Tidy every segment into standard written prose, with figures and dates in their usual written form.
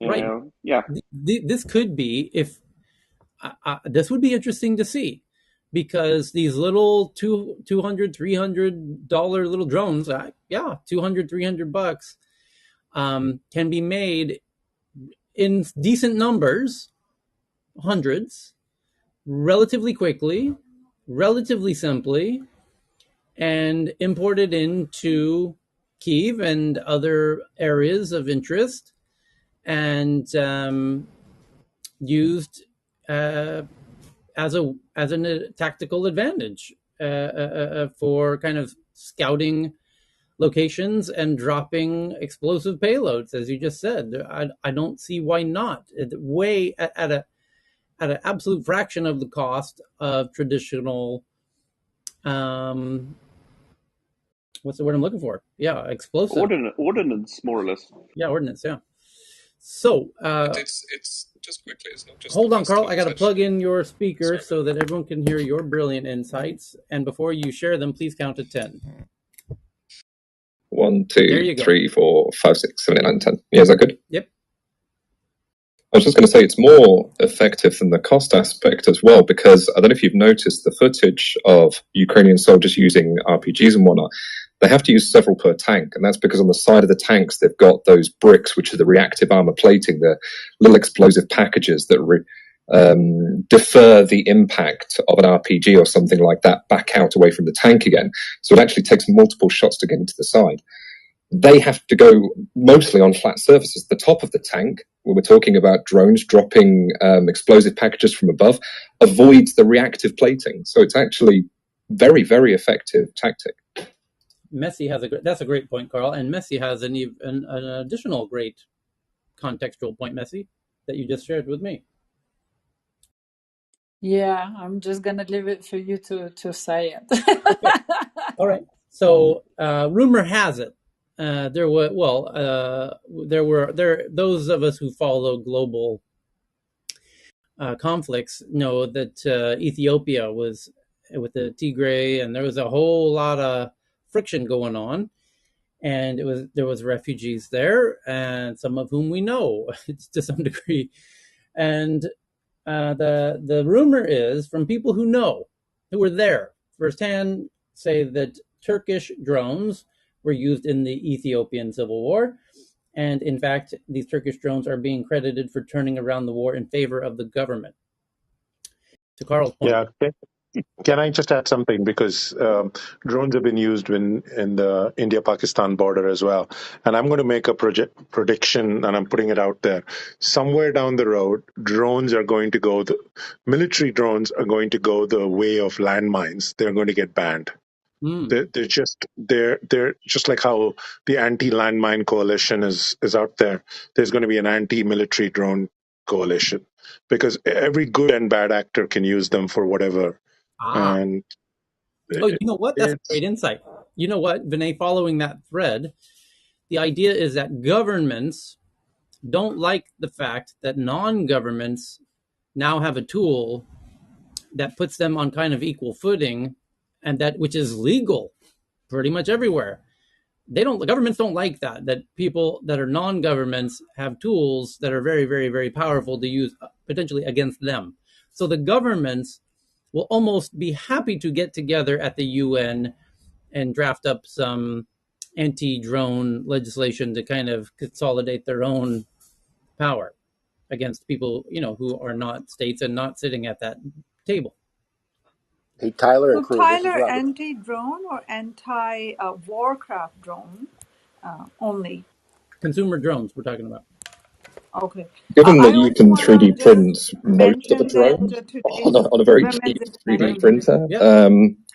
Right. Yeah. This could be if this would be interesting to see because these little $200 $300 little drones, yeah, 200 $300 can be made in decent numbers, hundreds, relatively quickly, relatively simply, and imported into Kyiv and other areas of interest, and used uh, as a tactical advantage for kind of scouting locations and dropping explosive payloads, as you just said. I don't see why not. Way at an absolute fraction of the cost of traditional. What's the word I'm looking for? Yeah, explosive. Ordnance, more or less. Yeah, ordnance. Yeah. So, it's just quickly. It's not just. hold on, Carl. I got to plug in your speaker so that everyone can hear your brilliant insights. And before you share them, please count to 10. 1, 2, 3, 4, 5, 6, 7, 8, 9, 10. Yeah, is that good? Yep. I was just going to say it's more effective than the cost aspect as well, because I don't know if you've noticed the footage of Ukrainian soldiers using RPGs and whatnot. They have to use several per tank, and that's because on the side of the tanks they've got those bricks, which are the reactive armor plating, the little explosive packages that defer the impact of an RPG or something like that back out away from the tank again. So it actually takes multiple shots to get into the side. They have to go mostly on flat surfaces. The top of the tank, when we're talking about drones dropping explosive packages from above, avoids the reactive plating. So it's actually very, very effective tactic. Messi has that's a great point, Carl. And Messi has an additional great contextual point, Messi, that you just shared with me. Yeah, I'm just gonna leave it for you to say it. Okay. All right. So, rumor has it there were those of us who follow global conflicts know that Ethiopia was with the Tigray, and there was a whole lot of friction going on, and there was refugees there, and some of whom we know to some degree, and the rumor is from people who know, who were there firsthand, say that Turkish drones were used in the Ethiopian civil war. And in fact, these Turkish drones are being credited for turning around the war in favor of the government. To Carl's point. Yeah. Can I just add something? Because drones have been used in the India-Pakistan border as well. And I'm going to make a prediction, and I'm putting it out there. Somewhere down the road, military drones are going to go the way of landmines. They're going to get banned. They're just like how the anti-landmine coalition is out there. There's going to be an anti-military drone coalition, because every good and bad actor can use them for whatever. And you know what? That's a great insight. You know what, Vinay, following that thread, the idea is that governments don't like the fact that non-governments now have a tool that puts them on kind of equal footing, and which is legal pretty much everywhere. Governments don't like that people that are non-governments have tools that are very, very, very powerful to use potentially against them. So the governments will almost be happy to get together at the UN and draft up some anti-drone legislation to kind of consolidate their own power against people, who are not states and not sitting at that table. Hey, Tyler and crew. Tyler, anti-drone or anti-warcraft drone only? Consumer drones we're talking about. Okay. Given that you can 3D print most of the drones on a very cheap 3D printer,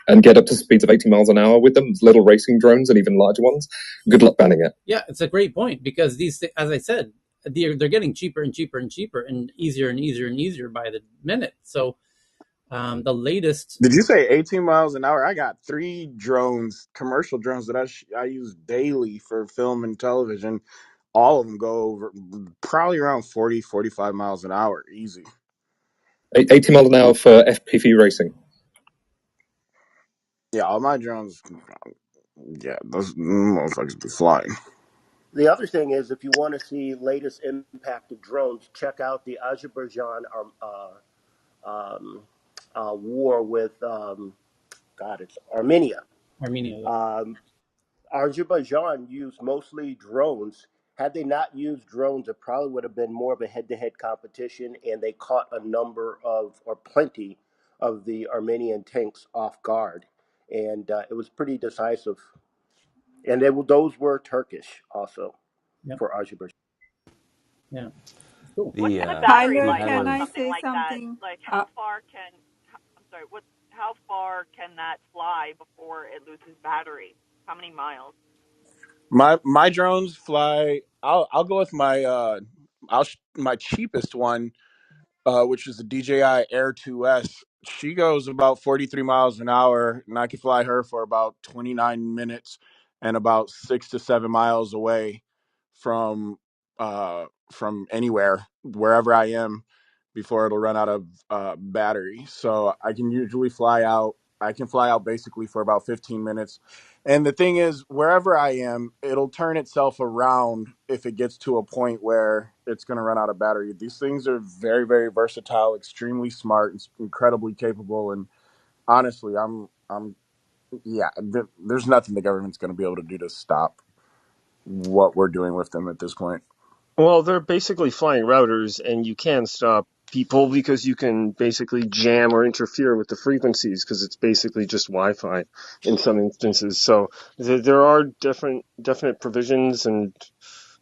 and get up to speeds of 80 miles an hour with them, little racing drones and even larger ones, good luck banning it. Yeah, it's a great point, because these, as I said, they're getting cheaper and cheaper and cheaper and easier and easier and easier by the minute. So the latest... Did you say 18 miles an hour? I got 3 drones, commercial drones that I use daily for film and television. All of them go over probably around 40, 45 miles an hour. Easy. 80 miles an hour for FPV racing. Yeah, all my drones, those motherfuckers be flying. The other thing is, if you want to see latest impact of drones, check out the Azerbaijan um, war with God, it's Armenia. Armenia. Um, Azerbaijan used mostly drones. Had they not used drones, it probably would have been more of a head-to-head competition, and they caught a number of, or plenty of the Armenian tanks off guard, and it was pretty decisive. And those were Turkish also Yep. for Azerbaijan. Yeah. Cool. What's the battery Tyler, life can on I something say like that? something? Like how far can I'm sorry, how far can that fly before it loses battery? How many miles? My drones fly. I'll go with my cheapest one, which is the DJI Air 2S. She goes about 43 miles an hour, and I can fly her for about 29 minutes and about 6 to 7 miles away from anywhere, wherever I am, before it'll run out of battery. So I can usually fly out. I can fly out basically for about 15 minutes. And the thing is, wherever I am, it'll turn itself around if it gets to a point where it's going to run out of battery. These things are very, very versatile, extremely smart, and incredibly capable. And honestly, yeah, there's nothing the government's going to be able to do to stop what we're doing with them at this point. Well, they're basically flying routers, and you can stop people because you can basically jam or interfere with the frequencies because it's basically just Wi-Fi in some instances. So there are definite provisions and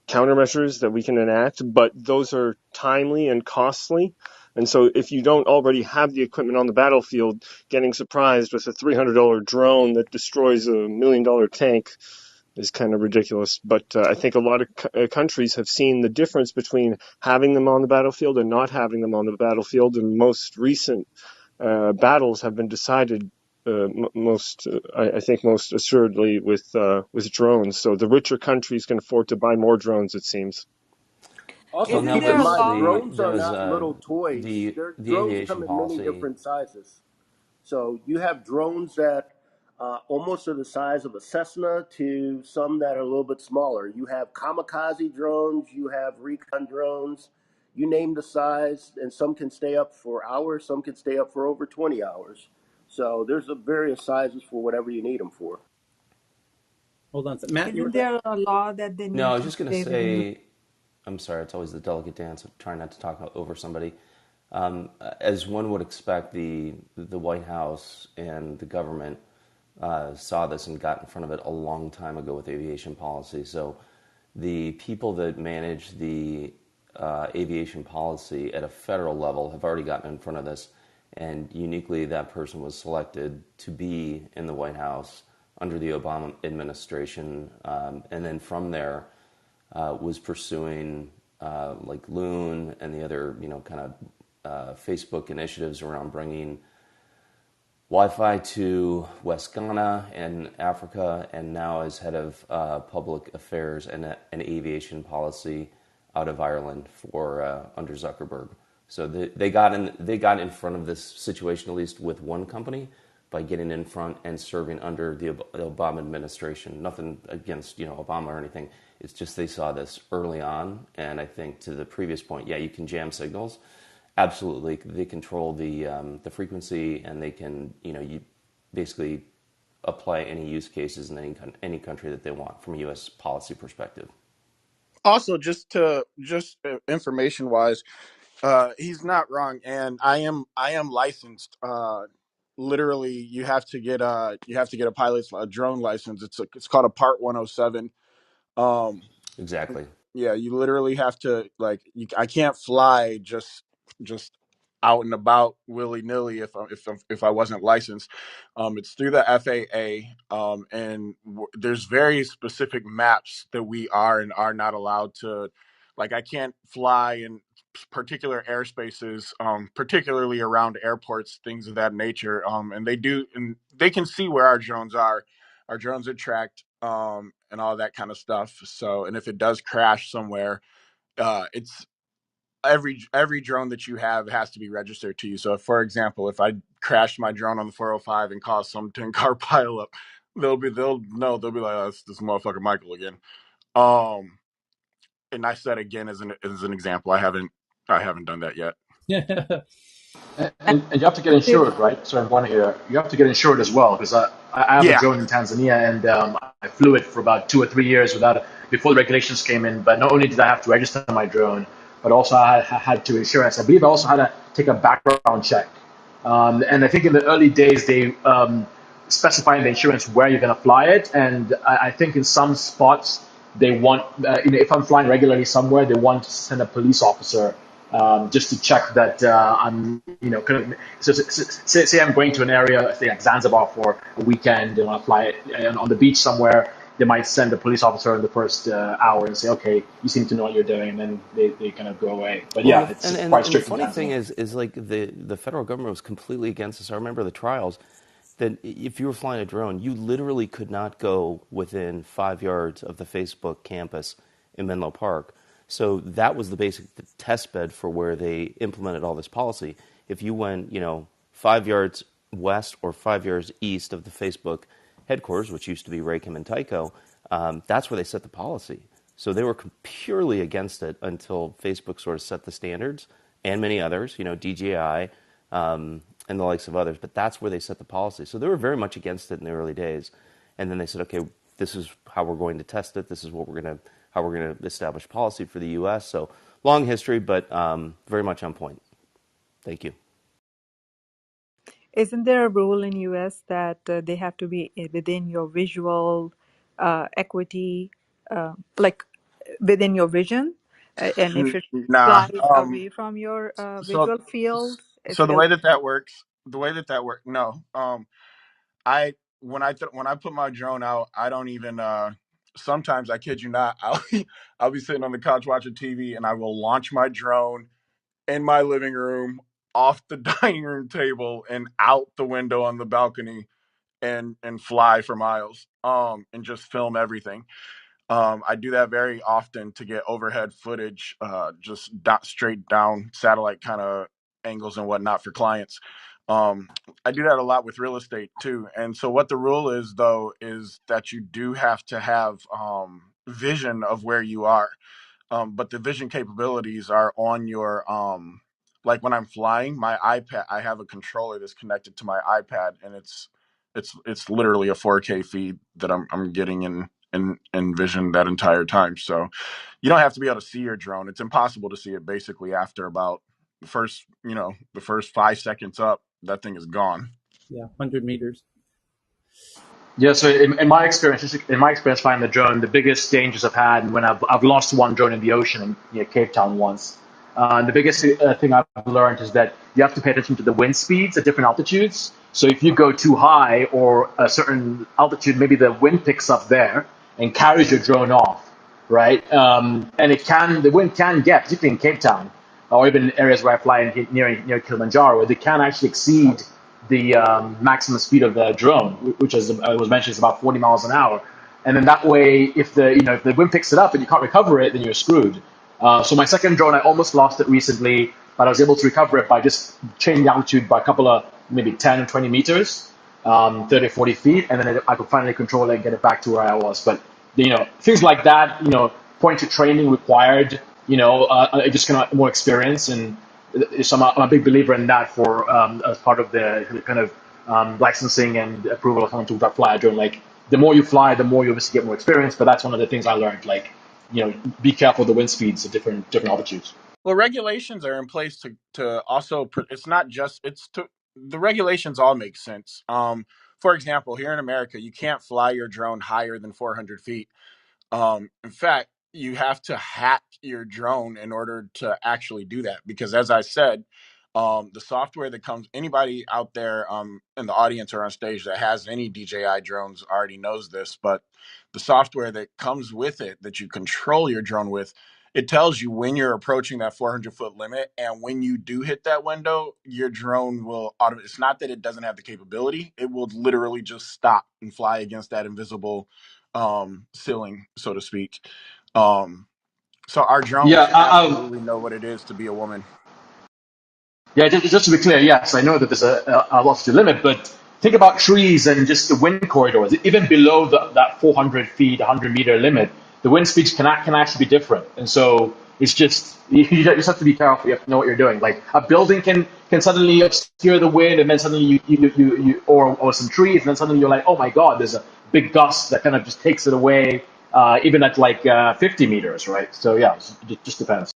countermeasures that we can enact, but those are timely and costly. And so if you don't already have the equipment on the battlefield, getting surprised with a $300 drone that destroys a $1 million tank is kind of ridiculous. But I think a lot of countries have seen the difference between having them on the battlefield and not having them on the battlefield. And most recent battles have been decided I think most assuredly with drones. So the richer countries can afford to buy more drones, it seems. Also, Well, now Isn't keep in there a mind, law? drones are there was not little toys. the Drones come aviation in many policy. different sizes. So you have drones that almost are the size of a Cessna to some that are a little bit smaller. You have kamikaze drones, you have recon drones, you name the size, and some can stay up for hours, some can stay up for over 20 hours. So there's various sizes for whatever you need them for. Hold on. Matt, you were Isn't saying? there a law that they No, I need was to just going to stay within? say, I'm sorry, it's always the delicate dance of trying not to talk over somebody. As one would expect, the White House and the government saw this and got in front of it a long time ago with aviation policy. So the people that manage the aviation policy at a federal level have already gotten in front of this, and uniquely that person was selected to be in the White House under the Obama administration, and then from there was pursuing like Loon and the other kind of Facebook initiatives around bringing Wi-Fi to West Ghana and Africa, and now is head of public affairs and aviation policy out of Ireland for under Zuckerberg. So they got in front of this situation, at least with one company, by getting in front and serving under the Obama administration. Nothing against Obama or anything. It's just they saw this early on, and I think to the previous point, yeah, you can jam signals. Absolutely, they control the frequency, and they can you basically apply any use cases in any country that they want from a U.S. policy perspective. Also, just information wise, he's not wrong, and I am licensed. Literally, you have to get a drone license. It's called a Part 107. Um, Exactly. yeah, you literally have to I can't fly just out and about willy nilly if I wasn't licensed. It's through the FAA, and there's very specific maps that we are and are not allowed to. Like, I can't fly in particular airspaces, particularly around airports, things of that nature. And they can see where our drones are. Our drones are tracked, and all that kind of stuff. So, and if it does crash somewhere, it's every drone that you have has to be registered to you. So, for example, if I crash my drone on the 405 and cause some 10-car pileup, they'll be like, oh, it's this motherfucker Michael again. And I said again as an example, I haven't done that yet. Yeah. And you have to get insured, right? So I'm wondering here, you have to get insured as well, because I have a Yeah. drone in Tanzania, and I flew it for about 2 or 3 years before the regulations came in. But not only did I have to register my drone, but also I had to insurance. I believe I also had to take a background check. And I think in the early days they specify in the insurance where you're going to fly it, and I think in some spots they want, if I'm flying regularly somewhere, they want to send a police officer just to check that I'm, say I'm going to an area, say like Zanzibar for a weekend, and I fly it and on the beach somewhere. They might send a police officer in the first hour and say, "Okay, you seem to know what you're doing," and then they kind of go away. But Well, yeah, the, it's and quite and the strict in funny thing Tanzania. is like the federal government was completely against this. I remember the trials that if you were flying a drone, you literally could not go within 5 yards of the Facebook campus in Menlo Park. So that was the basic test bed for where they implemented all this policy. If you went, 5 yards west or 5 yards east of the Facebook headquarters, which used to be Raycom and Tyco, that's where they set the policy. So they were purely against it until Facebook sort of set the standards, and many others, DJI, and the likes of others. But that's where they set the policy. So they were very much against it in the early days. And then they said, okay, this is how we're going to test it. This is how we're going to establish policy for the U.S. So long history, but very much on point. Thank you. Isn't there a rule in US that they have to be within your visual equity, like within your vision? And if it Nah. flies away from your So visual field, it's so still. the way that works, no. I when I put my drone out, I don't even. Sometimes I kid you not, I'll be sitting on the couch watching TV, and I will launch my drone in my living room off the dining room table and out the window on the balcony and fly for miles and just film everything. I do that very often to get overhead footage, just straight down satellite kind of angles and whatnot for clients. I do that a lot with real estate too. And so, what the rule is, though, is that you do have to have vision of where you are. But the vision capabilities are on your like when I'm flying, my iPad. I have a controller that's connected to my iPad, and it's literally a 4K feed that I'm getting in vision that entire time. So you don't have to be able to see your drone. It's impossible to see it basically after about the first 5 seconds up. That thing is gone. Yeah, 100 meters. Yeah, so in my experience flying the drone, the biggest dangers I've had when I've lost one drone in the ocean in Cape Town once. The biggest thing I've learned is that you have to pay attention to the wind speeds at different altitudes. So if you go too high or a certain altitude, maybe the wind picks up there and carries your drone off, right? And the wind can get, particularly in Cape Town, or even areas where I fly near Kilimanjaro, they can actually exceed the maximum speed of the drone, which as was mentioned is about 40 miles an hour. And then that way, if the wind picks it up and you can't recover it, then you're screwed. So my second drone, I almost lost it recently, but I was able to recover it by just changing the altitude by a couple of maybe 10 or 20 meters, 30 or 40 feet, and then I could finally control it and get it back to where I was. But things like that, point to training required, just kind of more experience. And so I'm a big believer in that for as part of the kind of licensing and approval of someone to fly a drone. Like the more you fly, the more you obviously get more experience. But that's one of the things I learned. Like be careful of the wind speeds at different altitudes. Well, regulations are in place to also. It's not just it's to the regulations all make sense. For example, here in America, you can't fly your drone higher than 400 feet. In fact, you have to hack your drone in order to actually do that. Because as I said, the software that comes, anybody out there in the audience or on stage that has any DJI drones already knows this, but the software that comes with it that you control your drone with, it tells you when you're approaching that 400-foot limit. And when you do hit that window, your drone will it's not that it doesn't have the capability, it will literally just stop and fly against that invisible ceiling, so to speak. So our Yeah, drones absolutely know what it is to be a woman. yeah. Just to be clear, yes, I know that there's a altitude limit, but think about trees and just the wind corridors. Even below that 400 feet, 100-meter limit, the wind speeds can actually be different, and so it's just you just have to be careful. You have to know what you're doing. Like a building can suddenly obscure the wind, and then suddenly you or some trees, and then suddenly you're like, oh my god, there's a big gust that kind of just takes it away, even at like 50 meters, right? So yeah, it just depends.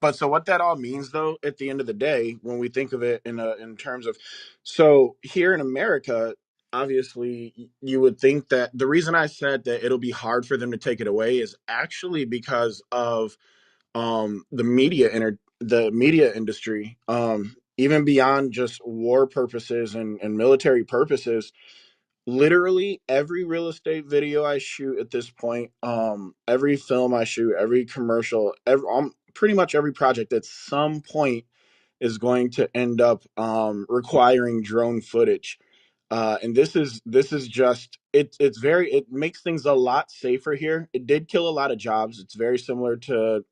But so what that all means, though, at the end of the day, when we think of it in terms of, so here in America, obviously you would think that the reason I said that it'll be hard for them to take it away is actually because of the media industry, even beyond just war purposes and military purposes. Literally every real estate video I shoot at this point, every film I shoot, every commercial, pretty much every project at some point is going to end up requiring drone footage. And this is just it makes things a lot safer here. It did kill a lot of jobs. It's very similar to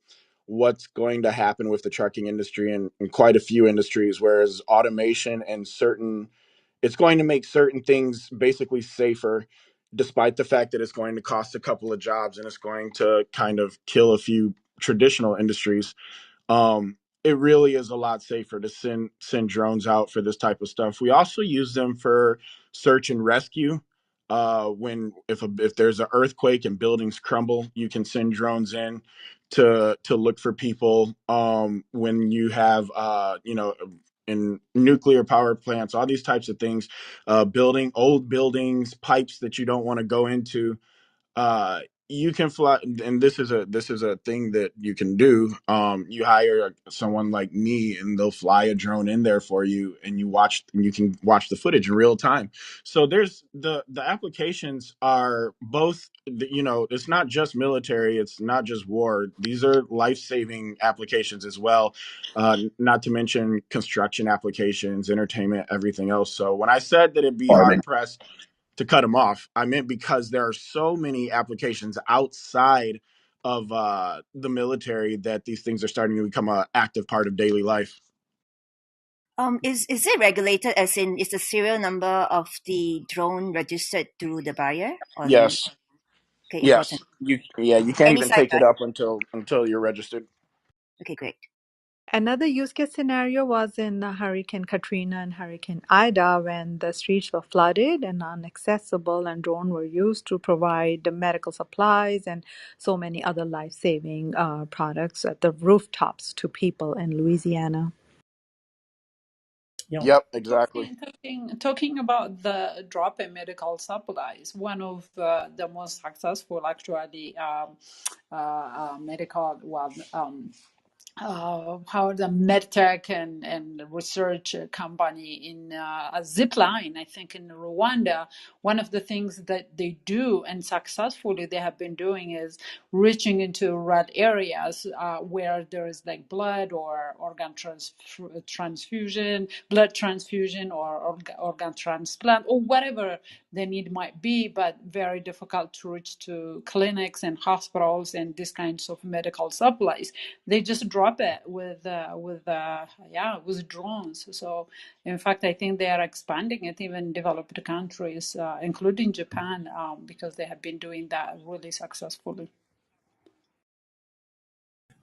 what's going to happen with the trucking industry and quite a few industries, whereas automation and certain it's going to make certain things basically safer, despite the fact that it's going to cost a couple of jobs and it's going to kind of kill a few traditional industries. It really is a lot safer to send drones out for this type of stuff. We also use them for search and rescue. When if there's an earthquake and buildings crumble, you can send drones in to look for people. When you have in nuclear power plants, all these types of things, building old buildings, pipes that you don't want to go into, uh you can fly, and this is a thing that you can do. You hire someone like me and they'll fly a drone in there for you, and you can watch the footage in real time. So there's the applications are both, it's not just military, it's not just war. These are life-saving applications as well, not to mention construction applications, entertainment, everything else. So when I said that it'd be hard pressed to cut them off, I meant because there are so many applications outside of the military that these things are starting to become an active part of daily life. Is it regulated, as in is the serial number of the drone registered through the buyer or the? Yes, Okay, yes, important. you can't Any even size, take it right? up until you're registered. Okay, great. Another use case scenario was in Hurricane Katrina and Hurricane Ida when the streets were flooded and inaccessible, and drones were used to provide the medical supplies and so many other life-saving products at the rooftops to people in Louisiana. Yeah. Yep, exactly. Talking about the drop in medical supplies, one of the most successful actually medical how the medtech and research company in a zip line, I think in Rwanda, one of the things that they do and successfully they have been doing is reaching into red areas where there is like blood or transfusion, blood transfusion or organ transplant or whatever the need might be, but very difficult to reach to clinics and hospitals and these kinds of medical supplies. They just drop it with drones. So in fact, I think they are expanding it even developed countries, including Japan, because they have been doing that really successfully.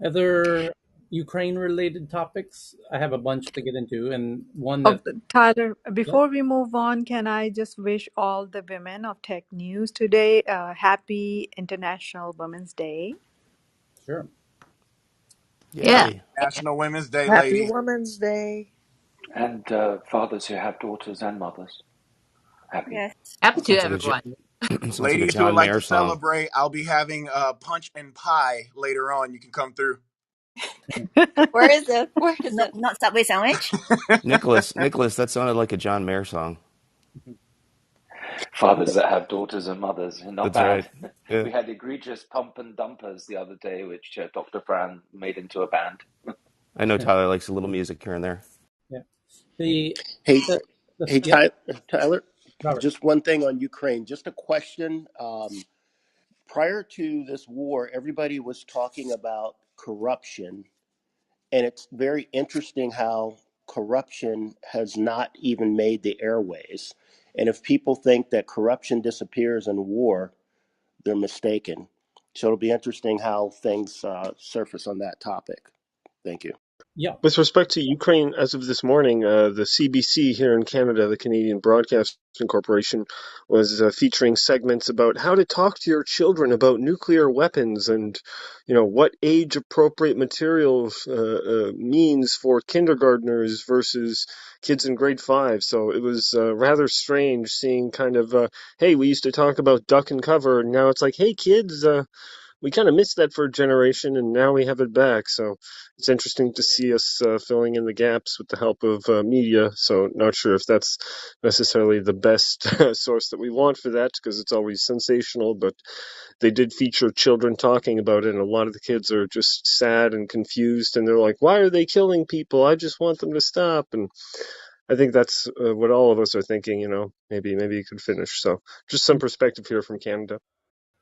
Other Ukraine-related topics? I have a bunch to get into, and one Oh, that, Tyler, yeah, before we move on, can I just wish all the women of tech news today a happy International Women's Day? sure. Yeah. Yay. National Women's Day, Happy ladies. Women's Day. And fathers who have daughters and mothers. Happy. Yes. Happy to Sounds like everyone. sounds like a Ladies who would John like to Mayer song. celebrate, I'll be having punch and pie later on. You can come through. Where is it? Where is it? Not Subway sandwich. Nicholas, that sounded like a John Mayer song. Fathers that have daughters and mothers. Not That's right. bad. Yeah. We had egregious pump and dumpers the other day, which Dr. Fran made into a band. I know Tyler likes a little music here and there. Yeah. The, Hey, yeah, Tyler, Robert. just one thing on Ukraine. Just a question. Prior to this war, everybody was talking about corruption, and it's very interesting how corruption has not even made the airways. And if people think that corruption disappears in war, they're mistaken. So it'll be interesting how things surface on that topic. Thank you. Yeah. With respect to Ukraine, as of this morning, the CBC here in Canada, the Canadian Broadcasting Corporation, was featuring segments about how to talk to your children about nuclear weapons and, what age-appropriate materials means for kindergartners versus kids in grade 5. So it was rather strange seeing kind of, hey, we used to talk about duck and cover, and now it's like, hey, kids, we kind of missed that for a generation, and now we have it back. So it's interesting to see us filling in the gaps with the help of media. So not sure if that's necessarily the best source that we want for that, because it's always sensational. But they did feature children talking about it, and a lot of the kids are just sad and confused, and they're like, "Why are they killing people? I just want them to stop." And I think that's what all of us are thinking. Maybe you could finish. So just some perspective here from Canada.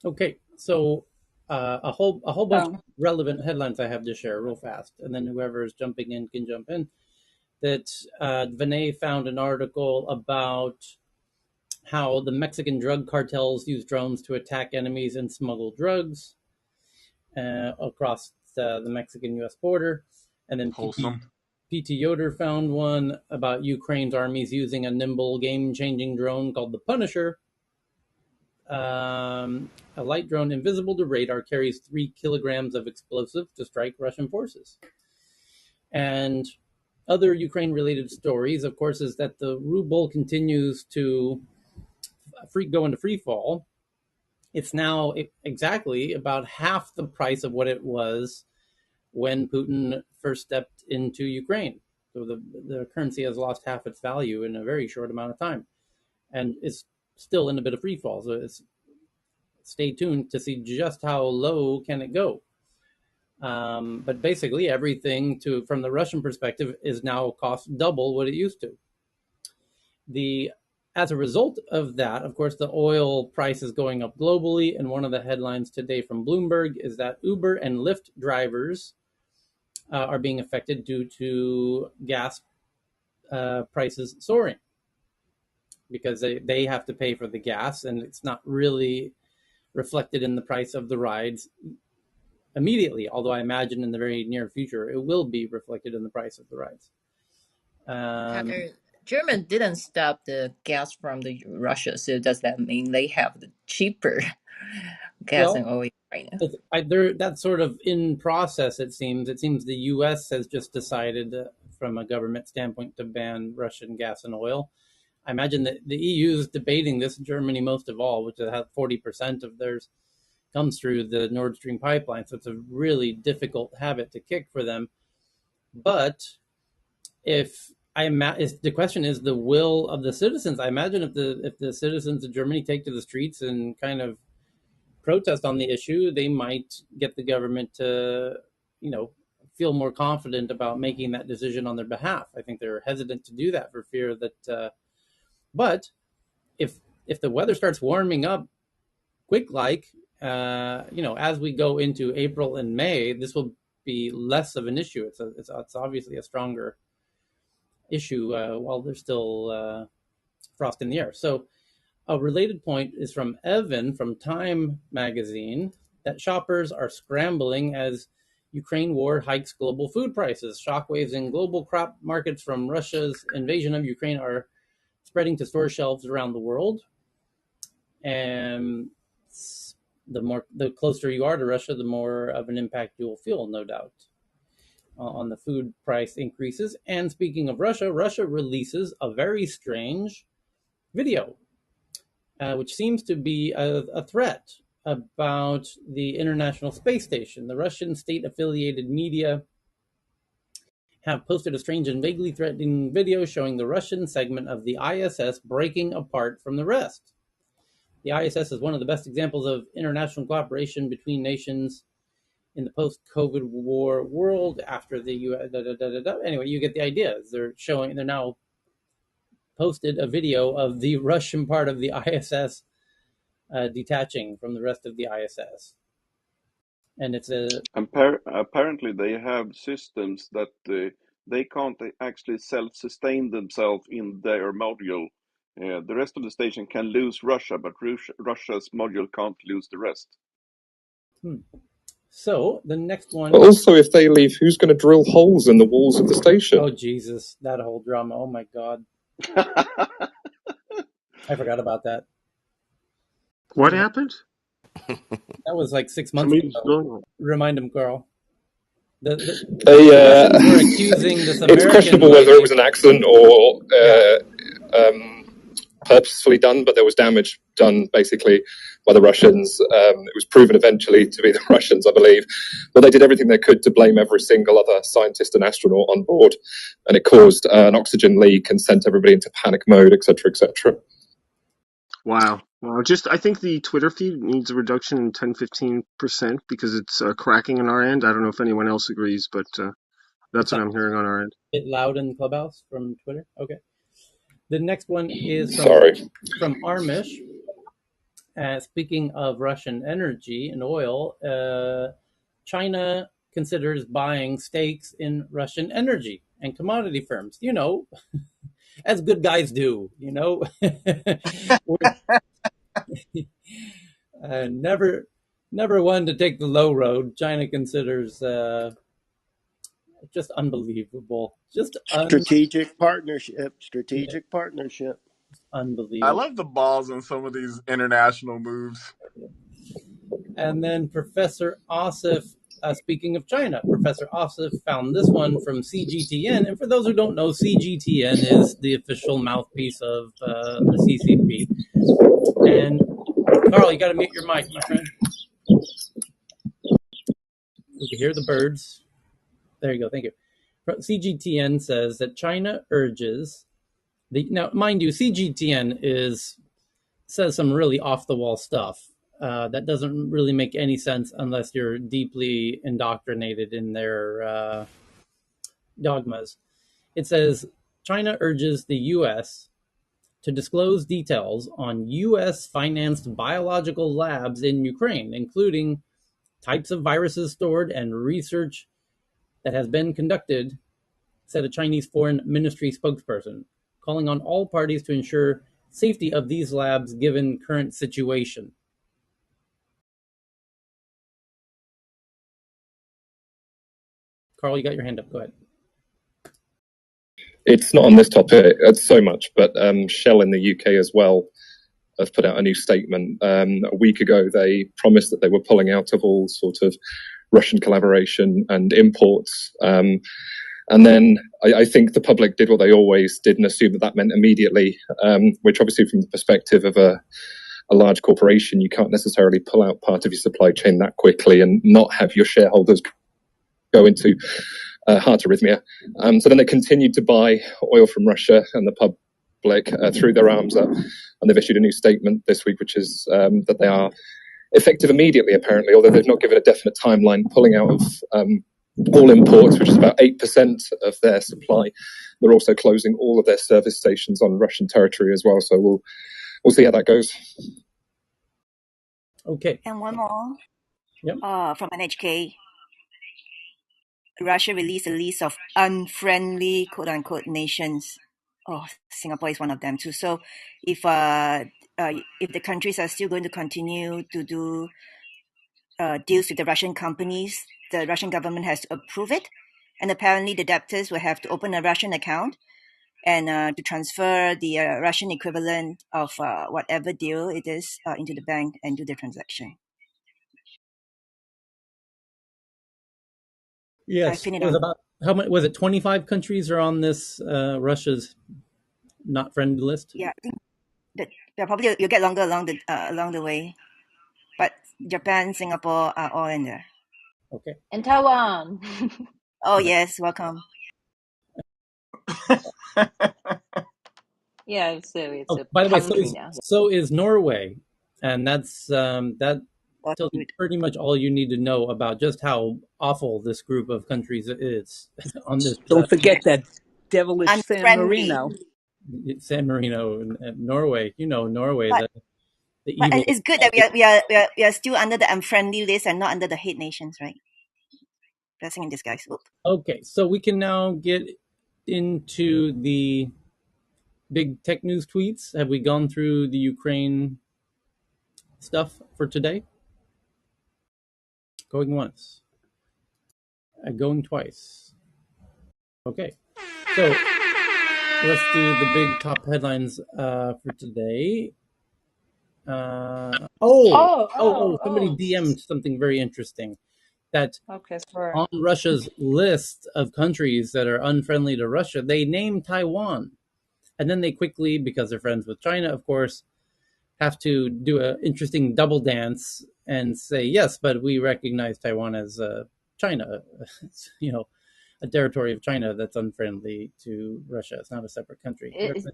Okay. So a whole bunch of Um, relevant headlines I have to share real fast, and then whoever is jumping in can jump in. That Vinay found an article about how the Mexican drug cartels use drones to attack enemies and smuggle drugs across the Mexican-U.S. border. And then Wholesome. PT Yoder found one about Ukraine's armies using a nimble, game-changing drone called the Punisher. A light drone invisible to radar carries 3 kilograms of explosive to strike Russian forces. And other Ukraine-related stories, of course, is that the ruble continues to go into free fall. It's now exactly about half the price of what it was when Putin first stepped into Ukraine. So the currency has lost half its value in a very short amount of time, and it's still in a bit of free fall. So stay tuned to see just how low can it go. But basically, everything from the Russian perspective is now cost double what it used to. As a result of that, of course, the oil price is going up globally. And one of the headlines today from Bloomberg is that Uber and Lyft drivers are being affected due to gas prices soaring, because they have to pay for the gas, and it's not really reflected in the price of the rides immediately. Although I imagine in the very near future it will be reflected in the price of the rides. German didn't stop the gas from the Russia, so does that mean they have the cheaper gas and Well, oil right now? that's sort of in process. It seems the U.S. has just decided, from a government standpoint, to ban Russian gas and oil. I imagine that the EU is debating this. Germany, most of all, which has 40% of theirs comes through the Nord Stream pipeline. So it's a really difficult habit to kick for them. But if the question is the will of the citizens, I imagine if the citizens of Germany take to the streets and kind of protest on the issue, they might get the government to, feel more confident about making that decision on their behalf. I think they're hesitant to do that for fear that. But if the weather starts warming up quick, as we go into April and May, this will be less of an issue. It's obviously a stronger issue while there's still frost in the air. So a related point is from Evan from Time magazine, that shoppers are scrambling as Ukraine war hikes global food prices. Shockwaves in global crop markets from Russia's invasion of Ukraine are spreading to store shelves around the world. And the closer you are to Russia, the more of an impact you will feel, no doubt, on the food price increases. And speaking of Russia, Russia releases a very strange video, which seems to be a threat about the International Space Station. The Russian state-affiliated media have posted a strange and vaguely threatening video showing the Russian segment of the ISS breaking apart from the rest. The ISS is one of the best examples of international cooperation between nations in the post-COVID war world after the U.S. Anyway, you get the idea. They're now posted a video of the Russian part of the ISS detaching from the rest of the ISS. And it's apparently they have systems that they can't actually self-sustain themselves in their module. The rest of the station can lose Russia, but Russia's module can't lose the rest. So the next one. But also, if they leave, who's going to drill holes in the walls of the station? Oh Jesus, that whole drama! Oh my God, I forgot about that. What happened? That was like 6 months Somebody was ago. building. Remind him, Carl. They, The Russians were accusing this it's American questionable whether it lady. was an accident or Yeah, purposefully done, but there was damage done basically by the Russians. It was proven eventually to be the Russians, I believe, but they did everything they could to blame every single other scientist and astronaut on board, and it caused an oxygen leak and sent everybody into panic mode, etc., etc. Wow. Well, I think the Twitter feed needs a reduction in 10-15% because it's cracking on our end. I don't know if anyone else agrees, but it's that's what a I'm hearing on our end. bit loud in Clubhouse from Twitter. Okay. The next one is Sorry. from Armish. Speaking of Russian energy and oil, China considers buying stakes in Russian energy and commodity firms. As good guys do. We're never one to take the low road. China considers just unbelievable, Strategic partnership. yeah, Strategic partnership. I unbelievable. love the balls on some of these international moves. And then Professor Osif, speaking of China, Professor Osif found this one from CGTN. And for those who don't know, CGTN is the official mouthpiece of the CCP. And Carl, you got to mute your mic, my friend. We can hear the birds. There you go. Thank you. CGTN says that China urges now, mind you, CGTN says some really off the wall stuff that doesn't really make any sense unless you're deeply indoctrinated in their dogmas. It says China urges the U.S. to disclose details on U.S. financed biological labs in Ukraine, including types of viruses stored and research that has been conducted, said a Chinese foreign ministry spokesperson, calling on all parties to ensure safety of these labs given current situation. Carl, you got your hand up. Go ahead. It's not on this topic. It's so much, but Shell in the UK as well have put out a new statement. A week ago, they promised that they were pulling out of all sort of Russian collaboration and imports. And then I think the public did what they always did and assumed that meant immediately, which obviously from the perspective of a large corporation, you can't necessarily pull out part of your supply chain that quickly and not have your shareholders go into heart arrhythmia. So then they continued to buy oil from Russia and the public threw their arms up, and they've issued a new statement this week, which is that they are effective immediately, apparently, although they've not given a definite timeline, pulling out of all imports, which is about 8% of their supply. They're also closing all of their service stations on Russian territory as well. So we'll see how that goes. Okay. And one more. Yep. From NHK. Russia released a list of unfriendly quote unquote nations. Oh, Singapore is one of them too. So if the countries are still going to continue to do deals with the Russian companies, the Russian government has to approve it. And apparently the debtors will have to open a Russian account and to transfer the Russian equivalent of whatever deal it is into the bank and do the transaction. Yes. It was about how many? Was it 25 countries are on this Russia's not friend list? Yeah, I think that probably you'll get longer along the way, but Japan, Singapore are all in there. Okay. And Taiwan. Oh yes, welcome. Yeah, it's a by the way, country now. so is Norway, and that tells you pretty much all you need to know about just how awful this group of countries is on this. Don't forget that devilish San Unfriendly. Marino. San Marino and Norway. Norway, But the evil. it's good that we are still under the unfriendly list and not under the hate nations, right? Blessing in disguise. Oop. Okay, so we can now get into the big tech news tweets. Have we gone through the Ukraine stuff for today? Going once. Going twice. Okay. So let's do the big top headlines for today. Somebody DM'd something very interesting. That Okay, sorry. on Russia's list of countries that are unfriendly to Russia, they name Taiwan. And then they quickly, because they're friends with China, of course, have to do an interesting double dance and say, yes, but we recognize Taiwan as China. It's, a territory of China that's unfriendly to Russia. It's not a separate country.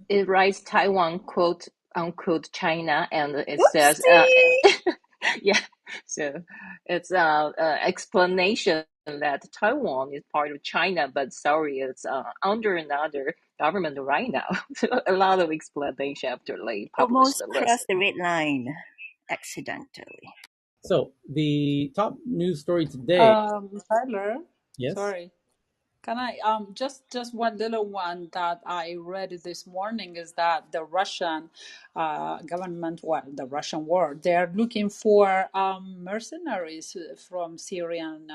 It writes Taiwan quote unquote China, and it says Whoopsie! yeah. So it's explanation that Taiwan is part of China, but sorry, it's under another government right now. So a lot of explanation after they published Almost the list. crossed the red line accidentally. So the top news story today. Tyler, Yes. sorry. Can I just one little one that I read this morning is that the Russian government, well, the Russian war, they are looking for mercenaries from Syrian,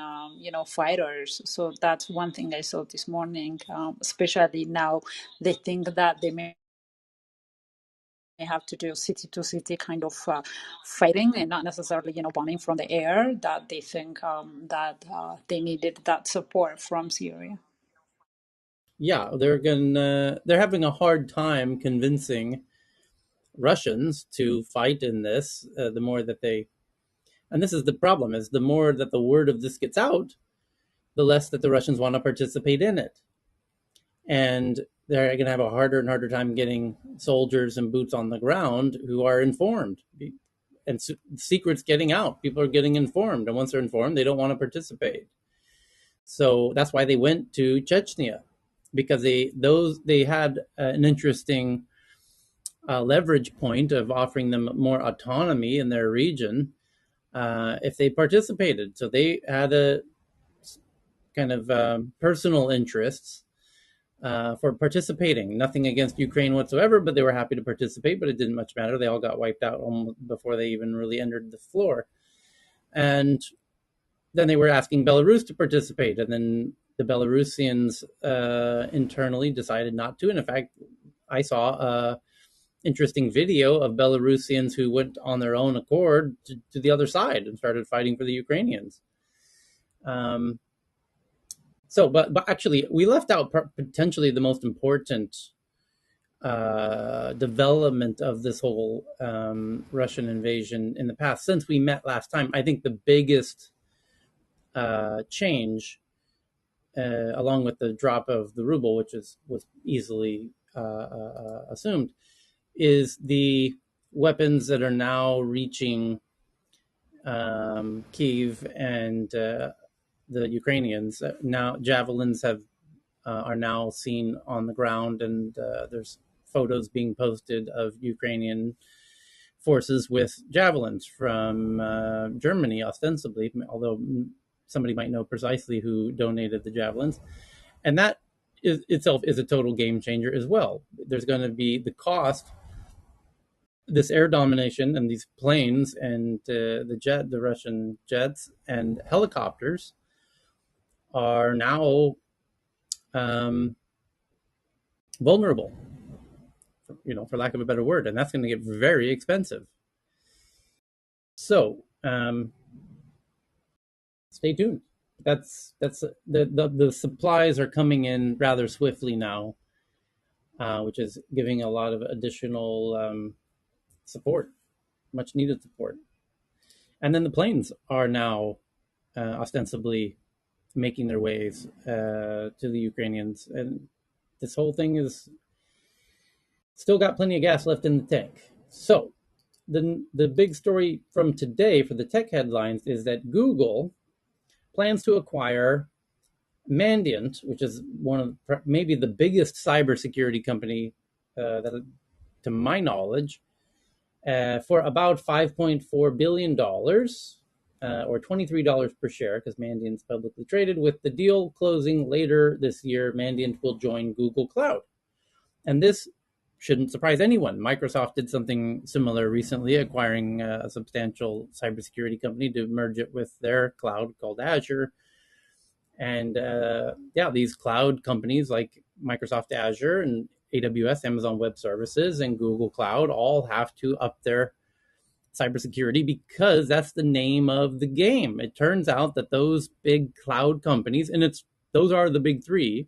fighters. So that's one thing I saw this morning. Especially now, they think that they may have to do city to city kind of fighting and not necessarily bombing from the air, that they think that they needed that support from Syria. Yeah, they're having a hard time convincing Russians to fight in this. The more that and this is the problem, is the more that the word of this gets out, the less that the Russians want to participate in it. And they're going to have a harder and harder time getting soldiers and boots on the ground who are informed. And secrets getting out. People are getting informed. And once they're informed, they don't want to participate. So that's why they went to Chechnya, because they had an interesting leverage point of offering them more autonomy in their region if they participated. So they had a kind of personal interests for participating. Nothing against Ukraine whatsoever, but they were happy to participate, but it didn't much matter. They all got wiped out almost before they even really entered the floor. And then they were asking Belarus to participate, and then the Belarusians internally decided not to. And in fact, I saw a interesting video of Belarusians who went on their own accord to the other side and started fighting for the Ukrainians. But actually, we left out potentially the most important development of this whole Russian invasion in the past. Since we met last time, I think the biggest change, along with the drop of the ruble, which was easily assumed, is the weapons that are now reaching Kyiv and the Ukrainians. Now javelins are now seen on the ground, and there's photos being posted of Ukrainian forces with javelins from Germany, ostensibly, although somebody might know precisely who donated the javelins. And that itself is a total game changer as well. There's going to be the cost, this air domination and these planes and the Russian jets and helicopters are now vulnerable, for lack of a better word, and that's going to get very expensive. So stay tuned. That's the supplies are coming in rather swiftly now, which is giving a lot of additional support, much needed support. And then the planes are now ostensibly making their ways to the Ukrainians, and this whole thing is still got plenty of gas left in the tank. So the big story from today for the tech headlines is that Google plans to acquire Mandiant, which is one of maybe the biggest cybersecurity company that, to my knowledge, for about $5.4 billion, or $23 per share, because Mandiant's publicly traded. With the deal closing later this year, Mandiant will join Google Cloud. And this shouldn't surprise anyone. Microsoft did something similar recently, acquiring a substantial cybersecurity company to merge it with their cloud called Azure. And these cloud companies like Microsoft Azure and AWS, Amazon Web Services, and Google Cloud all have to up their cybersecurity because that's the name of the game. It turns out that those big cloud companies, and those are the big three,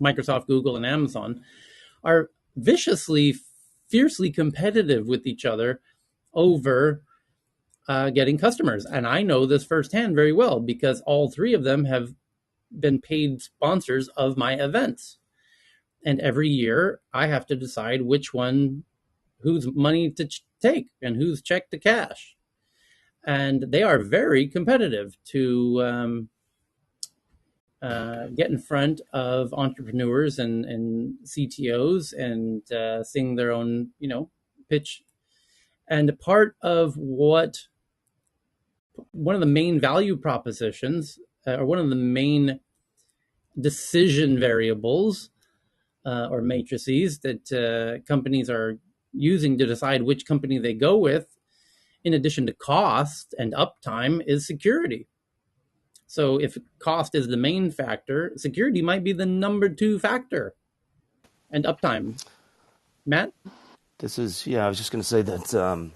Microsoft, Google, and Amazon, are viciously, fiercely competitive with each other over getting customers. And I know this firsthand very well because all three of them have been paid sponsors of my events. And every year I have to decide whose money to take and whose check to cash. And they are very competitive to get in front of entrepreneurs and CTOs and sing their own, pitch. And part of one of the main value propositions, or one of the main decision variables or matrices that companies are using to decide which company they go with, in addition to cost and uptime, is security. So if cost is the main factor, security might be the number 2 factor, and uptime. Matt? I was just going to say that, I'm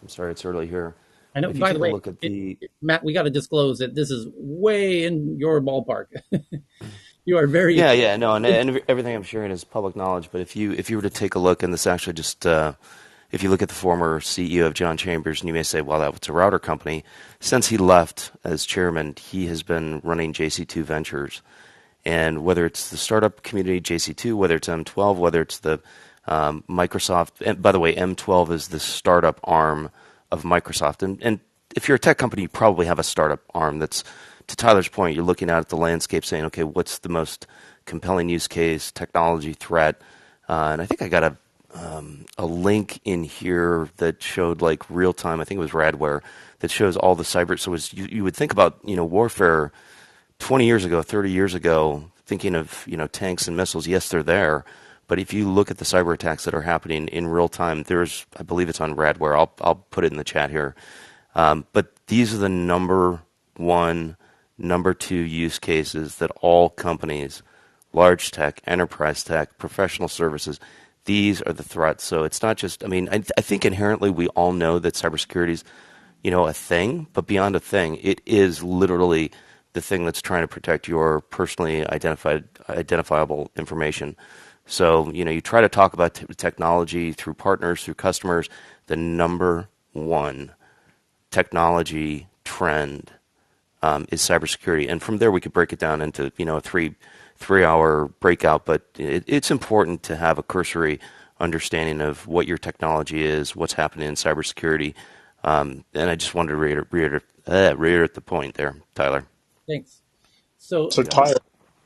sorry, it's early here. I know, If you by the take a way, look at the... Matt, we got to disclose that this is way in your ballpark. You are very... Yeah, no, and everything I'm sharing is public knowledge, but if you were to take a look, and this actually just... if you look at the former CEO of John Chambers, and you may say, well, that was a router company. Since he left as chairman, he has been running JC2 Ventures. And whether it's the startup community, JC2, whether it's M12, whether it's the Microsoft, and by the way, M12 is the startup arm of Microsoft. And if you're a tech company, you probably have a startup arm that's, to Tyler's point, you're looking at the landscape saying, okay, what's the most compelling use case, technology threat? And I think I got a link in here that showed like real time, I think it was Radware, that shows all the cyber. So you would think about, warfare 20 years ago, 30 years ago, thinking of, tanks and missiles. Yes, they're there. But if you look at the cyber attacks that are happening in real time, I believe it's on Radware. I'll put it in the chat here. But these are the number 1, number 2 use cases that all companies, large tech, enterprise tech, professional services, these are the threats. So it's not just, I think inherently we all know that cybersecurity is, a thing, but beyond a thing, it is literally the thing that's trying to protect your personally identifiable information. So, you try to talk about technology through partners, through customers. The number 1 technology trend is cybersecurity. And from there, we could break it down into, a three-hour breakout. But it's important to have a cursory understanding of what your technology is, what's happening in cybersecurity. And I just wanted to reiterate the point there, Tyler. Thanks. So Tyler,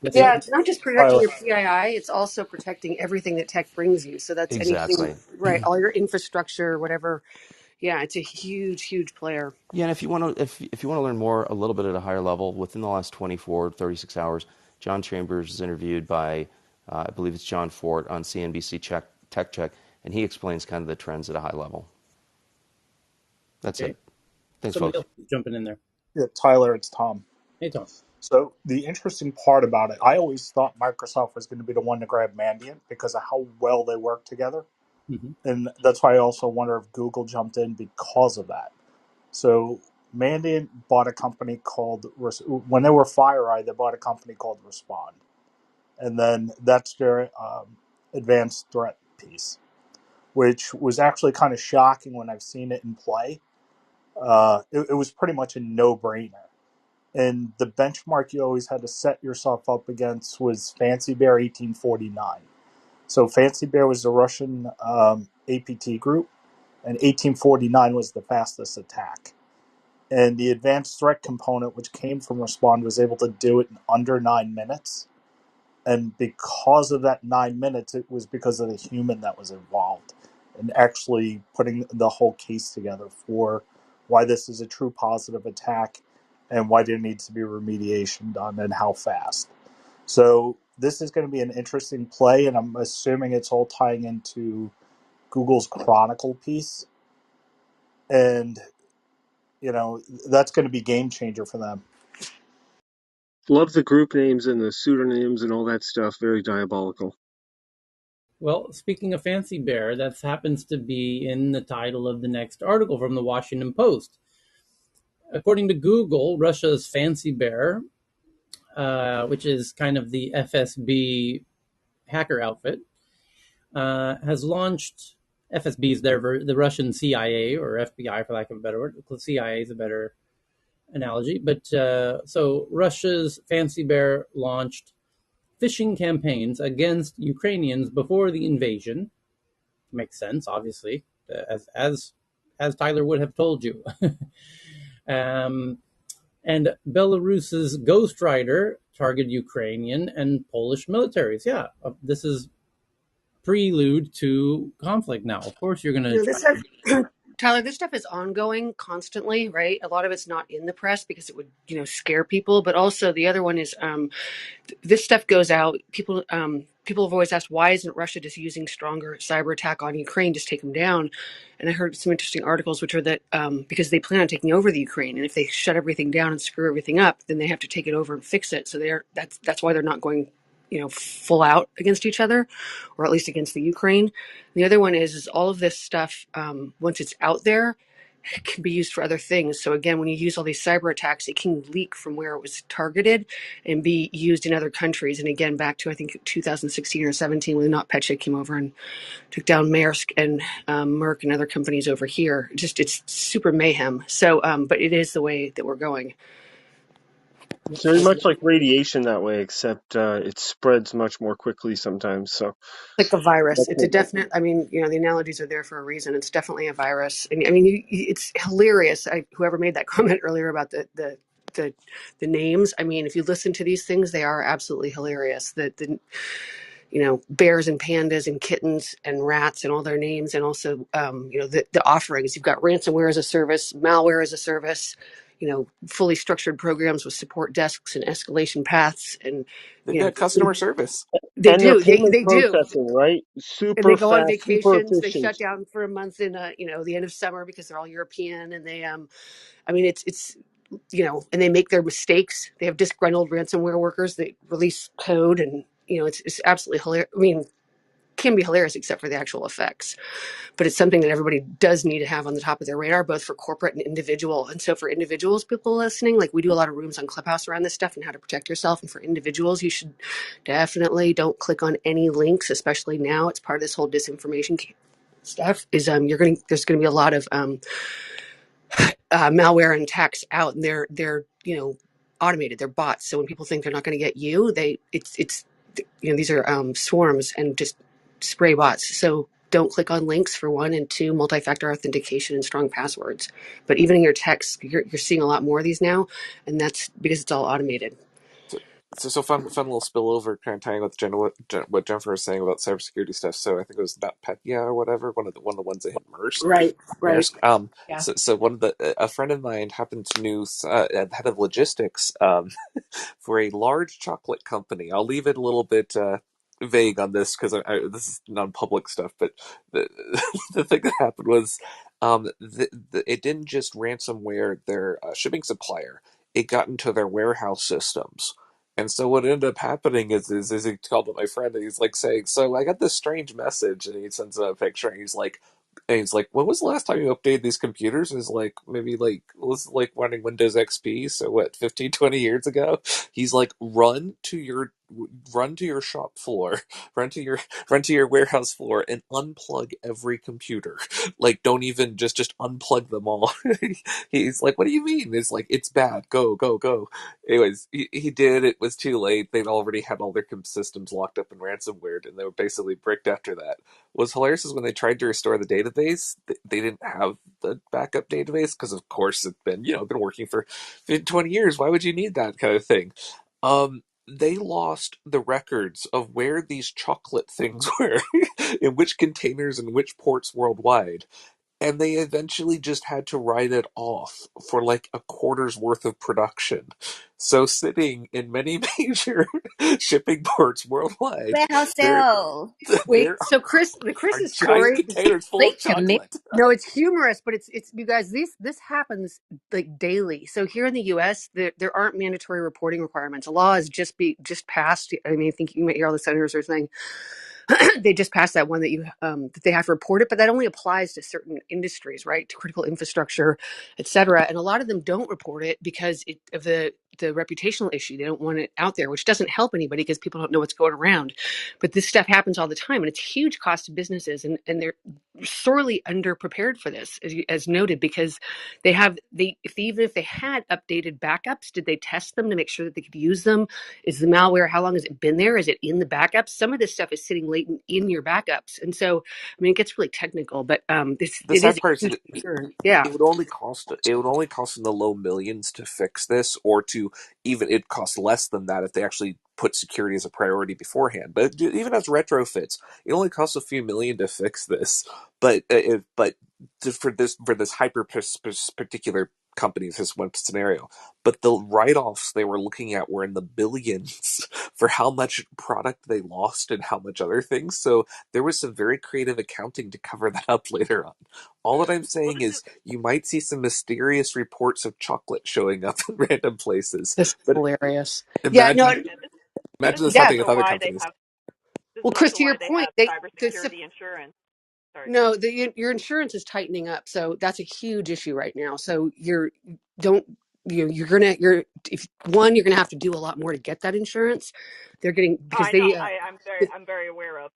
Yeah, it's not just protecting Tyler, your PII, it's also protecting everything that tech brings you. So that's anything, Exactly. right? All your infrastructure, whatever. Yeah, it's a huge, huge player. Yeah, and if you want to learn more a little bit at a higher level, within the last 24, 36 hours, John Chambers is interviewed by, I believe it's John Fort on CNBC Tech Check, and he explains kind of the trends at a high level. That's okay. it. Thanks, Somebody folks. else is jumping in there. yeah, Tyler, it's Tom. Hey, Tom. So the interesting part about it, I always thought Microsoft was going to be the one to grab Mandiant because of how well they work together. Mm-hmm. And that's why I also wonder if Google jumped in because of that. So Mandiant bought a company called, when they were FireEye, they bought a company called Respond. And then that's their advanced threat piece, which was actually kind of shocking when I've seen it in play. It was pretty much a no-brainer. And the benchmark you always had to set yourself up against was Fancy Bear 1849. So Fancy Bear was the Russian APT group, and 1849 was the fastest attack. And the advanced threat component, which came from Respond, was able to do it in under 9 minutes. And because of that 9 minutes, it was because of the human that was involved and actually putting the whole case together for why this is a true positive attack and why there needs to be remediation done and how fast. So this is going to be an interesting play, and I'm assuming it's all tying into Google's Chronicle piece, and that's going to be game changer for them. Love the group names and the pseudonyms and all that stuff. Very diabolical. Well, speaking of Fancy Bear, that happens to be in the title of the next article from the Washington Post. According to Google, Russia's Fancy Bear, which is kind of the FSB hacker outfit, has launched. FSB is the Russian CIA or FBI, for lack of a better word. CIA is a better analogy. But so Russia's Fancy Bear launched phishing campaigns against Ukrainians before the invasion. Makes sense, obviously, as Tyler would have told you. And Belarus's Ghost Rider targeted Ukrainian and Polish militaries. Yeah, this is prelude to conflict now. Of course, you're going to try. This stuff, Tyler, this stuff is ongoing constantly, right? A lot of it's not in the press because it would, scare people. But also the other one is this stuff goes out. People have always asked, why isn't Russia just using stronger cyber attack on Ukraine, just take them down? And I heard some interesting articles, which are that because they plan on taking over the Ukraine, and if they shut everything down and screw everything up, then they have to take it over and fix it. So that's why they're not going, full out against each other, or at least against the Ukraine. The other one is all of this stuff, once it's out there, it can be used for other things. So again, when you use all these cyber attacks, it can leak from where it was targeted and be used in other countries. And again, back to I think 2016 or 17, when NotPetya came over and took down Maersk and Merck and other companies over here. It's super mayhem. So, but it is the way that we're going. It's very much like radiation that way, except it spreads much more quickly sometimes. So, Like a virus. that's It's a it. definite, I mean, the analogies are there for a reason. It's definitely a virus. And I mean, it's hilarious. Whoever made that comment earlier about the names. I mean, if you listen to these things, they are absolutely hilarious. Bears and pandas and kittens and rats and all their names. And also, the offerings. You've got ransomware as a service, malware as a service, fully structured programs with support desks and escalation paths. And, They've got customer service. they And their do. payment They do. processing, right? And they Super go on fast, super vacations. They efficient. shut down for a month in, the end of summer because they're all European. And they, I mean, it's, and they make their mistakes. They have disgruntled ransomware workers. They release code and, it's absolutely hilarious. I mean, can be hilarious except for the actual effects, but it's something that everybody does need to have on the top of their radar, both for corporate and individual. And so for individuals, people listening, like we do a lot of rooms on Clubhouse around this stuff and how to protect yourself. And for individuals, you should definitely don't click on any links, especially now. It's part of this whole disinformation stuff is there's going to be a lot of malware and attacks out, and they're automated. They're bots. So when people think they're not going to get you, it's these are swarms and just spray bots. So don't click on links for one, and two, multi-factor authentication and strong passwords. But even in your text, you're seeing a lot more of these now, and that's because it's all automated. So fun little spillover, kind of tying with what Jennifer was saying about cybersecurity stuff. So I think it was NotPetya or whatever, one of the ones that hit Maersk. Right. Yeah. So a friend of mine happened to know head of logistics for a large chocolate company. I'll leave it a little bit vague on this because this is non-public stuff. But the the thing that happened was it didn't just ransomware their shipping supplier; it got into their warehouse systems. And so what ended up happening is he called up my friend and he's like saying, "So I got this strange message," and he sends a picture and he's like, when was the last time you updated these computers? Is like, maybe like, was like running Windows XP. So what, 15, 20 years ago? He's like, run to your shop floor, run to your, run to your warehouse floor and unplug every computer. Like, don't even just unplug them all. He's like, what do you mean? It's like, it's bad. Go, go, go. Anyways, he did. It was too late. They'd already had all their systems locked up in ransomware and they were basically bricked after that. What's hilarious is when they tried to restore the database, they didn't have the backup database because, of course, it's been working for 20 years. Why would you need that kind of thing? They lost the records of where these chocolate things were, in which containers and which ports worldwide. and they eventually just had to write it off for like a quarter's worth of production. So sitting in many major shipping ports worldwide, Warehouse there sale. Wait, there so are Chris's giant story. containers full of Wait a minute. chocolate. No, it's humorous, but it's you guys. This happens like daily. So here in the U.S., there aren't mandatory reporting requirements. A law has just passed. I mean, I think you might hear all the senators are saying they just passed that one that you that they have to report it, but that only applies to certain industries, right? To critical infrastructure, et cetera. And a lot of them don't report it because of the reputational issue. They don't want it out there, which doesn't help anybody because people don't know what's going around. But this stuff happens all the time, and it's huge cost to businesses, and they're sorely underprepared for this, as noted, because even if they had updated backups, did they test them to make sure that they could use them? Is the malware, how long has it been there? Is it in the backups? Some of this stuff is sitting latent in your backups. And so, I mean, it gets really technical, but The it sad is a part is huge that concern. Yeah. it would only cost in the low millions to fix this, or to even it costs less than that if they actually put security as a priority beforehand. But even as retrofits, it only costs a few million to fix this. But for this particular companies, this one scenario, but the write-offs they were looking at were in the billions for how much product they lost and how much other things. So there was some very creative accounting to cover that up later on. All that I'm Well, saying this is is you might see some mysterious reports of chocolate showing up in random places. This is But hilarious. Yeah, no, imagine yeah, imagine this is yeah. happening with also other why they companies. have this Well, is Chris, also to your why they point, have cybersecurity insurance. Sorry. no, your insurance is tightening up, so that's a huge issue right now. So don't you're if one you're gonna have to do a lot more to get that insurance. They're getting Oh, because I know. they I'm very aware of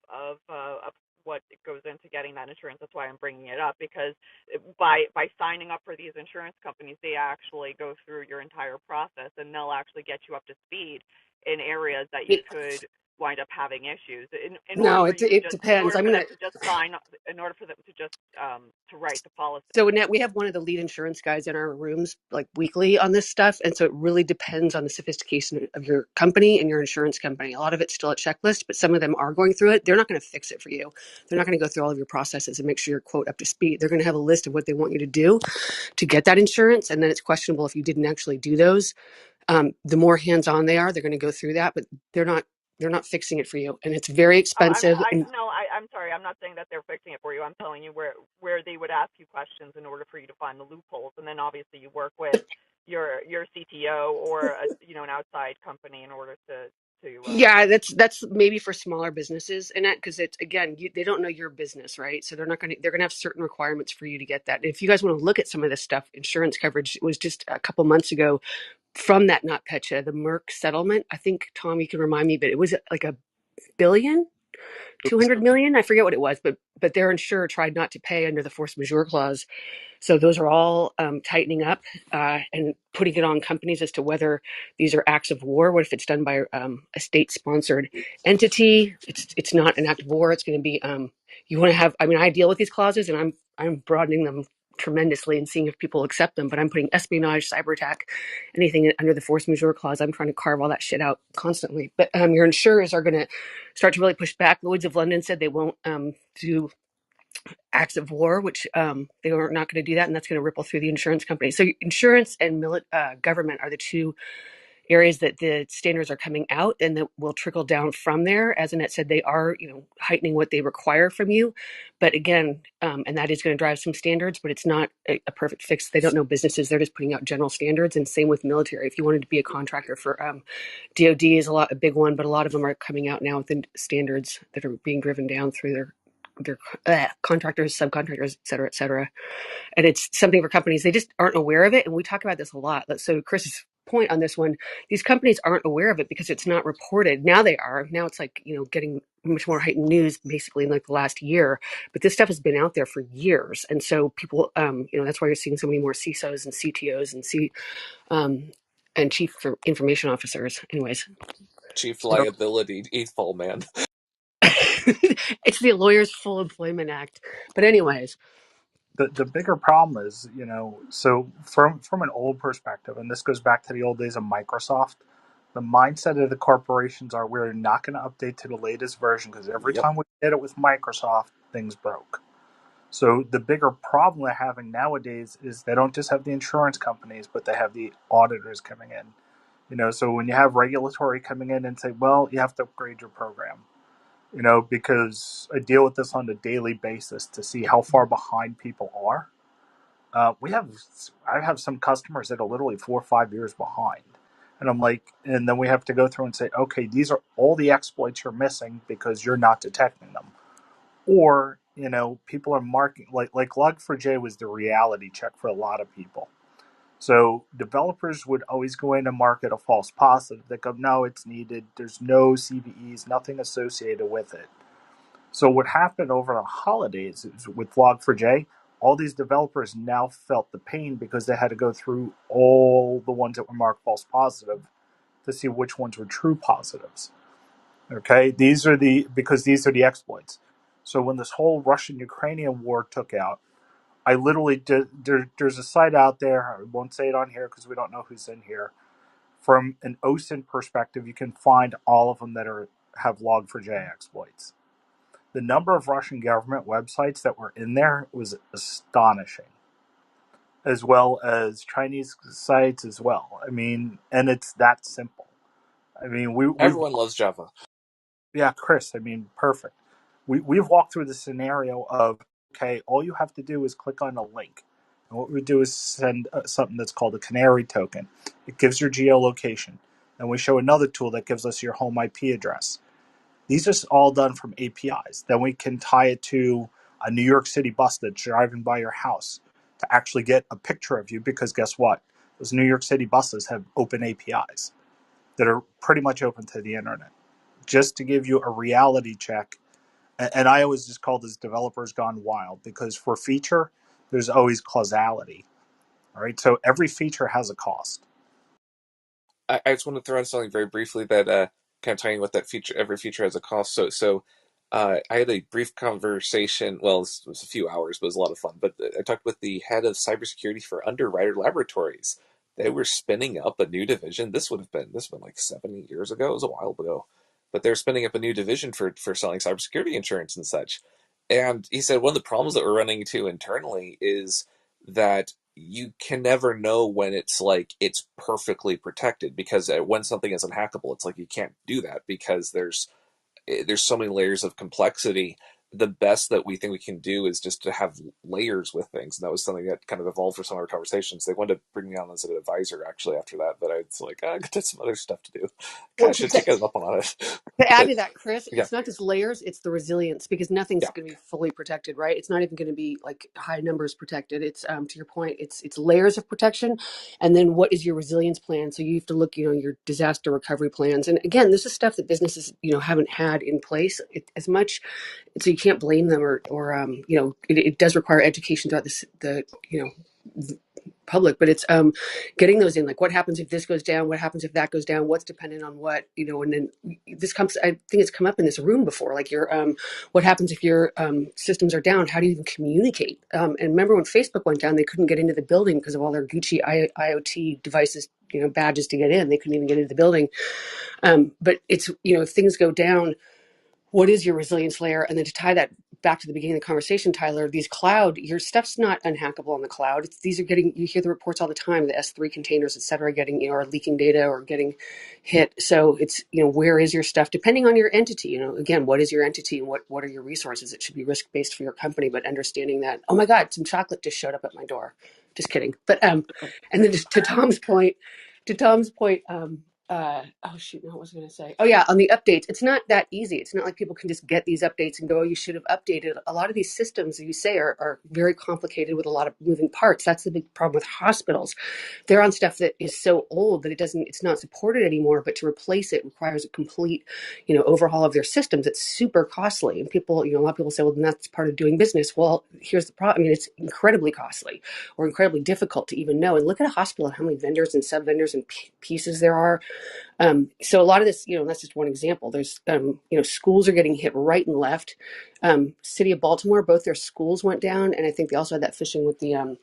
what goes into getting that insurance. That's why I'm bringing it up, because by signing up for these insurance companies, they actually go through your entire process, and they'll actually get you up to speed in areas that you it, could wind up having issues. In order no, for you to it just in depends. order I'm for gonna them to just sign in order for them to just to write the policy. So Annette, we have one of the lead insurance guys in our rooms like weekly on this stuff. And so it really depends on the sophistication of your company and your insurance company. A lot of it's still a checklist, but some of them are going through it. They're not going to fix it for you. They're not going to go through all of your processes and make sure you're quote up to speed. They're going to have a list of what they want you to do to get that insurance. And then it's questionable if you didn't actually do those. The more hands-on they are, they're going to go through that, but they're not fixing it for you. And it's very Oh, expensive. And I'm sorry. I'm not saying that they're fixing it for you. I'm telling you where they would ask you questions in order for you to find the loopholes, and then obviously you work with your CTO or an outside company in order to yeah, that's maybe for smaller businesses, and that because it's again, they don't know your business, right? So they're gonna have certain requirements for you to get that. And if you guys want to look at some of this stuff, insurance coverage was just a couple months ago from that NotPetya, the Merck settlement. I think Tom, you can remind me, but it was like a billion, 200 million. I forget what it was, but their insurer tried not to pay under the force majeure clause, so those are all tightening up and putting it on companies as to whether these are acts of war. What if it's done by a state-sponsored entity? It's not an act of war. It's going to be you want to have. I mean, I deal with these clauses, and I'm broadening them tremendously and seeing if people accept them. But I'm putting espionage, cyber attack, anything under the force majeure clause. I'm trying to carve all that shit out constantly. But your insurers are going to start to really push back. Lloyd's of London said they won't do acts of war, which they are not going to do that, and that's going to ripple through the insurance company. So insurance and government are the two areas that the standards are coming out, and that will trickle down from there. As Annette said, they are heightening what they require from you, but again, and that is going to drive some standards, but it's not a perfect fix. They don't know businesses; they're just putting out general standards, and same with military. If you wanted to be a contractor for DoD is a big one, but a lot of them are coming out now with the standards that are being driven down through their contractors, subcontractors, et cetera. And it's something for companies. They just aren't aware of it. And we talk about this a lot. So Chris's point on this one, these companies aren't aware of it because it's not reported. Now they are. Now it's like, getting much more heightened news basically in like the last year. But this stuff has been out there for years. And so people, that's why you're seeing so many more CISOs and CTOs um, and chief information officers. Anyways, Chief so liability, eighth man. it's the Lawyers Full Employment Act. But anyways, The bigger problem is, so from an old perspective, and this goes back to the old days of Microsoft, the mindset of the corporations are we're not going to update to the latest version because every Yep. time we did it with Microsoft, things broke. So the bigger problem they're having nowadays is they don't just have the insurance companies, but they have the auditors coming in. So when you have regulatory coming in and say, well, you have to upgrade your program, because I deal with this on a daily basis to see how far behind people are. I have some customers that are literally 4 or 5 years behind. And I'm like, and then we have to go through and say, okay, these are all the exploits you're missing because you're not detecting them. Or, people are marking, like Log4j was the reality check for a lot of people. So developers would always go in and market a false positive. They go, no, it's needed. There's no CVEs, nothing associated with it. So what happened over the holidays is with Log4j, all these developers now felt the pain because they had to go through all the ones that were marked false positive to see which ones were true positives. Okay, because these are the exploits. So when this whole Russian-Ukrainian war took out, I literally did. There's a site out there. I won't say it on here because we don't know who's in here. From an OSINT perspective, you can find all of them that have Log4j exploits. The number of Russian government websites that were in there was astonishing, as well as Chinese sites as well. I mean, and it's that simple. I mean, we've Everyone loves Java. yeah, Chris. I mean, perfect. We've walked through the scenario of, okay, all you have to do is click on a link, and what we do is send something that's called a canary token. It gives your geolocation, and we show another tool that gives us your home IP address. These are all done from APIs. Then we can tie it to a New York City bus that's driving by your house to actually get a picture of you, because guess what? Those New York City buses have open APIs that are pretty much open to the internet, just to give you a reality check. And I always just call this developers gone wild, because for feature, there's always causality. All right. So every feature has a cost. I just want to throw in something very briefly that kind of tying with that feature. Every feature has a cost. I had a brief conversation. Well, it was a few hours, but it was a lot of fun. But I talked with the head of cybersecurity for Underwriter Laboratories. They were spinning up a new division. This has been like 7 years ago. It was a while ago, but they're spinning up a new division for selling cybersecurity insurance and such. And he said one of the problems that we're running into internally is that you can never know when it's perfectly protected, because when something is unhackable, it's like you can't do that because there's so many layers of complexity. The best that we think we can do is just to have layers with things, and that was something that kind of evolved for some of our conversations. They wanted to bring me on as an advisor actually after that, but I was like, I got some other stuff to do. Kind Well, of should take us up on it. to add But to that, Chris, yeah, it's not just layers, it's the resilience, because nothing's yeah. going to be fully protected, right? It's not even going to be like high numbers protected. It's to your point, it's layers of protection. And then what is your resilience plan? So you have to look, your disaster recovery plans. And again, this is stuff that businesses, haven't had in place as much. So you can't blame them, or it does require education throughout the public, but it's getting those in, like what happens if this goes down, what happens if that goes down, what's dependent on what, and then this comes, I think it's come up in this room before, like your what happens if your systems are down, how do you even communicate, and remember when Facebook went down, they couldn't get into the building because of all their Gucci IoT devices, badges to get in, they couldn't even get into the building. But it's, if things go down, what is your resilience layer? And then to tie that back to the beginning of the conversation, Tyler, your stuff's not unhackable on the cloud. These are you hear the reports all the time, the S3 containers, et cetera, getting, are leaking data or getting hit. So it's, where is your stuff? Depending on your entity, again, what is your entity and what are your resources? It should be risk-based for your company, but understanding that, oh my God, some chocolate just showed up at my door. Just kidding. But, and then just to Tom's point, oh shoot, no, what was I going to say? Oh yeah, on the updates, it's not that easy. It's not like people can just get these updates and go, oh, you should have updated. A lot of these systems, you say, are very complicated with a lot of moving parts. That's the big problem with hospitals. They're on stuff that is so old that it's not supported anymore, but to replace it requires a complete, overhaul of their systems. It's super costly. And people, a lot of people say, well, then that's part of doing business. Well, here's the problem. I mean, it's incredibly costly or incredibly difficult to even know. And look at a hospital and how many vendors and sub-vendors and pieces there are. So a lot of this, that's just one example. There's, schools are getting hit right and left. City of Baltimore, both their schools went down. And I think they also had that phishing with the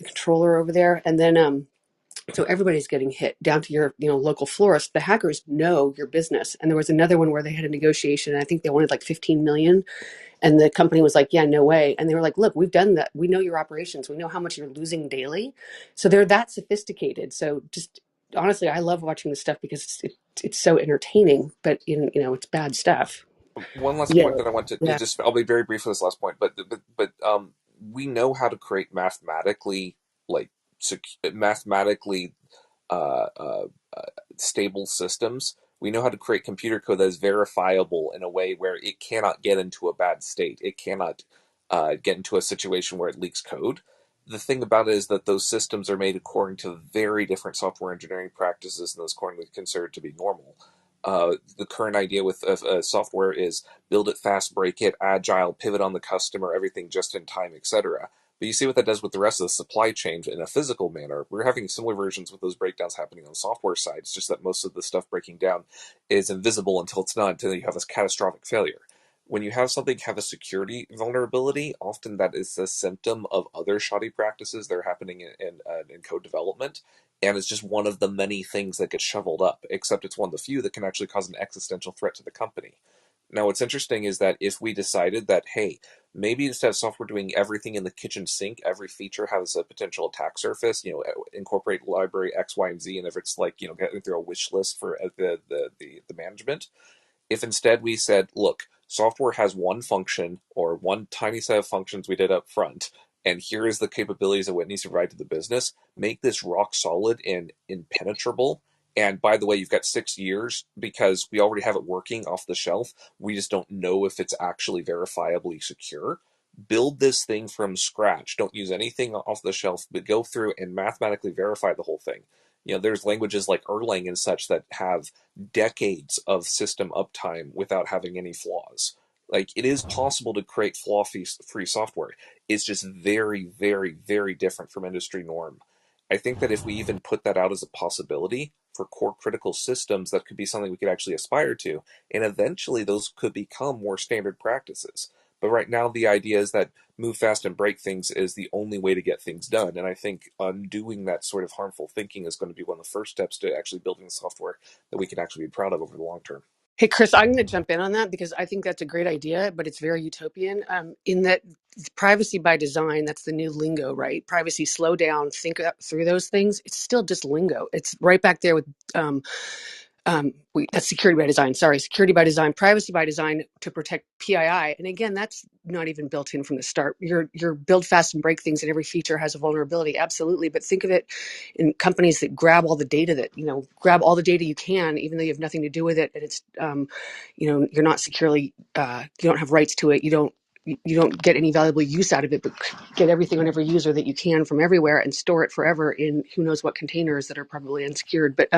controller over there. And then, So everybody's getting hit down to your, local florist. The hackers know your business. And there was another one where they had a negotiation, and I think they wanted like 15 million. And the company was like, yeah, no way. And they were like, look, we've done that. We know your operations. We know how much you're losing daily. So they're that sophisticated. So just honestly, I love watching this stuff because it's so entertaining, but it's bad stuff. One last Yeah. point that I want to Yeah. just, I'll be very brief for this last point, but we know how to create mathematically, like, mathematically uh, uh, uh, stable systems. We know how to create computer code that is verifiable in a way where it cannot get into a bad state. It cannot get into a situation where it leaks code. The thing about it is that those systems are made according to very different software engineering practices than those currently considered to be normal. The current idea with software is build it fast, break it, agile, pivot on the customer, everything just in time, etc. But you see what that does with the rest of the supply chain in a physical manner. We're having similar versions with those breakdowns happening on the software side. It's just that most of the stuff breaking down is invisible until it's not, until you have a catastrophic failure. When you have something have a security vulnerability, often that is a symptom of other shoddy practices that are happening in code development, and it's just one of the many things that get shoveled up, except it's one of the few that can actually cause an existential threat to the company. Now, what's interesting is that if we decided that, hey, maybe instead of software doing everything in the kitchen sink, every feature has a potential attack surface, incorporate library X, Y, and Z, and if it's like, getting through a wish list for the management, if instead we said, look, software has one function or one tiny set of functions we did up front, and here is the capabilities of what it needs to provide to the business, make this rock solid and impenetrable. And by the way, you've got 6 years because we already have it working off the shelf. We just don't know if it's actually verifiably secure. Build this thing from scratch. Don't use anything off the shelf, but go through and mathematically verify the whole thing. There's languages like Erlang and such that have decades of system uptime without having any flaws. Like, it is possible to create flaw-free software. It's just very, very, very different from industry norm. I think that if we even put that out as a possibility for core critical systems, that could be something we could actually aspire to, and eventually those could become more standard practices. But right now, the idea is that move fast and break things is the only way to get things done. And I think undoing that sort of harmful thinking is going to be one of the first steps to actually building software that we can actually be proud of over the long term. Hey, Chris, I'm going to jump in on that because I think that's a great idea, but it's very utopian. In that privacy by design, that's the new lingo, right? Privacy, slow down, think through those things. It's still just lingo. It's right back there with that's security by design. Sorry, security by design, privacy by design to protect PII. And again, that's not even built in from the start. Your build fast and break things, and every feature has a vulnerability. Absolutely, but think of it in companies that grab all the data grab all the data you can, even though you have nothing to do with it, and it's you're not securely, you don't have rights to it. You don't get any valuable use out of it, but get everything on every user that you can from everywhere and store it forever in who knows what containers that are probably unsecured. But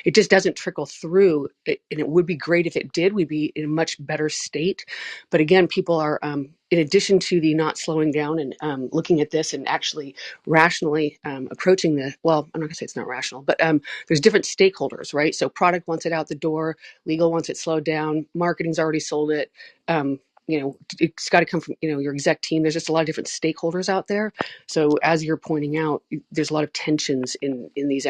it just doesn't trickle through. And it would be great if it did. We'd be in a much better state. But again, people are, in addition to the not slowing down and looking at this and actually rationally approaching the, well, I'm not gonna say it's not rational, but there's different stakeholders, right? So product wants it out the door, legal wants it slowed down, marketing's already sold it. It's got to come from your exec team. There's just a lot of different stakeholders out there. So as you're pointing out, there's a lot of tensions in these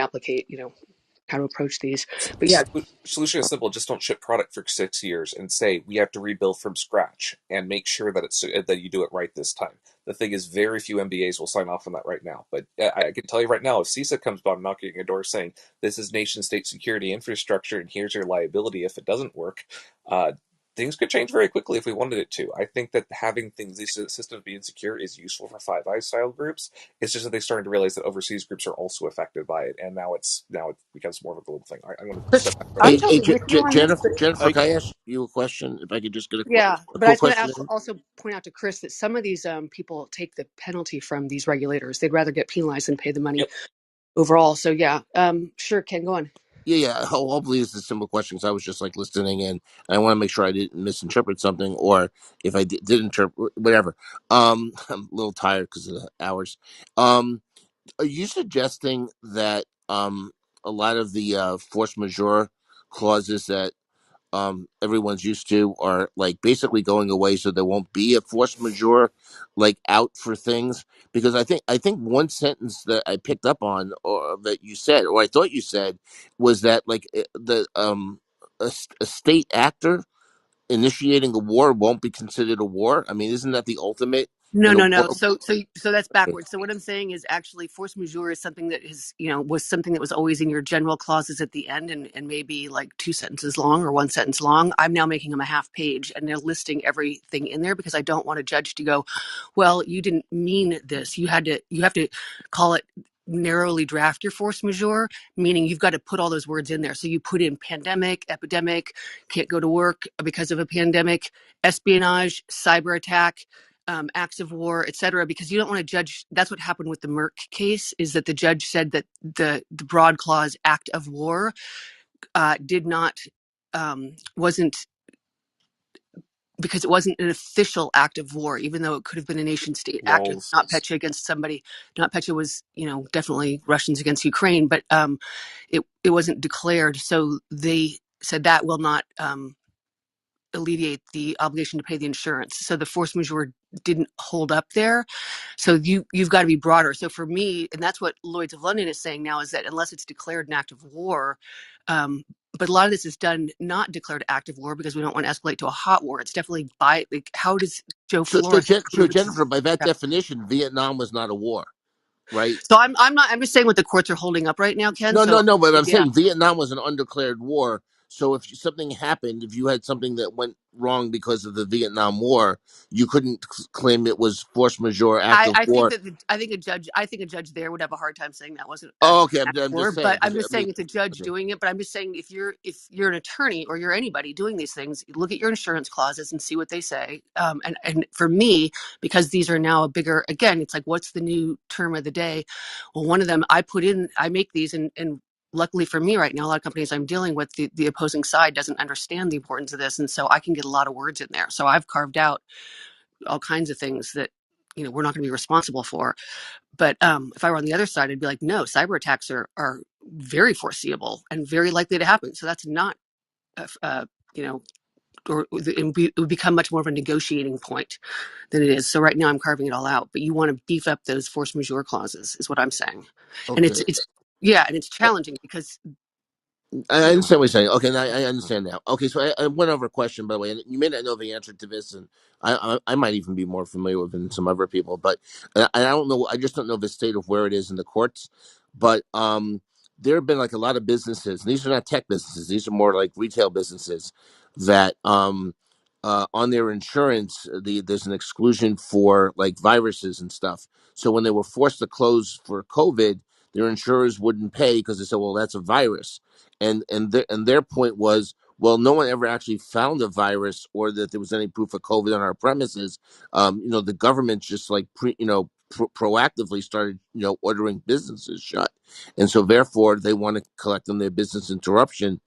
how to approach these. But yeah, Solution is simple: just don't ship product for 6 years and say we have to rebuild from scratch and make sure that that you do it right this time. The thing is, very few MBAs will sign off on that right now. But I can tell you right now, if CISA comes by knocking on a door saying this is nation state security infrastructure and here's your liability if it doesn't work, uh, things could change very quickly if we wanted it to. I think that having these systems be insecure is useful for Five Eyes style groups. It's just that they're starting to realize that overseas groups are also affected by it, and now it becomes more of a global thing. I'm going to Chris, step back. I'm Hey, totally with you on this. But Jennifer, can I ask you a question? If I could just get yeah, a but I quick was going to question in. also point out to Chris that some of these people take the penalty from these regulators. They'd rather get penalized than pay the money Yep. overall. So yeah, sure, Ken, go on. Yeah. Hopefully, it's a simple question because I was just like listening in. I want to make sure I didn't misinterpret something, or if I did interpret, whatever. I'm a little tired because of the hours. Are you suggesting that a lot of the force majeure clauses that everyone's used to are like basically going away, so there won't be a force majeure like out for things. Because I think one sentence that I picked up on, or that you said, or I thought you said, was that like a state actor initiating a war won't be considered a war. I mean, isn't that the ultimate No, in a no, no. war? So that's backwards. So what I'm saying is actually force majeure is something that is, was something that was always in your general clauses at the end and maybe like two sentences long or one sentence long. I'm now making them a half page and they're listing everything in there because I don't want a judge to go, well, you didn't mean this. You have to call it narrowly draft your force majeure, meaning you've got to put all those words in there. So you put in pandemic, epidemic, can't go to work because of a pandemic, espionage, cyber attack, acts of war, et cetera, because you don't want to judge. That's what happened with the Merck case, is that the judge said that the broad clause act of war did not, wasn't, because it wasn't an official act of war, even though it could have been a nation state act, Walls. not Petya against somebody. Not Petya was, definitely Russians against Ukraine, but it wasn't declared. So they said that will not alleviate the obligation to pay the insurance. So the force majeure didn't hold up there. So you've got to be broader. So for me, and that's what Lloyd's of London is saying now, is that unless it's declared an act of war, but a lot of this is done not declared act of war because we don't want to escalate to a hot war. It's definitely how does Joe Flores So prove it's, Jennifer, by that yeah. definition, Vietnam was not a war, right? So I'm just saying what the courts are holding up right now, Ken. No, So no, no. But I'm yeah. saying Vietnam was an undeclared war. So if something happened, if you had something that went wrong because of the Vietnam War, you couldn't claim it was force majeure act of I think war. that I think a judge there would have a hard time saying that wasn't Oh, okay. an act of I'm war. just But saying I'm because just I mean, saying it's a judge okay, doing it. But I'm just saying if you're an attorney or you're anybody doing these things, look at your insurance clauses and see what they say. And for me, because these are now a bigger, again, it's like what's the new term of the day? Well, one of them I make these and luckily for me right now, a lot of companies I'm dealing with, the opposing side doesn't understand the importance of this, and so I can get a lot of words in there. So I've carved out all kinds of things that we're not going to be responsible for. But if I were on the other side, I'd be like, no, cyber attacks are very foreseeable and very likely to happen. So that's not you know or it would become much more of a negotiating point than it is. So right now I'm carving it all out, but you want to beef up those force majeure clauses is what I'm saying. And okay. it's yeah, and it's challenging because I understand what you're saying. Okay, now I understand now. Okay, so I went over a question, by the way, and you may not know the answer to this, and I might even be more familiar with it than some other people, but I don't know. I just don't know the state of where it is in the courts. But there have been like a lot of businesses, and these are not tech businesses; these are more like retail businesses that on their insurance, there's an exclusion for like viruses and stuff. So when they were forced to close for COVID, their insurers wouldn't pay because they said, "Well, that's a virus." And their point was, well, no one ever actually found a virus or that there was any proof of COVID on our premises. The government just like proactively started ordering businesses shut, and so therefore they want to collect on their business interruption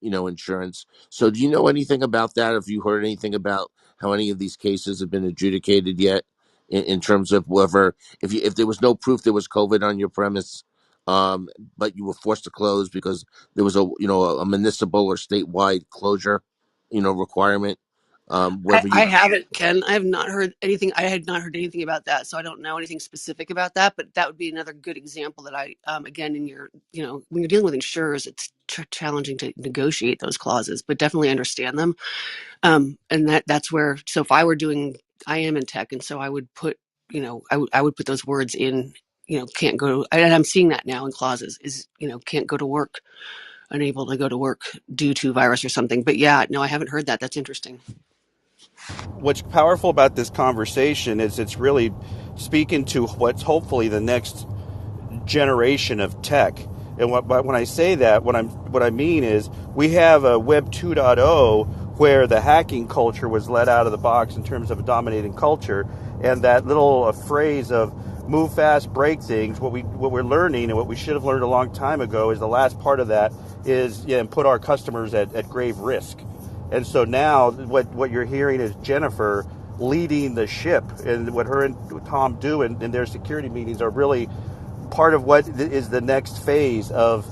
insurance. So do you know anything about that? Have you heard anything about how any of these cases have been adjudicated yet, in terms of whether if there was no proof there was COVID on your premise, but you were forced to close because there was a municipal or statewide closure, requirement. Whether I you haven't, Ken. I have not heard anything. I had not heard anything about that, so I don't know anything specific about that. But that would be another good example that again, in your, when you're dealing with insurers, it's challenging to negotiate those clauses, but definitely understand them. And that's where. So if I were doing, I am in tech, and so I would put, I would put those words in. Can't go. And I'm seeing that now in clauses is, can't go to work, unable to go to work due to virus or something. But yeah, no, I haven't heard that. That's interesting. What's powerful about this conversation is it's really speaking to what's hopefully the next generation of tech. And when I say that, what I mean is we have a Web 2.0 where the hacking culture was let out of the box in terms of a dominating culture, and that little phrase of move fast, break things. What we're learning and what we should have learned a long time ago is the last part of that is put our customers at grave risk. And so now what you're hearing is Jennifer leading the ship, and what her and Tom do in their security meetings are really part of what is the next phase of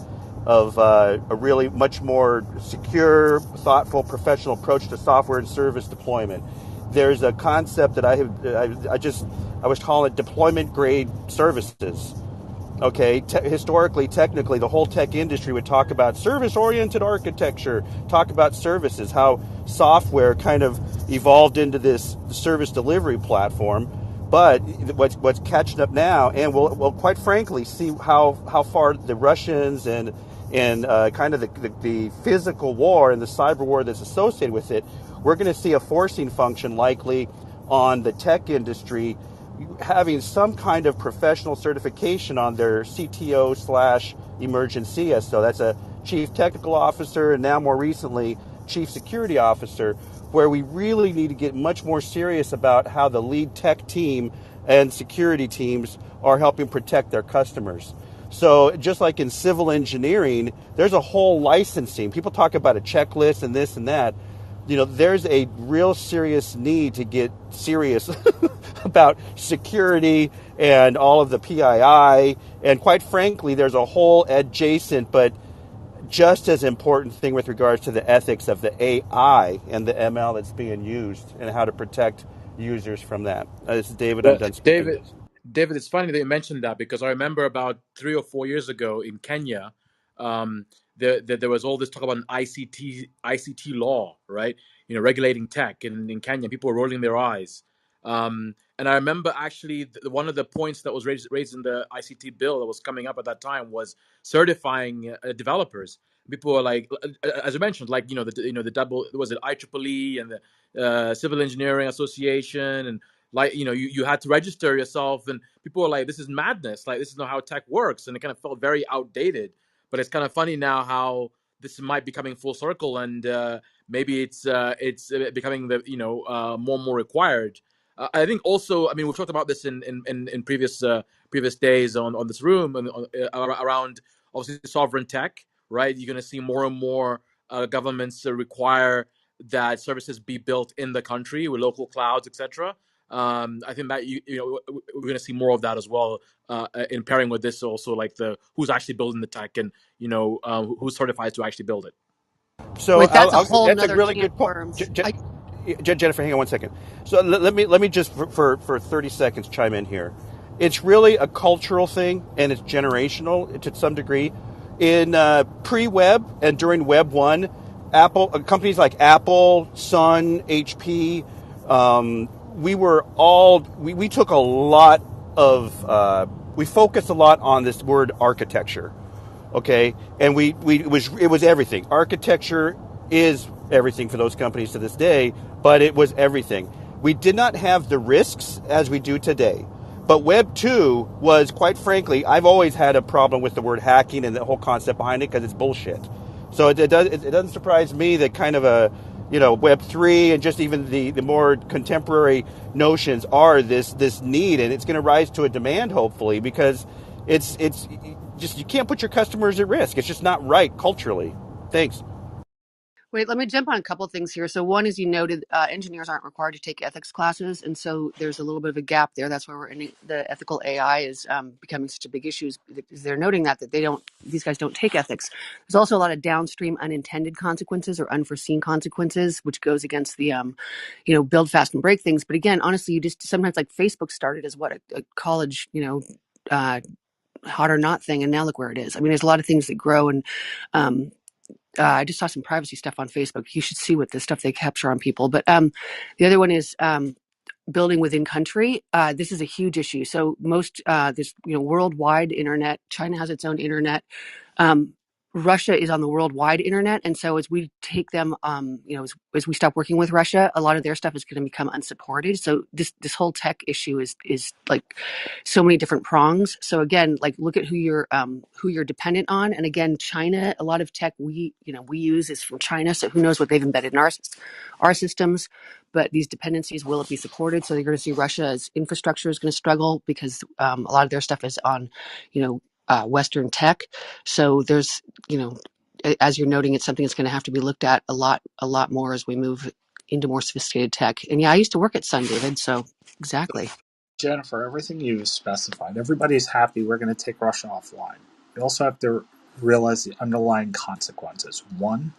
a really much more secure, thoughtful, professional approach to software and service deployment. There's a concept that I was calling it deployment grade services. Okay, historically, technically, the whole tech industry would talk about service-oriented architecture, talk about services, how software kind of evolved into this service delivery platform. But what's catching up now, and we'll quite frankly see how far the Russians and kind of the physical war and the cyber war that's associated with it, we're going to see a forcing function likely on the tech industry having some kind of professional certification on their CTO slash emergent CSO. That's a chief technical officer, and now more recently, chief security officer, where we really need to get much more serious about how the lead tech team and security teams are helping protect their customers. So just like in civil engineering, there's a whole licensing. People talk about a checklist and this and that. There's a real serious need to get serious about security and all of the PII. And quite frankly, there's a whole adjacent but just as important thing with regards to the ethics of the AI and the ML that's being used and how to protect users from that. This is David. I'm Well, done speaking. David, it's funny that you mentioned that because I remember about 3 or 4 years ago in Kenya, there was all this talk about an ICT law, right? Regulating tech in Kenya. People were rolling their eyes. And I remember actually one of the points that was raised in the ICT bill that was coming up at that time was certifying developers. People were like, as I mentioned, like the double was it IEEE and the Civil Engineering Association, and like you had to register yourself, and people were like, this is madness, like this is not how tech works, and it kind of felt very outdated. But it's kind of funny now how this might be coming full circle, and maybe it's becoming the more and more required. I think also, I mean, we've talked about this in previous days on this room and around obviously sovereign tech, right? You're going to see more and more governments require that services be built in the country with local clouds, etc. I think that we're going to see more of that as well in pairing with this also, like the who's actually building the tech and who's certified to actually build it. So Wait, that's a whole that's a nother really can of good point. worms. Jennifer, hang on one second. So let me just for 30 seconds chime in here. It's really a cultural thing and it's generational to some degree. In pre-web and during Web 1, Apple companies like Apple, Sun, HP, we took a lot of we focused a lot on this word architecture. Okay, and it was everything. Architecture is everything for those companies to this day, but it was everything. We did not have the risks as we do today. But Web 2 was, quite frankly, I've always had a problem with the word hacking and the whole concept behind it because it's bullshit. So it doesn't surprise me that kind of Web 3 and just even the more contemporary notions are this need, and it's going to rise to a demand hopefully because it's just you can't put your customers at risk. It's just not right culturally. Thanks. Wait, let me jump on a couple of things here. So one, as you noted, engineers aren't required to take ethics classes, and so there's a little bit of a gap there. That's where the ethical AI is becoming such a big issue. Is they're noting that these guys don't take ethics. There's also a lot of downstream unintended consequences or unforeseen consequences, which goes against the build fast and break things. But again, honestly, you just sometimes like Facebook started as what a college hot or not thing, and now look where it is. I mean, there's a lot of things that grow and. I just saw some privacy stuff on Facebook. You should see what the stuff they capture on people. But the other one is building within country. This is a huge issue. So most this worldwide internet. China has its own internet. Russia is on the worldwide internet, and so as we take them, as we stop working with Russia, a lot of their stuff is going to become unsupported. So this whole tech issue is like so many different prongs. So again, like look at who you're dependent on, and again, China. A lot of tech we use is from China, so who knows what they've embedded in our systems. But these dependencies, will it be supported? So you're going to see Russia's infrastructure is going to struggle because a lot of their stuff is on, Western tech. So there's, as you're noting, it's something that's going to have to be looked at a lot more as we move into more sophisticated tech. And yeah, I used to work at Sun, David. So exactly. Jennifer, everything you specified, everybody's happy we're going to take Russia offline. We also have to realize the underlying consequences. One,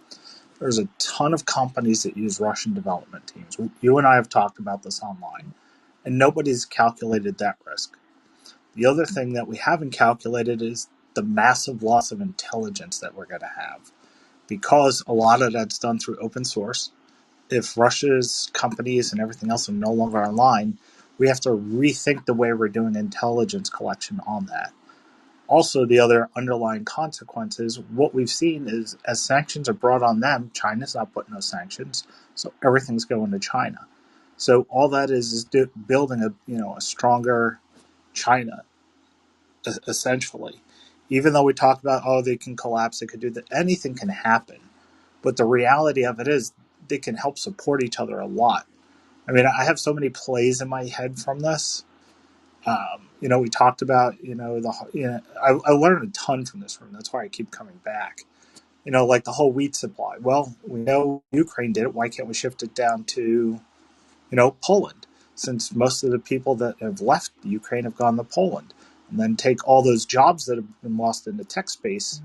there's a ton of companies that use Russian development teams. You and I have talked about this online, and nobody's calculated that risk. The other thing that we haven't calculated is the massive loss of intelligence that we're going to have. Because a lot of that's done through open source, if Russia's companies and everything else are no longer online, we have to rethink the way we're doing intelligence collection on that. Also, the other underlying consequences, what we've seen is as sanctions are brought on them, China's not putting no sanctions, so everything's going to China. So all that is building a stronger China, essentially. Even though we talk about, oh, they can collapse, they could do that, anything can happen. But the reality of it is they can help support each other a lot. I mean, I have so many plays in my head from this. We talked about, I learned a ton from this room. That's why I keep coming back. Like the whole wheat supply. Well, we know Ukraine did it. Why can't we shift it down to, Poland? Since most of the people that have left Ukraine have gone to Poland. And then take all those jobs that have been lost in the tech space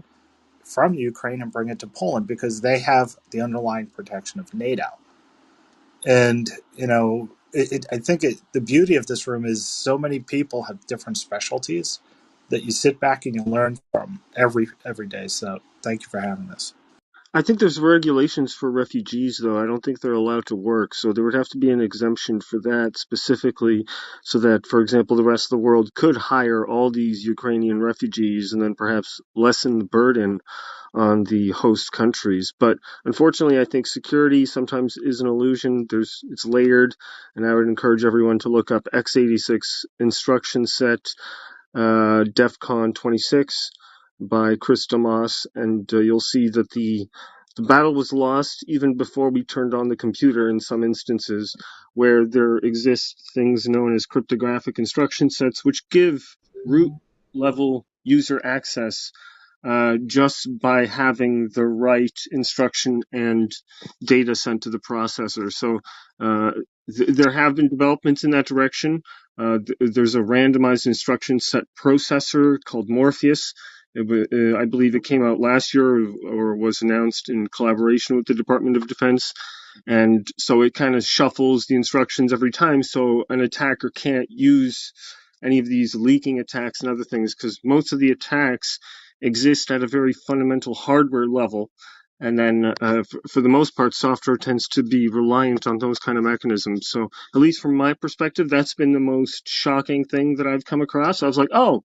from Ukraine and bring it to Poland because they have the underlying protection of NATO. And I think the beauty of this room is so many people have different specialties that you sit back and you learn from every day. So thank you for having this. I think there's regulations for refugees, though. I don't think they're allowed to work. So there would have to be an exemption for that specifically so that, for example, the rest of the world could hire all these Ukrainian refugees and then perhaps lessen the burden on the host countries. But unfortunately, I think security sometimes is an illusion. It's layered, and I would encourage everyone to look up x86 instruction set DEFCON 26 by Chris Damas, and you'll see that the battle was lost even before we turned on the computer in some instances, where there exist things known as cryptographic instruction sets, which give root level user access just by having the right instruction and data sent to the processor. So there have been developments in that direction. There's a randomized instruction set processor called Morpheus. I believe it came out last year or was announced in collaboration with the Department of Defense. And so it kind of shuffles the instructions every time so an attacker can't use any of these leaking attacks and other things because most of the attacks exist at a very fundamental hardware level. And then, for the most part, software tends to be reliant on those kind of mechanisms. So, at least from my perspective, that's been the most shocking thing that I've come across. I was like, oh,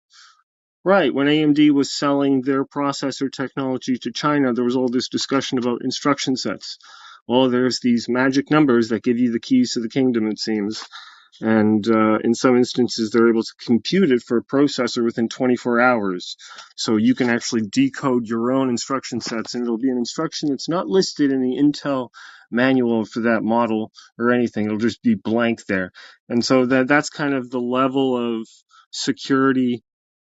right. When AMD was selling their processor technology to China, there was all this discussion about instruction sets. Well, there's these magic numbers that give you the keys to the kingdom, it seems. And in some instances, they're able to compute it for a processor within 24 hours. So you can actually decode your own instruction sets, and it'll be an instruction that's not listed in the Intel manual for that model or anything. It'll just be blank there. And so that's kind of the level of security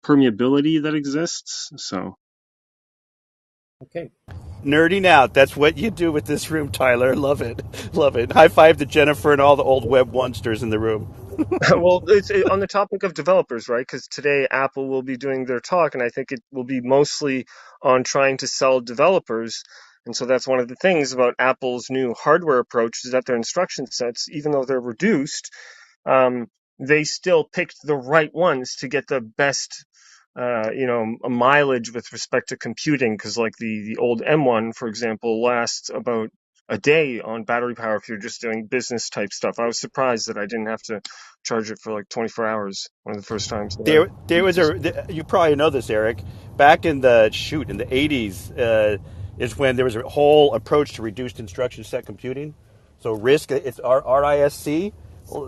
permeability that exists. So. Okay. Nerding out. That's what you do with this room, Tyler. Love it. Love it. High five to Jennifer and all the old web onesters in the room. Well, it's on the topic of developers, right? Because today Apple will be doing their talk, and I think it will be mostly on trying to sell developers. And so that's one of the things about Apple's new hardware approach is that their instruction sets, even though they're reduced, um, they still picked the right ones to get the best, a mileage with respect to computing. Because like the old M1, for example, lasts about a day on battery power if you're just doing business type stuff. I was surprised that I didn't have to charge it for like 24 hours one of the first times that I There was used. you probably know this, Eric. Back in the 80s is when there was a whole approach to reduced instruction set computing. So RISC, it's RISC.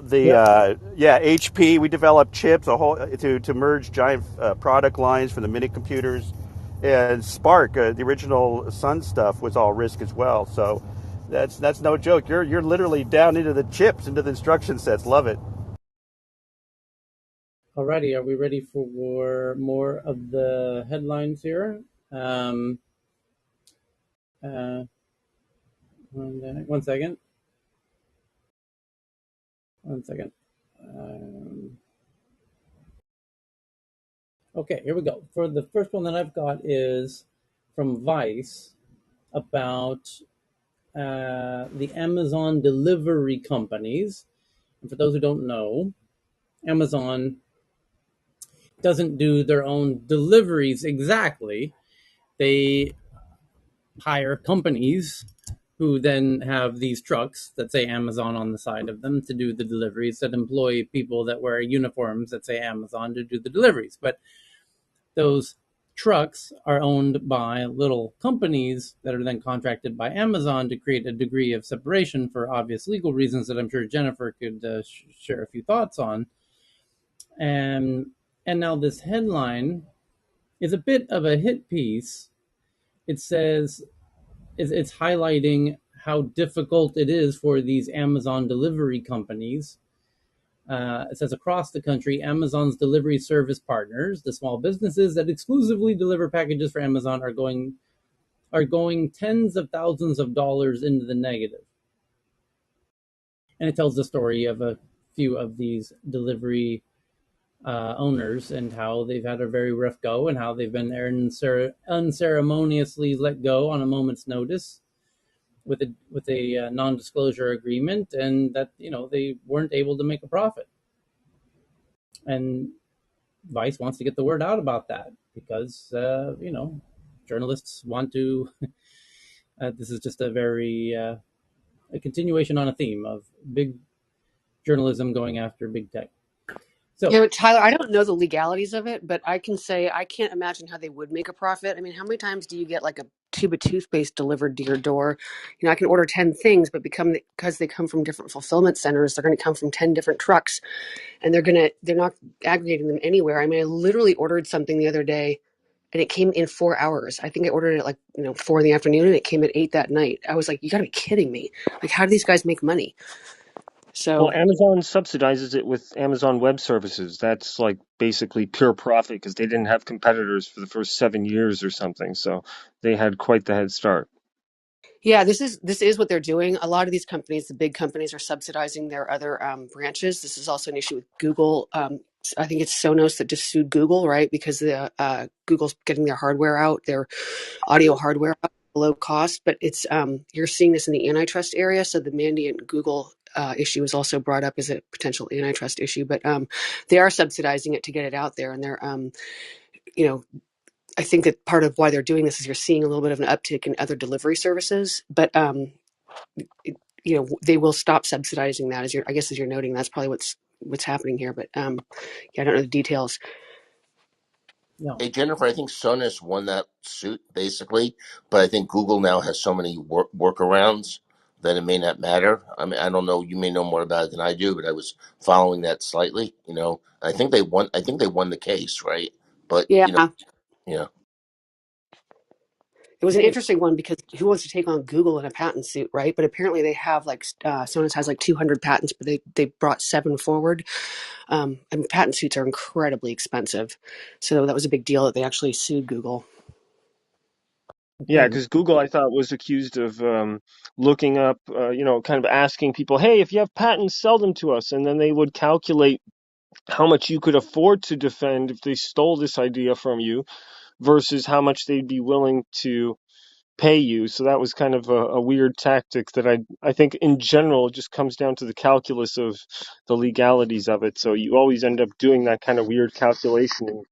The Yep. HP. We developed chips a whole to merge giant product lines for the mini computers, and Spark, the original Sun stuff, was all RISC as well. So that's no joke. You're literally down into the chips, into the instruction sets. Love it. Alrighty, are we ready for more of the headlines here? Uh, one second. One second. Okay, here we go. For the first one that I've got is from Vice about the Amazon delivery companies. And for those who don't know, Amazon doesn't do their own deliveries exactly. They hire companies who then have these trucks that say Amazon on the side of them to do the deliveries, that employ people that wear uniforms that say Amazon to do the deliveries. But those trucks are owned by little companies that are then contracted by Amazon to create a degree of separation for obvious legal reasons that I'm sure Jennifer could share a few thoughts on. And now this headline is a bit of a hit piece. It says it's highlighting how difficult it is for these Amazon delivery companies. It says across the country, Amazon's delivery service partners, the small businesses that exclusively deliver packages for Amazon, are going tens of thousands of dollars into the negative. And it tells the story of a few of these delivery owners and how they've had a very rough go and how they've been unceremoniously let go on a moment's notice with a non-disclosure agreement, and that they weren't able to make a profit. And Vice wants to get the word out about that because journalists want to. This is just a very a continuation on a theme of big journalism going after big tech. So Yeah, but Tyler, I don't know the legalities of it, but I can say I can't imagine how they would make a profit. I mean, how many times do you get like a tube of toothpaste delivered to your door? I can order 10 things, but because they come from different fulfillment centers, they're going to come from 10 different trucks, and they're not aggregating them anywhere. I mean, I literally ordered something the other day, and it came in 4 hours. I think I ordered it at 4 in the afternoon, and it came at 8 that night. I was like, you got to be kidding me! Like, how do these guys make money? Well, So Amazon subsidizes it with Amazon Web Services. That's like basically pure profit because they didn't have competitors for the first 7 years or something. So they had quite the head start. yeah, this is what they're doing. A lot of these companies, the big companies, are subsidizing their other branches. This is also an issue with Google. I think it's Sonos that just sued Google, right? Because Google's getting their hardware out, their audio hardware out below cost. But it's you're seeing this in the antitrust area. So the Mandiant Google issue is also brought up as a potential antitrust issue. But they are subsidizing it to get it out there, and they're you know I think that part of why they're doing this is you're seeing a little bit of an uptick in other delivery services, but they will stop subsidizing that. As you're noting, that's probably what's happening here. But yeah, I don't know the details. yeah, Hey, Jennifer, I think Sonos won that suit basically, but I think Google now has so many workarounds that it may not matter. I mean, I don't know. You may know more about it than I do, but I was following that slightly. I think they won. I think they won the case, right? But Yeah, yeah. it was an okay, interesting one because who wants to take on Google in a patent suit, right? But apparently they have Sonos has 200 patents, but they brought 7 forward. And patent suits are incredibly expensive, so that was a big deal that they actually sued Google. Yeah, okay, because Google, I thought, was accused of looking up, kind of asking people, hey, if you have patents, sell them to us. And then they would calculate how much you could afford to defend if they stole this idea from you versus how much they'd be willing to pay you. So that was kind of a weird tactic that I think in general just comes down to the calculus of the legalities of it. So you always end up doing that kind of weird calculation,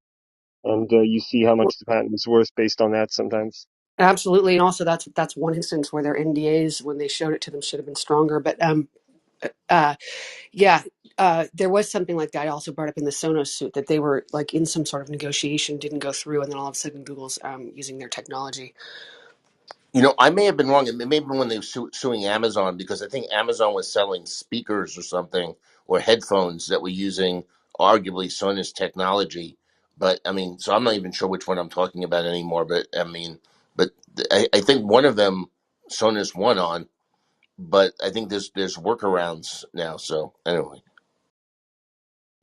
and you see how much the patent is worth based on that sometimes. Absolutely, and also that's one instance where their NDAs, when they showed it to them, should have been stronger. But uh, yeah, there was something like that. I also brought up in the Sonos suit that they were in some sort of negotiation, didn't go through, and then all of a sudden Google's using their technology. I may have been wrong. It may have been when they were suing Amazon because I think Amazon was selling speakers or something or headphones that were using arguably Sonos technology. But I mean, so I'm not even sure which one I'm talking about anymore. But I mean, I think one of them Sonos won on. But I think there's workarounds now. So anyway.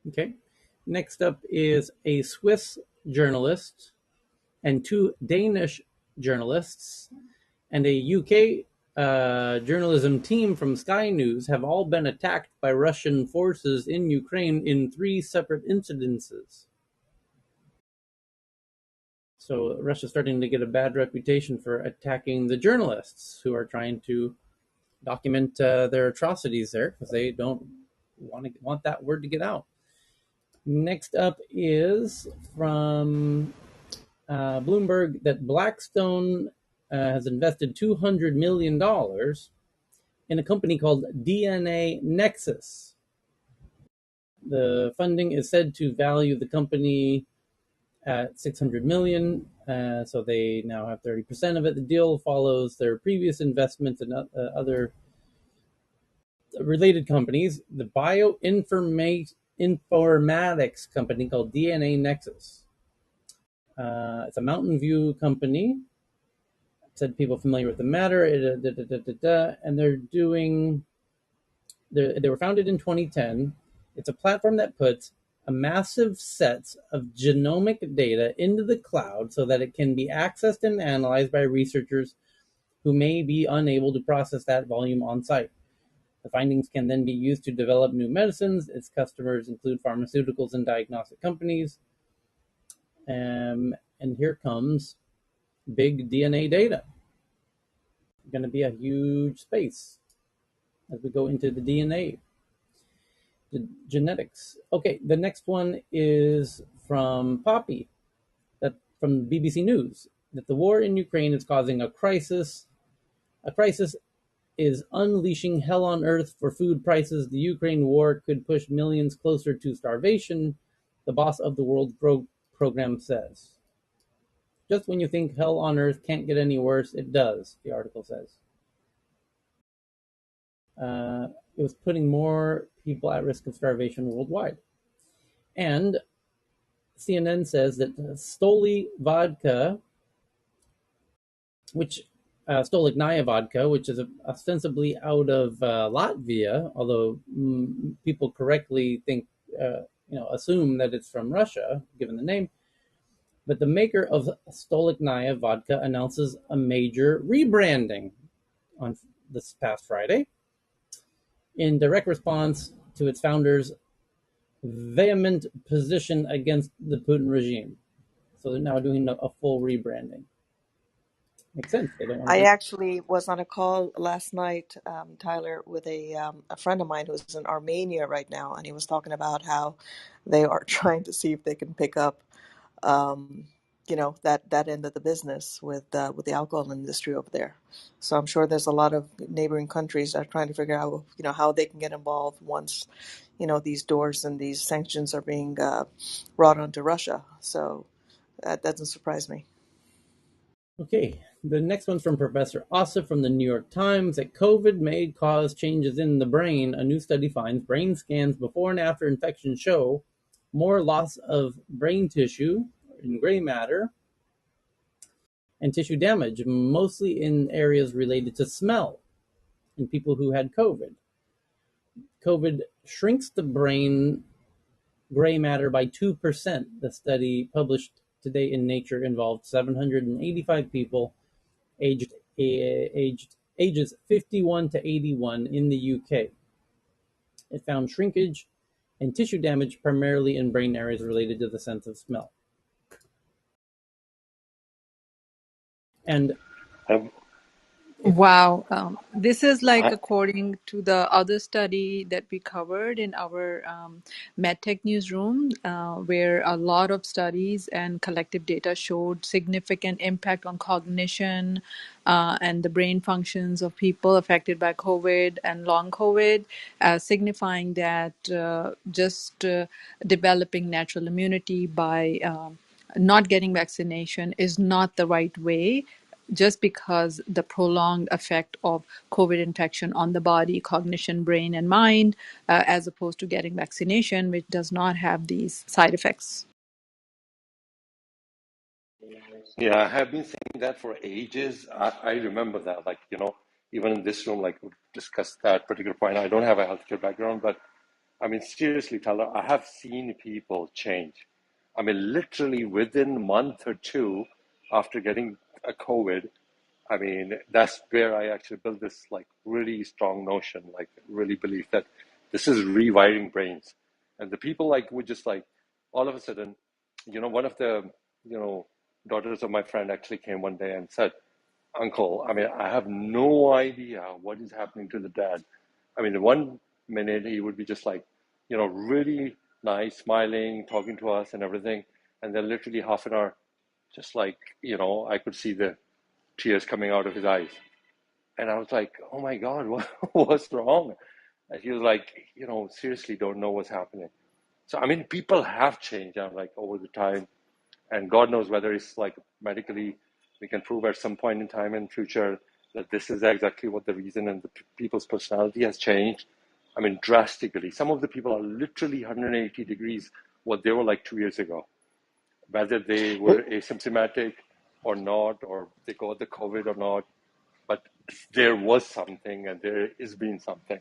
okay. Next up is a Swiss journalist and 2 Danish journalists and a UK journalism team from Sky News have all been attacked by Russian forces in Ukraine in 3 separate incidences. So Russia's starting to get a bad reputation for attacking the journalists who are trying to document their atrocities there because they don't want that word to get out. Next up is from Bloomberg that Blackstone has invested $200 million in a company called DNA Nexus. The funding is said to value the company at $600 million. So they now have 30% of it. The deal follows their previous investments in other related companies. The bioinformatics company called DNA Nexus. It's a Mountain View company. Said people familiar with the matter. And they were founded in 2010. It's a platform that puts a massive set of genomic data into the cloud so that it can be accessed and analyzed by researchers who may be unable to process that volume on site. The findings can then be used to develop new medicines. Its customers include pharmaceuticals and diagnostic companies. And here comes big DNA data. Going to be a huge space as we go into the DNA. The genetics. Okay, the next one is from Poppy, that from BBC News, that the war in Ukraine is causing a crisis. A crisis is unleashing hell on earth for food prices. The Ukraine war could push millions closer to starvation, the boss of the World Program says. Just when you think hell on earth can't get any worse, it does, the article says. It was putting more people at risk of starvation worldwide. And CNN says that Stoli vodka, Stolichnaya vodka, which is ostensibly out of Latvia, although people correctly think, assume that it's from Russia, given the name. But the maker of Stolichnaya vodka announces a major rebranding on this past Friday in direct response to its founders' vehement position against the Putin regime. So they're now doing a full rebranding. Makes sense. They don't want I to. actually was on a call last night, Tyler, with a friend of mine who's in Armenia right now, and he was talking about how they are trying to see if they can pick up, that end of the business with the alcohol industry over there. So I'm sure there's a lot of neighboring countries that are trying to figure out, how they can get involved once, these doors and these sanctions are being brought onto Russia. So that doesn't surprise me. Okay, the next one's from Professor Asa from the New York Times that COVID may cause changes in the brain. A new study finds brain scans before and after infection show more loss of brain tissue in gray matter and tissue damage, mostly in areas related to smell in people who had COVID. COVID shrinks the brain gray matter by 2%. The study published today in Nature involved 785 people aged ages 51 to 81 in the UK. It found shrinkage and tissue damage primarily in brain areas related to the sense of smell. And Wow. This is like according to the other study that we covered in our MedTech newsroom, where a lot of studies and collective data showed significant impact on cognition and the brain functions of people affected by COVID and long COVID, signifying that just developing natural immunity by not getting vaccination is not the right way, just because the prolonged effect of COVID infection on the body, cognition, brain, and mind, as opposed to getting vaccination, which does not have these side effects. Yeah, I have been saying that for ages. I remember that, even in this room, we discussed that particular point. I don't have a healthcare background, but I mean, seriously, Tyler, I have seen people change. I mean, literally within a month or two after getting a COVID, I mean, that's where I actually built this really strong notion, really believe that this is rewiring brains. And the people would just all of a sudden, one of the, daughters of my friend actually came one day and said, "Uncle, I mean, I have no idea what is happening to the dad. I mean, one minute he would be just like, really nice, smiling, talking to us and everything. And then literally half an hour, just like, I could see the tears coming out of his eyes. And I was like, oh my God, what's wrong?" And he was like, seriously don't know what's happening. So, I mean, people have changed, like over the time. And God knows whether it's like medically we can prove at some point in time in future that this is exactly what the reason, and the people's personality has changed. I mean, drastically. Some of the people are literally 180 degrees what they were like 2 years ago, whether they were asymptomatic or not, or they got the COVID or not. But there was something, and there is been something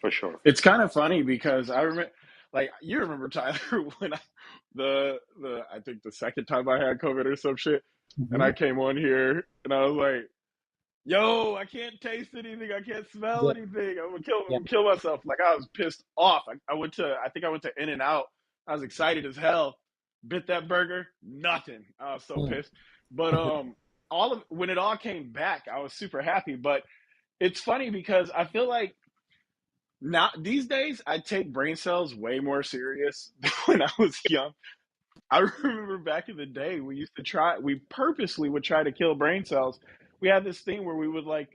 for sure. It's kind of funny because I remember, like you remember Tyler when I think the second time I had COVID or some shit, and Mm-hmm. I came on here and I was like, "Yo, I can't taste anything, I can't smell Yeah, anything. I'm yeah. gonna kill myself." Like I was pissed off. I think I went to In and Out. I was excited as hell. Bit that burger, nothing. I was so Mm. pissed. But when it all came back, I was super happy. But it's funny because I feel like now these days I take brain cells way more serious than when I was young. I remember back in the day we purposely would try to kill brain cells. We had this thing where we would like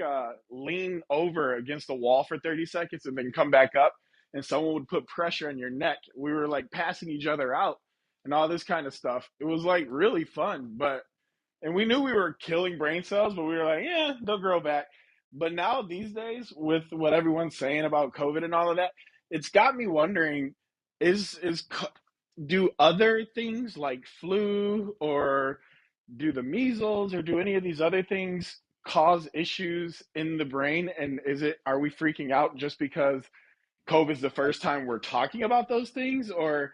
lean over against the wall for 30 seconds and then come back up, and someone would put pressure on your neck. We were like passing each other out and all this kind of stuff. It was like really fun, and we knew we were killing brain cells, but we were like, yeah, they'll grow back. But now these days, with what everyone's saying about COVID and all of that, it's got me wondering: is do other things like flu or do the measles or do any of these other things cause issues in the brain? And are we freaking out just because COVID is the first time we're talking about those things, or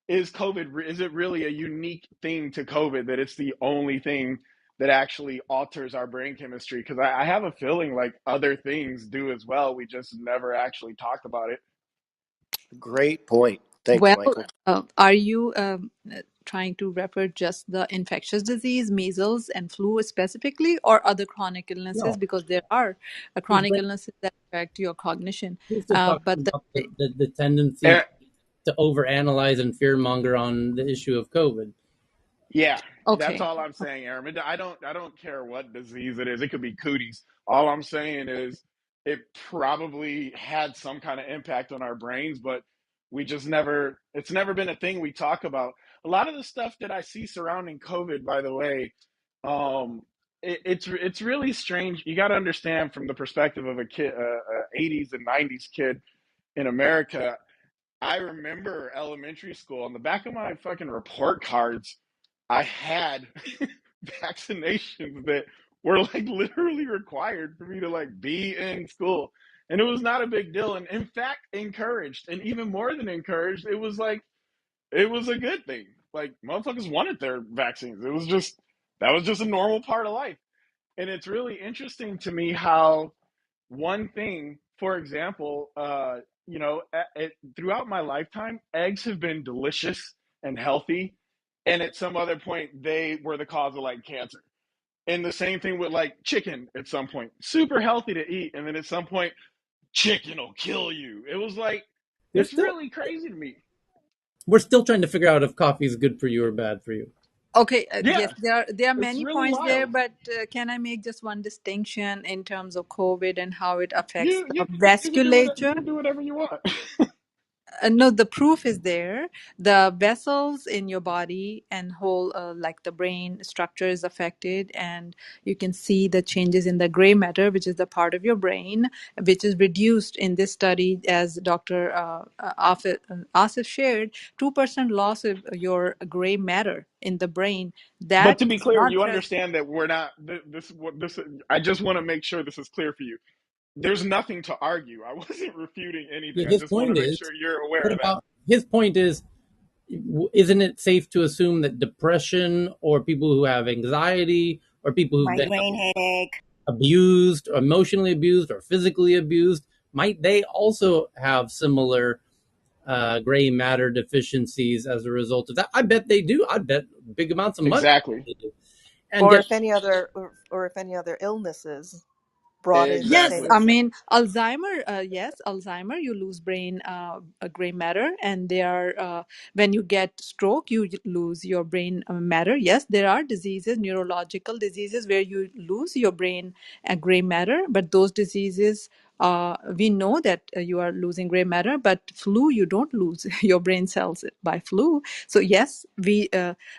is it really a unique thing to COVID that it's the only thing that actually alters our brain chemistry? Because I have a feeling like other things do as well. We just never actually talk about it. Great point. Thanks, Well, Michael. are you trying to refer just the infectious disease, measles and flu specifically, or other chronic illnesses? No, Because there are he's chronic illnesses that affect your cognition. he's just talking But about the tendency Eh, to overanalyze and fearmonger on the issue of COVID. Yeah, that's okay. all I'm saying, Aaron. I don't care what disease it is. It could be cooties. All I'm saying is it probably had some kind of impact on our brains, but we just never it's never been a thing we talk about. A lot of the stuff that I see surrounding COVID, by the way, um it's really strange. You got to understand from the perspective of a kid, a 80s and 90s kid in America. I remember elementary school on the back of my fucking report cards, I had vaccinations that were like literally required for me to like be in school. And it was not a big deal. And in fact, encouraged. And even more than encouraged, it was like, it was a good thing. Like motherfuckers wanted their vaccines. That was just a normal part of life. And it's really interesting to me how one thing, for example, throughout my lifetime, eggs have been delicious and healthy, and at some other point, they were the cause of like cancer. And the same thing with like chicken. At some point, super healthy to eat, and then at some point, chicken will kill you. It was like We're it's still really crazy to me. we're still trying to figure out if coffee is good for you or bad for you. Okay, yes, Yeah, there are it's many really points there, wild. but can I make just one distinction in terms of COVID and how it affects You the you you vasculature? can do whatever you want. No, the proof is there. The vessels in your body and whole, like the brain structure is affected, and you can see the changes in the gray matter, which is the part of your brain, which is reduced in this study, as Dr. Asif shared, 2% loss of your gray matter in the brain. But That to be is clear, not you present. understand that we're not this. I just want to make sure this is clear for you. There's nothing to argue. I wasn't refuting anything. Yeah, I his just want to point make is, sure you're aware what of that. about his point is, isn't it safe to assume that depression or people who have anxiety or people who've been Migraine headache. abused, or emotionally abused, or physically abused, might they also have similar gray matter deficiencies as a result of that? I bet they do. I bet big amounts of money Exactly. they do. and Or get if any other, or if any other illnesses brought in the Yes, same. I Exactly. mean Alzheimer. Yes, Alzheimer. You lose brain gray matter, and they are when you get stroke, you lose your brain matter. Yes, there are diseases, neurological diseases, where you lose your brain gray matter, but those diseases. We know that you are losing gray matter, but flu, you don't lose your brain cells by flu. So yes, we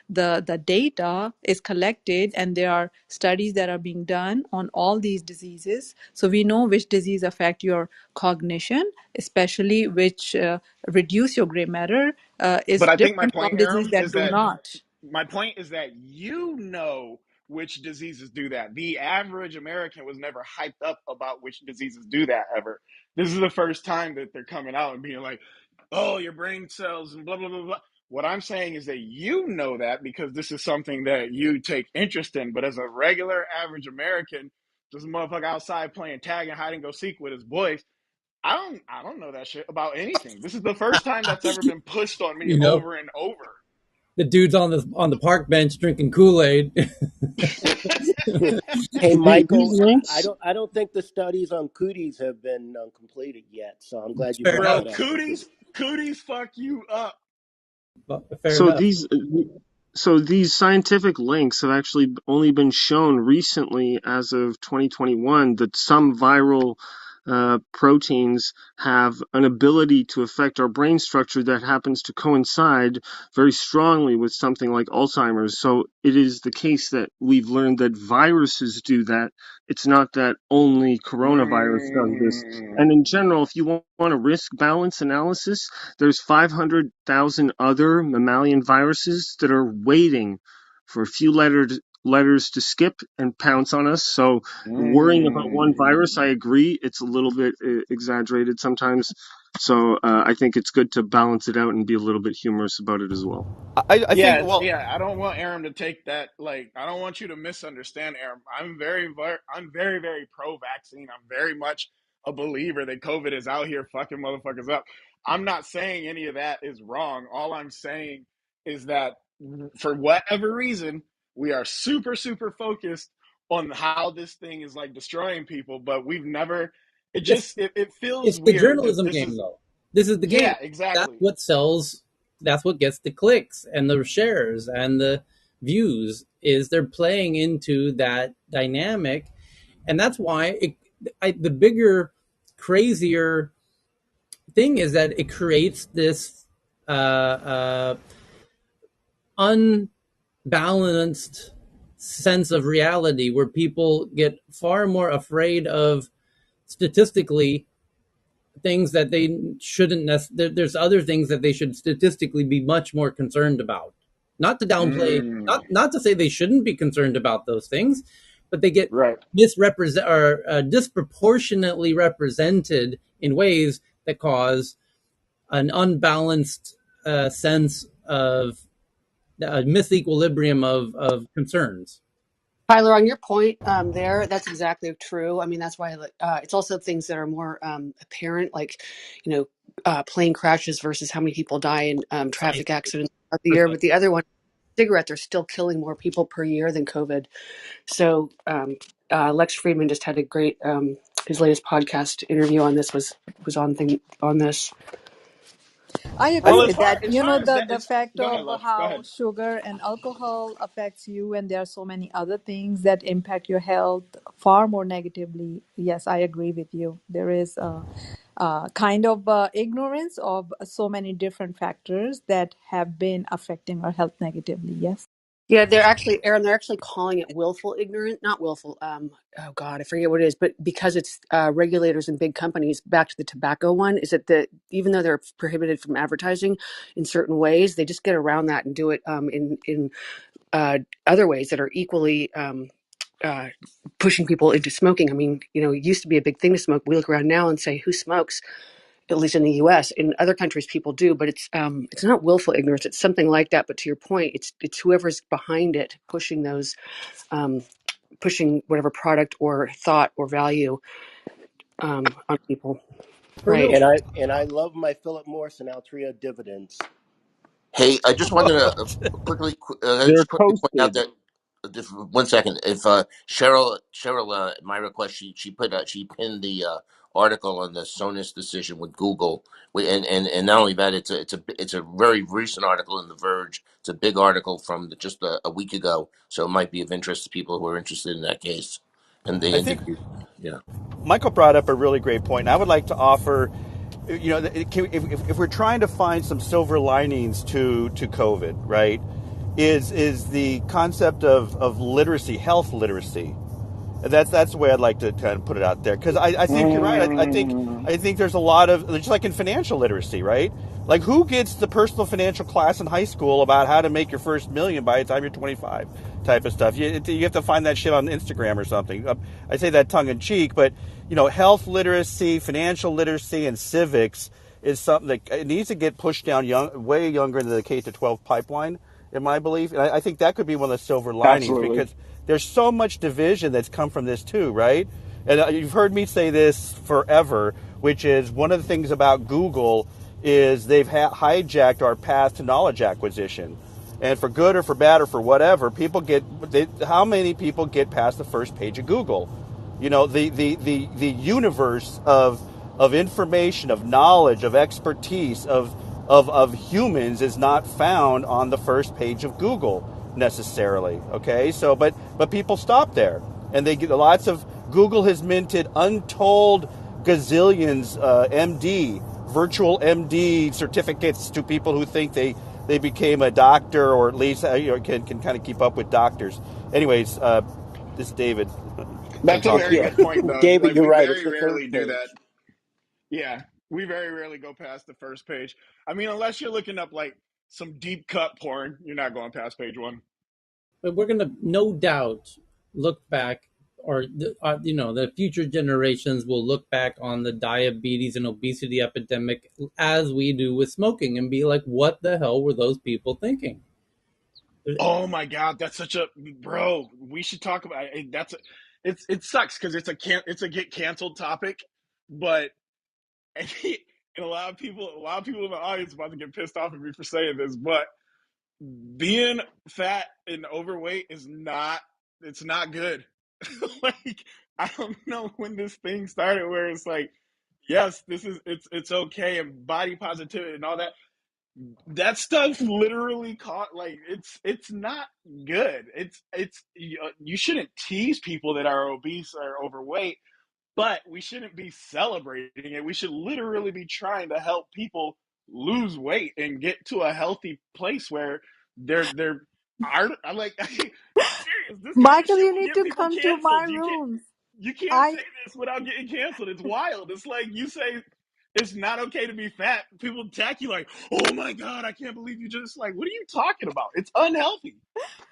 the data is collected, and there are studies that are being done on all these diseases, so we know which disease affect your cognition, especially which reduce your gray matter is But I think my different from point, disease Aram, that is do that not. my point is that you know which diseases do that. The average American was never hyped up about which diseases do that ever. This is the first time that they're coming out and being like, "Oh, your brain cells and blah blah blah blah." What I'm saying is that you know that because this is something that you take interest in. But as a regular average American, just a motherfucker outside playing tag and hide and go seek with his boys, I don't know that shit about anything. This is the first time that's ever been pushed on me you know over and over. the dudes on the park bench drinking Kool-Aid. Hey, These Michael, I links. don't think the studies on cooties have been completed yet. So I'm glad you Fair brought enough. Bro, that up. cooties fuck you up. Fair So enough. these scientific links have actually only been shown recently, as of 2021, that some viral proteins have an ability to affect our brain structure that happens to coincide very strongly with something like Alzheimer's. So it is the case that we've learned that viruses do that. It's not that only coronavirus does this. Mm. And in general, if you want a risk balance analysis, there's 500,000 other mammalian viruses that are waiting for a few letters to skip and pounce on us. So worrying about one virus, I Mm. agree, it's a little bit exaggerated sometimes. So I think it's good to balance it out and be a little bit humorous about it as well. I think, Yeah, well, yeah. I don't want Aram to take that. Like, I don't want you to misunderstand Aram. I'm very, very pro-vaccine. I'm very much a believer that COVID is out here fucking motherfuckers up. I'm not saying any of that is wrong. All I'm saying is that for whatever reason, we are super, super focused on how this thing is like destroying people, but we've never. It It's just it feels it's the weird that journalism this game, is. though. This is the game. Yeah, That's exactly. what sells. That's what gets the clicks and the shares and the views. Is they're playing into that dynamic, and that's why the bigger, crazier thing is that it creates this unbalanced sense of reality where people get far more afraid of statistically things that they shouldn't there's other things that they should statistically be much more concerned about, not to downplay, Mm, not to say they shouldn't be concerned about those things, but they get right. misrepresent or disproportionately represented in ways that cause an unbalanced sense of a misequilibrium of concerns. Tyler, on your point there, that's exactly true. I mean, that's why it's also things that are more apparent, like, you know, plane crashes versus how many people die in traffic Scientific, accidents throughout the year. But the other one, cigarettes are still killing more people per year than COVID. So Lex Friedman just had a great his latest podcast interview on this was on thing on this. I I agree Well, think as with far that. as You know, far as that, the it's fact go ahead, of love. Go how ahead. sugar and alcohol affects you, and there are so many other things that impact your health far more negatively. Yes, I agree with you. There is a kind of ignorance of so many different factors that have been affecting our health negatively. Yes. yeah, they're actually Aaron. They're actually calling it willful ignorant, not willful. Oh God, I forget what it is, but because it's regulators and big companies. Back to the tobacco one, is that even though they're prohibited from advertising in certain ways, they just get around that and do it in other ways that are equally uh, pushing people into smoking. I mean, it used to be a big thing to smoke. We look around now and say, who smokes? At least in the U.S. In other countries, people do, but it's not willful ignorance. It's something like that. But to your point, it's whoever's behind it pushing those um, pushing whatever product or thought or value on people. Right. Purdue. And I love my Philip Morris and Altria dividends. hey, I just wanted to quickly, They're just quickly point out toasted. that. one second. If Cheryl, my request, she put she pinned the article on the Sonis decision with Google, and not only that, it's a very recent article in The Verge. It's a big article from just a week ago, so it might be of interest to people who are interested in that case. And the I think interview, yeah. Michael brought up a really great point, and I would like to offer, if we're trying to find some silver linings to COVID, right, is the concept of literacy, health literacy. That's the way I'd like to kind of put it out there, because I think you're right. I think there's a lot of, just like in financial literacy, right? Like, who gets the personal financial class in high school about how to make your first million by the time you're 25, type of stuff? You have to find that shit on Instagram or something. I say that tongue in cheek, but health literacy, financial literacy, and civics is something that it needs to get pushed down way younger than the K to 12 pipeline, in my belief. And I think that could be one of the silver linings, Absolutely. because there's so much division that's come from this too, right? And you've heard me say this forever, which is one of the things about Google is they've hijacked our path to knowledge acquisition. And for good or for bad or for whatever, how many people get past the first page of Google? The universe of information, of knowledge, of expertise, of humans is not found on the first page of Google necessarily. Okay, so but people stop there, and they get lots of. Google has minted untold gazillions MD virtual MD certificates to people who think they became a doctor, or at least can kind of keep up with doctors. Anyways, this is David. I'm That's a talking. very Yeah, good point, Doug. David, Like, you're we right. It's very the third rarely do that. page. Yeah, we very rarely go past the first page. I mean, unless you're looking up like some deep cut porn, you're not going past page one. But we're going to no doubt look back, or the future generations will look back on the diabetes and obesity epidemic as we do with smoking and be like, what the hell were those people thinking? Oh my god, that's such a bro. We should talk about it. It sucks because it's a get canceled topic, but and a lot of people in the audience about to get pissed off at me for saying this, but being fat and overweight is not, it's not good. Like, I don't know when this thing started where it's like, yes, it's okay, and body positivity and all that. That stuff literally caught, like, it's not good. It's you shouldn't tease people that are obese or overweight, but we shouldn't be celebrating it. We should literally be trying to help people lose weight and get to a healthy place where they're are. I'm like, I'm serious. This kind of Michael, shit you will need get to people come to my canceled. rooms. You can't I say this without getting canceled. It's wild. It's like you say it's not okay to be fat. People attack you like, oh my god, I can't believe you just, like, what are you talking about? It's unhealthy.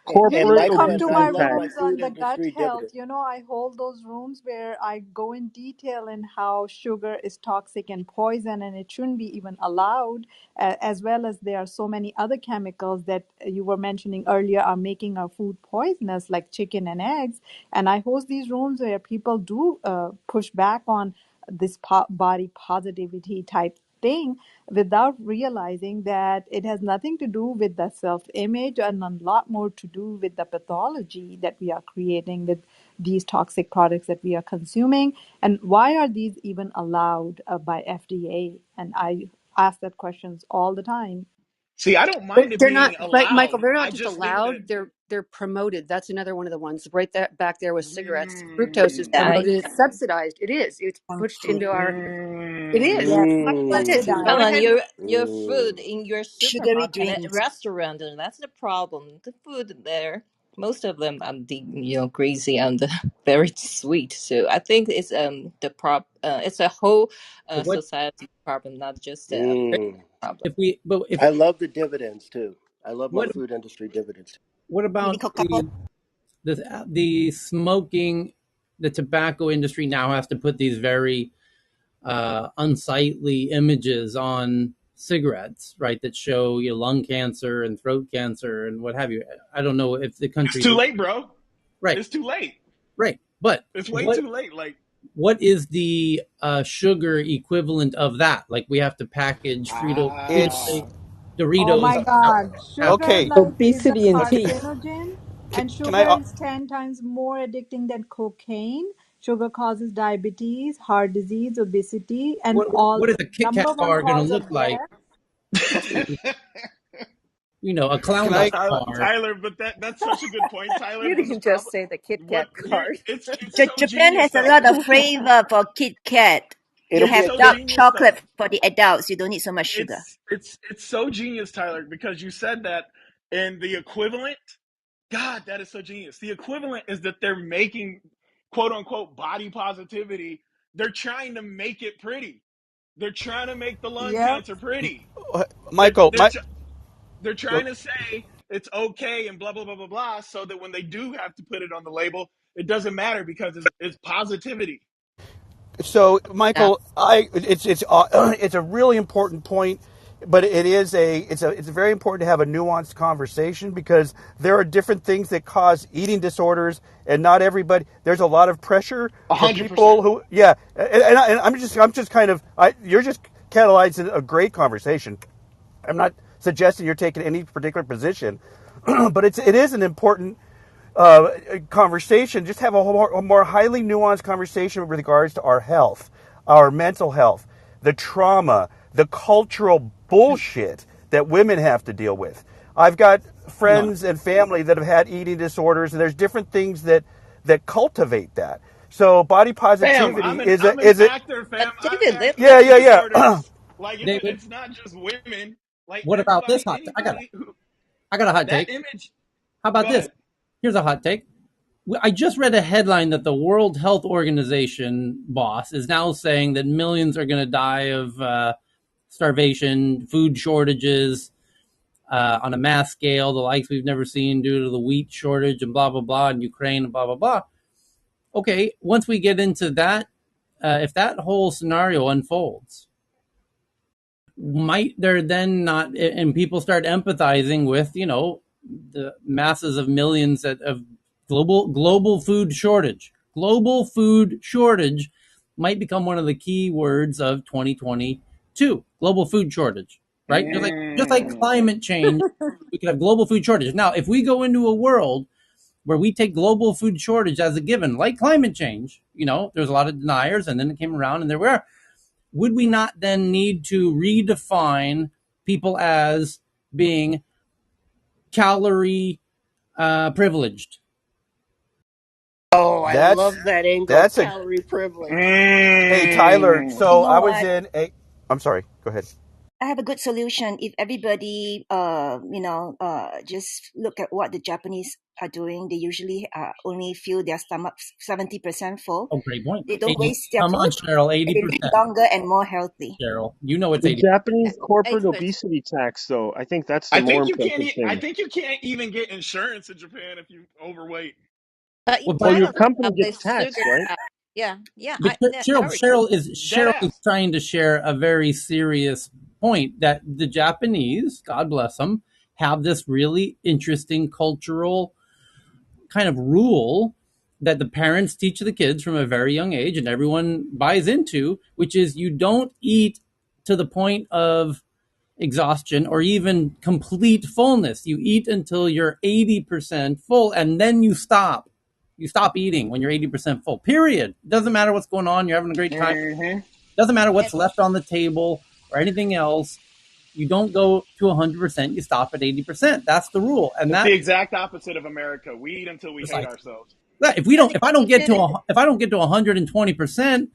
You And need Corporate to come Micah, to I my obesity love tax. my rooms on food the gut industry health. dividend. I hold those rooms where I go in detail in how sugar is toxic and poison, and it shouldn't be even allowed, as well as there are so many other chemicals that you were mentioning earlier are making our food poisonous, like chicken and eggs. And I host these rooms where people do push back on this body positivity type thing without realizing that it has nothing to do with the self image and a lot more to do with the pathology that we are creating with these toxic products that we are consuming. And why are these even allowed by FDA? And I ask that questions all the time. See, I don't mind it They're not, being but Michael, allowed. they're not I just just think that. allowed. They're promoted. That's another one of the ones right there back there with cigarettes. Fructose is I promoted. It's subsidized. It is. It's pushed into our. It is. Yes, Talk about it. Go subsidized. Alan, ahead. your food in your Sugary supermarket and drinks. restaurant, and that's the problem. The food there, most of them are greasy and very sweet. So I think it's the it's a whole But society problem, not just a problem. if we, but if I love the dividends too. I love my what food industry dividends. what You mean about Coca-Cola? the smoking? The tobacco industry now has to put these very unsightly images on cigarettes, right? That show you lung cancer and throat cancer and what have you. I don't know if the It's country, too late, bro. right, It's too late. right. But It's way what too late. Like, what is the sugar equivalent of that? Like we have to package Frito It's ah, Lay, Oh Doritos. my God, sugar okay. like is a Obesity and tea. carcinogen. And Can I? sugar is 10 times more addicting than cocaine. Sugar causes diabetes, heart disease, obesity, and all what is a Kit Kat number one bar going to cause look of like death. to, a Can clown I? bar? Tyler, but that's such a good point, Tyler. You But the didn't just problem, say the Kit what Kat here, card. it's so Japan genius has a though. lot of flavor for Kit Kat. You It's have so dark genius though. chocolate for the adults. You don't need so much sugar. It's so genius, Tyler, because you said that, and the equivalent. God, that is so genius. The equivalent is that they're making quote unquote body positivity. They're trying to make it pretty. They're trying to make the lung Yep. cancer pretty. They're Michael, they're they're trying to say it's okay and blah blah blah blah blah, so that when they do have to put it on the label, it doesn't matter because it's positivity. so Yeah. Michael, it's a really important point, but it's very important to have a nuanced conversation because there are different things that cause eating disorders, and not everybody. There's a lot of pressure for people 100%. who, yeah, and I'm just kind of, you're just catalyzing a great conversation. I'm not suggesting you're taking any particular position, but it is an important conversation. Just have a more highly nuanced conversation with regards to our health, our mental health, the trauma, the cultural bullshit that women have to deal with. I've got Hang on. friends and family that have had eating disorders, and there's different things that cultivate that. So body Fam, positivity I'm an is it? actor, But fam. I've David had live Yeah, eating yeah, yeah. disorders. Like David, it's not just women. Like what about this everybody, hot anybody who I got a hot that take. image. How about Go this? ahead. Here's a hot take. I just read a headline that the World Health Organization boss is now saying that millions are going to die of starvation, food shortages on a mass scale, the likes we've never seen due to the wheat shortage and blah, blah, blah, in Ukraine and blah, blah, blah. Okay, once we get into that, if that whole scenario unfolds, might there then not, and people start empathizing with, the masses of millions of global food shortage. Global food shortage might become one of the key words of 2022. Global food shortage, right? Just like Mm. climate change, we could have global food shortage. Now, if we go into a world where we take global food shortage as a given, like climate change, there's a lot of deniers, and then it came around, and there we are. Would we not then need to redefine people as being calorie privileged? Oh, I That's love that angle. that's a Calorie privilege. Hey Tyler. Mm. You So know I was what? in a. I'm sorry. Go ahead. I have a good solution. If everybody, just look at what the Japanese are doing. They usually only fill their stomachs 70% full. Oh, great point. They don't 80. waste their Come on, food, Cheryl. and they live 80%. longer and more healthy. Cheryl, it's The 80. Japanese Hey, corporate David. obesity tax, though, I think that's the more impressive I thing. think you can't even get insurance in Japan if you overweight. But in Well, Well, your Thailand, company they have gets this taxed, sugar. right? Yeah, yeah. but Cheryl, Harry. Cheryl is Deadass. trying to share a very serious point that the Japanese, God bless them, have this really interesting cultural kind of rule that the parents teach the kids from a very young age and everyone buys into, which is you don't eat to the point of exhaustion or even complete fullness. You eat until you're 80% full and then you stop. You stop eating when you're 80% full. Period. Doesn't matter what's going on. You're having a great time. Hmm. Doesn't matter And what's left on the table or anything else. You don't go to 100%. You stop at 80%. That's the rule. And It's the that exact opposite of America. We eat until we hate precisely. ourselves. and If I don't get to Asian. if I don't get to 120%,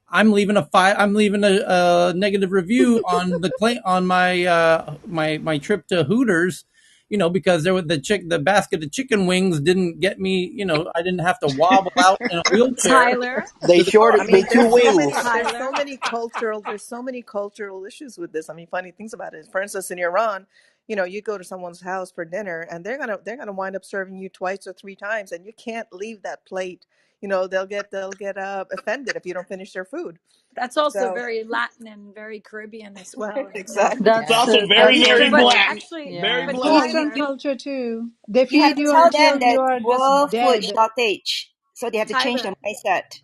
I'm leaving a negative review on on my my trip to Hooters, because there was the basket of chicken wings didn't get me. I didn't have to wobble out in a wheelchair Tyler, They to the car. I shorted me mean, two wings. there's so Tyler. many cultural issues with this. I mean, funny things about it. For instance, in Iran, you go to someone's house for dinner, and they're gonna wind up serving you twice or three times, and you can't leave that plate. They'll get offended if you don't finish their food. That's also So very Latin and very Caribbean as well. exactly. It's That's Yeah. also true. very, That's Eastern, very true. but black. actually, Very Yeah. but black. Eastern Tyler, culture too. They You have feed to you tell Tyler, them until you that are just world food dead. shortage, so they have to change Tyler, their mindset.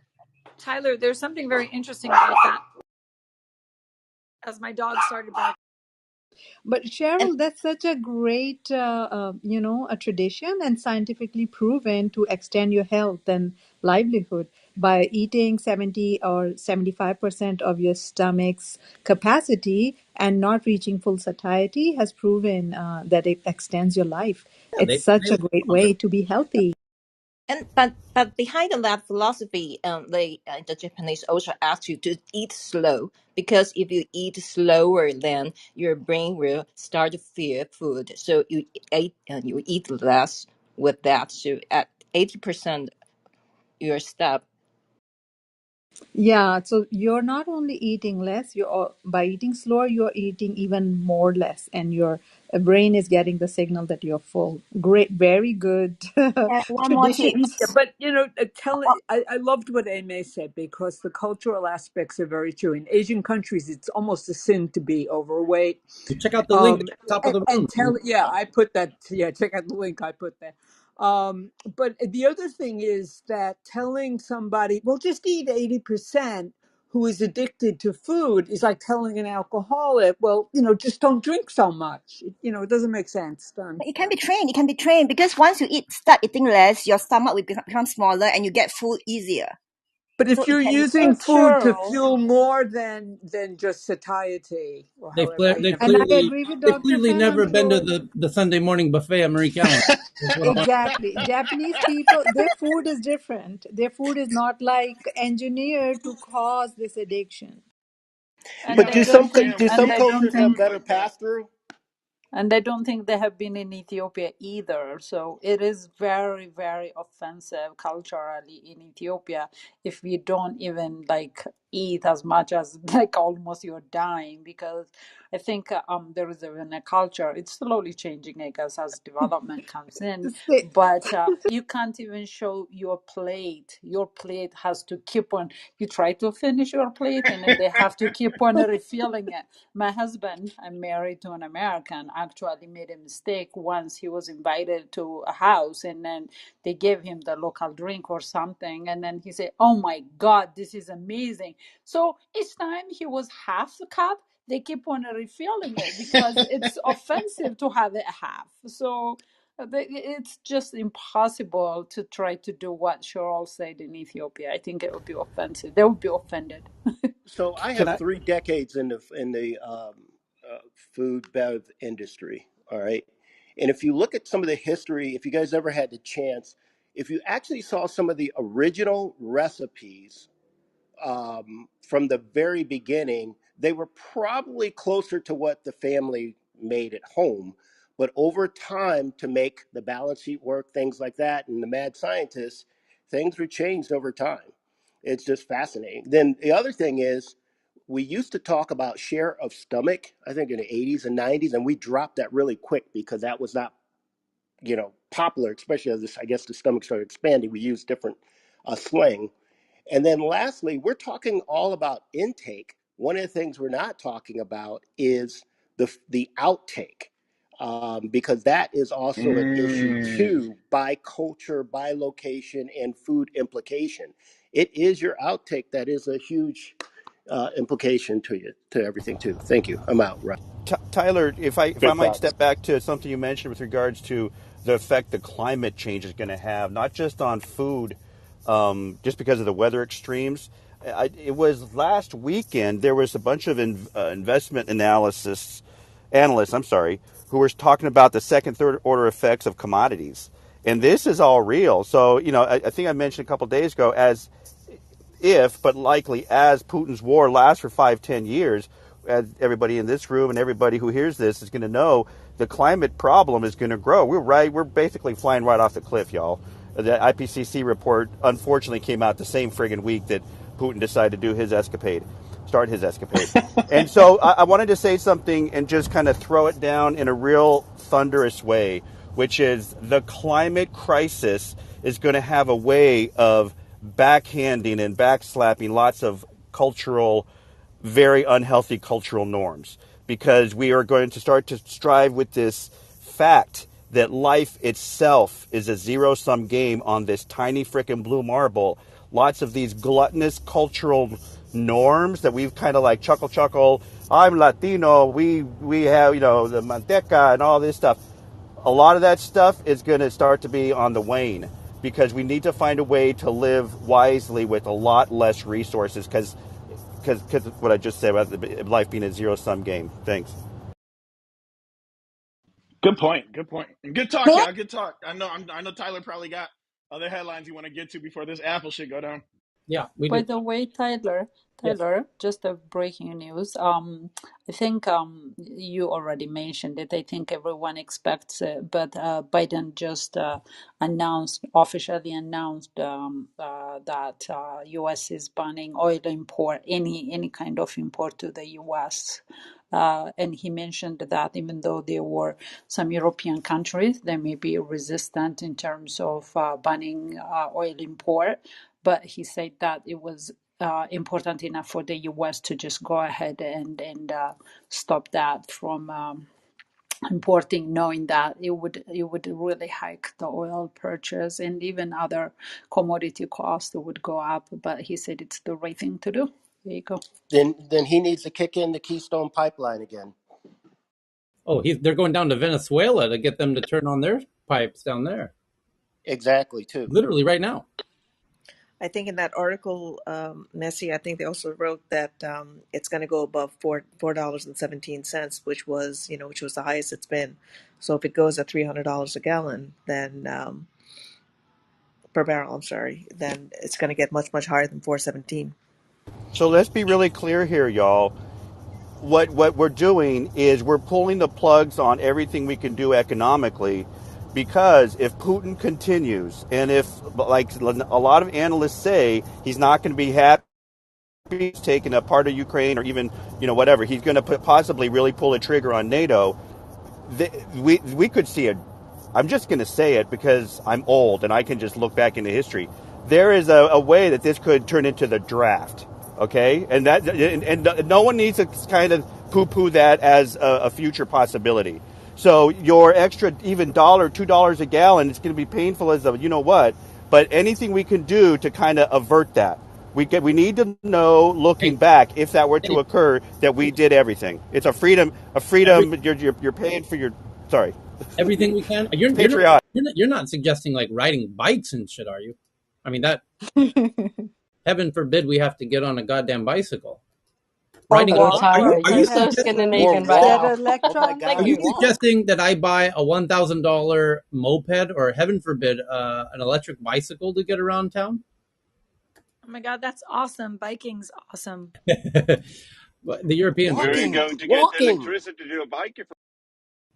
Tyler, there's something very interesting about that. As my dog started barking. But And Cheryl, that's such a great, a tradition and scientifically proven to extend your health and livelihood by eating 70 or 75% of your stomach's capacity and not reaching full satiety has proven that it extends your life. Yeah, It's they such a live great longer. way to be healthy. And but behind that philosophy, they the Japanese also ask you to eat slow, because if you eat slower, then your brain will start to fear food. So you eat less with that. So at 80% your step. Yeah, so you're not only eating less, by eating slower, you're eating even more less, and your brain is getting the signal that you're full. Great, very good one more tip. Yeah, traditions. but I loved what Aimee said, because the cultural aspects are very true. In Asian countries, it's almost a sin to be overweight. You check out the link at the top of the room. And tell, yeah, I put that, yeah, check out the link I put there. But the other thing is that telling somebody, well, just eat 80%, who is addicted to food, is like telling an alcoholic, well, just don't drink so much. It doesn't make sense. Done. It can be trained. It can be trained because once you start eating less, your stomach will become smaller and you get full easier. But So if it you're can be using trained. That's food to true. fuel more than just satiety, or They've however, I they've never. And I clearly agree with they've Dr. clearly never been to Fernando. the Sunday morning buffet at Marie Callender's. That's what I want. Exactly. Japanese people, their food is different. Their food is not like engineered to cause this addiction. And But I do don't some think, do some and I don't cultures have think, better pass through? and I don't think they have been in Ethiopia either. So it is very, very offensive culturally in Ethiopia if we don't even like eat as much as like almost you're dying, because I think there is even a culture. It's slowly changing, I guess, as development comes in. Say- But you can't even show your plate. Your plate has to keep on. You try to finish your plate, and then they have to keep on refilling it. My husband, I'm married to an American, actually made a mistake once. He was invited to a house, and then they gave him the local drink or something, and then he said, "Oh my God, this is amazing." So each time he was half a cup, they keep on refilling it because it's offensive to have it half. So it's just impossible to try to do what Cheryl said in Ethiopia. I think it would be offensive. They would be offended. So I Can have I? 3 decades in the food bev industry. All right, and if you look at some of the history, if you guys ever had the chance, if you actually saw some of the original recipes from the very beginning, they were probably closer to what the family made at home. But over time, to make the balance sheet work, things like that, and the mad scientists, things were changed over time. It's just fascinating. Then the other thing is, we used to talk about share of stomach, I think in the 80s and 90s, and we dropped that really quick because that was not, popular, especially as this, I guess the stomach started expanding. We used different slang. And then lastly, we're talking all about intake. One of the things we're not talking about is the outtake, because that is also an issue too, by culture, by location, and food implication. It is your outtake that is a huge implication to you, to everything too. Thank you. I'm out. Right. Tyler, if I Good might thoughts. step back to something you mentioned with regards to the effect the climate change is going to have, not just on food, just because of the weather extremes. It was last weekend there was a bunch of investment analysts, I'm sorry, who were talking about the second, third order effects of commodities, and this is all real. So I think I mentioned a couple of days ago, as if, but likely as Putin's war lasts for 5, 10 years, as everybody in this room and everybody who hears this is going to know, the climate problem is going to grow. We're basically flying right off the cliff, y'all. The IPCC report unfortunately came out the same friggin' week that Putin decided to start his escapade. And so I wanted to say something and just kind of throw it down in a real thunderous way, which is the climate crisis is going to have a way of backhanding and backslapping lots of very unhealthy cultural norms, because we are going to start to strive with this fact that life itself is a zero-sum game on this tiny frickin' blue marble. Lots of these gluttonous cultural norms that we've kind of like chuckle. I'm Latino. We have the manteca and all this stuff. A lot of that stuff is going to start to be on the wane because we need to find a way to live wisely with a lot less resources because what I just said about life being a zero sum game. Thanks. Good point. Good point. And good talk, y'all. Good talk. I know Tyler probably got other headlines you want to get to before this Apple shit go down. Yeah, we By do. the way, Tyler, Yes. just a breaking news. I think you already mentioned it. I think everyone expects it, but Biden just officially announced that U.S. is banning oil import, any kind of import to the U.S. And he mentioned that even though there were some European countries that may be resistant in terms of banning oil import, but he said that it was important enough for the U.S. to just go ahead and stop that from importing, knowing that it would really hike the oil purchase and even other commodity costs would go up. But he said it's the right thing to do. There you go. Then he needs to kick in the Keystone Pipeline again. Oh, they're going down to Venezuela to get them to turn on their pipes down there. Exactly, too. Literally right now. I think in that article, Messi, I think they also wrote that it's going to go above $4.17, which was the highest it's been. So if it goes at $300 a gallon, then per barrel, I'm sorry, then it's going to get much higher than 417. So let's be really clear here, y'all. What we're doing is we're pulling the plugs on everything we can do economically, because if Putin continues, and if, like a lot of analysts say, he's not going to be happy taking a part of Ukraine or even whatever, he's going to possibly really pull a trigger on NATO. We could see it. I'm just going to say it because I'm old and I can just look back into history. There is a way that this could turn into the draft. Okay, and no one needs to kind of poo-poo that as a future possibility. So your extra even $2 a gallon, it's going to be painful as what. But anything we can do to kind of avert that. We need to know, looking Hey, back, if that were to hey, occur, that we did everything. It's a freedom. every, You're paying for your. Sorry, everything we can. it's patriotic. You're not suggesting like riding bikes and shit, are you? I mean, that heaven forbid we have to get on a goddamn bicycle. Or Riding a Oh, are walk, Tyler, you or are you're you so get suggesting Or Scandinavian right get now. walk. an Oh my Like are God, electronic you you walk. walk. suggesting that I buy a $1,000 moped or heaven forbid an electric bicycle to get around town? Oh my God, that's awesome. Biking's awesome. But the Europeans Where are are you Walking. going to get Walking. electricity to a bike?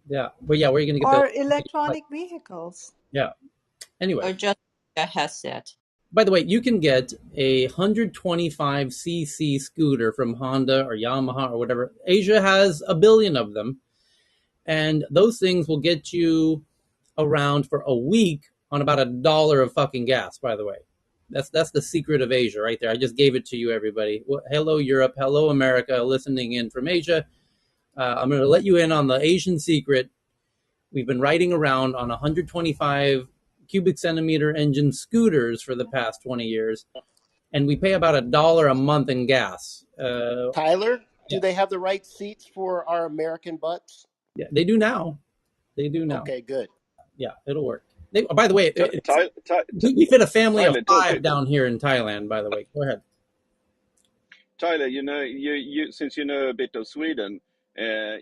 yeah, but yeah, where are you going to get or the electronic vehicles. yeah. Anyway, Or just a headset. by the way, you can get a 125cc scooter from Honda or Yamaha or whatever. Asia has a billion of them, and those things will get you around for a week on about $1 of fucking gas. By the way, that's the secret of Asia right there. I just gave it to you, everybody. Well, hello Europe, hello America, listening in from Asia. I'm going to let you in on the Asian secret. We've been riding around on 125 cubic centimeter engine scooters for the past 20 years, and we pay about $1 a month in gas. Tyler, do Yeah, they have the right seats for our American butts? yeah, they do now. They do now. Okay, good. Yeah, it'll work. By the way, Tyler, we fit a family of Tyler, five down here in Thailand. By the way, go ahead. Tyler, you since you know a bit of Sweden,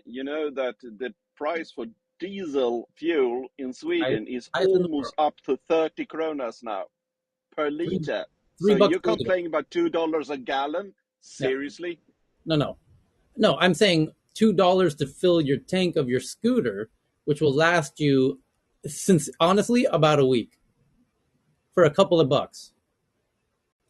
you know that the price for diesel fuel in Highest, Sweden is highest in the world. almost up to 30 kronas now per Three, liter. three So bucks you're a liter. complaining about $2 a gallon? Yeah, Seriously? no, no, no. I'm saying $2 to fill your tank of your scooter, which will last you, since honestly, about a week for a couple of bucks.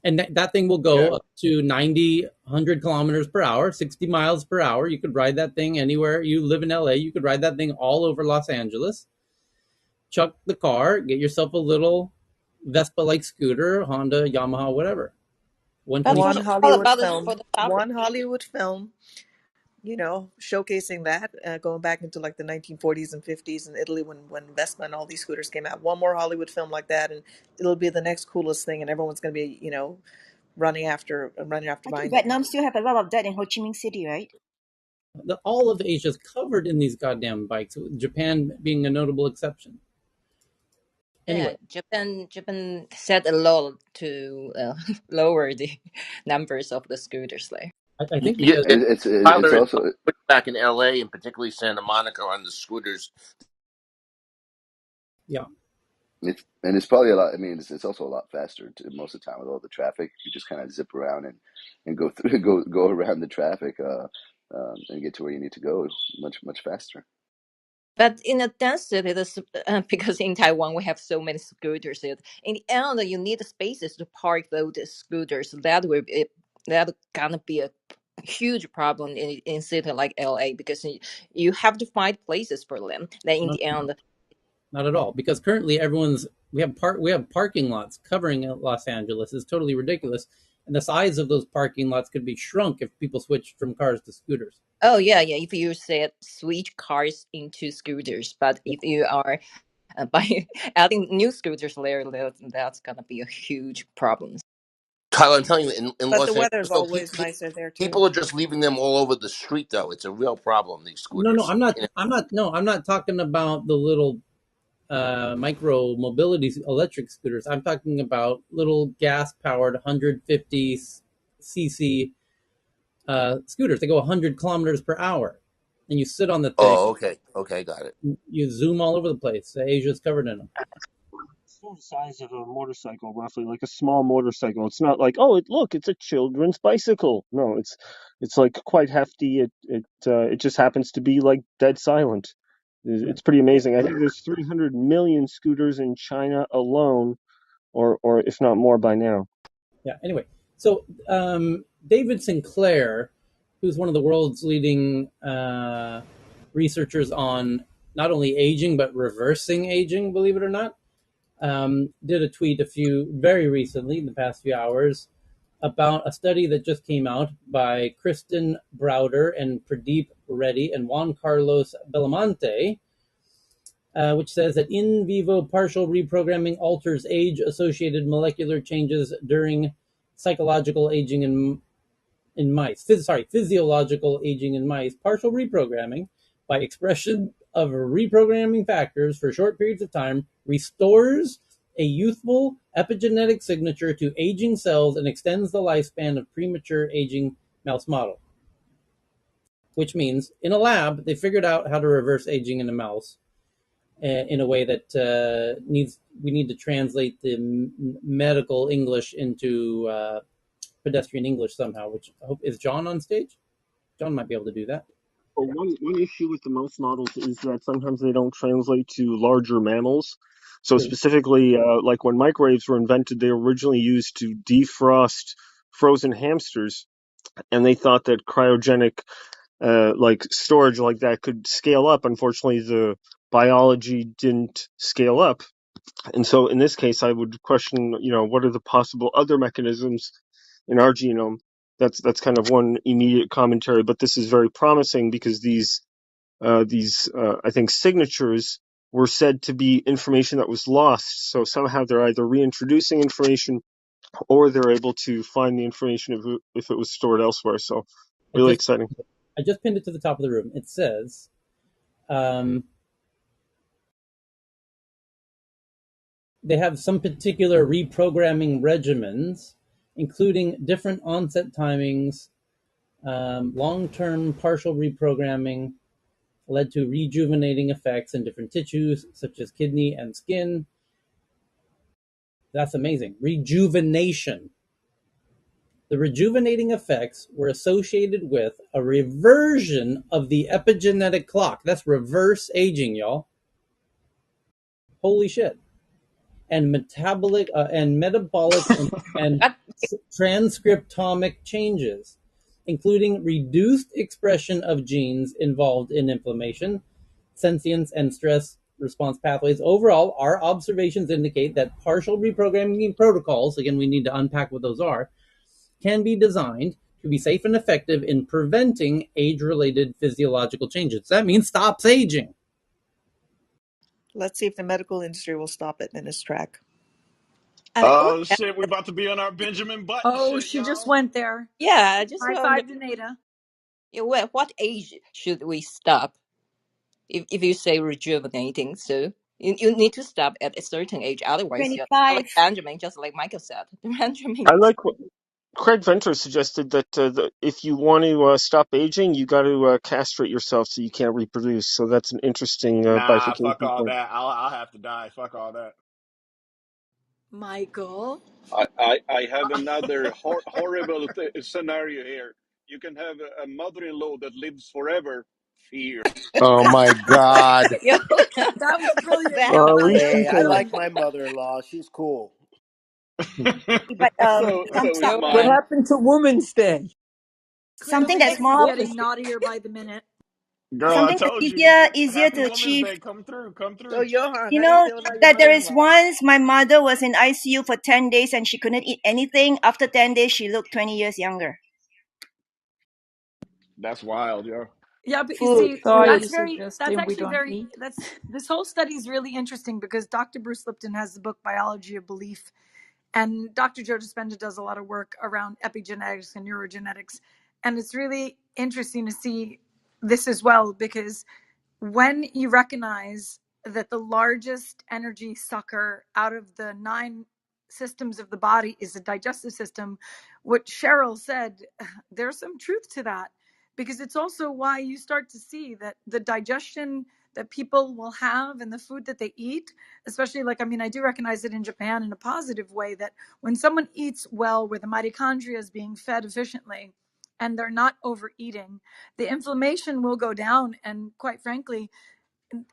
And that thing will go Okay. up to 90, 100 kilometers per hour, 60 miles per hour. You could ride that thing anywhere. You live in LA, you could ride that thing all over Los Angeles. Chuck the car, get yourself a little Vespa like scooter, Honda, Yamaha, whatever. That's 125. what One it's all Hollywood about is for film, the summer. showcasing that, going back into like the 1940s and 50s in Italy when Vespa and all these scooters came out. One more Hollywood film like that, and it'll be the next coolest thing, and everyone's going to be, running after I buying think them. Vietnam still have a lot of that in Ho Chi Minh City, right? All of Asia is covered in these goddamn bikes, Japan being a notable exception. Yeah, Anyway, Japan set a law to lower the numbers of the scooters there. I think Yeah, because Tyler, It's it's also back in L.A. and particularly Santa Monica on the scooters. yeah, it's probably a lot. I mean, it's also a lot faster most of the time with all the traffic. You just kind of zip around and go through go around the traffic and get to where you need to go much faster. But in a dense city, because in Taiwan we have so many scooters, in the end you need spaces to park those scooters. That gonna be a huge problem in city like LA because you have to find places for them. Then in no, the end, not at all. Because currently we have parking lots covering Los Angeles. It's totally ridiculous, and the size of those parking lots could be shrunk if people switched from cars to scooters. oh yeah, yeah. If you said switch cars into scooters, but if you are by adding new scooters there, that's gonna be a huge problem. Tyler, I'm telling you, in But the Los weather Angeles, is though, always nicer there too. people are just leaving them all over the street. Though it's a real problem. These No, no, scooters. I'm not. No, I'm not talking about the little micro mobility electric scooters. I'm talking about little gas powered 150 cc scooters. They go 100 kilometers per hour, and you sit on the thing. Oh, okay, okay, got it. You zoom all over the place. Asia's covered in them. It's the size of a motorcycle, roughly, like a small motorcycle. It's not like, oh, look, it's a children's bicycle. No, it's like quite hefty. It just happens to be like dead silent. Yeah, It's pretty amazing. I think there's 300 million scooters in China alone, or if not more by now. yeah. Anyway, so David Sinclair, who's one of the world's leading researchers on not only aging but reversing aging, believe it or not, did a tweet very recently, in the past few hours, about a study that just came out by Kristen Browder and Pradeep Reddy and Juan Carlos Belamonte, which says that in vivo partial reprogramming alters age-associated molecular changes during psychological aging in mice. Physiological aging in mice. Partial reprogramming by expression of reprogramming factors for short periods of time restores a youthful epigenetic signature to aging cells and extends the lifespan of premature aging mouse model. Which means in a lab, they figured out how to reverse aging in a mouse in a way that we need to translate the medical English into pedestrian English somehow. Which I hope is John on stage. John might be able to do that. Well, one issue with the mouse models is that sometimes they don't translate to larger mammals. So True. specifically, like when microwaves were invented, they were originally used to defrost frozen hamsters, and they thought that cryogenic like storage like that could scale up. Unfortunately, the biology didn't scale up. And so in this case, I would question, what are the possible other mechanisms in our genome? That's kind of one immediate commentary, but this is very promising because these I think signatures were said to be information that was lost. So somehow they're either reintroducing information or they're able to find the information if it was stored elsewhere. So I really just exciting. I just pinned it to the top of the room. It says, they have some particular reprogramming regimens, including different onset timings, long-term partial reprogramming led to rejuvenating effects in different tissues, such as kidney and skin. That's amazing. Rejuvenation. The rejuvenating effects were associated with a reversion of the epigenetic clock. That's reverse aging, y'all. Holy shit. And metabolic and But transcriptomic changes, including reduced expression of genes involved in inflammation, sentience, and stress response pathways. Overall, our observations indicate that partial reprogramming protocols, again, we need to unpack what those are, can be designed to be safe and effective in preventing age-related physiological changes. That means stops aging. Let's see if the medical industry will stop it in its track. Oh shit, we about to be on our Benjamin Button Oh, shit, she just y'all. went there. Yeah, I just High wonder, five to Nada. what age should we stop? If you say rejuvenating, so you need to stop at a certain age. Otherwise, you're like 25. Benjamin, just like Michael said. Benjamin, I like what Craig Venter suggested that if you want to stop aging, you got to castrate yourself so you can't reproduce. So that's an interesting Nah, fuck bifurcation all point. that. I'll have to die. Fuck all that. Michael. I have another horrible scenario here. You can have a mother-in-law that lives forever. Fear. Oh my god. yo, That was brilliant, that Neil. At That least was you Yeah. can. Yeah. Hey, I brilliant. like was my mother-in-law. She's cool. But So is yo, some, What mine. happened to Woman's Day? something Clearly, that's this is more getting naughtier by the minute. Girl, I something that's told you. easier Happy to Women's achieve. Day. Come through. Come So, through. Johan, You how you know feel about your that there is mother-in-law? once my mother was in ICU for 10 days and she couldn't eat anything. After 10 days, she looked 20 years younger. That's wild, yo. Yeah, but you Food, see, So are food. you that's suggesting we actually don't very, eat? this whole study is really interesting because Dr. Bruce Lipton has the book Biology of Belief, and Dr. Joe Dispenza does a lot of work around epigenetics and neurogenetics. And it's really interesting to see this as well, because when you recognize that the largest energy sucker out of the 9 systems of the body is the digestive system, what Cheryl said, there's some truth to that, because it's also why you start to see that the digestion that people will have and the food that they eat, especially, like, I mean, I do recognize it in Japan in a positive way, that when someone eats well, where the mitochondria is being fed efficiently and they're not overeating, the inflammation will go down. And quite frankly,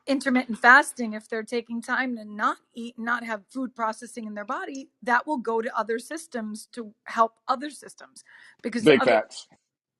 intermittent fasting, if they're taking time to not eat, not have food processing in their body, that will go to other systems to help other systems, because Big other, facts.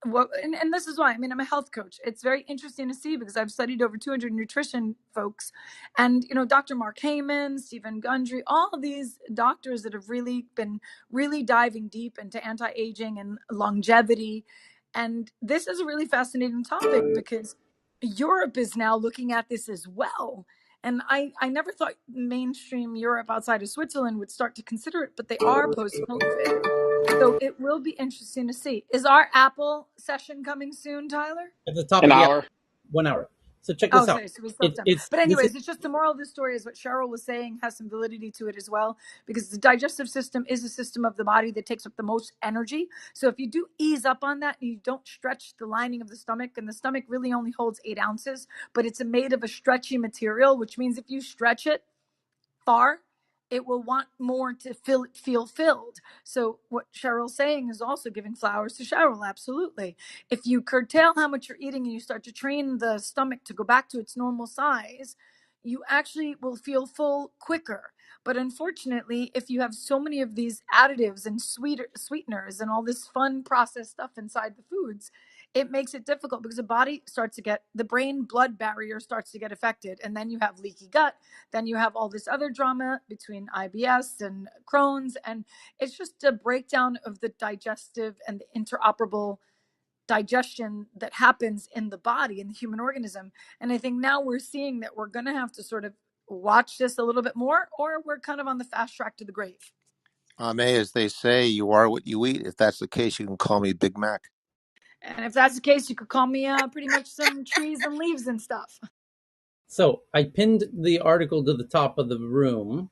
what, and this is why, I mean, I'm a health coach. It's very interesting to see because I've studied over 200 nutrition folks, and Dr. Mark Heyman, Stephen Gundry, all of these doctors that have really been really diving deep into anti-aging and longevity. And this is a really fascinating topic because Europe is now looking at this as well. And I never thought mainstream Europe outside of Switzerland would start to consider it, but they are post COVID. So it will be interesting to see. Is our Apple session coming soon, Tyler? At the top An of the hour, hour. 1 hour. So check Oh, this out. sorry, so we still have time. It's But this is anyways, it's just the moral of the story is what Cheryl was saying has some validity to it as well, because the digestive system is a system of the body that takes up the most energy. So if you do ease up on that and you don't stretch the lining of the stomach, and the stomach really only holds 8 ounces, but it's made of a stretchy material, which means if you stretch it far, it will want more to feel filled. So what Cheryl's saying is also giving flowers to Cheryl. Absolutely. If you curtail how much you're eating and you start to train the stomach to go back to its normal size, you actually will feel full quicker. But unfortunately, if you have so many of these additives and sweeteners and all this fun processed stuff inside the foods, it makes it difficult because the brain blood barrier starts to get affected, and then you have leaky gut. Then you have all this other drama between IBS and Crohn's, and it's just a breakdown of the digestive and the interoperable digestion that happens in the body, in the human organism. And I think now we're seeing that we're going to have to sort of watch this a little bit more, or we're kind of on the fast track to the grave. May, as they say, you are what you eat. If that's the case, you can call me Big Mac. And if that's the case, you could call me pretty much some trees and leaves and stuff. so I pinned the article to the top of the room,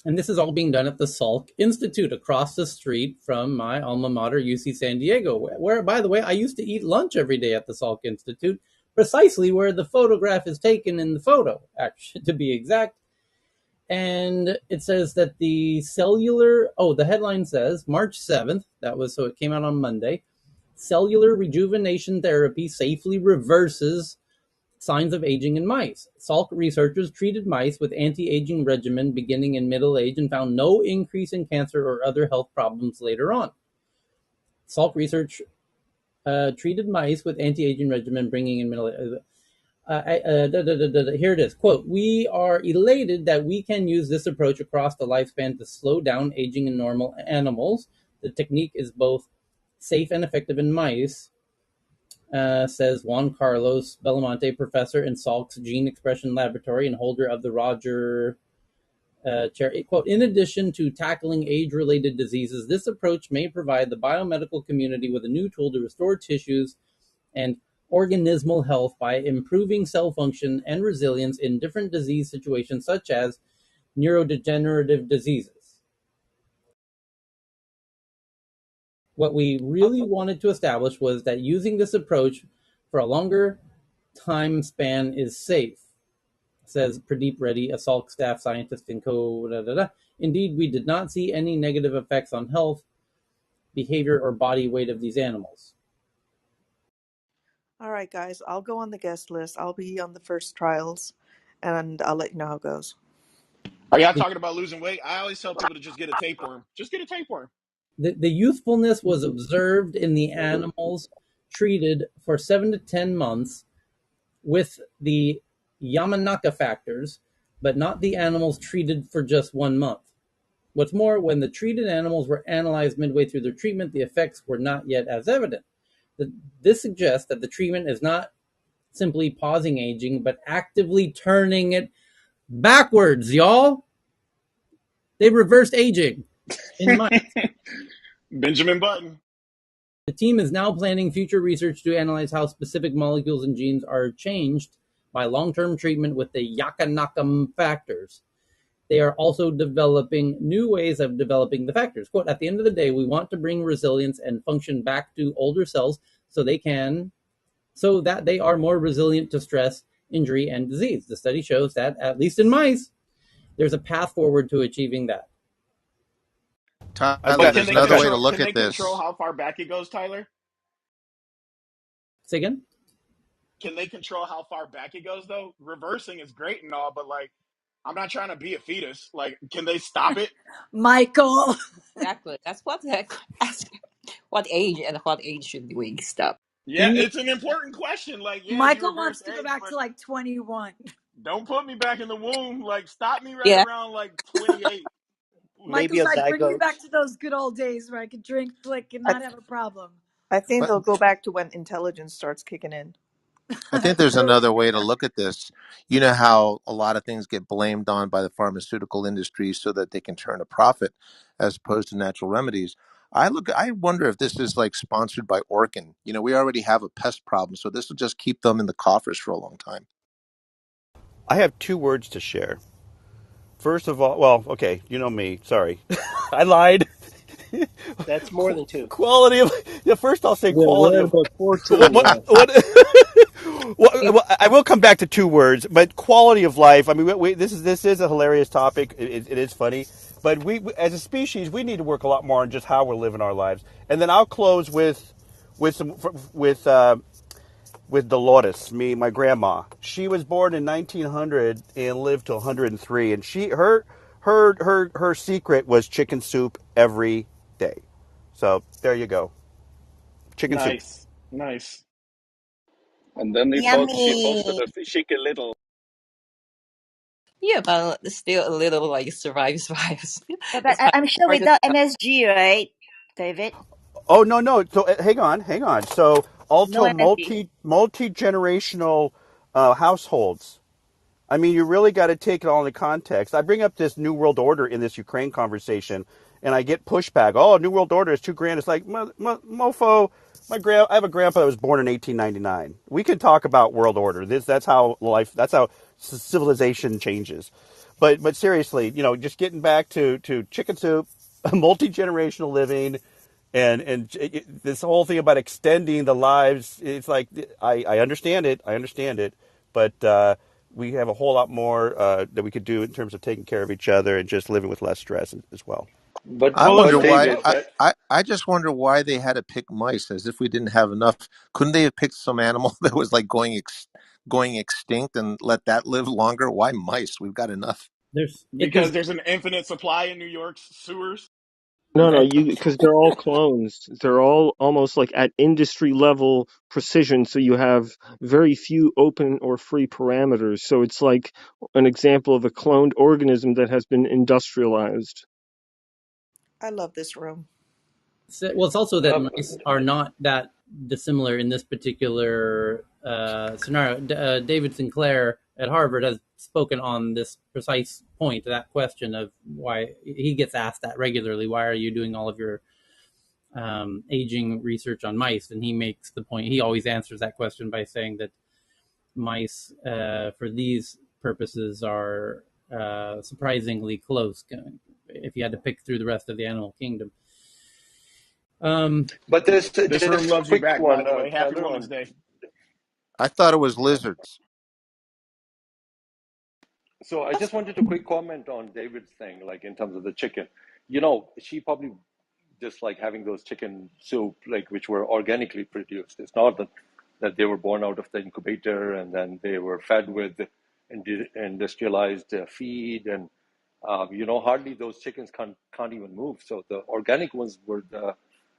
and this is all being done at the Salk Institute across the street from my alma mater, UC San Diego, where, by the way, I used to eat lunch every day at the Salk Institute, precisely where the photograph is taken in the photo, actually, to be exact. And it says that the headline says March 7th, so it came out on Monday, cellular rejuvenation therapy safely reverses signs of aging in mice. Salk researchers treated mice with anti-aging regimen beginning in middle age and found no increase in cancer or other health problems later on. Salk research treated mice with anti-aging regimen bringing in middle age. Here it is. Quote, "We are elated that we can use this approach across the lifespan to slow down aging in normal animals. The technique is both safe and effective in mice," says Juan Carlos Belamonte, professor in Salk's Gene Expression Laboratory and holder of the Roger Chair, quote, in addition to tackling age-related diseases, this approach may provide the biomedical community with a new tool to restore tissues and organismal health by improving cell function and resilience in different disease situations, such as neurodegenerative diseases. What we really wanted to establish was that using this approach for a longer time span is safe, says Pradeep Reddy, a Salk staff scientist in Indeed, we did not see any negative effects on health, behavior, or body weight of these animals. All right, guys, I'll go on the guest list. I'll be on the first trials, and I'll let you know how it goes. Are y'all talking about losing weight? I always tell people to just get a tapeworm. Just get a tapeworm. The youthfulness was observed in the animals treated for 7 to 10 months with the Yamanaka factors, but not the animals treated for just 1 month. What's more, when the treated animals were analyzed midway through their treatment, the effects were not yet as evident. This suggests that the treatment is not simply pausing aging, but actively turning it backwards, y'all. They reversed aging in mice. Benjamin Button. The team is now planning future research to analyze how specific molecules and genes are changed by long-term treatment with the Yakanaka factors. They are also developing new ways of developing the factors. Quote, at the end of the day, we want to bring resilience and function back to older cells so that they are more resilient to stress, injury, and disease. The study shows that, at least in mice, there's a path forward to achieving that. I've Tyler, But got, can there's they I've another got. way to control? look Can at they control this. how far back it goes, Tyler? Say again? Can they control how far back it goes though? Reversing is great and all, but like, I'm not trying to be a fetus. Like, can they stop it? Michael. Exactly. That's what ask what age and what age should we stop? Yeah, In the it's an important question. Like, yeah, you Michael reverse wants to go age, back but to like 21. don't put me back in the womb. Like, stop me right Yeah. around like 28. Like, Maybe Michael's a like, bring me zygote. back to those good old days where I could drink, flick, and I, not have a problem. I think But they'll go back to when intelligence starts kicking in. I think there's True. another way to look at this. You know how a lot of things get blamed on by the pharmaceutical industry so that they can turn a profit as opposed to natural remedies. I wonder if this is like sponsored by Orkin. You know, we already have a pest problem, so this will just keep them in the coffers for a long time. I have 2 words to share. First of all, well, okay, you know me. Sorry, I lied. That's more than two. Quality of yeah. First, I'll say Yeah, quality we're at of about 14 what what now. what. I will come back to 2 words, but quality of life. I mean, this is a hilarious topic. It is funny, but we as a species we need to work a lot more on just how we're living our lives. And then I'll close with some with Dolores, my grandma. She was born in 1900 and lived to 103, and her secret was chicken soup every day. So there you go, chicken soup. nice, nice. And then she posted Yummy. a cheeky little. Yeah, but still a little like survives. But It's kind I'm of sure hard to without stop. MSG, right, David? Oh no no. So hang on. So No also MSG. multi generational households. I mean, you really got to take it all into context. I bring up this New World Order in this Ukraine conversation, and I get pushback. Oh, New World Order is $2,000. It's like, mofo. I have a grandpa that was born in 1899. We can talk about world order. That's how life. That's how civilization changes. But seriously, just getting back to chicken soup, multi generational living, and this whole thing about extending the lives. It's like I understand it. I understand it, but we have a whole lot more that we could do in terms of taking care of each other and just living with less stress as well. But I but wonder why. David, I just wonder why they had to pick mice, as if we didn't have enough. Couldn't they have picked some animal that was like going extinct and let that live longer? Why mice? We've got enough. Because there's an infinite supply in New York's sewers. No, you because they're all clones. They're all almost like at industry level precision. So you have very few open or free parameters. So it's like an example of a cloned organism that has been industrialized. I love this room. Well, it's also that uh, mice are not that dissimilar in this particular scenario. David Sinclair at Harvard has spoken on this precise point, that question of why he gets asked that regularly. Why are you doing all of your aging research on mice? And he makes the point. He always answers that question by saying that mice, for these purposes, are surprisingly close. If you had to pick through the rest of the animal kingdom. But there's This room just a loves you quick back, by one, the way. Happy Tyler, Women's on. Day. I thought it was lizards. So I just wanted to quick comment on David's thing, like in terms of the chicken. You know, she probably just like having those chicken soup, like which were organically produced. It's not that they were born out of the incubator and then they were fed with industrialized feed, and hardly those chickens can't even move. So the organic ones were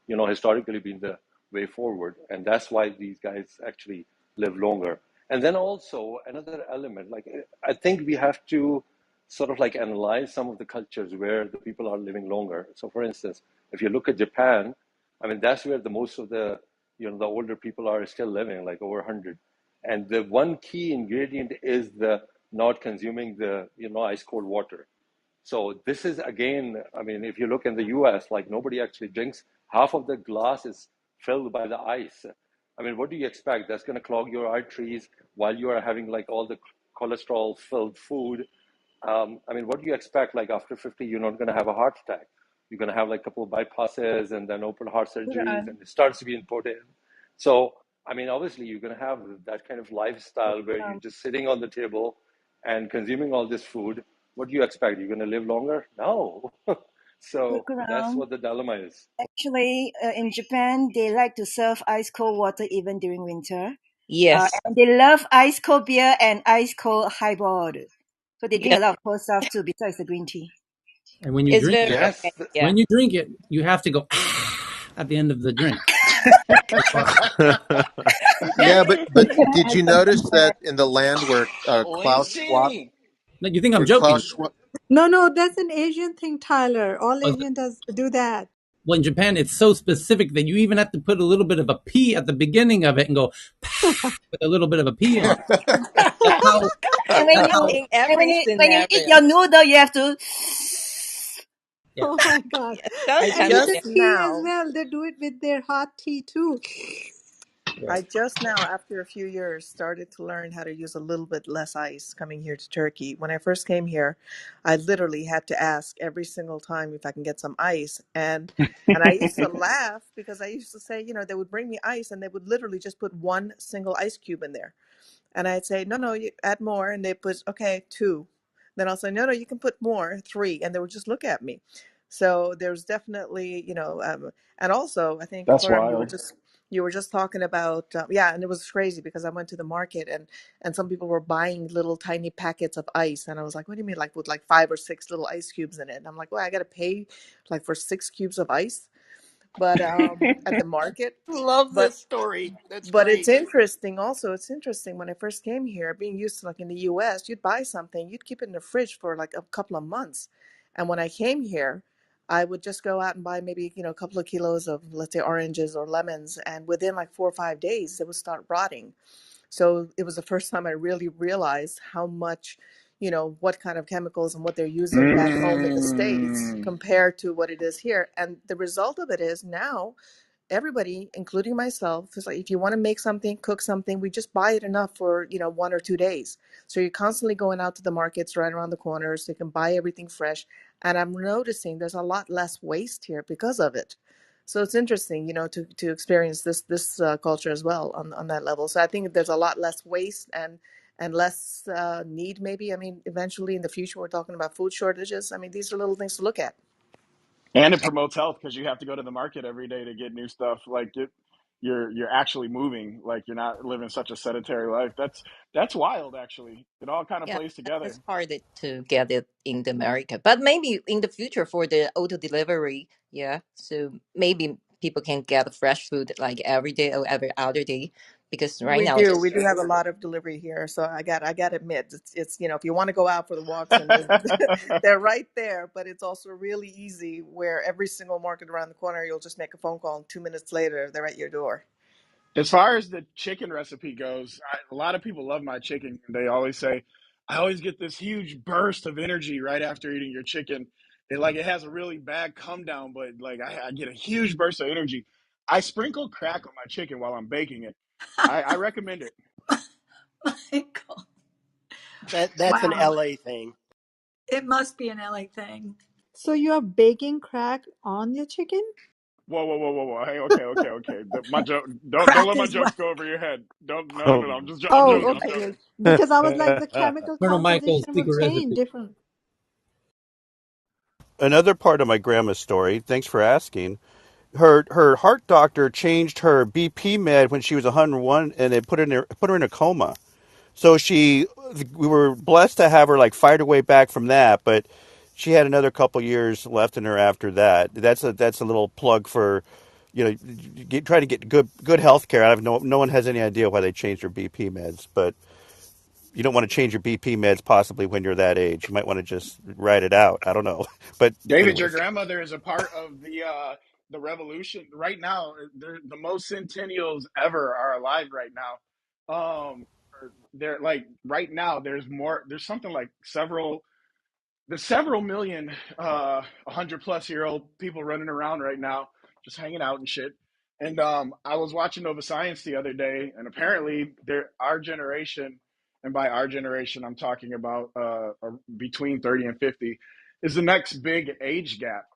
historically been the way forward, and that's why these guys actually live longer. And then also another element, like I think we have to sort of like analyze some of the cultures where the people are living longer. So, for instance, if you look at Japan, I mean that's where the most of the older people are still living, like over 100. And the one key ingredient is the not consuming the ice cold water. So this is again, I mean, if you look in the US, like nobody actually drinks. Half of the glass is filled by the ice. I mean, what do you expect? That's going to clog your arteries while you are having like all the cholesterol filled food. I mean, what do you expect? Like after 50, you're not going to have a heart attack. You're going to have like a couple of bypasses and then open heart surgeries, and it starts to be important. So, I mean, obviously, you're going to have that kind of lifestyle where you're just sitting on the table and consuming all this food. What do you expect? You're going to live longer? No. So that's Kurang. what the dilemma is. Actually, in Japan, they like to serve ice cold water even during winter. Yes. And they love ice cold beer and ice cold highball. So they drink a Yes. lot of cold stuff too, besides the green tea. And when you It's drink very it, organic. Yes. Yeah. when you drink it, you have to go at the end of the drink. Yeah, but did you notice that in the land where Klaus Schwab, Oishi. No, you think I'm where joking? Klaus Schwab, No, that's an Asian thing, Tyler. All Well, Asian does do that. well, in Japan, it's so specific that you even have to put a little bit of a P at the beginning of it and go with a little bit of a P on it. That's how. And when That's you how. In and every when you eat scenario. your noodle, you have to. Yeah. Oh my God. Yeah, those I And kind of with things. the just tea as now well. They do it with their hot tea too. Yeah. I just now, after a few years, started to learn how to use a little bit less ice coming here to Turkey. When I first came here, I literally had to ask every single time if I can get some ice. And I used to laugh because I used to say, they would bring me ice and they would literally just put one single ice cube in there. And I'd say, no, you add more. And they put, okay, two. Then I'll say, no, you can put more, three. And they would just look at me. So there's definitely, and also I think, That's Karam, wild. you were just talking about, yeah, and it was crazy because I went to the market and some people were buying little tiny packets of ice. And I was like, what do you mean? Like with like 5 or 6 little ice cubes in it. And I'm like, well, I got to pay like for 6 cubes of ice, but at the market. Love But this story. That's but it's great. interesting also, it's interesting when I first came here, being used to like in the US, you'd buy something, you'd keep it in the fridge for like a couple of months. And when I came here, I would just go out and buy maybe, a couple of kilos of, let's say, oranges or lemons, and within like 4 or 5 days, it would start rotting. So it was the first time I really realized how much, what kind of chemicals and what they're using back home in the States Mm. compared to what it is here. And the result of it is now everybody, including myself, is like, if you want to make something, cook something, we just buy it enough for 1 or 2 days. So you're constantly going out to the markets right around the corner, so you can buy everything fresh. And I'm noticing there's a lot less waste here because of it. So it's interesting, to experience this culture as well on that level. So I think there's a lot less waste and less need, maybe. I mean, eventually in the future, we're talking about food shortages. I mean, these are little things to look at. And it promotes health because you have to go to the market every day to get new stuff. Like you're actually moving. Like you're not living such a sedentary life. That's wild. Actually, it all kind of Yeah, plays together. it's hard to get it in the America, but maybe in the future for the auto delivery, yeah. So maybe people can get fresh food like every day or every other day, because right We now, do. We do have a lot of delivery here. So I got to admit, it's if you want to go out for the walks and they're right there, but it's also really easy where every single market around the corner, you'll just make a phone call and 2 minutes later, they're at your door. As far as the chicken recipe goes, a lot of people love my chicken. They always say, I always get this huge burst of energy right after eating your chicken. It has a really bad come down, but like I get a huge burst of energy. I sprinkle crack on my chicken while I'm baking it. I recommend it. Michael. That's an Wow. LA thing. It must be an LA thing. So you're baking crack on your chicken? Whoa, whoa, whoa, whoa, whoa! Hey, okay. My joke. Don't Crack let my is what? jokes go over your head. Don't. No, no, no, no. Oh. I'm Oh, joking. I'm okay. joking. Because I was like, the chemical Colonel Michael's composition would secret change recipe. different. Another part of my grandma's story, thanks for asking. Her heart doctor changed her BP med when she was 101, and they put her in a coma. So we were blessed to have her like fight her way back from that, but she had another couple years left in her after that. That's a little plug for, trying to get good health care. I have no one has any idea why they changed her BP meds, but you don't want to change your BP meds possibly when you're that age. You might want to just ride it out. I don't know, but David, your anyways. grandmother is a part of the revolution right now. The most centennials ever are alive right now. They're like right now. There's more. There's something like there's several million 100+ year old people running around right now just hanging out and shit. And I was watching Nova Science the other day, and apparently our generation, and by our generation I'm talking about between 30 and 50, is the next big age gap.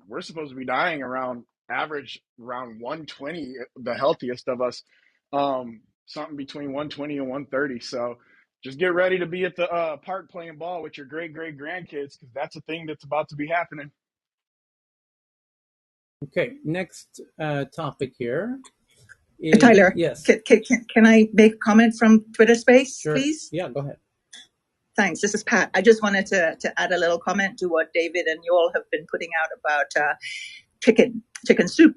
We're supposed to be dying around 120, the healthiest of us. Something between 120 and 130. So just get ready to be at the park playing ball with your great grandkids, because that's a thing that's about to be happening. Okay, next topic here is Tyler, yes. can I make a comment from Twitter Space, Sure. please? Yeah, go ahead. Thanks. This is Pat. I just wanted to add a little comment to what David and you all have been putting out about chicken soup.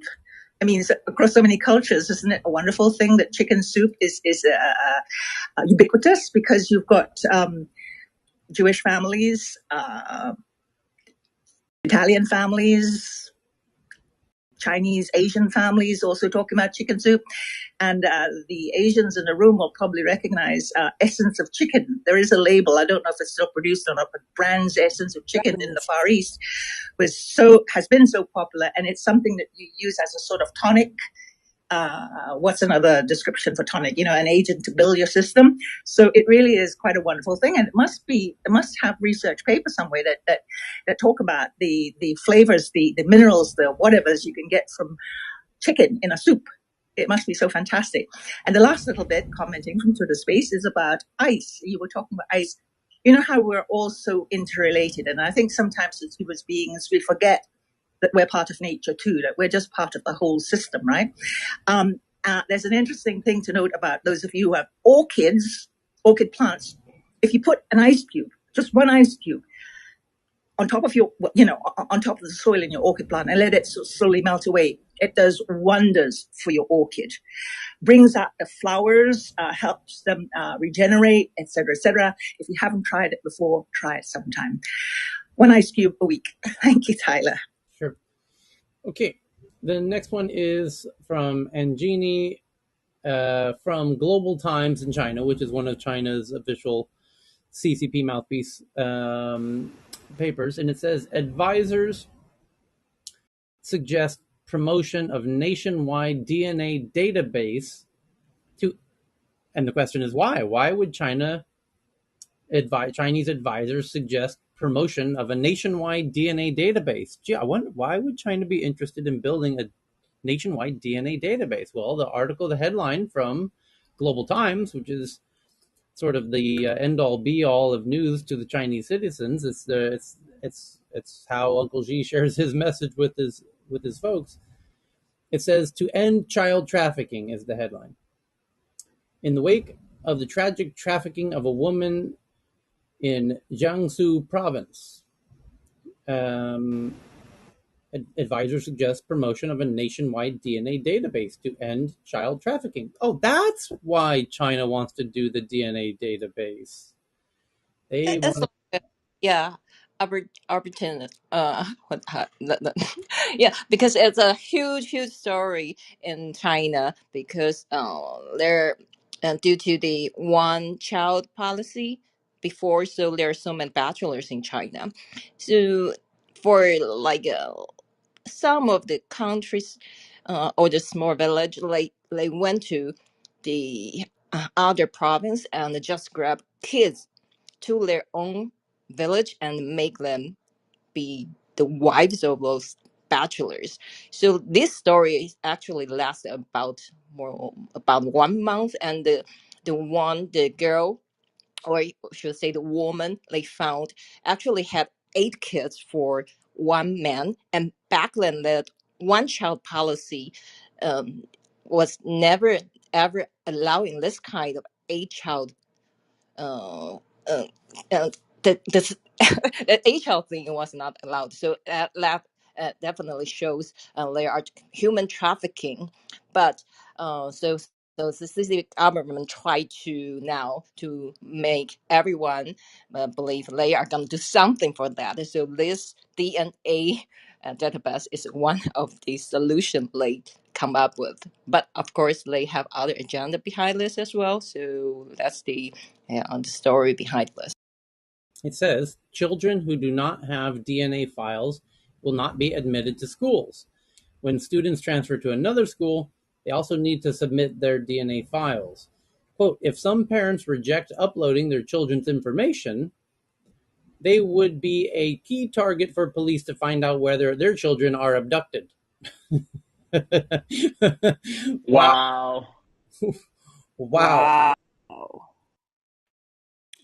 I mean, across so many cultures, isn't it a wonderful thing that chicken soup is ubiquitous? Because you've got Jewish families, Italian families, Chinese, Asian families also talking about chicken soup. And the Asians in the room will probably recognize Essence of Chicken. There is a label. I don't know if it's still produced or not, but Brand's Essence of Chicken in the Far East has been so popular, and it's something that you use as a sort of tonic. What's another description for tonic? An agent to build your system. So it really is quite a wonderful thing, and it must have research papers somewhere that talk about the flavors, the minerals, the whatevers you can get from chicken in a soup. It must be so fantastic. And the last little bit, commenting from Twitter Space, is about ice. You were talking about ice. You know how we're all so interrelated, and I think sometimes as human beings we forget that we're part of nature too, that we're just part of the whole system, right? There's an interesting thing to note about those of you who have orchid plants. If you put an ice cube, just one ice cube, on top of on top of the soil in your orchid plant and let it slowly melt away, it does wonders for your orchid. Brings out the flowers, helps them regenerate, etc., etc. If you haven't tried it before, try it sometime. One ice cube a week. Thank you, Tyler. Sure. Okay. The next one is from Angini from Global Times in China, which is one of China's official CCP mouthpiece papers. And it says advisors suggest promotion of nationwide DNA database to, and the question is why? Why would Chinese advisors suggest promotion of a nationwide DNA database? Gee, I wonder why would China be interested in building a nationwide DNA database? Well, the headline from Global Times, which is sort of the end all be all of news to the Chinese citizens. It's how Uncle Xi shares his message with his folks. It says to end child trafficking is the headline. In the wake of the tragic trafficking of a woman in Jiangsu province, advisors suggest promotion of a nationwide DNA database to end child trafficking. Oh, that's why China wants to do the DNA database. They It's want yeah, Arbitin. Yeah, because it's a huge story in China because they're due to the one child policy. before, so there are so many bachelors in China. So for like some of the countries or the small village, like they went to the other province and just grab kids to their own village and make them be the wives of those bachelors. So this story is actually lasts about 1 month, and the girl, or I should say the woman they found, actually had 8 kids for one man. And back then, the one child policy was never ever allowing this kind of 8 child uh, uh, uh, the the HR thing was not allowed. So that definitely shows there are human trafficking. But so the CCP government try to now to make everyone believe they are going to do something for that. So this DNA database is one of the solution they come up with. But of course, they have other agenda behind this as well. So that's the story behind this. It says children who do not have DNA files will not be admitted to schools. When students transfer to another school, they also need to submit their DNA files. Quote, if some parents reject uploading their children's information, they would be a key target for police to find out whether their children are abducted. Wow. Wow. Wow. Wow.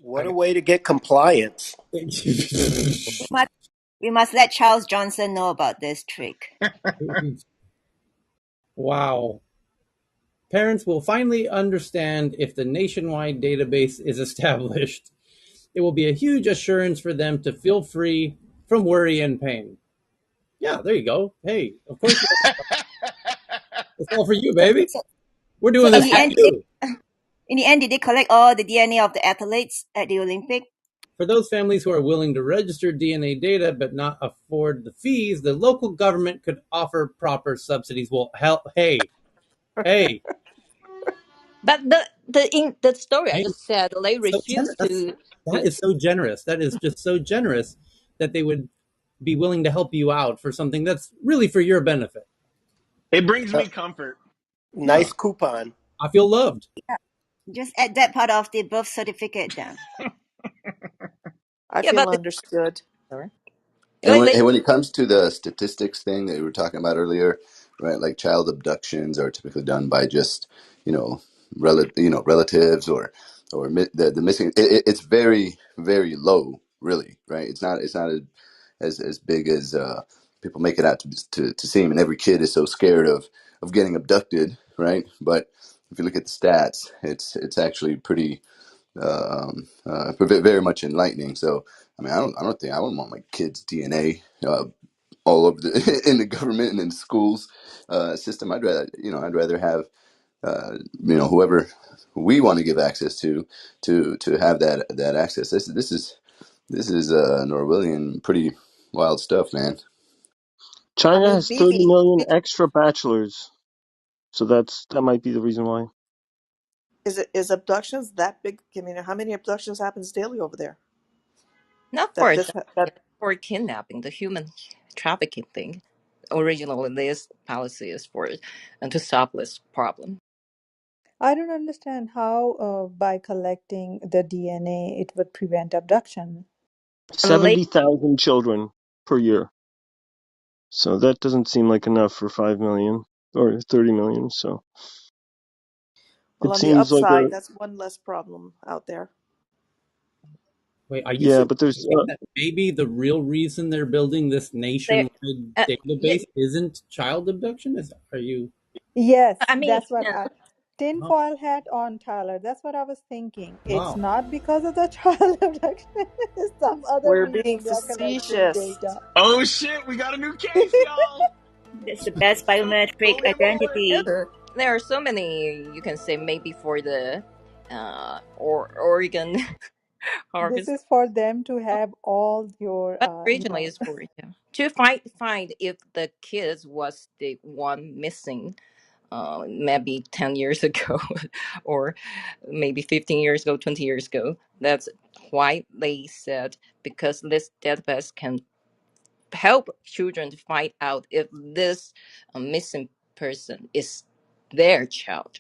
What a way to get compliance. We must, we must let Charles Johnson know about this trick. Wow. Parents will finally understand if the nationwide database is established. It will be a huge assurance for them to feel free from worry and pain. Yeah, there you go. Hey, of course, it's all for you, So, baby. so, We're so doing this for you. in the end, did they collect all the DNA of the athletes at the Olympic? For those families who are willing to register DNA data but not afford the fees, the local government could offer proper subsidies. Well, hell, hey, But the story I hey, just said, they so refused generous. That to. is so generous. That is just so generous that they would be willing to help you out for something that's really for your benefit. It brings Uh, me comfort. Yeah, nice coupon. I feel loved. Just add that part of the birth certificate then. I Yeah, feel but understood. sorry. And They when it comes to the statistics thing that we were talking about earlier, right? Like child abductions are typically done by just you know relatives or the missing. It's very very low, really, right? It's not as big as people make it out to seem. And every kid is so scared of getting abducted, right? But if you look at the stats, it's actually pretty very much enlightening. So I mean, I wouldn't want my kids' DNA all over the in the government and in schools system. I'd rather have whoever we want to give access to have that access. This is Norwillian pretty wild stuff, man. I China mean, has 30 BB, million extra bachelors, so that might be the reason why. is abductions that big? I mean, how many abductions happens daily over there? not for That that, this that for kidnapping, the human trafficking thing. Originally, this policy is for and to stop this problem. I don't understand how by collecting the DNA it would prevent abduction. 70,000 children per year. So that doesn't seem like enough for 5 million or 30 million. So well, it on the seems like upside, that's one less problem out there. Wait, are you yeah, but there's, suggesting that maybe the real reason they're building this They, nationwide yeah, database isn't child abduction? Are you? Yes, I mean, that's what I Oh, tinfoil hat on, Tyler. That's what I was thinking. It's wow. not because of the child abduction, it's some other We're being reason they are collecting facetious. data. Oh shit, we got a new case, y'all. That's the best biometric Fully aboard. yeah, identity. there are so many you can say maybe for the or Oregon This harvest, is for them to have all your, but originally it's for to find if the kids was the one missing maybe 10 years ago or maybe 15 years ago, 20 years ago. That's why they said because this database can help children to find out if this missing person is their child.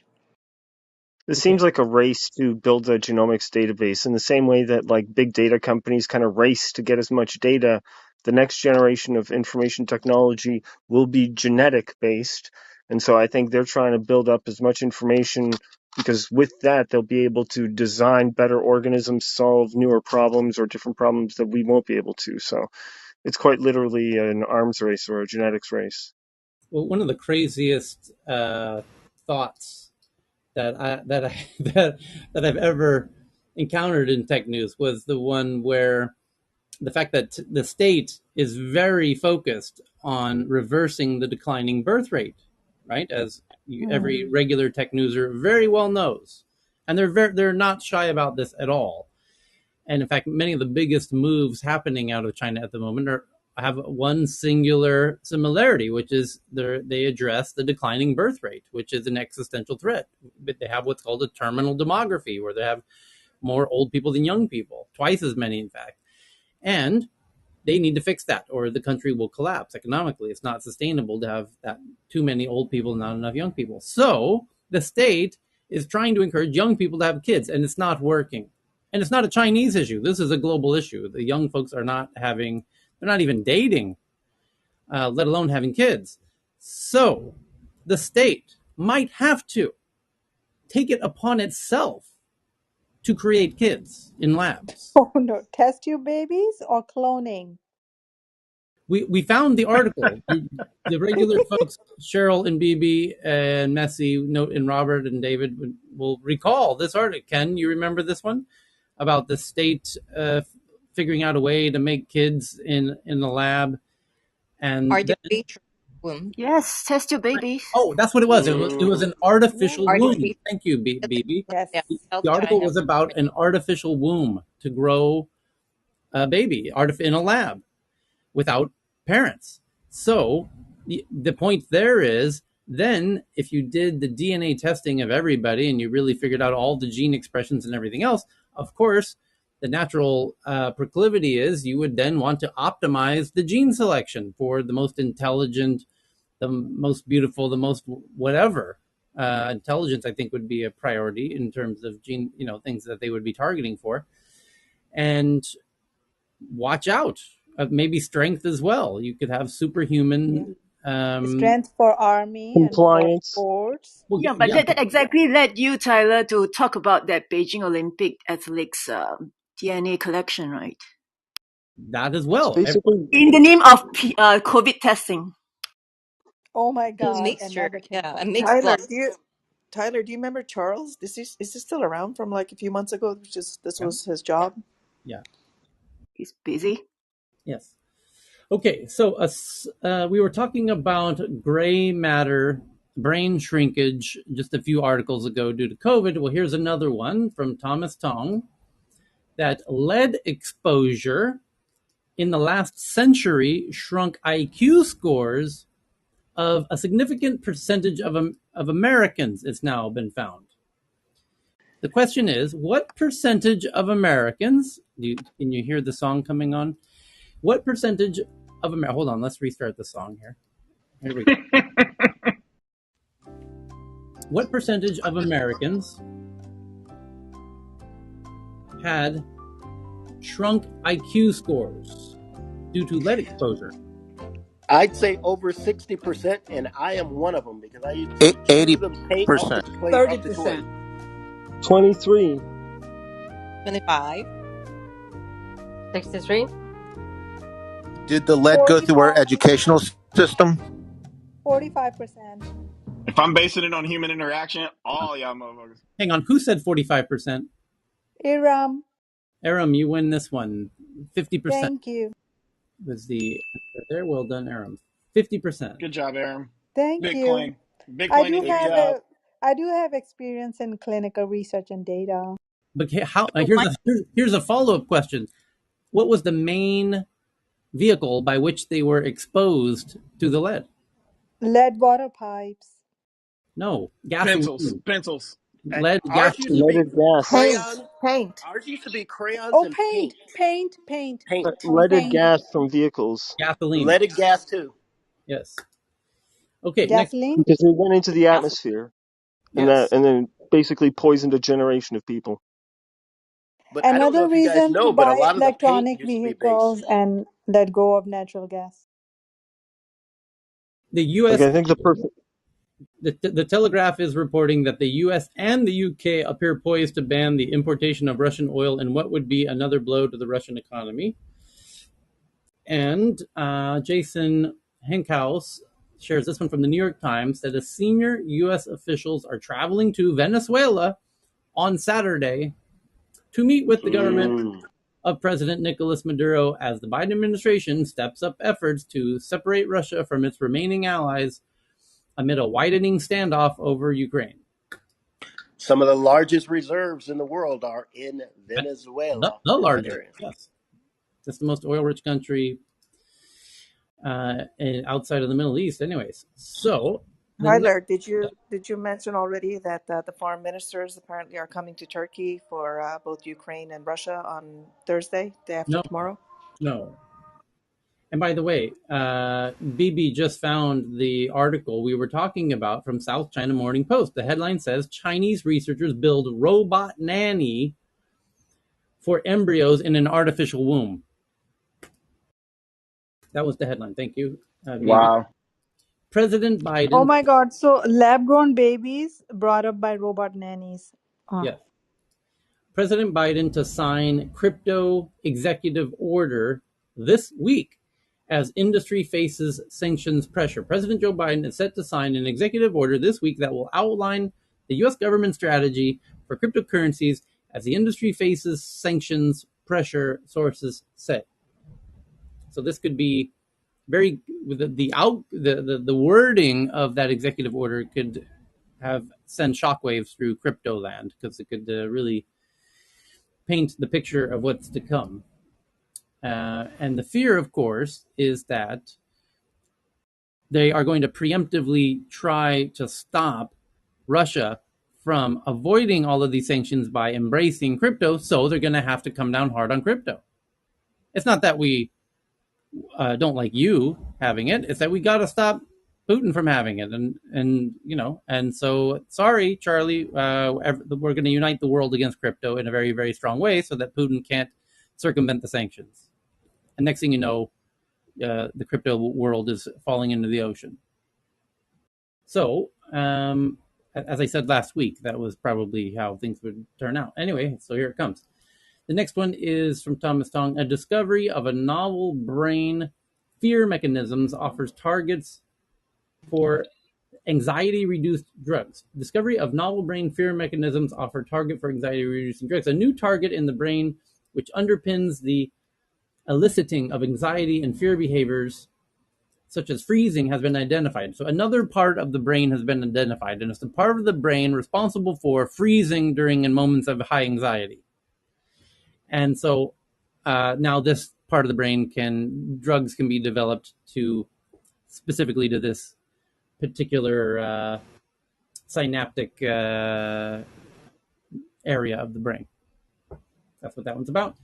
This Okay. seems like a race to build a genomics database in the same way that like big data companies kind of race to get as much data. The next generation of information technology will be genetic based. And so I think they're trying to build up as much information because with that, they'll be able to design better organisms, solve newer problems or different problems that we won't be able to. So it's quite literally an arms race or a genetics race. Well, one of the craziest thoughts that I've ever encountered in tech news was the one where the fact that the state is very focused on reversing the declining birth rate, right? As every regular tech newser very well knows, and they're not shy about this at all. And in fact, many of the biggest moves happening out of China at the moment have one singular similarity, which is they address the declining birth rate, which is an existential threat. But they have what's called a terminal demography, where they have more old people than young people, twice as many, in fact. And they need to fix that, or the country will collapse economically. It's not sustainable to have that too many old people and not enough young people. So the state is trying to encourage young people to have kids, and it's not working. And it's not a Chinese issue. This is a global issue. The young folks are not having, they're not even dating, let alone having kids. So the state might have to take it upon itself to create kids in labs. Oh no, test tube babies or cloning? We found the article. The regular folks, Cheryl and BB and Messi, and Robert and David will recall this article. Ken, you remember this one about the state figuring out a way to make kids in the lab, and then Artificial womb. Yes, test your babies. that's what it was. It was an Yeah. artificial womb. Artificial. Thank you, BB. Yes. Yeah, South The article China. was about an artificial womb to grow a baby in a lab without parents. So the point there is, then if you did the DNA testing of everybody and you really figured out all the gene expressions and everything else, of course, the natural proclivity is you would then want to optimize the gene selection for the most intelligent, the most beautiful, the most whatever. Intelligence, I think, would be a priority in terms of gene, things that they would be targeting for. And watch out. Maybe strength as well. You could have Yeah. superhuman. Strength for army and for Compliance. sports. Well, Yeah, but yeah, that exactly led you, Tyler, to talk about that Beijing Olympic athletes' DNA collection, right? that as It's well. basically In the name of COVID testing. Oh my A God, mixture. another thing Yeah, for a me. mixed blood. Tyler, do you remember Charles? Is this still around from like a few months ago? This Yeah, was his job. yeah, He's busy. yes. Okay, so we were talking about gray matter, brain shrinkage, just a few articles ago due to COVID. Well, here's another one from Thomas Tong that lead exposure in the last century shrunk IQ scores of a significant percentage of Americans, it's now been found. The question is, what percentage of Americans, can you hear the song coming on? What percentage of Americans, hold on, let's restart the song here. Here we go. What percentage of Americans had shrunk IQ scores due to lead exposure? I'd say over 60%, and I am one of them because I used to chew the paint off the 80%. plate off the toys. 30%. 23. 25. 63. Did the lead go through our 45. educational system? 45%. If I'm basing it on human interaction, all y'all motherfuckers. Hang on, who said 45%? Iram, Aram, you win this one. 50% thank you. was the answer there. Well done, Aram. 50%. Good job, Aaron. Thank you. Bitcoin. I Bitcoin do did a good have job. a I do have experience in clinical research and data. But how? So Here's one, a follow up question. What was the main vehicle by which they were exposed to the lead? Lead water pipes. No, Pencils. gasoline. Pencils. lead Ours used to be Leaded gas. crayons. Paint. Ours used to be crayons Oh, and paint, paint. paint, paint, Paint. Leaded paint. gas from vehicles gasoline. Leaded gas too. Yes. Okay, next. Gasoline. because they went into the Gasoline. atmosphere Yes. and then basically poisoned a generation of people. But I don't know Another if you guys reason to know, but a buy lot of the paint electronic used to be based. vehicles and let go of natural gas. The Like U.S. I think the perfect. The Telegraph is reporting that the U.S. and the U.K. appear poised to ban the importation of Russian oil in what would be another blow to the Russian economy. And Jason Henkhaus shares this one from the New York Times that senior U.S. officials are traveling to Venezuela on Saturday to meet with the government Mm. of President Nicolas Maduro as the Biden administration steps up efforts to separate Russia from its remaining allies amid a widening standoff over Ukraine. Some of the largest reserves in the world are in The, Venezuela the in that largest, area. yes. It's the most oil-rich country outside of the Middle East, anyways. So the next, Tyler, did you mention already that the foreign ministers apparently are coming to Turkey for both Ukraine and Russia on Thursday, day after no, tomorrow? no. And by the way, BB just found the article we were talking about from South China Morning Post. The headline says Chinese researchers build robot nanny for embryos in an artificial womb. That was the headline. Thank you, BB. Wow. President Oh Biden, my God. So lab grown babies brought up by robot nannies. yes, President Biden to sign crypto executive order this week as industry faces sanctions pressure. President Joe Biden is set to sign an executive order this week that will outline the U.S. government strategy for cryptocurrencies as the industry faces sanctions pressure, sources say. So this could be very the wording of that executive order could have send shockwaves through crypto land because it could really paint the picture of what's to come. And the fear, of course, is that they are going to preemptively try to stop Russia from avoiding all of these sanctions by embracing crypto. So they're going to have to come down hard on crypto. It's not that we don't like you having it; it's that we got to stop Putin from having it, and so sorry, Charlie, we're going to unite the world against crypto in a very, very strong way, so that Putin can't circumvent the sanctions. And next thing you know, the crypto world is falling into the ocean. So, as I said last week, that was probably how things would turn out. Anyway, so here it comes. The next one is from Thomas Tong. A discovery of a novel brain fear mechanisms offers targets for anxiety-reduced drugs. Discovery of novel brain fear mechanisms offer target for anxiety-reducing drugs. A new target in the brain which underpins the eliciting of anxiety and fear behaviors such as freezing has been identified. So another part of the brain has been identified, and it's the part of the brain responsible for freezing during in moments of high anxiety. And so now this part of the brain drugs can be developed to specifically to this particular synaptic area of the brain. That's what that one's about.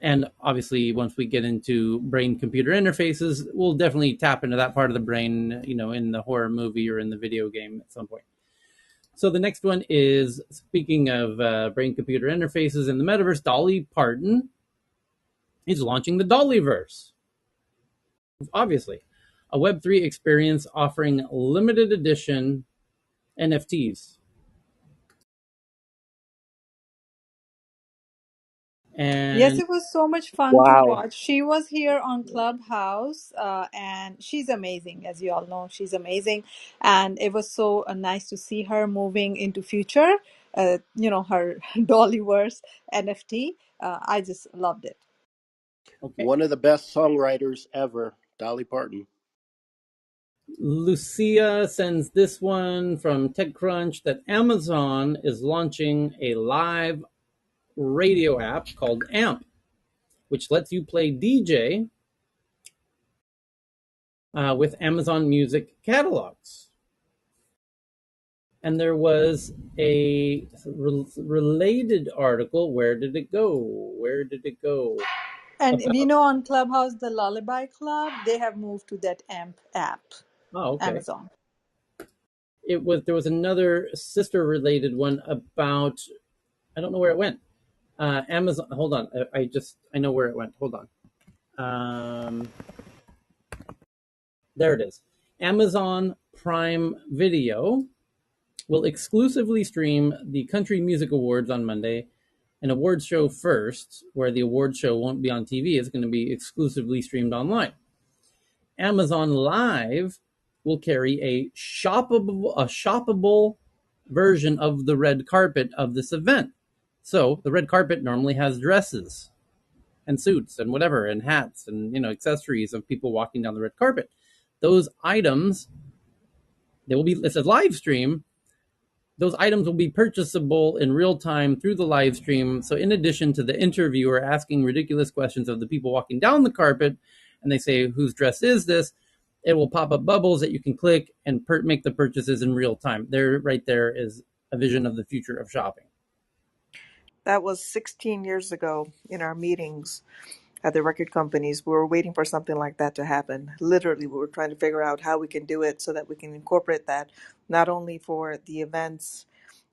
And obviously, once we get into brain-computer interfaces, we'll definitely tap into that part of the brain, in the horror movie or in the video game at some point. So the next one is, speaking of brain-computer interfaces in the metaverse, Dolly Parton is launching the Dollyverse. Obviously, a Web3 experience offering limited edition NFTs. Yes, And it was so much fun to Wow. watch. She was here on Clubhouse, and she's amazing, as you all know. She's amazing, and it was so nice to see her moving into future. Her Dollyverse NFT. I just loved it. okay, One of the best songwriters ever, Dolly Parton. Lucia sends this one from TechCrunch that Amazon is launching a live radio app called AMP, which lets you play DJ with Amazon Music catalogs. And there was a related article. Where did it go? Where did it go? And About, we know on Clubhouse, the Lullaby Club, they have moved to that AMP app, oh, okay. Amazon. There was another sister related one about, I don't know where it went. Amazon. Hold on. I know where it went. Hold on. There it is. Amazon Prime Video will exclusively stream the Country Music Awards on Monday. An awards show first, where the awards show won't be on TV. It's going to be exclusively streamed online. Amazon Live will carry a shoppable version of the red carpet of this event. So the red carpet normally has dresses and suits and whatever and hats and accessories of people walking down the red carpet. Those items, it's a live stream. Those items will be purchasable in real time through the live stream. So in addition to the interviewer asking ridiculous questions of the people walking down the carpet, and they say, whose dress is this? It will pop up bubbles that you can click and make the purchases in real time. Right there is a vision of the future of shopping. That was 16 years ago in our meetings at the record companies. We were waiting for something like that to happen. Literally, we were trying to figure out how we can do it so that we can incorporate that not only for the events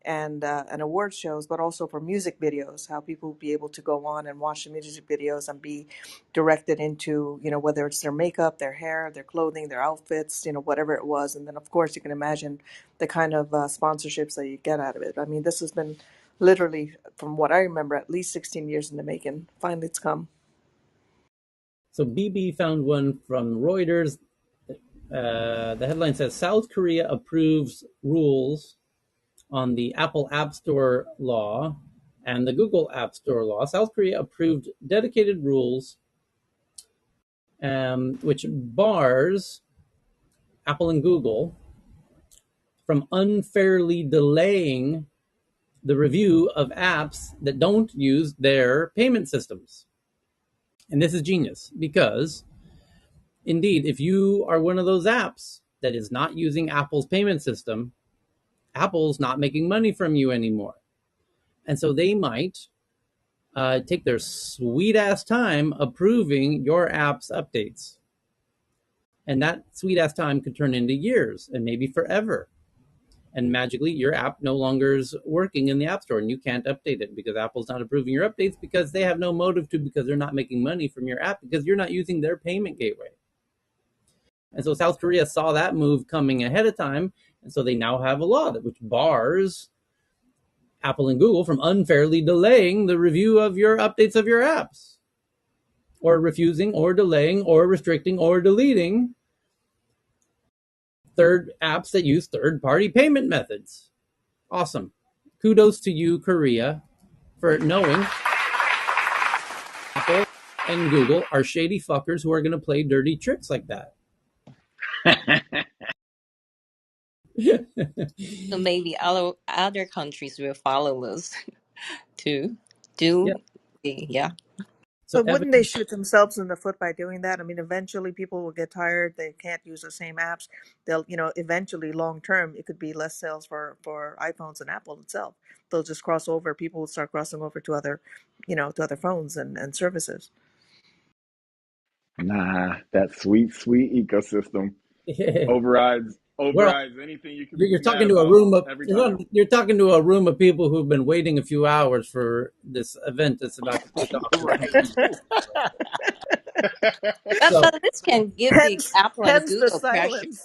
and award shows, but also for music videos, how people will be able to go on and watch the music videos and be directed into, whether it's their makeup, their hair, their clothing, their outfits, whatever it was. And then, of course, you can imagine the kind of sponsorships that you get out of it. I mean, this has been literally, from what I remember, at least 16 years in the making. Finally, it's come. So BB found one from Reuters. The headline says South Korea approves rules on the Apple App Store law and the Google App Store law. South Korea approved dedicated rules which bars Apple and Google from unfairly delaying the review of apps that don't use their payment systems. And this is genius because, indeed, if you are one of those apps that is not using Apple's payment system, Apple's not making money from you anymore. And so they might take their sweet ass time approving your app's updates. And that sweet ass time could turn into years and maybe forever. And magically, your app no longer is working in the App Store and you can't update it because Apple's not approving your updates because they have no motive to, because they're not making money from your app because you're not using their payment gateway. And so South Korea saw that move coming ahead of time. And so they now have a law which bars Apple and Google from unfairly delaying the review of your updates of your apps, or refusing or delaying or restricting or deleting third apps that use third-party payment methods. Awesome. Kudos to you, Korea, for knowing Apple and Google are shady fuckers who are going to play dirty tricks like that. So maybe other countries will follow us to do, yeah. So But wouldn't they shoot themselves in the foot by doing that? I mean, eventually people will get tired. They can't use the same apps. They'll, eventually long term, it could be less sales for iPhones and Apple itself. They'll just cross over. People will start crossing over to other, to other phones and services. Nah, that sweet ecosystem overrides anything you could be you're talking mad to a about room of every time. you're talking to a room of people who've been waiting a few hours for this event that's about to kick off. Right. But this can give the hence, Apple and hence the Google pressure. silence.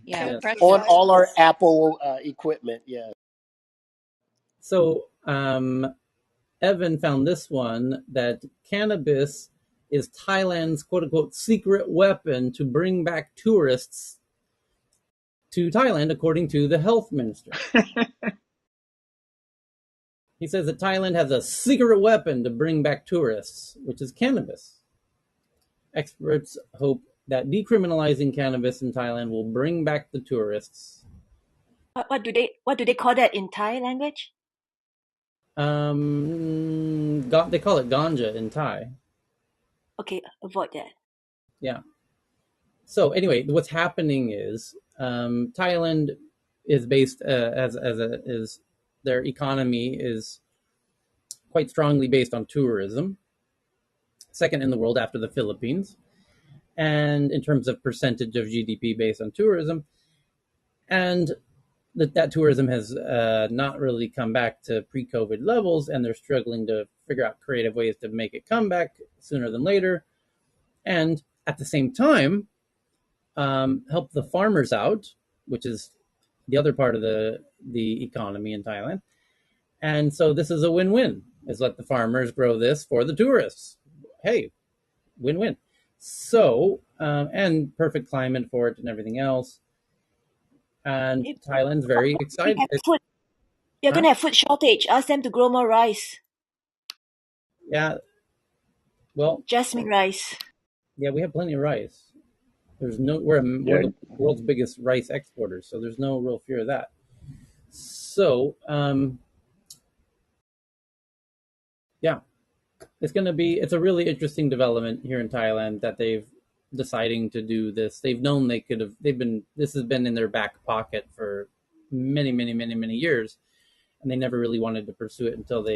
Yeah, Yes. Hence the pressure. On all our silence. Apple equipment. Yeah. So Evan found this one, that cannabis is Thailand's quote unquote secret weapon to bring back tourists to Thailand, according to the health minister. He says that Thailand has a secret weapon to bring back tourists, which is cannabis. Experts hope that decriminalizing cannabis in Thailand will bring back the tourists. What do they call that in Thai language? They call it ganja in Thai. Okay, avoid that. Yeah. So anyway, what's happening is Thailand is based is their economy is quite strongly based on tourism, second in the world after the Philippines, and in terms of percentage of GDP based on tourism, and that tourism has not really come back to pre-COVID levels, and they're struggling to figure out creative ways to make it come back sooner than later, and at the same time, help the farmers out, which is the other part of the economy in Thailand. And so this is a win-win. Is let the farmers grow this for the tourists. Hey, win-win. So and perfect climate for it and everything else. And If Thailand's very we excited. have food, we are Huh? going to have food shortage. Ask them to grow more rice, Yeah. Well, jasmine rice. yeah, we have plenty of rice. There's no we're one Yeah, of the world's biggest rice exporters, so there's no real fear of that. So yeah, it's a really interesting development here in Thailand that they've deciding to do this. They've known this has been in their back pocket for many years, and they never really wanted to pursue it until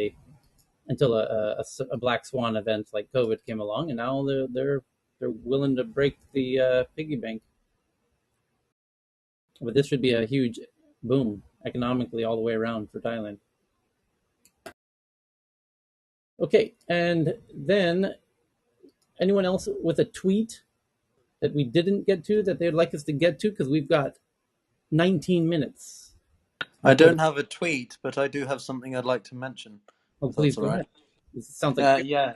a black swan event like COVID came along, and now they're willing to break the piggy bank. But this should be a huge boom economically all the way around for Thailand. Okay, and then anyone else with a tweet that we didn't get to that they'd like us to get to, because we've got 19 minutes I before the. don't have a tweet, but I do have something I'd like to mention, Oh, if that's please all go right. ahead. This sounds like. Yeah.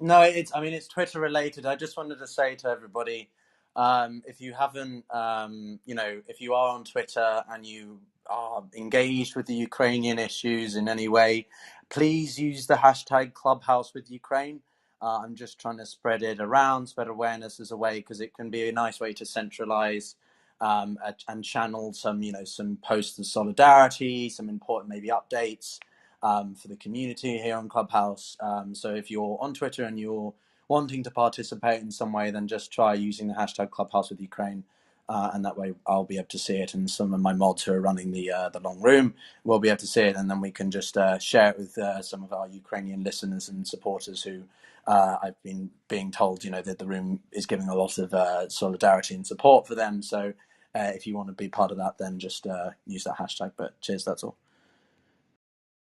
No, it's Twitter related. I just wanted to say to everybody, if you haven't, if you are on Twitter and you are engaged with the Ukrainian issues in any way, please use the hashtag Clubhouse with Ukraine. I'm just trying to spread it around, spread awareness as a way, because it can be a nice way to centralize and channel some posts of solidarity, some important maybe updates for the community here on Clubhouse. So if you're on Twitter and you're wanting to participate in some way, then just try using the hashtag Clubhouse with Ukraine. And that way I'll be able to see it, and some of my mods who are running the long room will be able to see it, and then we can just share it with some of our Ukrainian listeners and supporters who I've been being told, that the room is giving a lot of solidarity and support for them. So if you want to be part of that, then just use that hashtag. But cheers, that's all.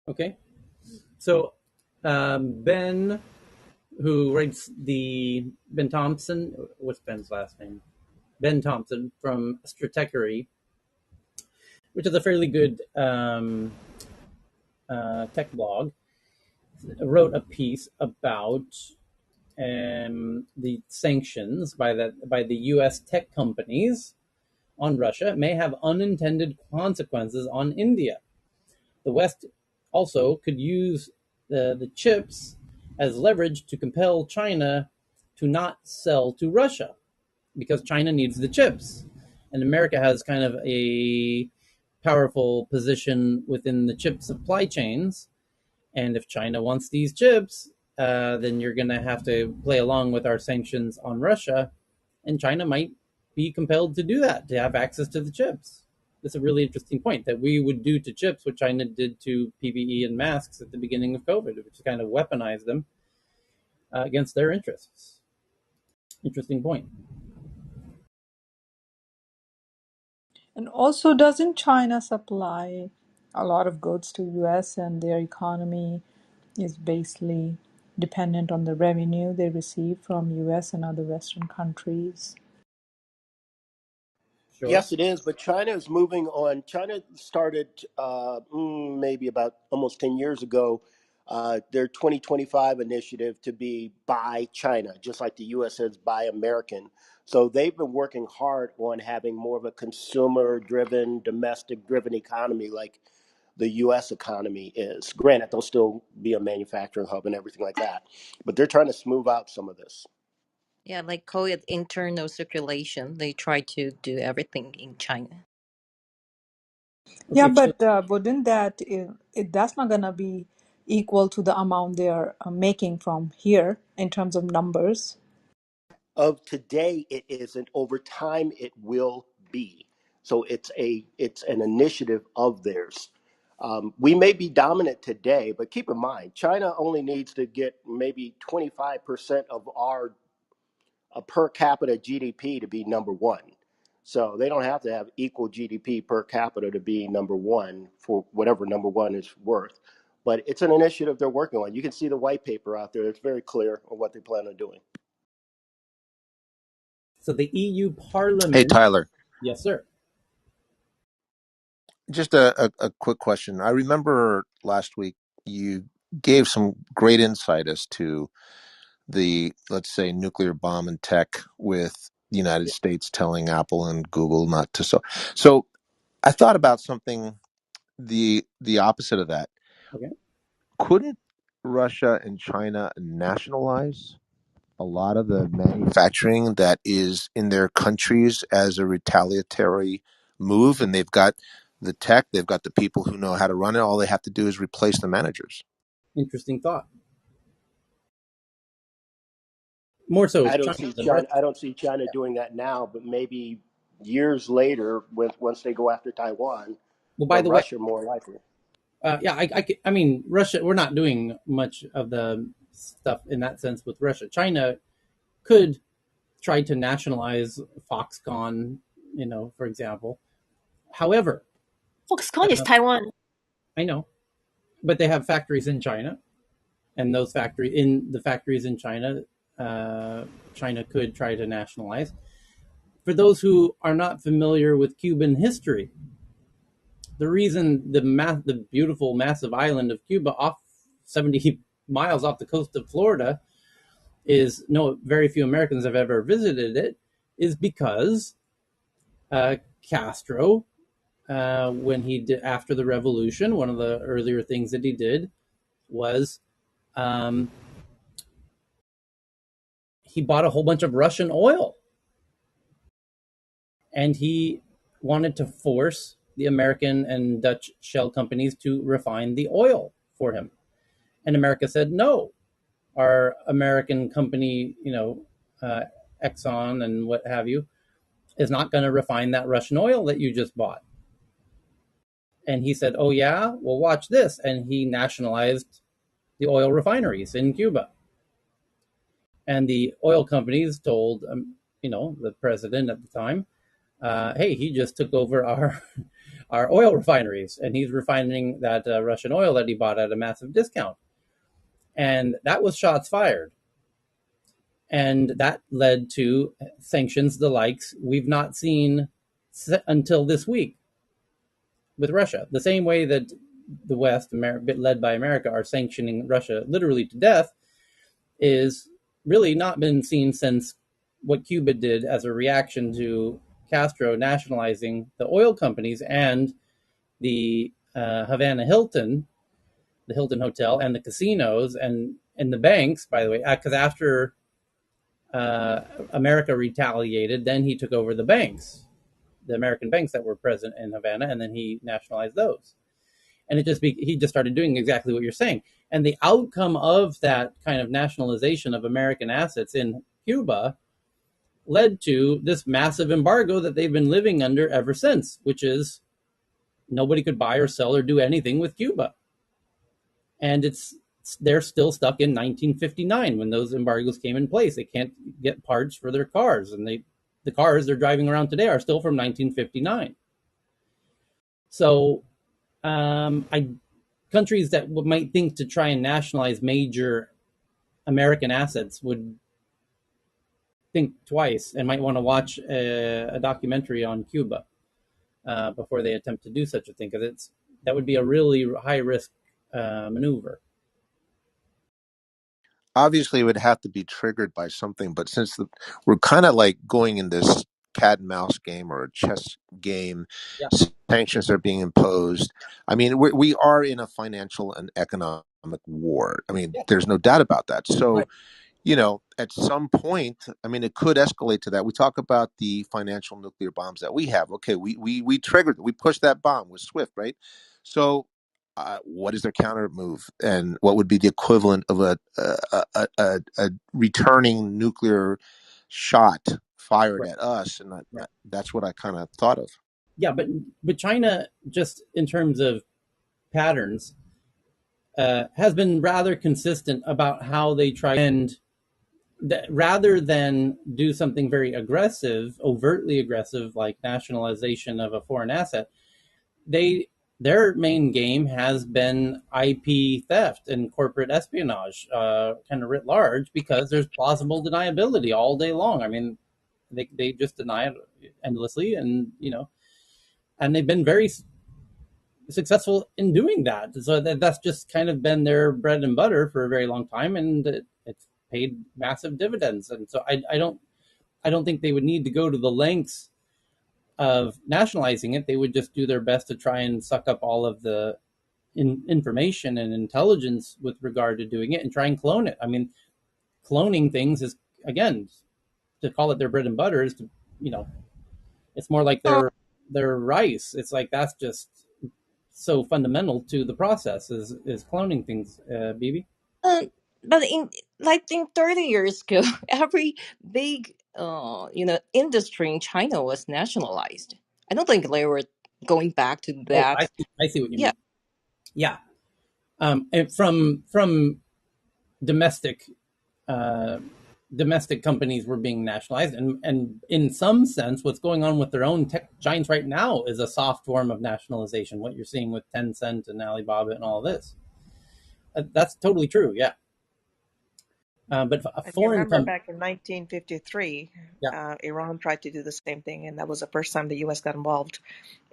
Okay. So Ben, who writes Ben Thompson, what's Ben's last name? Ben Thompson from Stratechery, which is a fairly good tech blog, wrote a piece about the sanctions by the U.S. tech companies on Russia may have unintended consequences on India. The West also could use the chips as leverage to compel China to not sell to Russia, because China needs the chips. And America has kind of a powerful position within the chip supply chains. And if China wants these chips, then you're going to have to play along with our sanctions on Russia. And China might be compelled to do that, to have access to the chips. That's a really interesting point, that we would do to chips what China did to PPE and masks at the beginning of COVID, which kind of weaponize them against their interests. Interesting point. And also, doesn't China supply a lot of goods to US, and their economy is basically dependent on the revenue they receive from US and other Western countries? Sure. Yes, it is. But China is moving on. China started maybe about almost 10 years ago their 2025 initiative to be Buy China, just like the U.S. says Buy American. So they've been working hard on having more of a consumer driven, domestic driven economy like the U.S. economy is. Granted, they'll still be a manufacturing hub and everything like that, but they're trying to smooth out some of this. Yeah, like call it internal circulation. They try to do everything in China. Yeah, Okay, so but wouldn't that's not gonna be equal to the amount they're making from here in terms of numbers? Of today, it isn't. Over time, it will be. So it's an initiative of theirs. We may be dominant today, but keep in mind, China only needs to get maybe 25% of our per capita GDP to be number one. So they don't have to have equal GDP per capita to be number one for whatever number one is worth. But it's an initiative they're working on. You can see the white paper out there. It's very clear on what they plan on doing. So the EU Hey, Parliament, Tyler, yes, sir. just a quick question. I remember last week you gave some great insight as to the, let's say, nuclear bomb and tech with the United States telling Apple and Google not to. So I thought about something the opposite of that. Okay. Couldn't Russia and China nationalize a lot of the manufacturing that is in their countries as a retaliatory move? And they've got the tech, they've got the people who know how to run it. All they have to do is replace the managers. Interesting thought. More so is China than Russia. I don't see China doing that now, but maybe years later, once they go after Taiwan, Well, by but the way, Russia more likely. yeah, I mean, Russia, we're not doing much of the stuff in that sense with Russia. China could try to nationalize Foxconn, for example. However, Foxconn is Taiwan. I know, but they have factories in China, and the factories in China, China could try to nationalize. For those who are not familiar with Cuban history, the reason the beautiful massive island of Cuba, off 70 miles off the coast of Florida, is very few Americans have ever visited it, is because Castro, when he did after the revolution, one of the earlier things that he did was um, he bought a whole bunch of Russian oil, and he wanted to force the American and Dutch shell companies to refine the oil for him. And America said no. Our American company, Exxon and what have you, is not going to refine that Russian oil that you just bought. And he said, oh, yeah, well, watch this. And he nationalized the oil refineries in Cuba. And the oil companies told, the president at the time, hey, he just took over our oil refineries, and he's refining that Russian oil that he bought at a massive discount. And that was shots fired. And that led to sanctions the likes we've not seen until this week with Russia. The same way that the West, led by America, are sanctioning Russia literally to death, is really not been seen since what Cuba did as a reaction to Castro nationalizing the oil companies and the Havana Hilton, the Hilton Hotel, and the casinos and the banks, by the way, because after America retaliated, then he took over the banks, the American banks that were present in Havana, and then he nationalized those. And he just started doing exactly what you're saying. And the outcome of that kind of nationalization of American assets in Cuba led to this massive embargo that they've been living under ever since, which is nobody could buy or sell or do anything with Cuba. And they're still stuck in 1959 when those embargoes came in place. They can't get parts for their cars, and the cars they're driving around today are still from 1959. So, countries that might think to try and nationalize major American assets would think twice and might want to watch a documentary on Cuba before they attempt to do such a thing, because that would be a really high risk maneuver. Obviously, it would have to be triggered by something, but since we're kind of like going in this cat and mouse game or a chess game, Yeah. sanctions are being imposed. I mean, we are in a financial and economic war. I mean, there's no doubt about that. So, right. At some point, I mean, it could escalate to that. We talk about the financial nuclear bombs that we have. Okay, we triggered, we pushed that bomb with SWIFT, right? So, what is their counter move, and what would be the equivalent of a returning nuclear shot fired at us? And that's what I kind of thought of. Yeah, but China, just in terms of patterns, has been rather consistent about how they try, and that rather than do something very aggressive, overtly aggressive, like nationalization of a foreign asset, they their main game has been IP theft and corporate espionage, kind of writ large, because there's plausible deniability all day long. I mean, they just deny it endlessly, and and they've been very successful in doing that. So that's just kind of been their bread and butter for a very long time, and it's paid massive dividends. And so I don't think they would need to go to the lengths of nationalizing it. They would just do their best to try and suck up all of the information and intelligence with regard to doing it and try and clone it. I mean, cloning things is, again, to call it their bread and butter is to, it's more like Oh, their rice. It's like that's just so fundamental to the process is cloning things, BB. but in 30 years ago, every big industry in China was nationalized. I don't think they were going back to Oh, that. I see what you Yeah, mean. Yeah, and from domestic uh, domestic companies were being nationalized, and in some sense, what's going on with their own tech giants right now is a soft form of nationalization. What you're seeing with Tencent and Alibaba and all this, that's totally true. Yeah, but a And you foreign remember company, back in 1953, yeah, Iran tried to do the same thing, and that was the first time the U.S. got involved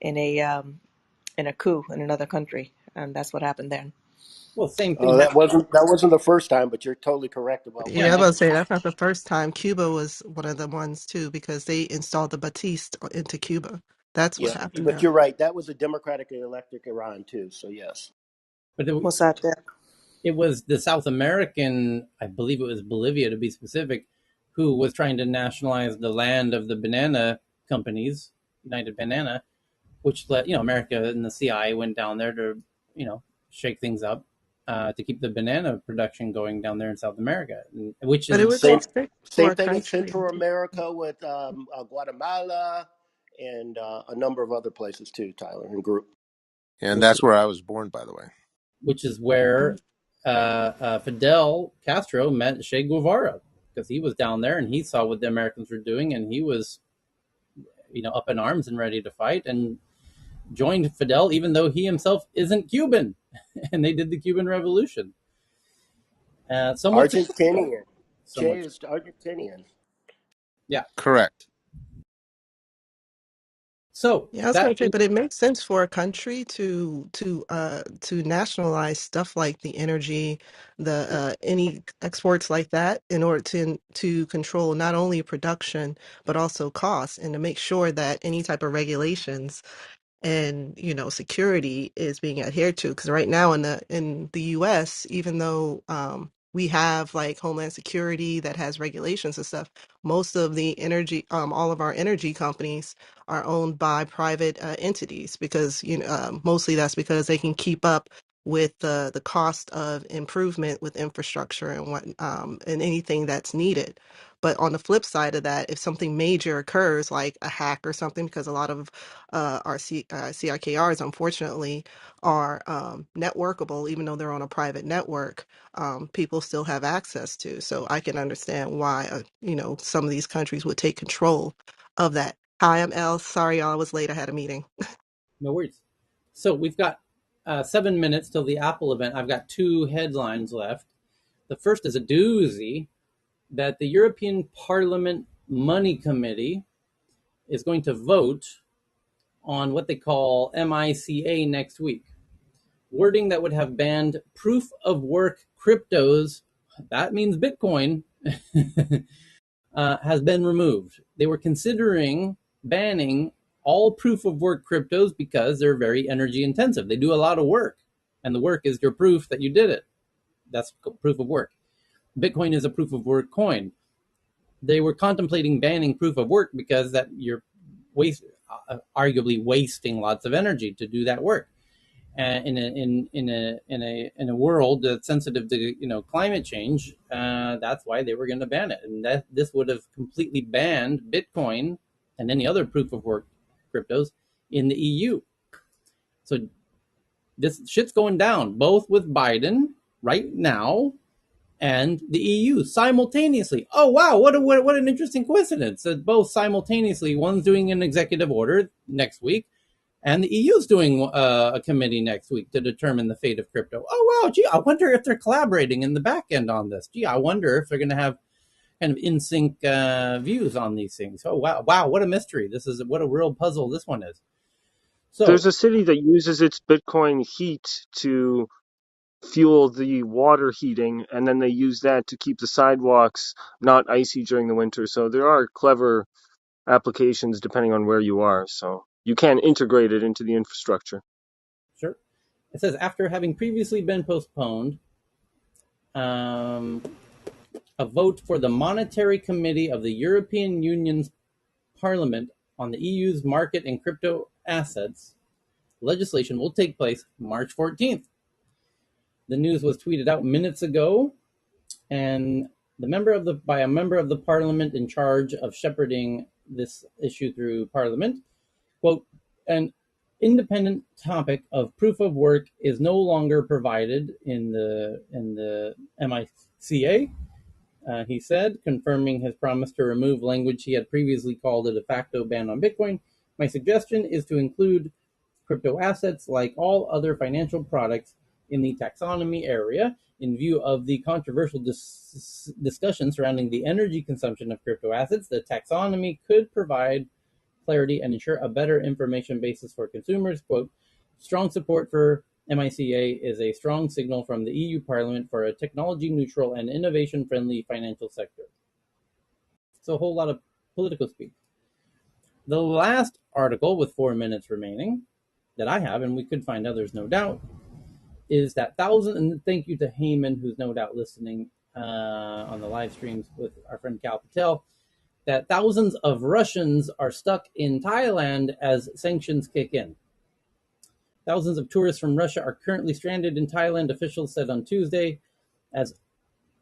in a coup in another country, and that's what happened then. well, same thing Oh, happened. that wasn't the first time, but you're totally correct about what Yeah, Yeah, I was and about to say that's not the first time. Cuba was one of the ones too, because they installed the Batiste into Cuba. That's what Yeah, happened but there. you're right. That was a democratically elected Iran too. So yes. but What's that? There? it was the South American, I believe it was Bolivia to be specific, who was trying to nationalize the land of the banana companies, United Banana, which let America and the CI went down there to shake things up, to keep the banana production going down there in South America, which But it is was Same unsafe for same a thing in country. Central America with Guatemala and a number of other places too, Tyler and group. And which that's where I was born, by the way. which is where Fidel Castro met Che Guevara, because he was down there and he saw what the Americans were doing, and he was up in arms and ready to fight, and joined Fidel, even though he himself isn't Cuban, and they did the Cuban Revolution. So much, Argentinian. so Che much, is Argentinian. yeah. Correct. So Yeah, I was that going to say, but it makes sense for a country to nationalize stuff like the energy, the any exports like that, in order to control not only production but also costs, and to make sure that any type of regulations and security is being adhered to, because right now in the US, even though we have like Homeland Security that has regulations and stuff, most of the energy all of our energy companies are owned by private entities, because mostly that's because they can keep up with the cost of improvement with infrastructure and what and anything that's needed. But on the flip side of that, if something major occurs, like a hack or something, because a lot of our CRKRs, unfortunately, are networkable, even though they're on a private network, people still have access to. So I can understand why, some of these countries would take control of that. Hi, I'm Elle. Sorry, y'all, I was late. I had a meeting. no worries. So we've got 7 minutes till the Apple event. I've got two headlines left. The first is a doozy, that the European Parliament Money Committee is going to vote on what they call MICA next week. Wording that would have banned proof of work cryptos, that means Bitcoin, has been removed. They were considering banning all proof of work cryptos because they're very energy intensive. They do a lot of work, and the work is your proof that you did it. That's proof of work. Bitcoin is a proof of work coin. They were contemplating banning proof of work because that you're arguably wasting lots of energy to do that work. In a world that's sensitive to climate change, that's why they were going to ban it, and this would have completely banned Bitcoin and any other proof of work cryptos in the EU. So this shit's going down, both with Biden right now and the EU simultaneously. Oh wow, what an interesting coincidence that both simultaneously, one's doing an executive order next week, and the EU's doing a committee next week to determine the fate of crypto. Oh wow, gee, I wonder if they're collaborating in the back end on this. Gee, I wonder if they're going to have kind of in sync views on these things. Oh wow, what a mystery! This is what a real puzzle this one is. So There's a city that uses its Bitcoin heat to fuel the water heating, and then they use that to keep the sidewalks not icy during the winter. So there are clever applications depending on where you are. So you can integrate it into the infrastructure. sure, it says after having previously been postponed, um, a vote for the Monetary Committee of the European Union's Parliament on the EU's market and crypto assets legislation will take place March 14th. The news was tweeted out minutes ago, and by a member of the parliament in charge of shepherding this issue through parliament, quote, an independent topic of proof of work is no longer provided in the MICA, he said, confirming his promise to remove language he had previously called a de facto ban on Bitcoin. My suggestion is to include crypto assets, like all other financial products, in the taxonomy area in view of the controversial discussion surrounding the energy consumption of crypto assets. The taxonomy could provide clarity and ensure a better information basis for consumers. Quote, strong support for MICA is a strong signal from the EU Parliament for a technology neutral and innovation friendly financial sector. So a whole lot of political speak. The last article, with 4 minutes remaining, that I have, and we could find others no doubt, is that and thank you to Heyman, who's no doubt listening on the live streams with our friend Cal Patel, that thousands of Russians are stuck in Thailand as sanctions kick in. Thousands of tourists from Russia are currently stranded in Thailand, officials said on Tuesday, as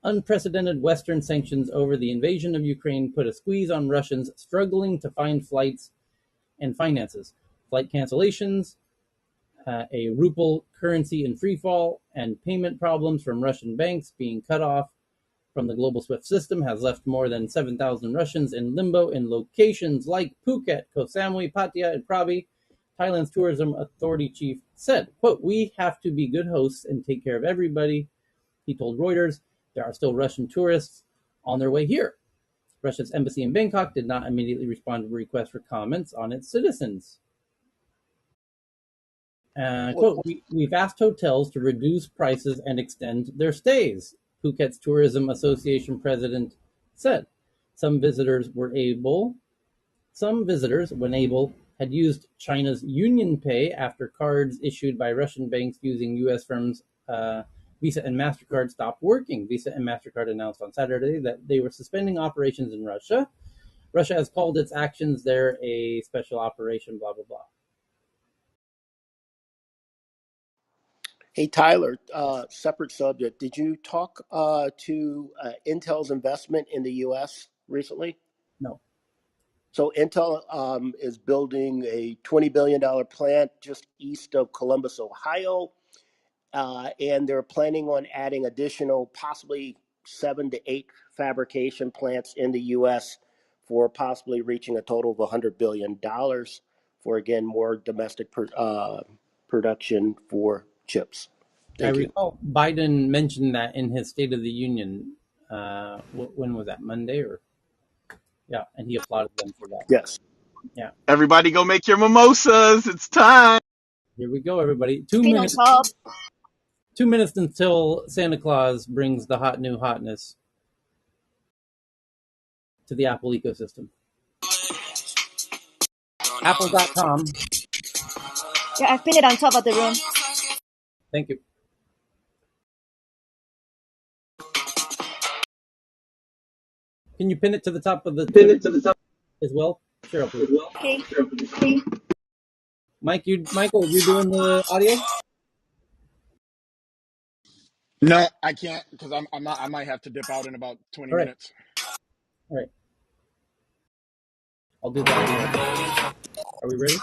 unprecedented Western sanctions over the invasion of Ukraine put a squeeze on Russians struggling to find flights and finances. Flight cancellations, a ruble currency in free fall, and payment problems from Russian banks being cut off from the global SWIFT system has left more than 7,000 Russians in limbo in locations like Phuket, Koh Samui, Pattaya, and Krabi. Thailand's tourism authority chief said, quote, we have to be good hosts and take care of everybody. He told Reuters there are still Russian tourists on their way here. Russia's embassy in Bangkok did not immediately respond to requests for comments on its citizens. Quote, we've asked hotels to reduce prices and extend their stays, Phuket's Tourism Association president said. Some visitors, when able, had used China's Union Pay after cards issued by Russian banks using U.S. firms Visa and MasterCard stopped working. Visa and MasterCard announced on Saturday that they were suspending operations in Russia. Russia has called its actions there a special operation, blah, blah, blah. Hey, Tyler, separate subject. Did you talk to Intel's investment in the U.S. recently? No. So Intel is building a $20 billion plant just east of Columbus, Ohio, and they're planning on adding additional possibly 7 to 8 fabrication plants in the U.S. for possibly reaching a total of $100 billion for, again, more domestic production for chips. I Thank you. recall Biden mentioned that in his State of the Union. When was that? Monday or yeah? And he applauded them for that. Yes. Yeah. Everybody go make your mimosas. It's time. Here we go, everybody. 2 Stay on minutes. top. 2 minutes until Santa Claus brings the hot new hotness to the Apple ecosystem. Apple.com. Yeah, I've pinned it on top of the room. Thank you. Can you pin it to the top of the Twitter as well, Cheryl, please? Okay. Michael, you're doing the audio. No, I can't because I'm not. I might have to dip out in about 20 All right. minutes. All right. I'll do the audio. Are we ready?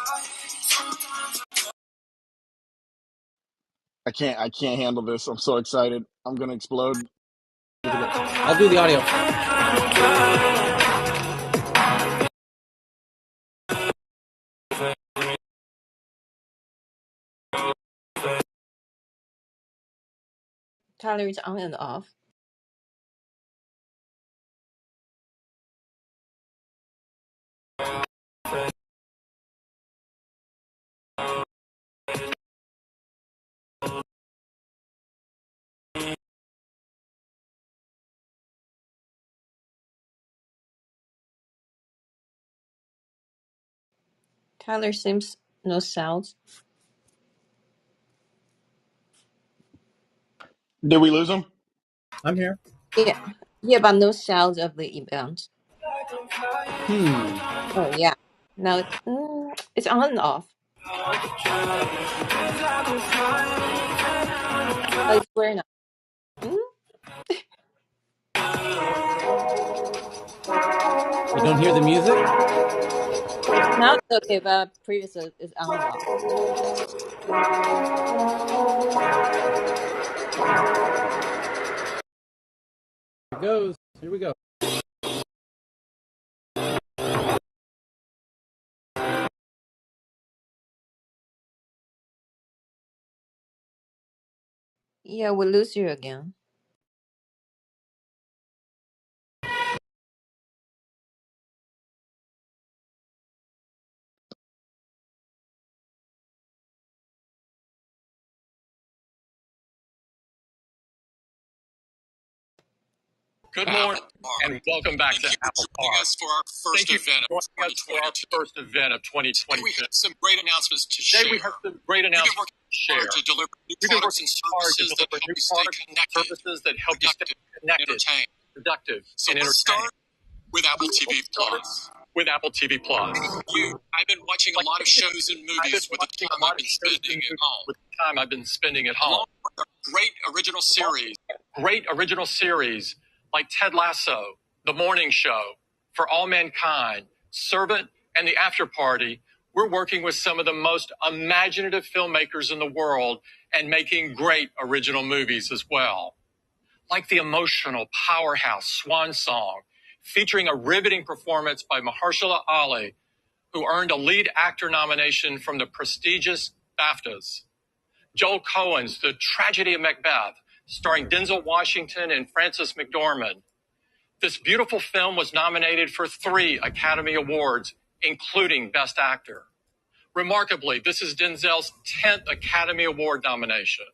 I can't handle this. I'm so excited. I'm gonna explode. Here we go. I'll do the audio. Tyler is on and off. Tyler seems no sound. Did we lose him? I'm here. Yeah, yeah, but no sound of the event. Oh yeah, now it's on and off. Oh, it's very nice. Mm, You don't hear the music? now it's okay, but previous is on and off. Here it goes. Here we go. Yeah, we lose you again. Good morning and welcome back to Apple Park. Thank you for joining us for our first event of 2022. Today we have some great announcements to share. We've been working hard to deliver new products and services that help you stay connected, productive, and entertained. With Apple TV Plus. I've been watching a lot of shows and movies with the time I've been spending at home. Along with great original series like Ted Lasso, The Morning Show, For All Mankind, Servant, and The After Party. We're working with some of the most imaginative filmmakers in the world and making great original movies as well. Like the emotional powerhouse Swan Song, featuring a riveting performance by Mahershala Ali, who earned a lead actor nomination from the prestigious BAFTAs. Joel Coen's The Tragedy of Macbeth, starring Denzel Washington and Frances McDormand. This beautiful film was nominated for 3 Academy Awards, including Best Actor. Remarkably, this is Denzel's 10th Academy Award nomination.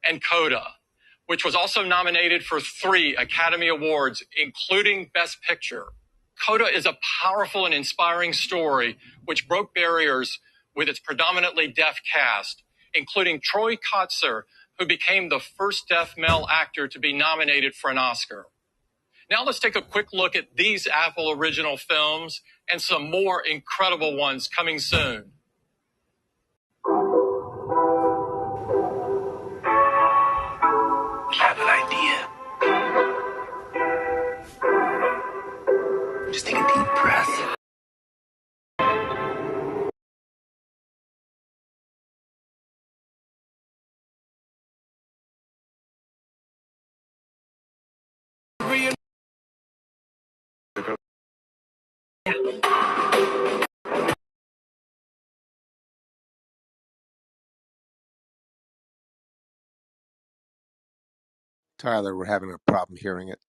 And Coda, which was also nominated for 3 Academy Awards, including Best Picture. Coda is a powerful and inspiring story which broke barriers with its predominantly deaf cast, including Troy Kotsur, who became the first deaf male actor to be nominated for an Oscar. Now let's take a quick look at these Apple original films and some more incredible ones coming soon. I have an idea. Just take a deep breath. Tyler, we're having a problem hearing it.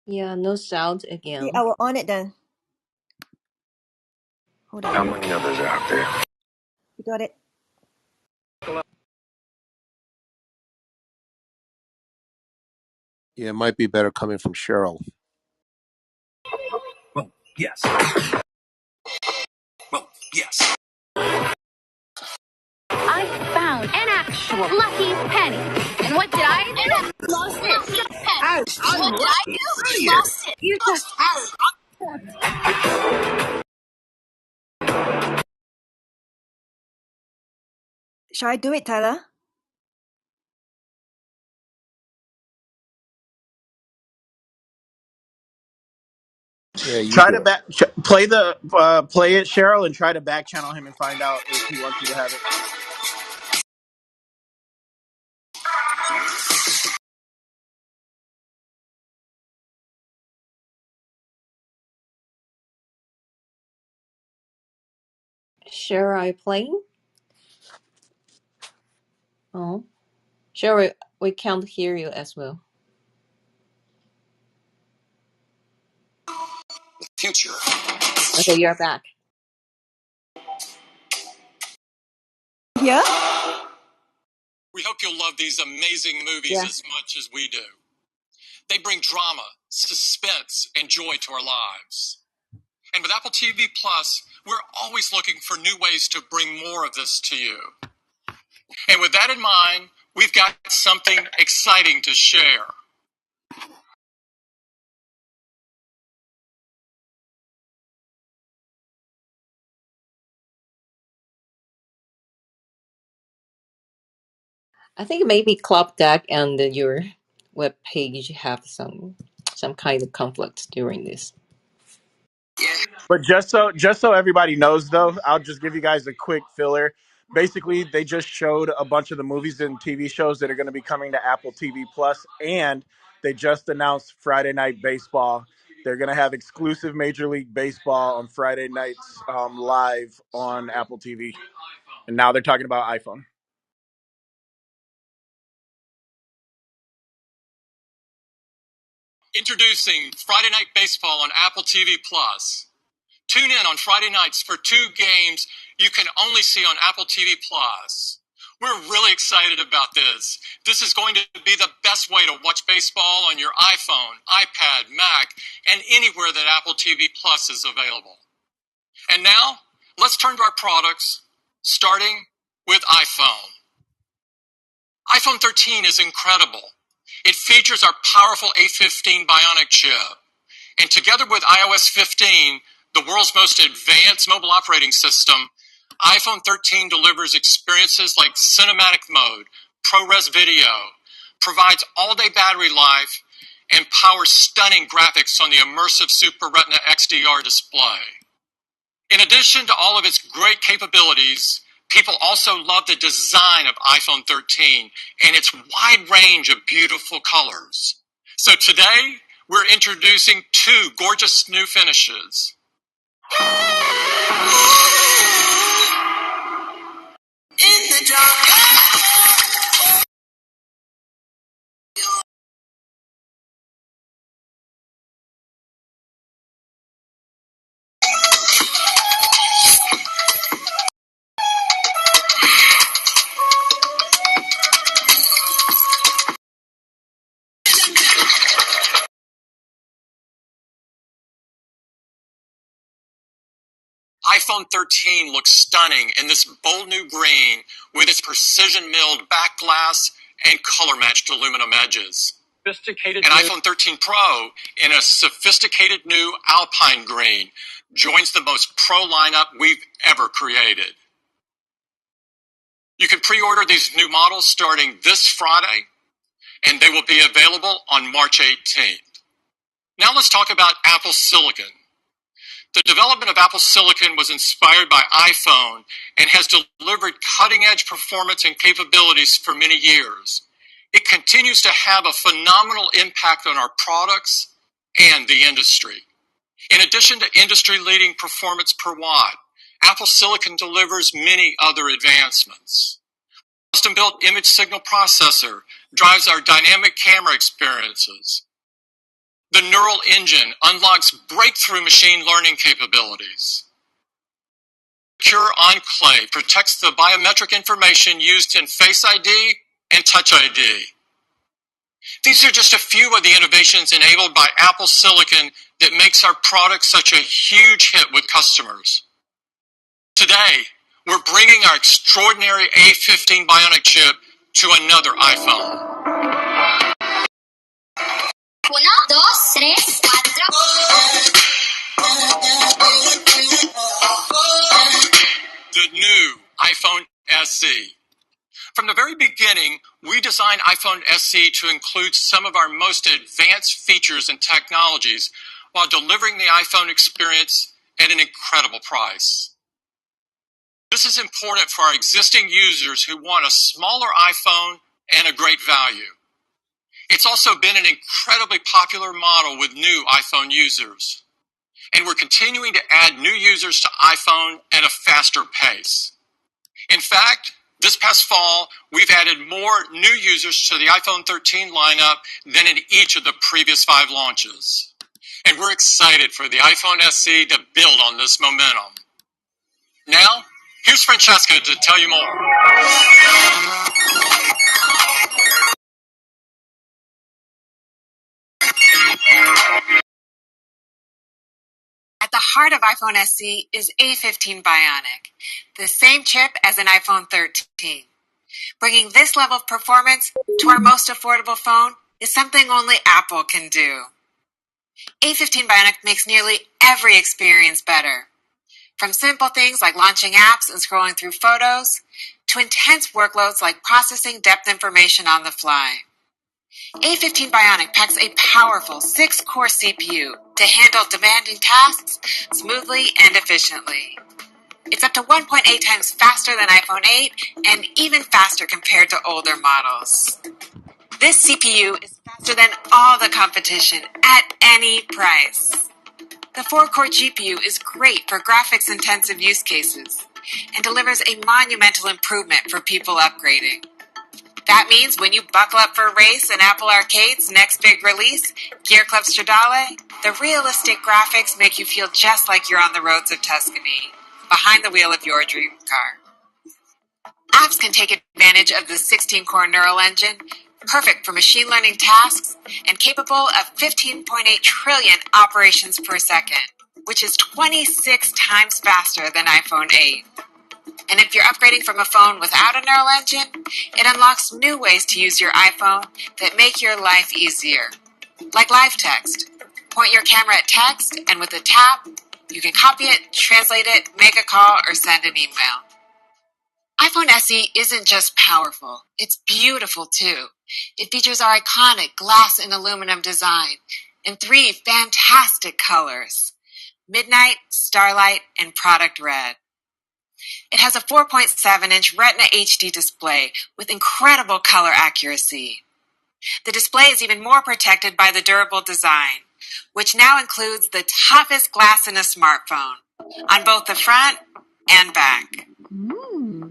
Yeah, no sound Okay, again. I will on it then. Hold on. How many others are out there? You got it. Yeah, it might be better coming from Cheryl. Well, yes. Well, yes. I found an actual lucky penny. And what did I do? Lost it. What did I do? Lost it. You just Shall I do it, Tyler? Yeah, you Try do to it. play play it, Cheryl, and try to back channel him and find out if he wants you to have it. Share I playing? Oh, Sherry, we can't hear you as well. Future. Okay, you're back. Yeah. We hope you'll love these amazing movies Yeah. as much as we do. They bring drama, suspense, and joy to our lives. And with Apple TV Plus, we're always looking for new ways to bring more of this to you. And with that in mind, we've got something exciting to share. I think maybe Club Deck and your web page have some kind of conflict during this. But just so everybody knows, though, I'll just give you guys a quick filler. Basically, they just showed a bunch of the movies and TV shows that are going to be coming to Apple TV Plus, and they just announced Friday Night Baseball. They're going to have exclusive Major League Baseball on Friday nights live on Apple TV. And now they're talking about iPhone. Introducing Friday Night Baseball on Apple TV Plus. Tune in on Friday nights for 2 games you can only see on Apple TV Plus. We're really excited about this. This is going to be the best way to watch baseball on your iPhone, iPad, Mac, and anywhere that Apple TV Plus is available. And now, let's turn to our products, starting with iPhone. iPhone 13 is incredible. It features our powerful A15 Bionic chip. And together with iOS 15, the world's most advanced mobile operating system, iPhone 13 delivers experiences like cinematic mode, ProRes video, provides all-day battery life, and powers stunning graphics on the immersive Super Retina XDR display. In addition to all of its great capabilities, people also love the design of iPhone 13 and its wide range of beautiful colors. So today, we're introducing 2 gorgeous new finishes. In the dark. iPhone 13 looks stunning in this bold new green with its precision milled back glass and color matched aluminum edges. And iPhone 13 Pro in a sophisticated new Alpine green joins the most pro lineup we've ever created. You can pre-order these new models starting this Friday, and they will be available on March 18th. Now let's talk about Apple Silicon. The development of Apple Silicon was inspired by iPhone and has delivered cutting-edge performance and capabilities for many years. It continues to have a phenomenal impact on our products and the industry. In addition to industry-leading performance per watt, Apple Silicon delivers many other advancements. Custom-built image signal processor drives our dynamic camera experiences. The neural engine unlocks breakthrough machine learning capabilities. Secure Enclave protects the biometric information used in Face ID and Touch ID. These are just a few of the innovations enabled by Apple Silicon that makes our product such a huge hit with customers. Today, we're bringing our extraordinary A15 Bionic chip to another iPhone. Uno, dos, tres, cuatro. The new iPhone SE. From the very beginning, we designed iPhone SE to include some of our most advanced features and technologies while delivering the iPhone experience at an incredible price. This is important for our existing users who want a smaller iPhone and a great value. It's also been an incredibly popular model with new iPhone users, and we're continuing to add new users to iPhone at a faster pace. In fact, this past fall, we've added more new users to the iPhone 13 lineup than in each of the previous 5 launches. And we're excited for the iPhone SE to build on this momentum. Now, here's Francesca to tell you more. At the heart of iPhone SE is A15 Bionic, the same chip as an iPhone 13. Bringing this level of performance to our most affordable phone is something only Apple can do. A15 Bionic makes nearly every experience better. From simple things like launching apps and scrolling through photos, to intense workloads like processing depth information on the fly. A15 Bionic packs a powerful 6-core CPU to handle demanding tasks smoothly and efficiently. It's up to 1.8 times faster than iPhone 8 and even faster compared to older models. This CPU is faster than all the competition at any price. The 4-core GPU is great for graphics-intensive use cases and delivers a monumental improvement for people upgrading. That means when you buckle up for a race in Apple Arcade's next big release, Gear Club Stradale, the realistic graphics make you feel just like you're on the roads of Tuscany, behind the wheel of your dream car. Apps can take advantage of the 16-core neural engine, perfect for machine learning tasks, and capable of 15.8 trillion operations per second, which is 26 times faster than iPhone 8. And if you're upgrading from a phone without a neural engine, it unlocks new ways to use your iPhone that make your life easier. Like live text. Point your camera at text, and with a tap, you can copy it, translate it, make a call, or send an email. iPhone SE isn't just powerful, it's beautiful too. It features our iconic glass and aluminum design in 3 fantastic colors: Midnight, Starlight, and Product Red. It has a 4.7-inch Retina HD display with incredible color accuracy. The display is even more protected by the durable design, which now includes the toughest glass in a smartphone, on both the front and back.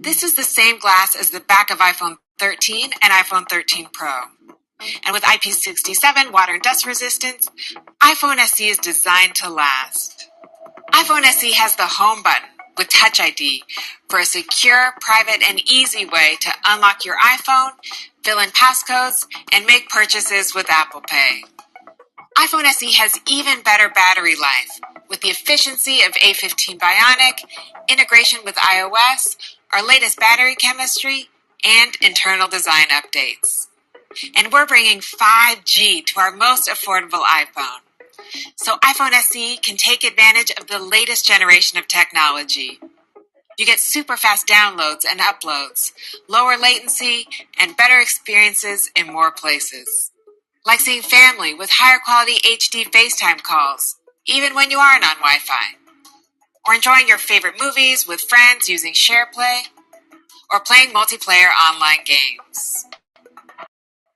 This is the same glass as the back of iPhone 13 and iPhone 13 Pro. And with IP67 water and dust resistance, iPhone SE is designed to last. iPhone SE has the home button with Touch ID for a secure, private, and easy way to unlock your iPhone, fill in passcodes, and make purchases with Apple Pay. iPhone SE has even better battery life with the efficiency of A15 Bionic, integration with iOS, our latest battery chemistry, and internal design updates. And we're bringing 5G to our most affordable iPhone, so iPhone SE can take advantage of the latest generation of technology. You get super fast downloads and uploads, lower latency, and better experiences in more places. Like seeing family with higher quality HD FaceTime calls, even when you aren't on Wi-Fi. Or enjoying your favorite movies with friends using SharePlay, or playing multiplayer online games.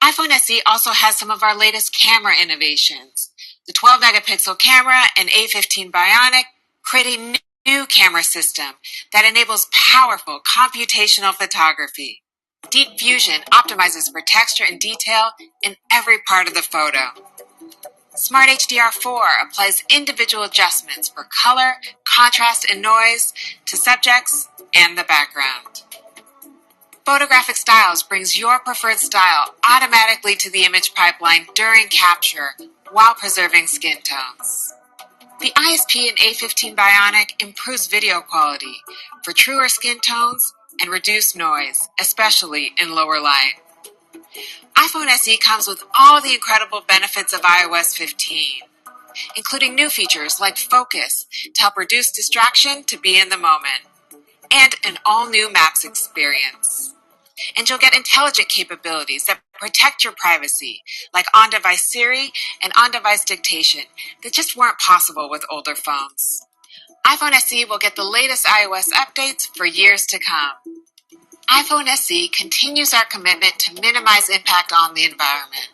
iPhone SE also has some of our latest camera innovations. The 12-megapixel camera and A15 Bionic create a new camera system that enables powerful computational photography. Deep Fusion optimizes for texture and detail in every part of the photo. Smart HDR4 applies individual adjustments for color, contrast, and noise to subjects and the background. Photographic Styles brings your preferred style automatically to the image pipeline during capture while preserving skin tones. The ISP in A15 Bionic improves video quality for truer skin tones and reduced noise, especially in lower light. iPhone SE comes with all the incredible benefits of iOS 15, including new features like Focus to help reduce distraction to be in the moment, and an all-new Maps experience. And you'll get intelligent capabilities that protect your privacy, like on-device Siri and on-device dictation, that just weren't possible with older phones. iPhone SE will get the latest iOS updates for years to come. iPhone SE continues our commitment to minimize impact on the environment.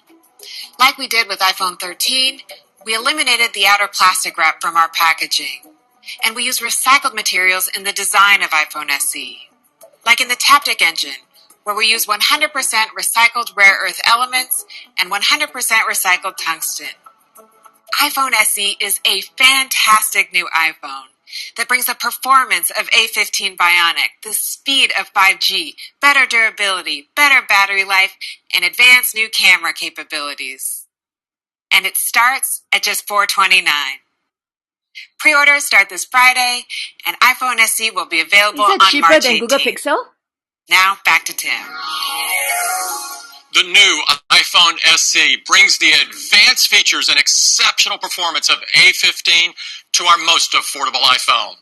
Like we did with iPhone 13, we eliminated the outer plastic wrap from our packaging, and we use recycled materials in the design of iPhone SE. Like in the Taptic engine, where we use 100% recycled rare earth elements and 100% recycled tungsten. iPhone SE is a fantastic new iPhone that brings the performance of A15 Bionic, the speed of 5G, better durability, better battery life, and advanced new camera capabilities. And it starts at just $429. Pre-orders start this Friday, and iPhone SE will be available Is it on cheaper March than 18th. Google Pixel? Now, back to Tim. The new iPhone SE brings the advanced features and exceptional performance of A15 to our most affordable iPhone.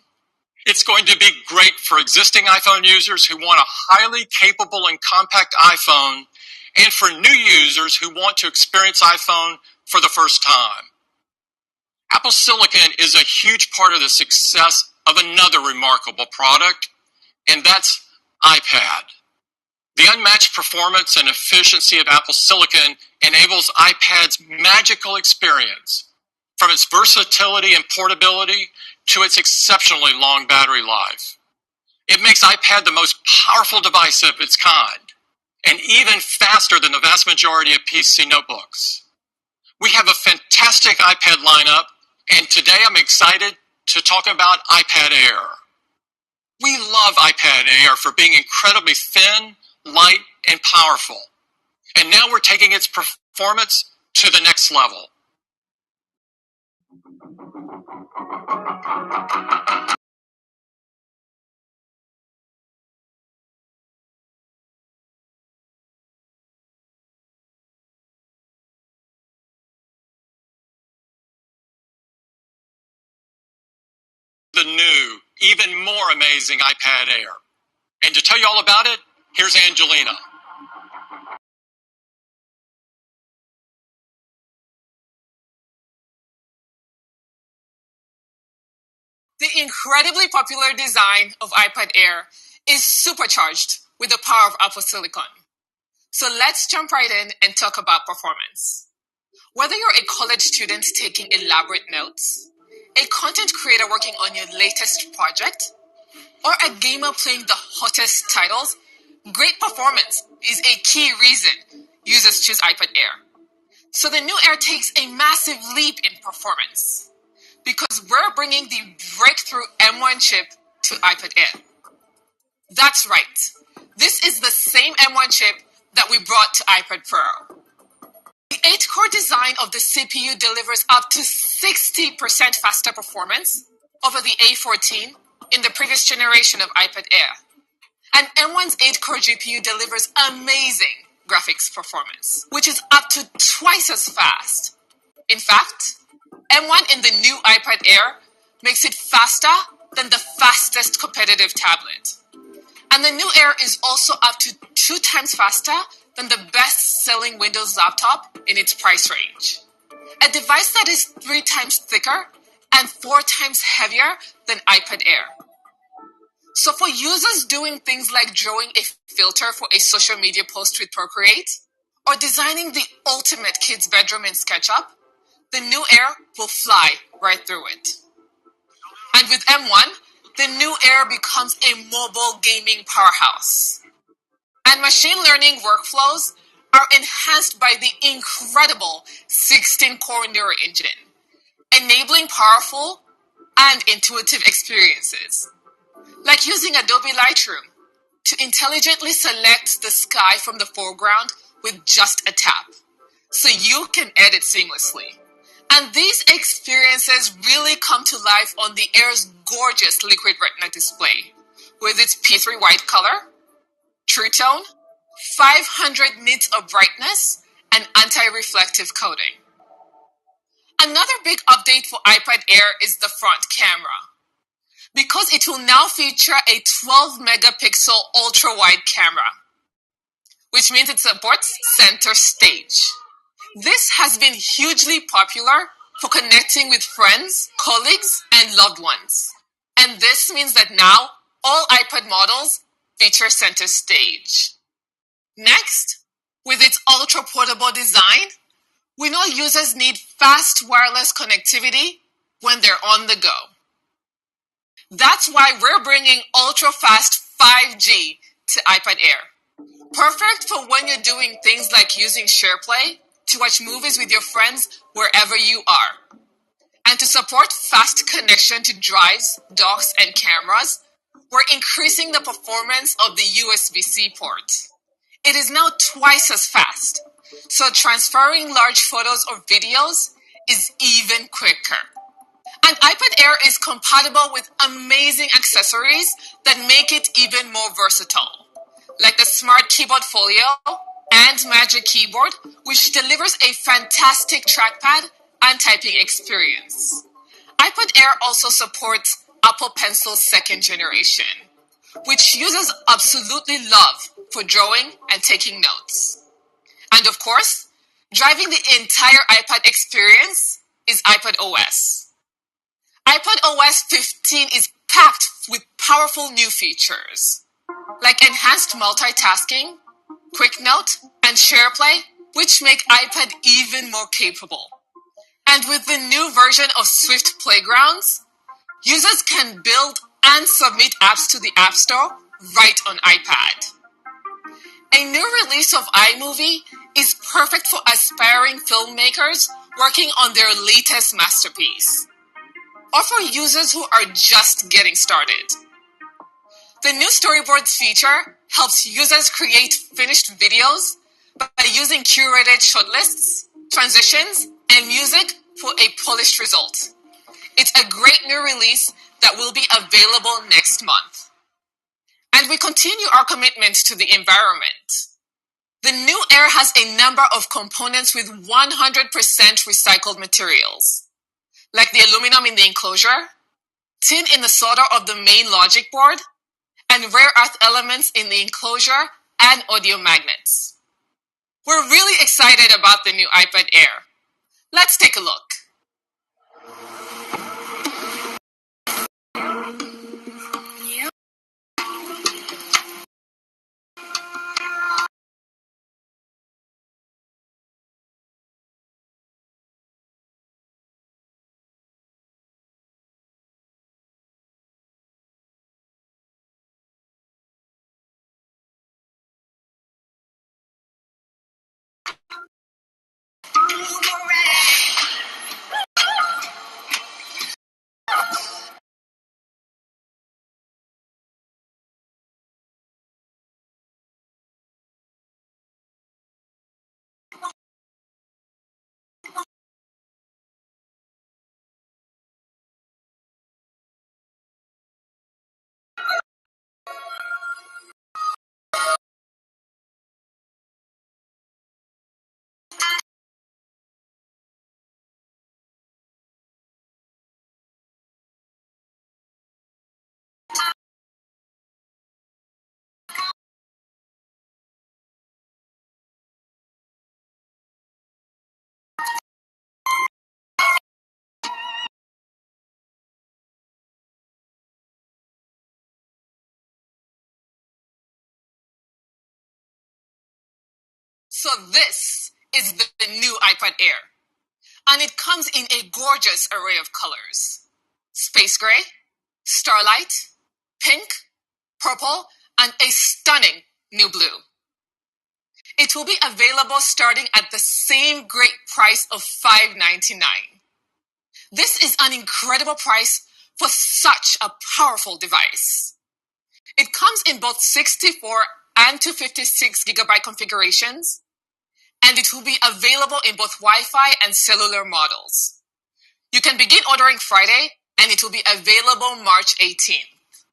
It's going to be great for existing iPhone users who want a highly capable and compact iPhone, and for new users who want to experience iPhone for the first time. Apple Silicon is a huge part of the success of another remarkable product, and that's iPad. The unmatched performance and efficiency of Apple Silicon enables iPad's magical experience, from its versatility and portability to its exceptionally long battery life. It makes iPad the most powerful device of its kind, and even faster than the vast majority of PC notebooks. We have a fantastic iPad lineup, and today I'm excited to talk about iPad Air. We love iPad Air for being incredibly thin, light, and powerful. And now we're taking its performance to the next level. The new, even more amazing iPad Air. And to tell you all about it, here's Angelina. The incredibly popular design of iPad Air is supercharged with the power of Apple Silicon. So let's jump right in and talk about performance. Whether you're a college student taking elaborate notes, a content creator working on your latest project, or a gamer playing the hottest titles, great performance is a key reason users choose iPad Air. So the new Air takes a massive leap in performance because we're bringing the breakthrough M1 chip to iPad Air. That's right. This is the same M1 chip that we brought to iPad Pro. The 8-core design of the CPU delivers up to 60% faster performance over the A14 in the previous generation of iPad Air. And M1's 8-core GPU delivers amazing graphics performance, which is up to twice as fast. In fact, M1 in the new iPad Air makes it faster than the fastest competitive tablet. And the new Air is also up to 2 times faster than the best-selling Windows laptop in its price range. A device that is 3 times thicker and 4 times heavier than iPad Air. So for users doing things like drawing a filter for a social media post with Procreate, or designing the ultimate kid's bedroom in SketchUp, the new Air will fly right through it. And with M1, the new Air becomes a mobile gaming powerhouse. And machine learning workflows are enhanced by the incredible 16-core neural engine, enabling powerful and intuitive experiences, like using Adobe Lightroom to intelligently select the sky from the foreground with just a tap, so you can edit seamlessly. And these experiences really come to life on the Air's gorgeous liquid retina display, with its P3 white color, True Tone, 500 nits of brightness, and anti-reflective coating. Another big update for iPad Air is the front camera, because it will now feature a 12 megapixel ultra-wide camera. which means it supports center stage. This has been hugely popular for connecting with friends, colleagues, and loved ones. And this means that now all iPad models feature center stage. Next, with its ultra-portable design, we know users need fast wireless connectivity when they're on the go. That's why we're bringing ultra-fast 5G to iPad Air. Perfect for when you're doing things like using SharePlay to watch movies with your friends wherever you are. And to support fast connection to drives, docks, and cameras, we're increasing the performance of the USB-C port. It is now twice as fast, so transferring large photos or videos is even quicker. And iPad Air is compatible with amazing accessories that make it even more versatile, like the Smart Keyboard Folio and Magic Keyboard, which delivers a fantastic trackpad and typing experience. iPad Air also supports Apple Pencil 2nd generation, which users absolutely love for drawing and taking notes. And of course, driving the entire iPad experience is iPad OS. iPad OS 15 is packed with powerful new features, like enhanced multitasking, Quick Note, and SharePlay, which make iPad even more capable. And with the new version of Swift Playgrounds, users can build and submit apps to the App Store right on iPad. A new release of iMovie is perfect for aspiring filmmakers working on their latest masterpiece, or for users who are just getting started. The new Storyboards feature helps users create finished videos by using curated shortlists, transitions, and music for a polished result. It's a great new release that will be available next month. And we continue our commitment to the environment. The new Air has a number of components with 100% recycled materials, like the aluminum in the enclosure, tin in the solder of the main logic board, and rare earth elements in the enclosure and audio magnets. We're really excited about the new iPad Air. Let's take a look. So this is the new iPad Air, and it comes in a gorgeous array of colors: space gray, starlight, pink, purple, and a stunning new blue. It will be available starting at the same great price of $599. This is an incredible price for such a powerful device. It comes in both 64 and 256 gigabyte configurations, and it will be available in both Wi-Fi and cellular models. You can begin ordering Friday, and it will be available March 18th.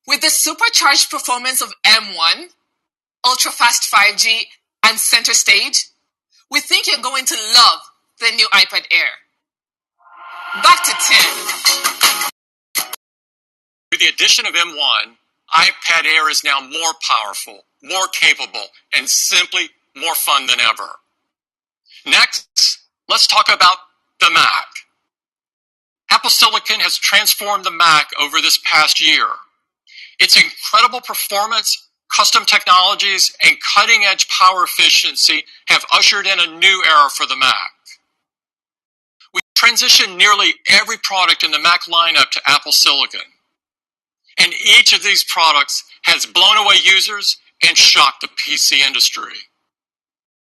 With the supercharged performance of M1, ultra-fast 5G, and center stage, we think you're going to love the new iPad Air. Back to Tim. With the addition of M1, iPad Air is now more powerful, more capable, and simply more fun than ever. Next, let's talk about the Mac. Apple Silicon has transformed the Mac over this past year. Its incredible performance, custom technologies, and cutting-edge power efficiency have ushered in a new era for the Mac. We transitioned nearly every product in the Mac lineup to Apple Silicon. And each of these products has blown away users and shocked the PC industry.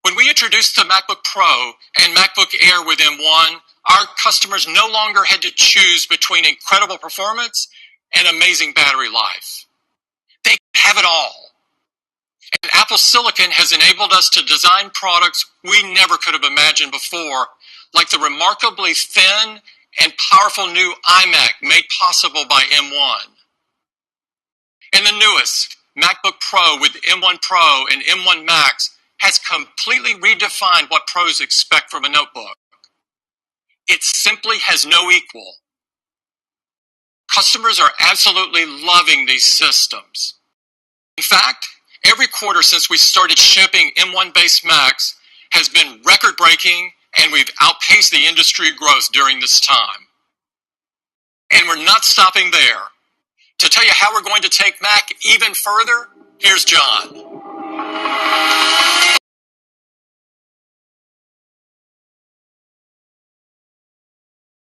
When we introduced the MacBook Pro and MacBook Air with M1, our customers no longer had to choose between incredible performance and amazing battery life. They have it all. And Apple Silicon has enabled us to design products we never could have imagined before, like the remarkably thin and powerful new iMac made possible by M1. And the newest MacBook Pro with M1 Pro and M1 Max has completely redefined what pros expect from a notebook. It simply has no equal. Customers are absolutely loving these systems. In fact, every quarter since we started shipping M1-based Macs has been record-breaking, and we've outpaced the industry growth during this time. And we're not stopping there. To tell you how we're going to take Mac even further, here's John.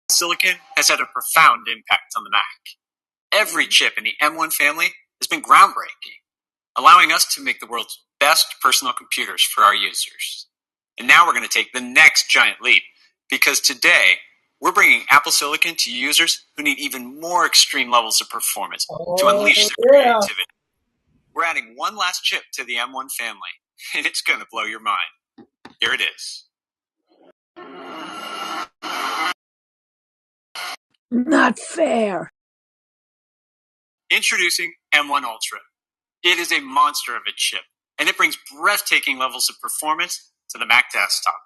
Silicon has had a profound impact on the Mac. Every chip in the M1 family has been groundbreaking, allowing us to make the world's best personal computers for our users. And now we're going to take the next giant leap, because today we're bringing Apple Silicon to users who need even more extreme levels of performance to unleash their creativity. We're adding one last chip to the M1 family, and it's going to blow your mind. Here it is. Not fair. Introducing M1 Ultra. It is a monster of a chip, and it brings breathtaking levels of performance to the Mac desktop.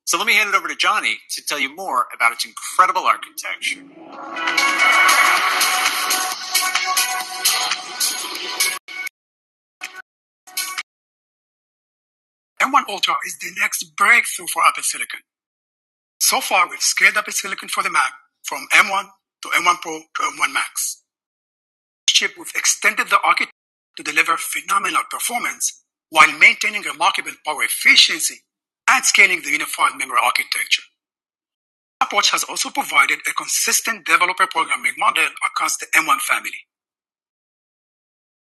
So let me hand it over to Johnny to tell you more about its incredible architecture. M1 Ultra is the next breakthrough for Apple Silicon. So far, we've scaled Apple Silicon for the Mac from M1 to M1 Pro to M1 Max. Chip, we've extended the architecture to deliver phenomenal performance while maintaining remarkable power efficiency and scaling the unified memory architecture. Our approach has also provided a consistent developer programming model across the M1 family.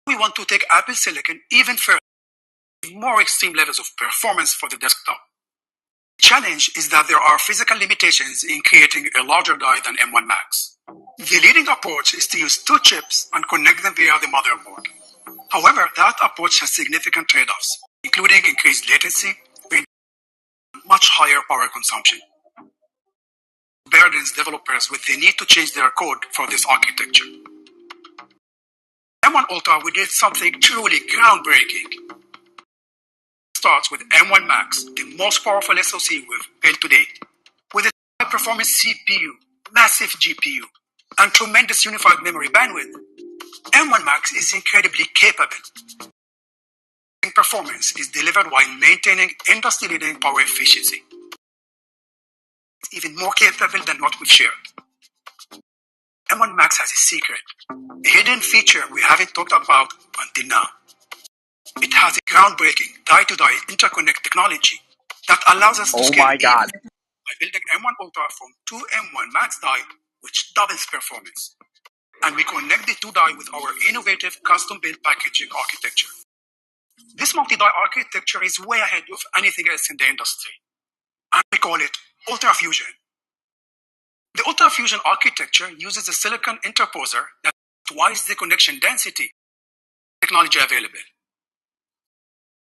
We want to take Apple Silicon even further, with more extreme levels of performance for the desktop. The challenge is that there are physical limitations in creating a larger die than M1 Max. The leading approach is to use two chips and connect them via the motherboard. However, that approach has significant trade-offs, including increased latency and much higher power consumption. It burdens developers with the need to change their code for this architecture. M1 Ultra, we did something truly groundbreaking. It starts with M1 Max, the most powerful SoC we've built to date. With a high-performance CPU, massive GPU, and tremendous unified memory bandwidth, M1 Max is incredibly capable. Performance is delivered while maintaining industry-leading power efficiency. It's even more capable than what we've shared. M1 Max has a secret, a hidden feature we haven't talked about until now. It has a groundbreaking die-to-die interconnect technology that allows us to scale by building M1 Ultra from two M1 Max die, which doubles performance. And we connect the two die with our innovative custom-built packaging architecture. This multi-die architecture is way ahead of anything else in the industry, and we call it Ultra Fusion. The Ultra Fusion architecture uses a silicon interposer that has twice the connection density technology available.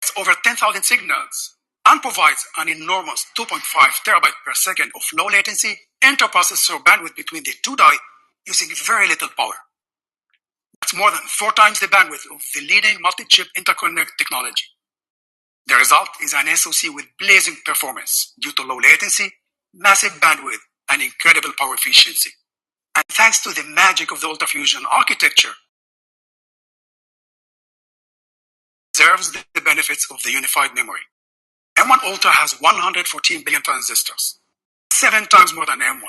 It's over 10,000 signals and provides an enormous 2.5 terabyte per second of low latency interprocessor bandwidth between the two die using very little power. That's more than 4 times the bandwidth of the leading multi-chip interconnect technology. The result is an SoC with blazing performance due to low latency, massive bandwidth, and incredible power efficiency. And thanks to the magic of the Ultra Fusion architecture, preserves the benefits of the unified memory. M1 Ultra has 114 billion transistors, 7 times more than M1,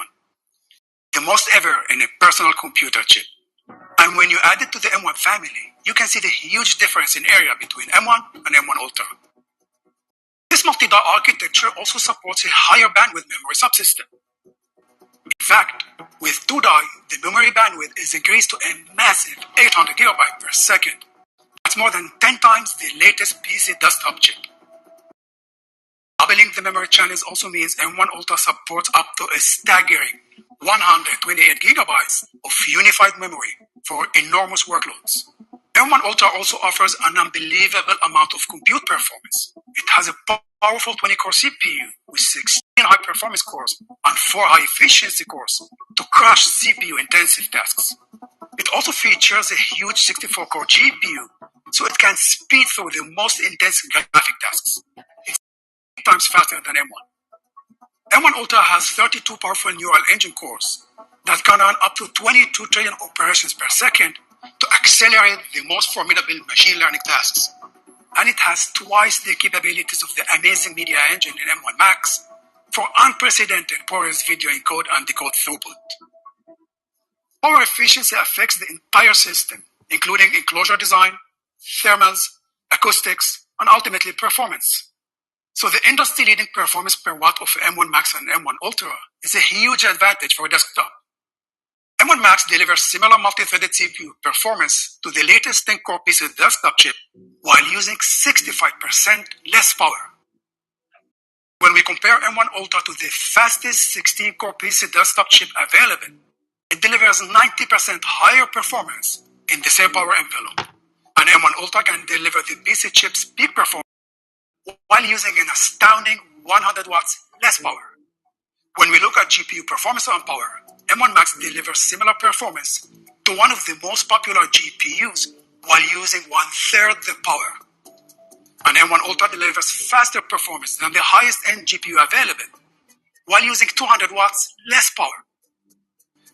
the most ever in a personal computer chip. And when you add it to the M1 family, you can see the huge difference in area between M1 and M1 Ultra. This multi-die architecture also supports a higher bandwidth memory subsystem. In fact, with 2 die, the memory bandwidth is increased to a massive 800 gigabytes per second. That's more than 10 times the latest PC desktop chip. Doubling the memory channels also means M1 Ultra supports up to a staggering 128 gigabytes of unified memory for enormous workloads. M1 Ultra also offers an unbelievable amount of compute performance. It has a powerful 20-core CPU with 16 high-performance cores and 4 high-efficiency cores to crush CPU-intensive tasks. It also features a huge 64-core GPU, so it can speed through the most intense graphic tasks. It's 8 times faster than M1. M1 Ultra has 32 powerful neural engine cores that can run up to 22 trillion operations per second to accelerate the most formidable machine learning tasks. And it has twice the capabilities of the amazing media engine in M1 Max for unprecedented porous video encode and decode throughput. Power efficiency affects the entire system, including enclosure design, thermals, acoustics, and ultimately performance. So the industry-leading performance per watt of M1 Max and M1 Ultra is a huge advantage for desktop. M1 Max delivers similar multi-threaded CPU performance to the latest 10-core PC desktop chip while using 65% less power. When we compare M1 Ultra to the fastest 16-core PC desktop chip available, it delivers 90% higher performance in the same power envelope. And M1 Ultra can deliver the PC chip's peak performance while using an astounding 100 watts less power. When we look at GPU performance and power, M1 Max delivers similar performance to one of the most popular GPUs while using 1/3 the power. And M1 Ultra delivers faster performance than the highest end GPU available while using 200 watts less power.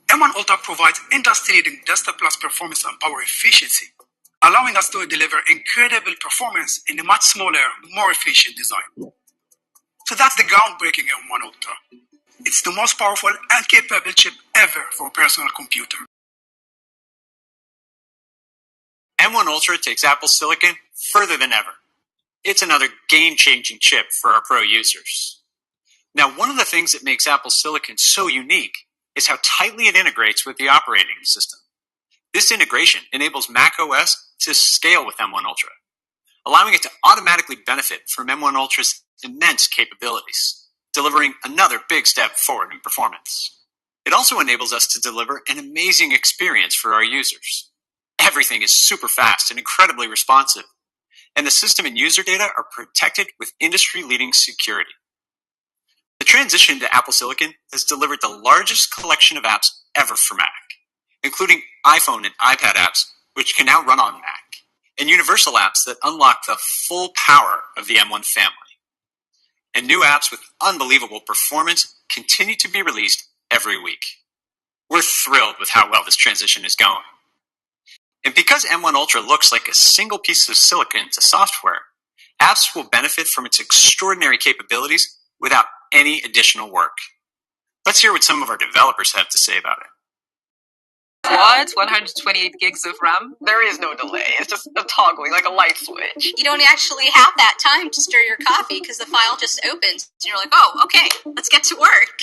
M1 Ultra provides industry-leading desktop plus performance and power efficiency, allowing us to deliver incredible performance in a much smaller, more efficient design. So that's the groundbreaking M1 Ultra. It's the most powerful and capable chip ever for a personal computer. M1 Ultra takes Apple Silicon further than ever. It's another game-changing chip for our pro users. Now, one of the things that makes Apple Silicon so unique is how tightly it integrates with the operating system. This integration enables macOS to scale with M1 Ultra, allowing it to automatically benefit from M1 Ultra's immense capabilities, delivering another big step forward in performance. It also enables us to deliver an amazing experience for our users. Everything is super fast and incredibly responsive, and the system and user data are protected with industry-leading security. The transition to Apple Silicon has delivered the largest collection of apps ever for Mac, including iPhone and iPad apps, which can now run on Mac, and universal apps that unlock the full power of the M1 family. And new apps with unbelievable performance continue to be released every week. We're thrilled with how well this transition is going. And because M1 Ultra looks like a single piece of silicon to software, apps will benefit from its extraordinary capabilities without any additional work. Let's hear what some of our developers have to say about it. What? 128 gigs of RAM? There is no delay. It's just a toggling, like a light switch. You don't actually have that time to stir your coffee because the file just opens. And you're like, oh, okay, let's get to work.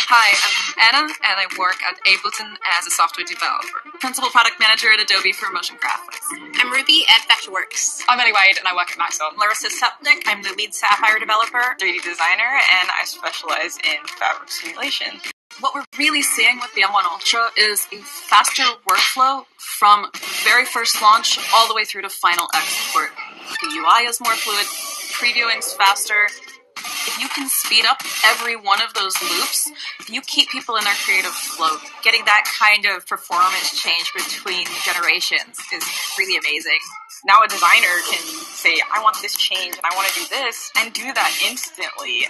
Hi, I'm Anna, and I work at Ableton as a software developer. Principal product manager at Adobe for motion graphics. I'm Ruby at Vectorworks. I'm Eddie White, and I work at Maxell. I'm Larissa Sepnik. I'm the lead Sapphire developer, 3D designer, and I specialize in fabric simulation. What we're really seeing with the M1 Ultra is a faster workflow from very first launch all the way through to final export. The UI is more fluid, previewing's faster. If you can speed up every one of those loops, you keep people in their creative flow. Getting that kind of performance change between generations is really amazing. Now a designer can say, I want this change and I want to do this, and do that instantly.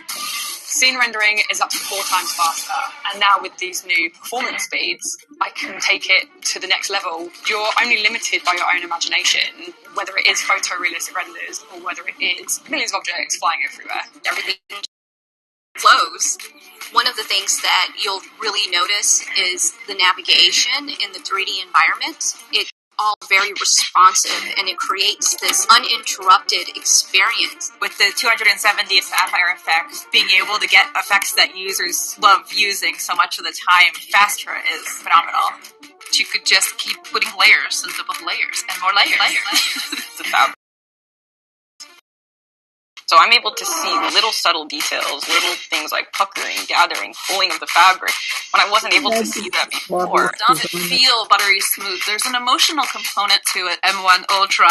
Scene rendering is up to 4 times faster, and now with these new performance speeds, I can take it to the next level. You're only limited by your own imagination, whether it is photorealistic renders or whether it is millions of objects flying everywhere. Everything flows. One of the things that you'll really notice is the navigation in the 3D environment. It's all very responsive, and it creates this uninterrupted experience. With the 270 Sapphire effect, being able to get effects that users love using so much of the time faster is phenomenal. You could just keep putting layers on top of layers and more layers. It's a fabric. So I'm able to see little subtle details, little things like puckering, gathering, pulling of the fabric, when I wasn't able to see that before. It doesn't feel buttery smooth. There's an emotional component to it. M1 Ultra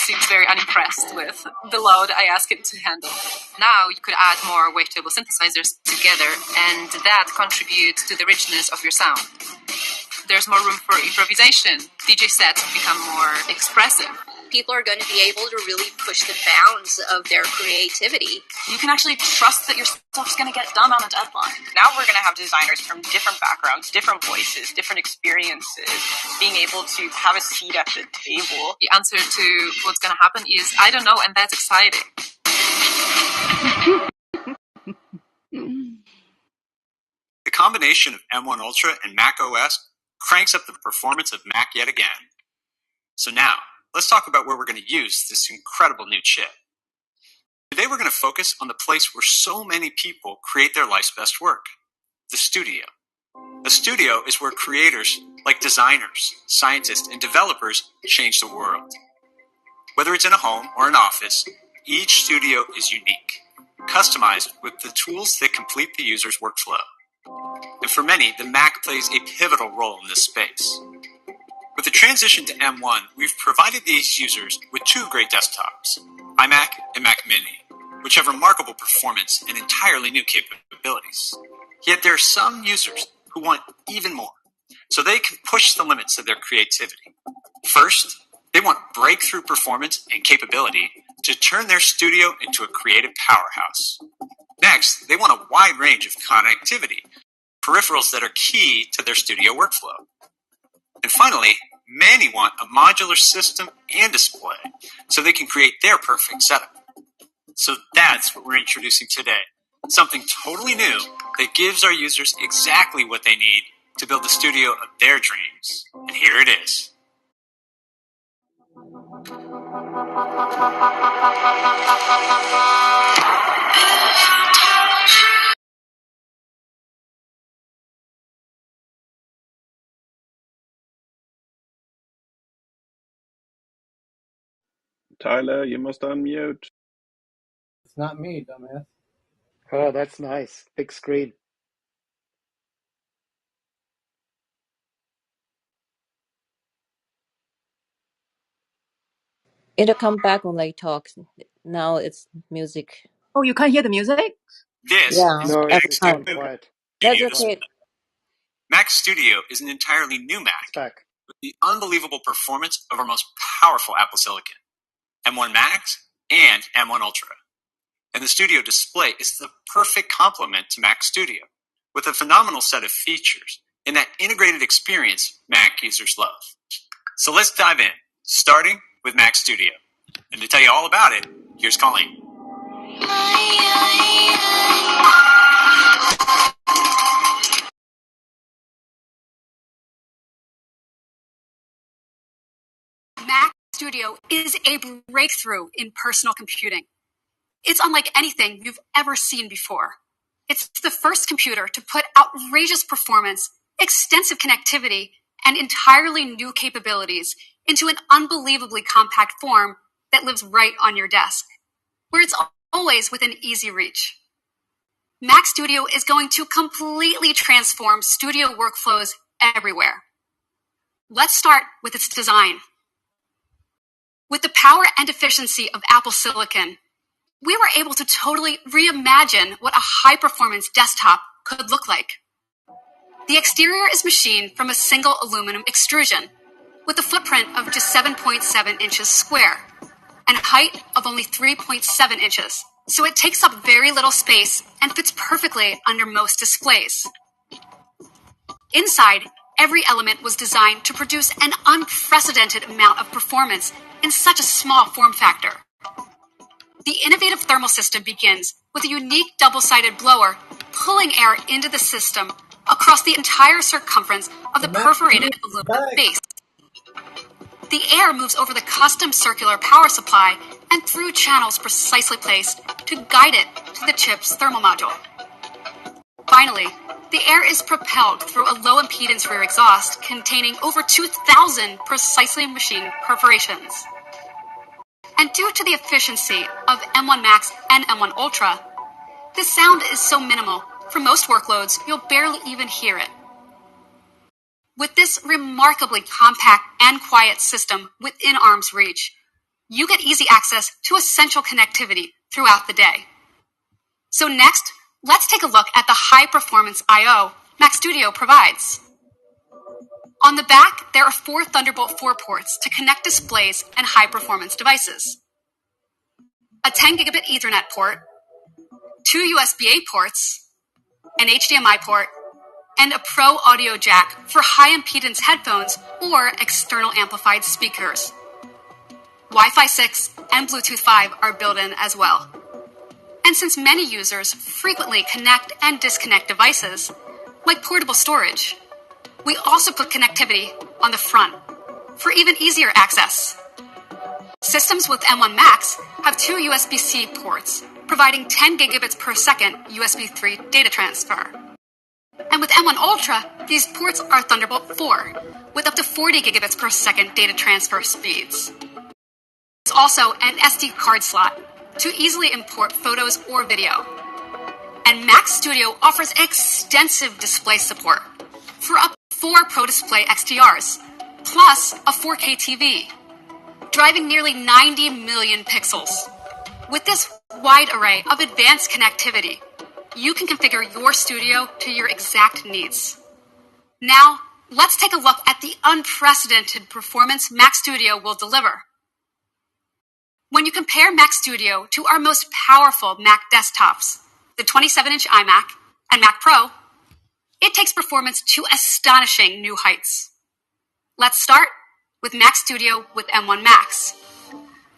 seems very unimpressed with the load I ask it to handle. Now you could add more wavetable synthesizers together, and that contributes to the richness of your sound. There's more room for improvisation. DJ sets become more expressive. People are going to be able to really push the bounds of their creativity. You can actually trust that your stuff's going to get done on a deadline. Now we're going to have designers from different backgrounds, different voices, different experiences, being able to have a seat at the table. The answer to what's going to happen is, I don't know, and that's exciting. The combination of M1 Ultra and Mac OS cranks up the performance of Mac yet again. So now, let's talk about where we're going to use this incredible new chip. Today we're going to focus on the place where so many people create their life's best work, the studio. A studio is where creators, like designers, scientists, and developers, change the world. Whether it's in a home or an office, each studio is unique, customized with the tools that complete the user's workflow. And for many, the Mac plays a pivotal role in this space. With the transition to M1, we've provided these users with 2 great desktops, iMac and Mac Mini, which have remarkable performance and entirely new capabilities. Yet there are some users who want even more, so they can push the limits of their creativity. First, they want breakthrough performance and capability to turn their studio into a creative powerhouse. Next, they want a wide range of connectivity, peripherals that are key to their studio workflow. And finally, many want a modular system and display so they can create their perfect setup. So that's what we're introducing today. Something totally new that gives our users exactly what they need to build the studio of their dreams. And here it is. Tyler, you must unmute. It's not me, dumbass. Oh, that's nice. Big screen. It'll come back when they talk. Now it's music. Oh, you can't hear the music? This Yeah, is No, every Mac it's time. very Studio. quiet. That's okay. Mac Studio is an entirely new It's Mac back. with the unbelievable performance of our most powerful Apple Silicon, M1 Max and M1 Ultra. And the Studio display is the perfect complement to Mac Studio, with a phenomenal set of features and that integrated experience Mac users love. So let's dive in, starting with Mac Studio. And to tell you all about it, here's Colleen. Mac Studio is a breakthrough in personal computing. It's unlike anything you've ever seen before. It's the first computer to put outrageous performance, extensive connectivity, and entirely new capabilities into an unbelievably compact form that lives right on your desk, where it's always within easy reach. Mac Studio is going to completely transform studio workflows everywhere. Let's start with its design. With the power and efficiency of Apple Silicon, we were able to totally reimagine what a high-performance desktop could look like. The exterior is machined from a single aluminum extrusion, with a footprint of just 7.7 inches square, and a height of only 3.7 inches. So it takes up very little space and fits perfectly under most displays. Inside, every element was designed to produce an unprecedented amount of performance in such a small form factor. The innovative thermal system begins with a unique double-sided blower pulling air into the system across the entire circumference of the perforated aluminum base. The air moves over the custom circular power supply and through channels precisely placed to guide it to the chip's thermal module. Finally, the air is propelled through a low-impedance rear exhaust containing over 2,000 precisely machined perforations. And due to the efficiency of M1 Max and M1 Ultra, the sound is so minimal, for most workloads, you'll barely even hear it. With this remarkably compact and quiet system within arm's reach, you get easy access to essential connectivity throughout the day. So next, let's take a look at the high-performance I/O Mac Studio provides. On the back, there are 4 Thunderbolt 4 ports to connect displays and high-performance devices. A 10 gigabit Ethernet port, 2 USB-A ports, an HDMI port, and a Pro audio jack for high-impedance headphones or external amplified speakers. Wi-Fi 6 and Bluetooth 5 are built in as well. And since many users frequently connect and disconnect devices, like portable storage, we also put connectivity on the front for even easier access. Systems with M1 Max have 2 USB-C ports, providing 10 gigabits per second USB 3 data transfer. And with M1 Ultra, these ports are Thunderbolt 4, with up to 40 gigabits per second data transfer speeds. There's also an SD card slot to easily import photos or video. And Mac Studio offers extensive display support for up to 4 Pro Display XDRs, plus a 4K TV, driving nearly 90 million pixels. With this wide array of advanced connectivity, you can configure your studio to your exact needs. Now, let's take a look at the unprecedented performance Mac Studio will deliver. When you compare Mac Studio to our most powerful Mac desktops, the 27-inch iMac and Mac Pro, it takes performance to astonishing new heights. Let's start with Mac Studio with M1 Max.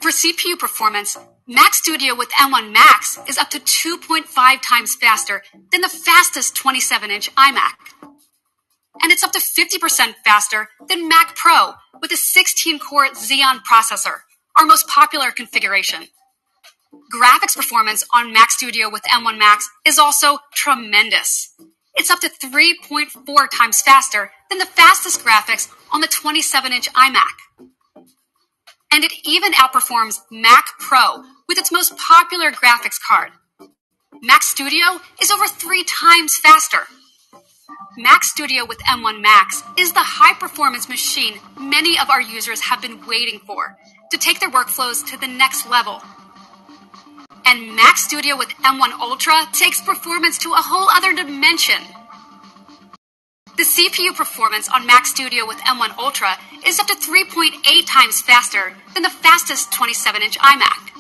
For CPU performance, Mac Studio with M1 Max is up to 2.5 times faster than the fastest 27-inch iMac. And it's up to 50% faster than Mac Pro with a 16-core Xeon processor, our most popular configuration. Graphics performance on Mac Studio with M1 Max is also tremendous. It's up to 3.4 times faster than the fastest graphics on the 27-inch iMac. And it even outperforms Mac Pro with its most popular graphics card. Mac Studio is over 3 times faster. Mac Studio with M1 Max is the high-performance machine many of our users have been waiting for to take their workflows to the next level. And Mac Studio with M1 Ultra takes performance to a whole other dimension. The CPU performance on Mac Studio with M1 Ultra is up to 3.8 times faster than the fastest 27-inch iMac.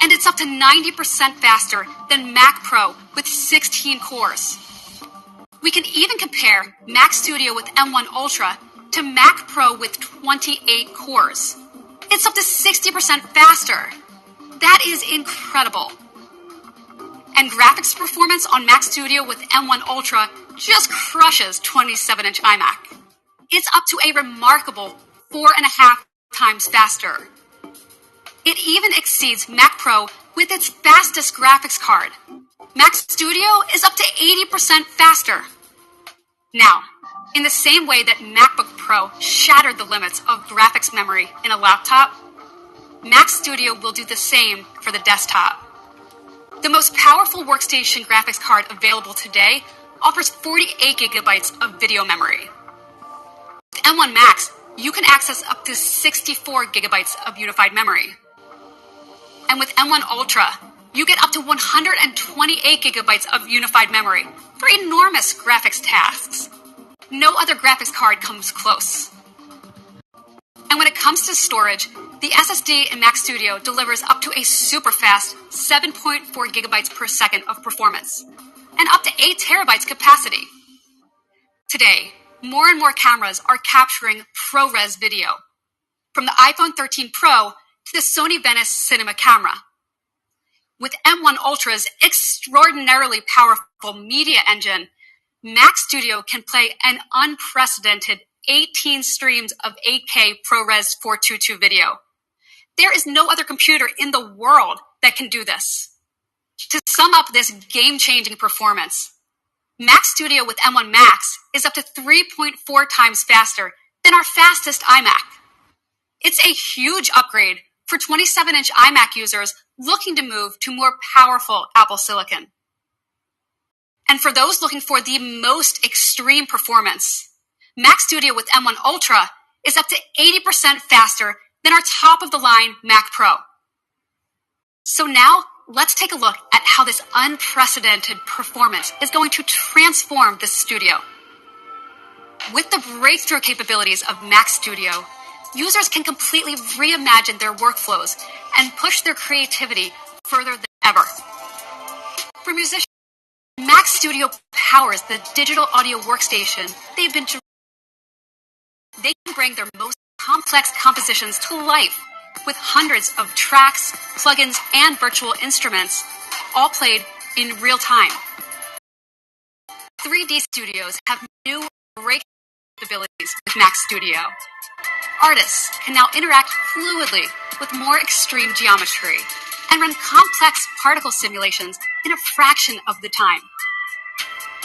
And it's up to 90% faster than Mac Pro with 16 cores. We can even compare Mac Studio with M1 Ultra to Mac Pro with 28 cores. It's up to 60% faster. That is incredible. And graphics performance on Mac Studio with M1 Ultra just crushes 27-inch iMac. It's up to a remarkable 4.5 times faster. It even exceeds Mac Pro with its fastest graphics card. Mac Studio is up to 80% faster. Now, in the same way that MacBook Pro shattered the limits of graphics memory in a laptop, Mac Studio will do the same for the desktop. The most powerful workstation graphics card available today offers 48 gigabytes of video memory. With M1 Max, you can access up to 64 gigabytes of unified memory. And with M1 Ultra, you get up to 128 gigabytes of unified memory for enormous graphics tasks. No other graphics card comes close. And when it comes to storage, The SSD in Mac Studio delivers up to a super fast 7.4 gigabytes per second of performance and up to 8 terabytes capacity. Today, more and more cameras are capturing ProRes video, from the iPhone 13 Pro to the Sony Venice Cinema camera. With M1 Ultra's extraordinarily powerful media engine, Mac Studio can play an unprecedented 18 streams of 8K ProRes 422 video. There is no other computer in the world that can do this. To sum up this game-changing performance, Mac Studio with M1 Max is up to 3.4 times faster than our fastest iMac. It's a huge upgrade for 27-inch iMac users looking to move to more powerful Apple Silicon. And for those looking for the most extreme performance, Mac Studio with M1 Ultra is up to 80% faster than our top-of-the-line Mac Pro. So now, let's take a look at how this unprecedented performance is going to transform the studio. With the breakthrough capabilities of Mac Studio, users can completely reimagine their workflows and push their creativity further than ever. For musicians, Mac Studio powers the digital audio workstation they've been dreaming. They can bring their most complex compositions to life with hundreds of tracks, plugins, and virtual instruments, all played in real time. 3D studios have new great capabilities with Mac Studio. Artists can now interact fluidly with more extreme geometry and run complex particle simulations in a fraction of the time.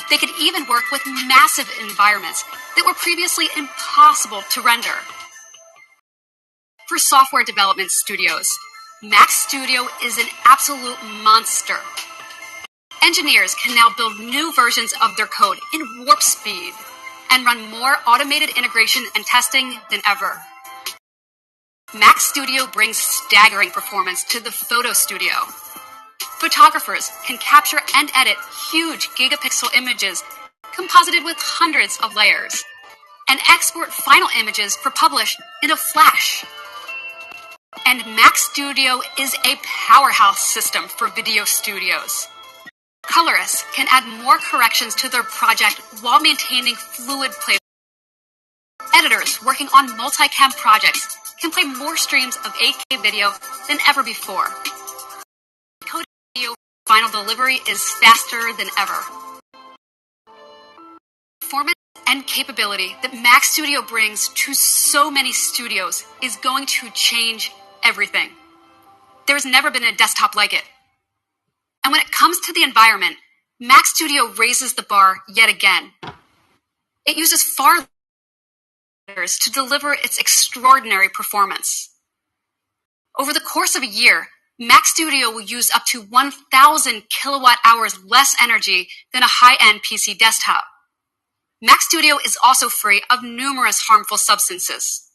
They could even work with massive environments that were previously impossible to render. For software development studios, Mac Studio is an absolute monster. Engineers can now build new versions of their code in warp speed and run more automated integration and testing than ever. Mac Studio brings staggering performance to the photo studio. Photographers can capture and edit huge gigapixel images composited with hundreds of layers and export final images for publish in a flash. And Mac Studio is a powerhouse system for video studios. Colorists can add more corrections to their project while maintaining fluid playback. Editors working on multicam projects can play more streams of 8K video than ever before. Coding video final delivery is faster than ever. Performance and capability that Mac Studio brings to so many studios is going to change everything. There's never been a desktop like it. And when it comes to the environment, Mac Studio raises the bar yet again. It uses far less to deliver its extraordinary performance. Over the course of a year, Mac Studio will use up to 1,000 kilowatt hours less energy than a high-end PC desktop. Mac Studio is also free of numerous harmful substances.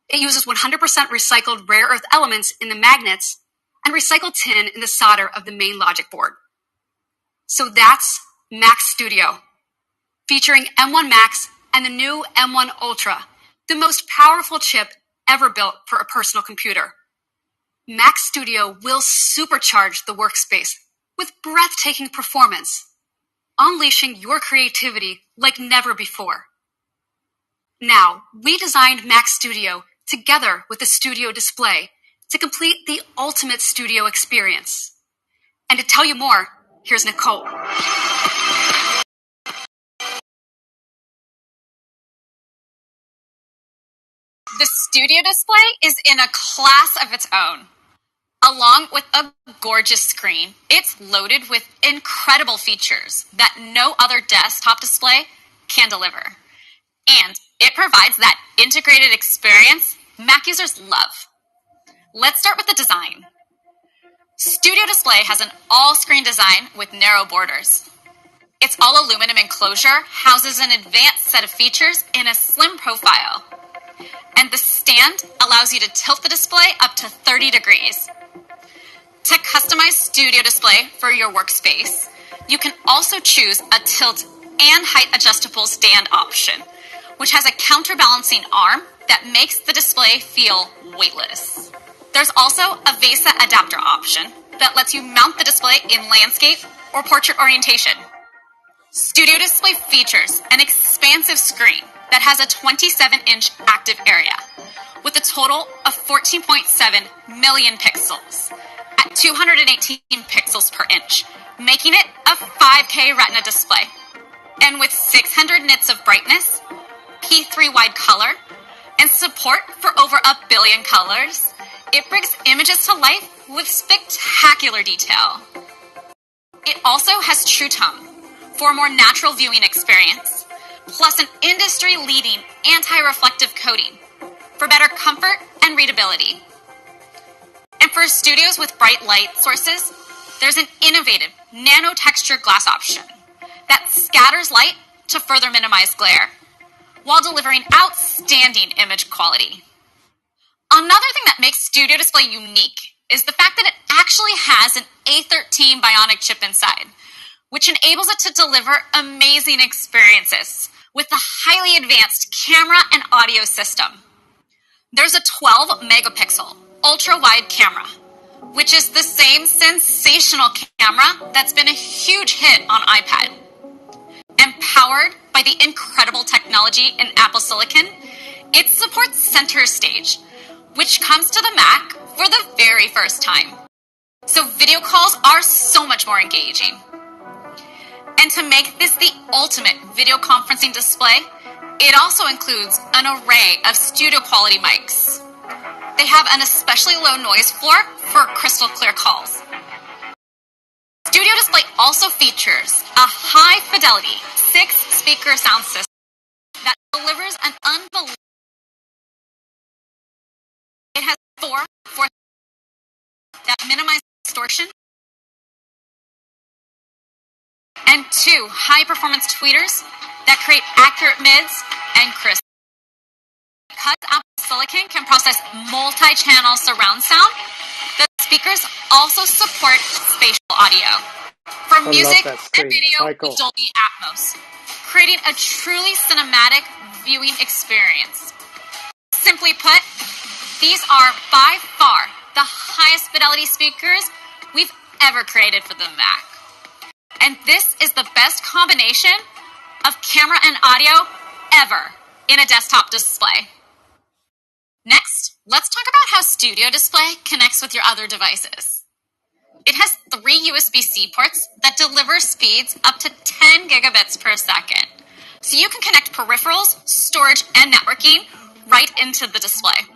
It uses 100% recycled rare earth elements in the magnets and recycled tin in the solder of the main logic board. So that's Mac Studio, featuring M1 Max and the new M1 Ultra, the most powerful chip ever built for a personal computer. Mac Studio will supercharge the workspace with breathtaking performance, unleashing your creativity like never before. Now, we designed Mac Studio together with the Studio Display to complete the ultimate studio experience. And to tell you more, here's Nicole. The Studio Display is in a class of its own. Along with a gorgeous screen, it's loaded with incredible features that no other desktop display can deliver. And it provides that integrated experience Mac users love. Let's start with the design. Studio Display has an all-screen design with narrow borders. Its all-aluminum enclosure houses an advanced set of features in a slim profile. And the stand allows you to tilt the display up to 30 degrees. To customize Studio Display for your workspace, you can also choose a tilt and height adjustable stand option, which has a counterbalancing arm that makes the display feel weightless. There's also a VESA adapter option that lets you mount the display in landscape or portrait orientation. Studio Display features an expansive screen that has a 27-inch active area with a total of 14.7 million pixels at 218 pixels per inch, making it a 5K Retina display. And with 600 nits of brightness, P3 wide color, and support for over 1 billion colors, it brings images to life with spectacular detail. It also has True Tone for a more natural viewing experience, plus an industry-leading anti-reflective coating for better comfort and readability. And for studios with bright light sources, there's an innovative nano-texture glass option that scatters light to further minimize glare, while delivering outstanding image quality. Another thing that makes Studio Display unique is the fact that it actually has an A13 Bionic chip inside, which enables it to deliver amazing experiences with a highly advanced camera and audio system. There's a 12 megapixel ultra-wide camera, which is the same sensational camera that's been a huge hit on iPad. And powered by the incredible technology in Apple Silicon, it supports Center Stage, which comes to the Mac for the very first time. So video calls are so much more engaging. And to make this the ultimate video conferencing display, it also includes an array of studio quality mics. They have an especially low noise floor for crystal clear calls. Studio Display also features a high-fidelity 6-speaker sound system that delivers an unbelievable. It has 4 that minimize distortion, and 2 high-performance tweeters that create accurate mids and crisp. Because Apple Silicon can process multi-channel surround sound, the speakers also support spatial audio for music and video with Dolby Atmos, creating a truly cinematic viewing experience. Simply put, these are by far the highest fidelity speakers we've ever created for the Mac. And this is the best combination of camera and audio ever in a desktop display. Next, let's talk about how Studio Display connects with your other devices. It has 3 USB-C ports that deliver speeds up to 10 gigabits per second. So you can connect peripherals, storage, and networking right into the display.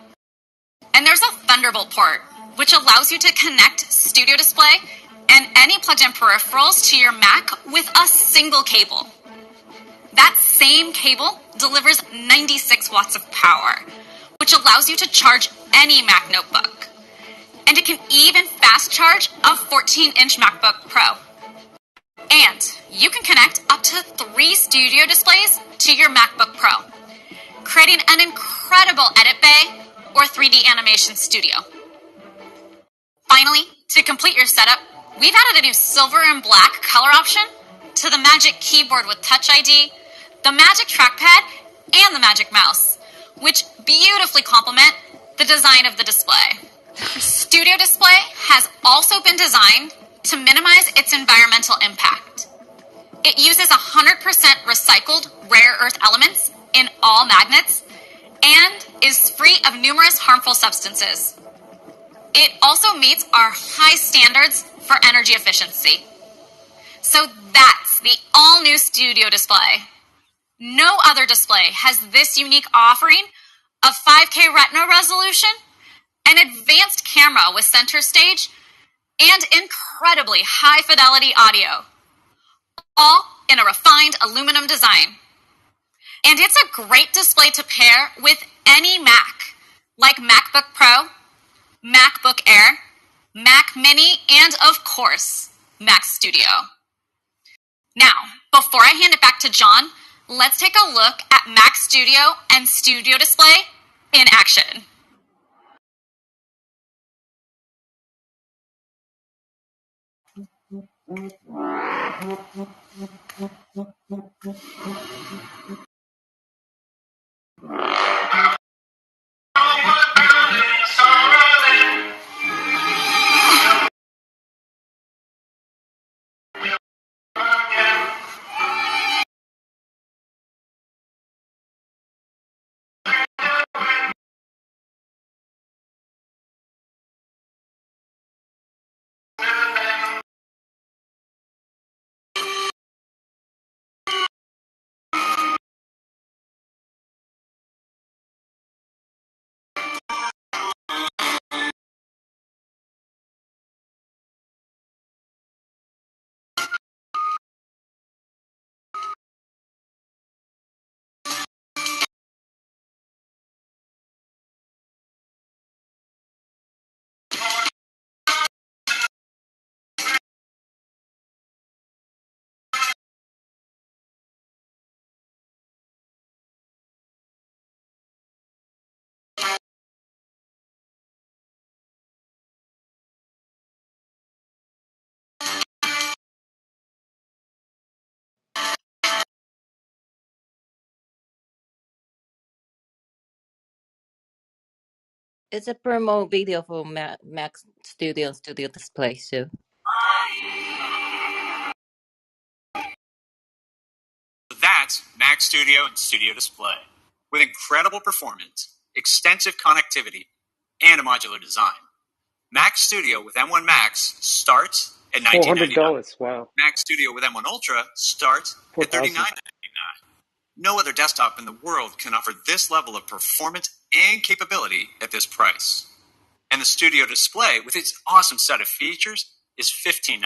And there's a Thunderbolt port, which allows you to connect Studio Display and any plugged-in peripherals to your Mac with a single cable. That same cable delivers 96 watts of power, which allows you to charge any Mac notebook. And it can even fast charge a 14-inch MacBook Pro. And you can connect up to 3 studio displays to your MacBook Pro, creating an incredible edit bay or 3D animation studio. Finally, to complete your setup, we've added a new silver and black color option to the Magic Keyboard with Touch ID, the Magic Trackpad, and the Magic Mouse, which beautifully complement the design of the display. Studio Display has also been designed to minimize its environmental impact. It uses 100% recycled rare earth elements in all magnets and is free of numerous harmful substances. It also meets our high standards for energy efficiency. So that's the all-new Studio Display. No other display has this unique offering of 5K Retina resolution, an advanced camera with Center Stage, and incredibly high-fidelity audio, all in a refined aluminum design. And it's a great display to pair with any Mac, like MacBook Pro, MacBook Air, Mac Mini, and of course, Mac Studio. Now, before I hand it back to John, let's take a look at Mac Studio and Studio Display in action. It's a promo video for Mac Studio Studio Display. So That's Mac Studio and Studio Display. With incredible performance, extensive connectivity, and a modular design. Mac Studio with M1 Max starts at $19.99. $400. Wow. Mac Studio with M1 Ultra starts at $4,000. $39.99. No other desktop in the world can offer this level of performance and capability at this price. And the Studio Display, with its awesome set of features, is $15.99.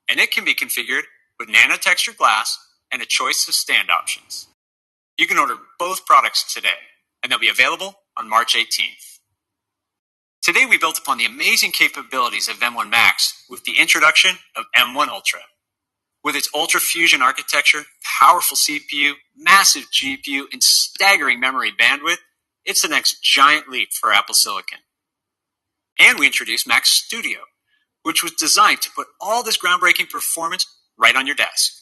And it can be configured with nano textured glass and a choice of stand options. You can order both products today, and they'll be available on March 18th. Today we built upon the amazing capabilities of M1 Max with the introduction of M1 Ultra. With its Ultra Fusion architecture, powerful CPU, massive GPU, and staggering memory bandwidth, it's the next giant leap for Apple Silicon. And we introduced Mac Studio, which was designed to put all this groundbreaking performance right on your desk.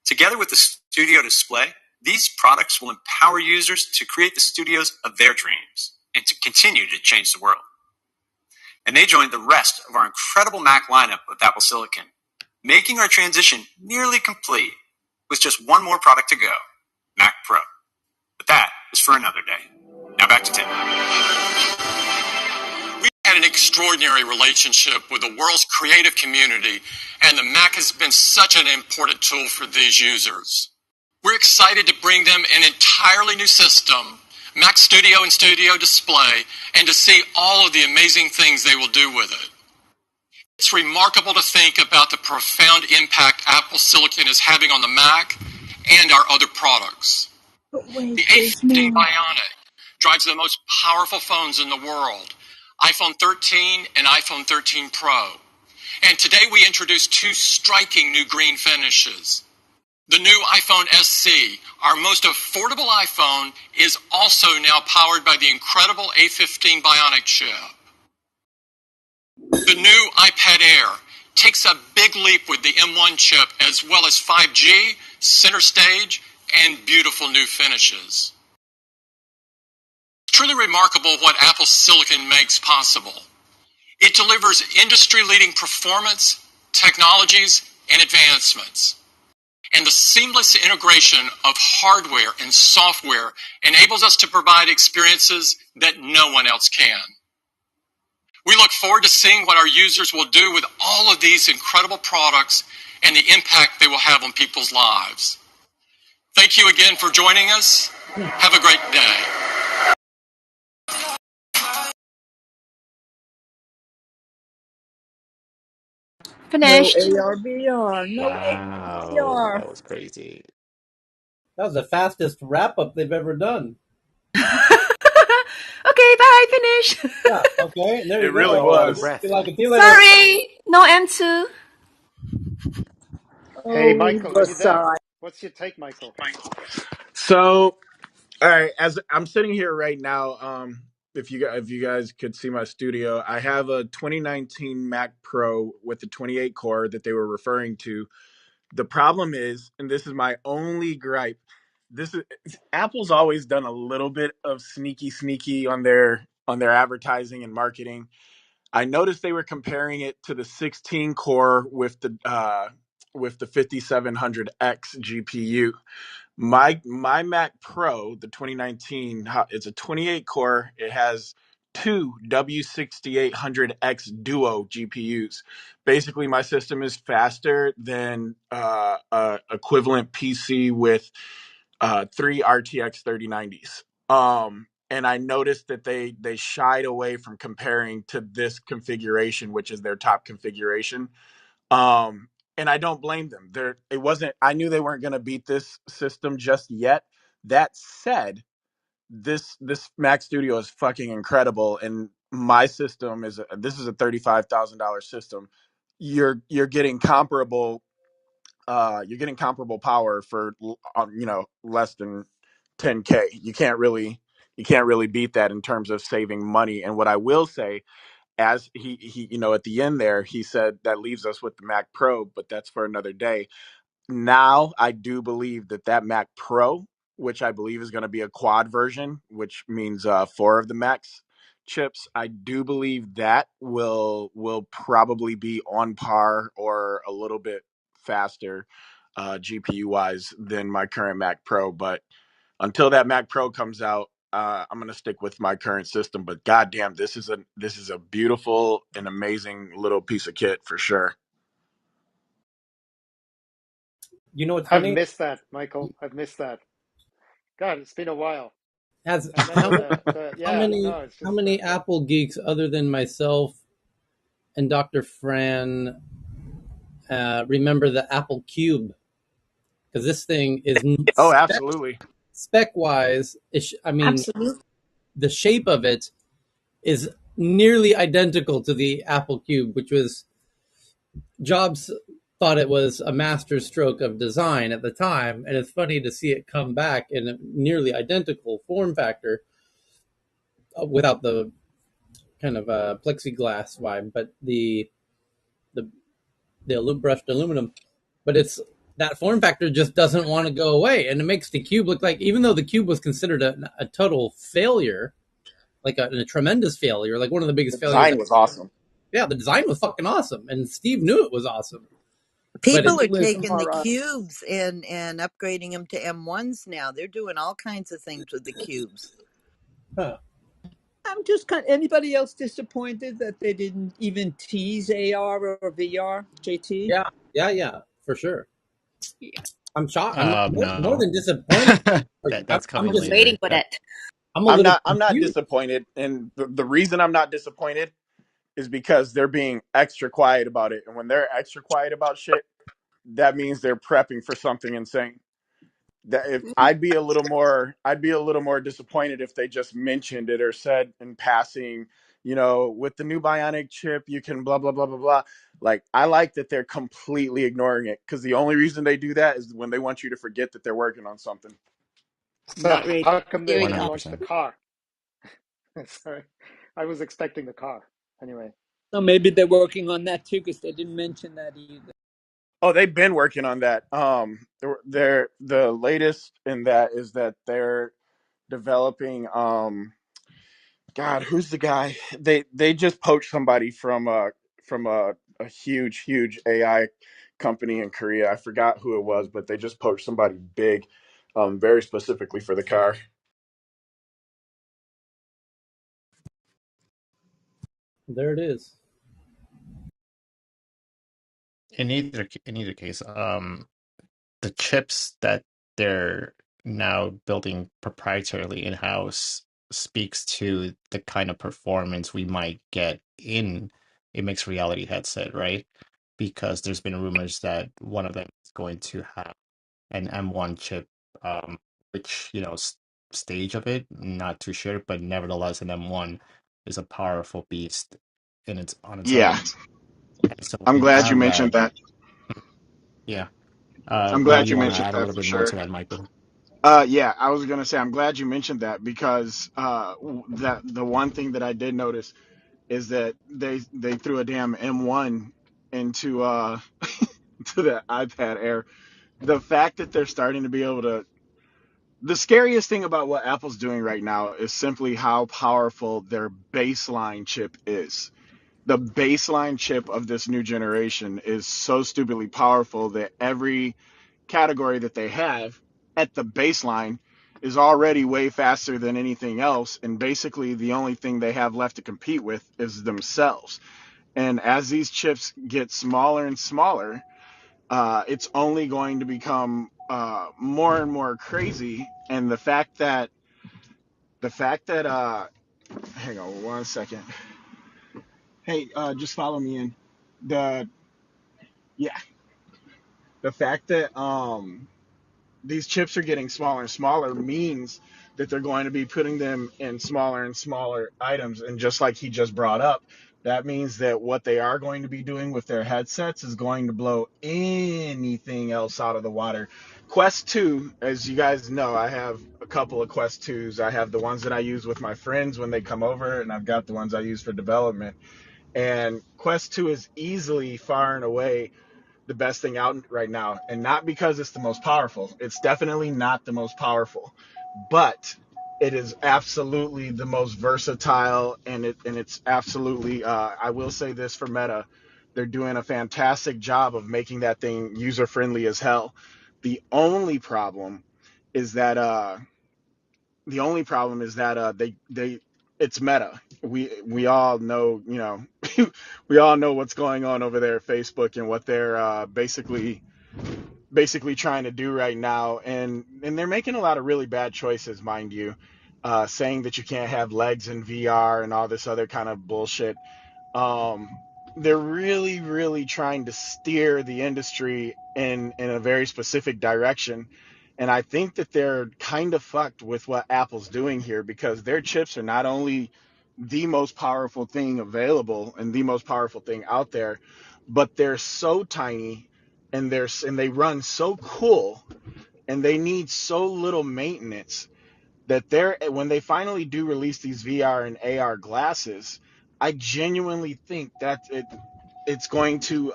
Together with the Studio Display, these products will empower users to create the studios of their dreams and to continue to change the world. And they joined the rest of our incredible Mac lineup with Apple Silicon, making our transition nearly complete with just one more product to go, Mac Pro. But that is for another day. Now back to Tim. We've had an extraordinary relationship with the world's creative community, and the Mac has been such an important tool for these users. We're excited to bring them an entirely new system, Mac Studio and Studio Display, and to see all of the amazing things they will do with it. It's remarkable to think about the profound impact Apple Silicon is having on the Mac and our other products. But wait, The there's A15 more. Bionic drives the most powerful phones in the world, iPhone 13 and iPhone 13 Pro. And today we introduced two striking new green finishes. The new iPhone SE, our most affordable iPhone, is also now powered by the incredible A15 Bionic chip. The new iPad Air takes a big leap with the M1 chip as well as 5G, center stage, and beautiful new finishes. It's truly remarkable what Apple Silicon makes possible. It delivers industry-leading performance, technologies, and advancements. And the seamless integration of hardware and software enables us to provide experiences that no one else can. We look forward to seeing what our users will do with all of these incredible products and the impact they will have on people's lives. Thank you again for joining us. Have a great day. No finished. ARVR. No Wow, ARVR. that was crazy. That was the fastest wrap up they've ever done. Okay, bye, finish. Yeah. Okay. There It you really Oh, go. out of was. breath. Be like, see you later. Sorry, no M2. Hey, Oh, Michael, are you there? Versailles. What's your take, Michael? So, all right, as I'm sitting here right now, if you guys could see my studio, I have a 2019 Mac Pro with the 28 core that they were referring to. The problem is, and this is my only gripe, this is Apple's always done a little bit of sneaky on their advertising and marketing. I noticed they were comparing it to the 16 core with the 5700X GPU. My Mac Pro, the 2019, it's a 28 core. It has two W6800X Duo GPUs. Basically, my system is faster than equivalent PC with three RTX 3090s. And I noticed that they shied away from comparing to this configuration, which is their top configuration. Um, and I don't blame them. It wasn't. I knew they weren't going to beat this system just yet. That said, this Mac Studio is fucking incredible, and my system this is a $35,000 system. You're getting comparable. You're getting comparable power for less than 10K. You can't really beat that in terms of saving money. And what I will say, as he at the end there, he said that leaves us with the Mac Pro, but that's for another day. Now I do believe that Mac Pro, which I believe is going to be a quad version, which means four of the Macs, chips, I do believe that will probably be on par or a little bit faster GPU wise than my current Mac Pro. But until that Mac Pro comes out, I'm gonna stick with my current system. But goddamn, this is a beautiful and amazing little piece of kit for sure. You know what's I've funny? missed that, Michael. I've missed that. God, it's been a while. Has I how remember the how yeah, many no, it's how just many Apple geeks other than myself and Dr. Fran remember the Apple Cube? Because this thing is Oh, absolutely. spec wise. I mean, Absolutely. the shape of it is nearly identical to the Apple Cube, which was Jobs thought it was a master stroke of design at the time, and it's funny to see it come back in a nearly identical form factor without the kind of plexiglass vibe, but the brushed aluminum. But it's that form factor just doesn't want to go away, and it makes the cube look like, even though the cube was considered a total failure, like a tremendous failure, like one of the The biggest failures. design was awesome. Yeah, the design was fucking awesome, and Steve knew it was awesome. But People it are was, taking the cubes and upgrading them to M1s now. They're doing all kinds of things with the cubes. huh. I'm just anybody else disappointed that they didn't even tease AR or VR, JT? Yeah, for sure. Yeah. I'm shocked. I'm more No. than disappointed. That's I'm coming just later. That I'm a little I'm not confused. disappointed, and the reason I'm not disappointed is because they're being extra quiet about it. And when they're extra quiet about shit, that means they're prepping for something insane. That if I'd be a little more disappointed if they just mentioned it or said in passing, you know, with the new bionic chip, you can blah blah blah blah blah. Like, I like that they're completely ignoring it, because the only reason they do that is when they want you to forget that they're working on something. so Not really. how come they Here it didn't comes. launch the 100%. car? Sorry, I was expecting the car. Anyway, So maybe they're working on that too, because they didn't mention that either. Oh, they've been working on that. They're the latest in that is that they're developing. God, who's the guy? They just poached somebody from a huge AI company in Korea. I forgot who it was, but they just poached somebody big, very specifically for the car. There it is. In either case, the chips that they're now building proprietarily in-house speaks to the kind of performance we might get in a mixed reality headset, right? Because there's been rumors that one of them is going to have an M1 chip, which, stage of it, not too sure, but nevertheless, an M1 is a powerful beast on its Yeah, own. And so I'm when you glad you have mentioned that, that. yeah. I'm Maybe glad you you want to mentioned add a that little for bit more sure. to that, Michael. Yeah, I was gonna say I'm glad you mentioned that, because that the one thing that I did notice is that they threw a damn M1 into to the iPad Air. The fact that they're starting to be able to, the scariest thing about what Apple's doing right now is simply how powerful their baseline chip is. The baseline chip of this new generation is so stupidly powerful that every category that they have at the baseline is already way faster than anything else, and basically the only thing they have left to compete with is themselves. And as these chips get smaller and smaller, it's only going to become more and more crazy. And the fact that hang on one second. Hey, just follow me in. The Yeah, the fact that these chips are getting smaller and smaller means that they're going to be putting them in smaller and smaller items. And just like he just brought up, that means that what they are going to be doing with their headsets is going to blow anything else out of the water. Quest 2, as you guys know, I have a couple of Quest 2s. I have the ones that I use with my friends when they come over, and I've got the ones I use for development. And Quest 2 is easily, far and away, the best thing out right now. And not because it's the most powerful. It's definitely not the most powerful. But It is absolutely the most versatile, and it's absolutely. I will say this for Meta, they're doing a fantastic job of making that thing user friendly as hell. The only problem is that they it's Meta. We all know, we all know what's going on over there at Facebook and what they're basically trying to do right now, and they're making a lot of really bad choices, mind you, saying that you can't have legs in VR and all this other kind of bullshit. um, they're really, really trying to steer the industry in a very specific direction. And I think that they're kind of fucked with what Apple's doing here, because their chips are not only the most powerful thing available and the most powerful thing out there, but they're so tiny, and they run so cool, and they need so little maintenance, that they're when they finally do release these VR and AR glasses, I genuinely think that it's going to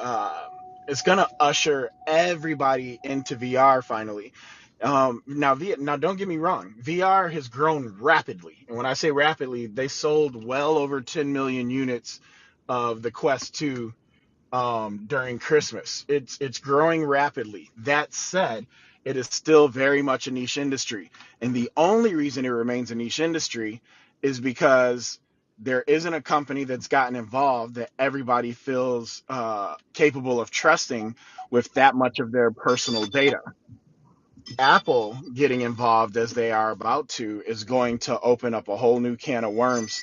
usher everybody into VR finally. Now, don't get me wrong. VR has grown rapidly, and when I say rapidly, they sold well over 10 million units of the Quest 2 during Christmas. It's growing rapidly. That said, it is still very much a niche industry, and the only reason it remains a niche industry is because there isn't a company that's gotten involved that everybody feels capable of trusting with that much of their personal data. Apple getting involved as they are about to is going to open up a whole new can of worms.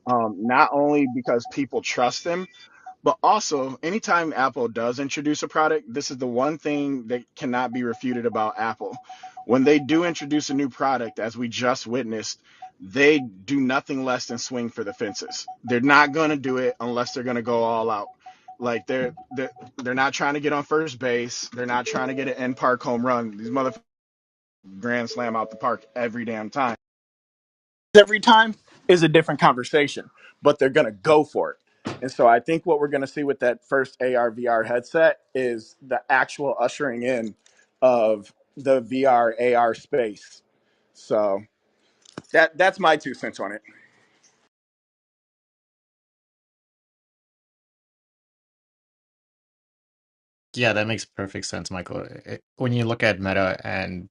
Not only because people trust them, but also, anytime Apple does introduce a product, this is the one thing that cannot be refuted about Apple. When they do introduce a new product, as we just witnessed, they do nothing less than swing for the fences. They're not going to do it unless they're going to go all out. Like they're not trying to get on first base. They're not trying to get an end park home run. These motherfuckers grand slam out the park every damn time. Every time is a different conversation, but they're going to go for it. And so I think what we're going to see with that first AR VR headset is the actual ushering in of the VR AR space. So that's my 2 cents on it. Yeah, that makes perfect sense, Michael. When you look at Meta and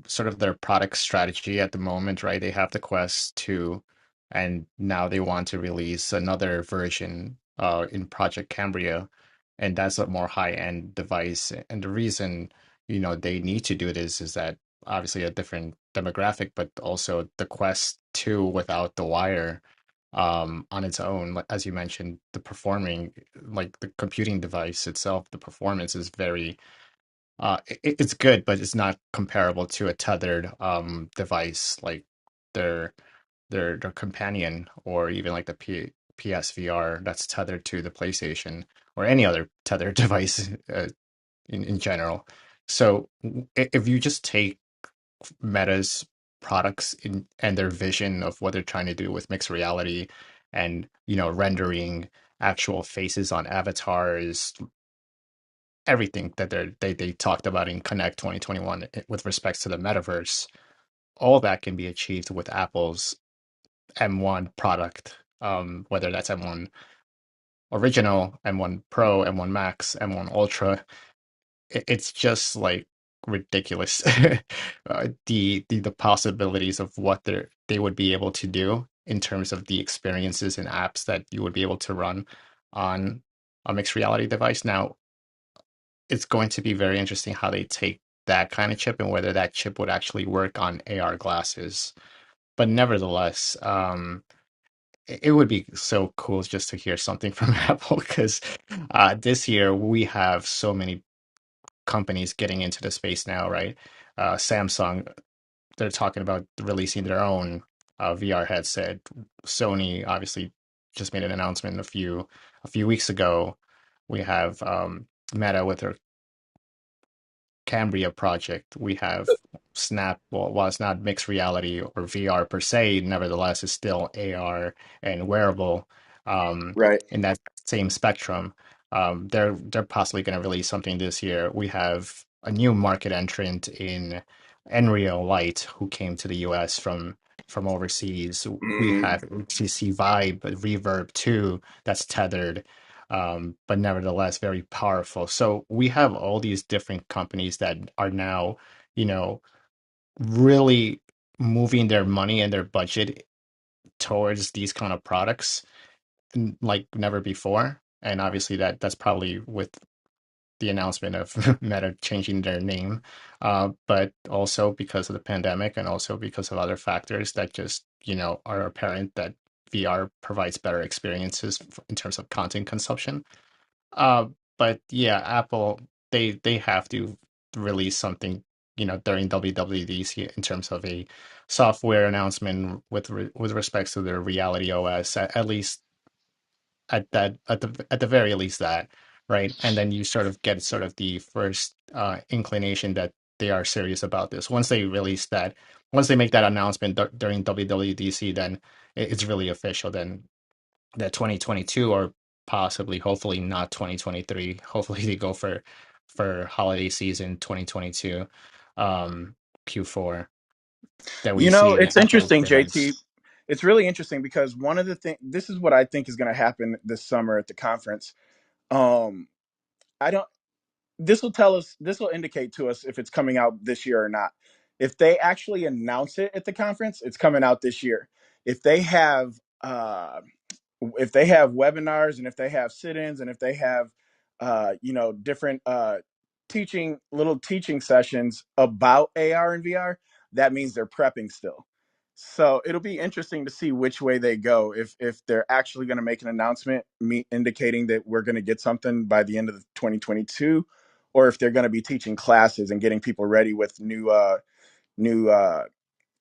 sort of their product strategy at the moment, right? They have the Quest 2, and now they want to release another version in Project Cambria, and that's a more high-end device. And the reason, they need to do this is that obviously a different demographic, but also the Quest 2 without the wire on its own, as you mentioned, like the computing device itself, the performance is very it's good, but it's not comparable to a tethered device like their their companion, or even like the PSVR that's tethered to the PlayStation, or any other tethered device in general. So if you just take Meta's products and their vision of what they're trying to do with mixed reality, and rendering actual faces on avatars, everything that they talked about in Connect 2021 with respects to the metaverse, all that can be achieved with Apple's M1 product, whether that's M1 Original, M1 Pro, M1 Max, M1 Ultra. It's just like ridiculous. The possibilities of what they would be able to do in terms of the experiences and apps that you would be able to run on a mixed reality device. Now, it's going to be very interesting how they take that kind of chip and whether that chip would actually work on AR glasses. But nevertheless, it would be so cool just to hear something from Apple, because this year we have so many companies getting into the space now, right? Samsung, they're talking about releasing their own VR headset. Sony obviously just made an announcement a few weeks ago. We have Meta with their Cambria project. We have Snap, well, while it's not mixed reality or VR per se, nevertheless, it's still AR and wearable Right. in that same spectrum. They're possibly going to release something this year. We have a new market entrant in Nreal Light, who came to the US from from overseas. We Mm. have HTC Vive, but Reverb 2 that's tethered, but nevertheless very powerful. So we have all these different companies that are now, you know, really moving their money and their budget towards these kind of products like never before. And obviously that's probably with the announcement of Meta changing their name, but also because of the pandemic and also because of other factors that just, are apparent that VR provides better experiences in terms of content consumption. Uh, but yeah, Apple, they have to release something, during WWDC in terms of a software announcement with respects to their Reality OS, at least at the very least that, right? And then you sort of get sort of the first inclination that they are serious about this. Once they make that announcement during WWDC, then it's really official. Then that 2022 or possibly, hopefully not 2023. Hopefully they go for holiday season 2022, Q4, that we see It's those interesting, JT. events. It's really interesting because one of the things, this is what I think is going to happen this summer at the conference. Um, I don't, this will indicate to us if it's coming out this year or not. If they actually announce it at the conference, it's coming out this year. If they have, if they have webinars and if they have sit-ins and if they have different teaching sessions about AR and VR, that means they're prepping still. So it'll be interesting to see which way they go. If they're actually going to make an announcement indicating that we're going to get something by the end of 2022, or if they're going to be teaching classes and getting people ready with new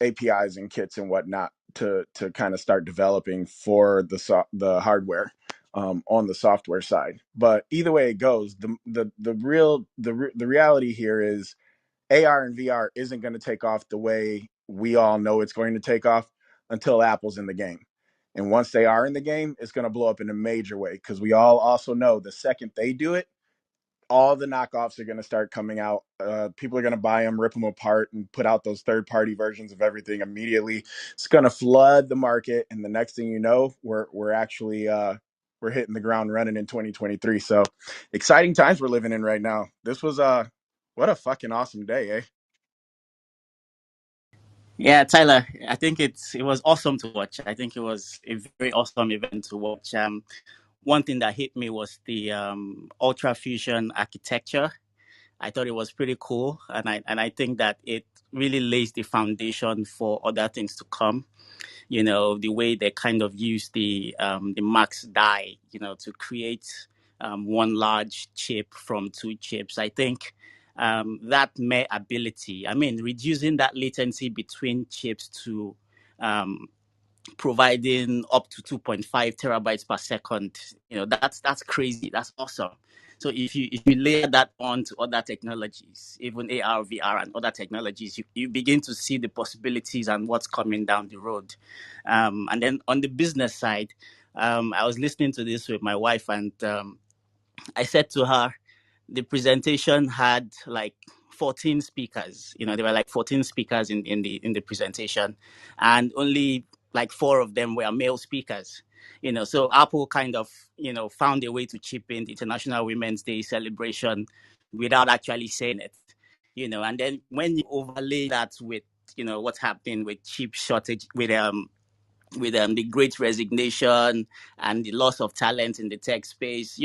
APIs and kits and whatnot to kind of start developing for the hardware on the software side. But either way it goes, the reality here is AR and VR isn't going to take off the way we all know it's going to take off until Apple's in the game. And once they are in the game, it's going to blow up in a major way because we all also know the second they do it, all the knockoffs are going to start coming out. People are going to buy them, rip them apart, and put out those third-party versions of everything immediately. It's going to flood the market, and the next thing you know, we're actually we're hitting the ground running in 2023. So exciting times we're living in right now. This was what a fucking awesome day, eh? Yeah, Tyler, I think it was awesome to watch. I think it was a very awesome event to watch. One thing that hit me was the ultra fusion architecture. I thought it was pretty cool, and I think that it really lays the foundation for other things to come. The way they kind of use the max die, to create one large chip from two chips. I think that mere ability, I mean, reducing that latency between chips to um, providing up to 2.5 terabytes per second, that's crazy. That's awesome. So if you layer that on to other technologies, even AR, VR, and other technologies, you begin to see the possibilities and what's coming down the road. And then on the business side, I was listening to this with my wife, and I said to her, the presentation had like 14 speakers. There were like 14 speakers in the presentation, and only like four of them were male speakers. So Apple kind of found a way to chip in the International Women's Day celebration without actually saying it. And then when you overlay that with what's happening with chip shortage, with the great resignation and the loss of talent in the tech space,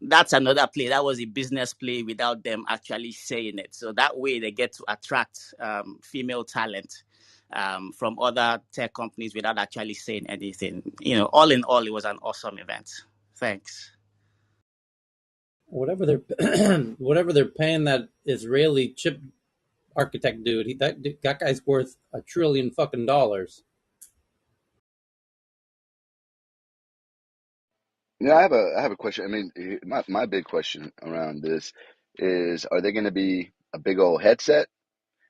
that's another play. That was a business play without them actually saying it. So that way they get to attract female talent from other tech companies without actually saying anything. All in all, it was an awesome event. Thanks. Whatever they're whatever they're paying that Israeli chip architect dude, that guy's worth $1 trillion fucking dollars. Yeah, I have a question. I mean, my big question around this is: are they going to be a big old headset,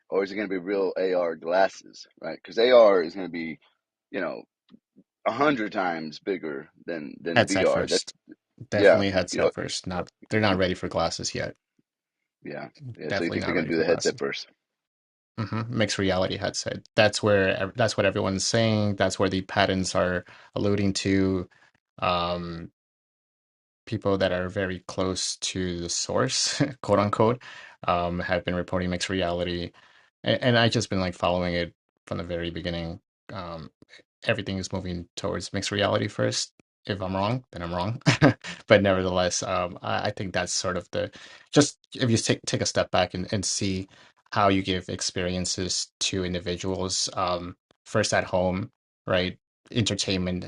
or is it going to be real AR glasses? Right? Because AR is going to be, you know, 100 times bigger than the Headset VR. That's first. yeah, Definitely headset first. Not They're not ready for glasses yet. yeah, yeah. So you Definitely think they're not going ready to do for the headset glasses. first? Mixed reality headset. That's what everyone's saying. That's where the patents are alluding to. Um, People that are very close to the source, quote unquote, have been reporting mixed reality, and I just been like following it from the very beginning. Um, Everything is moving towards mixed reality first. If I'm wrong, then I'm wrong. But nevertheless, I think that's sort of the just if you take a step back and see how you give experiences to individuals, first at home, right? Entertainment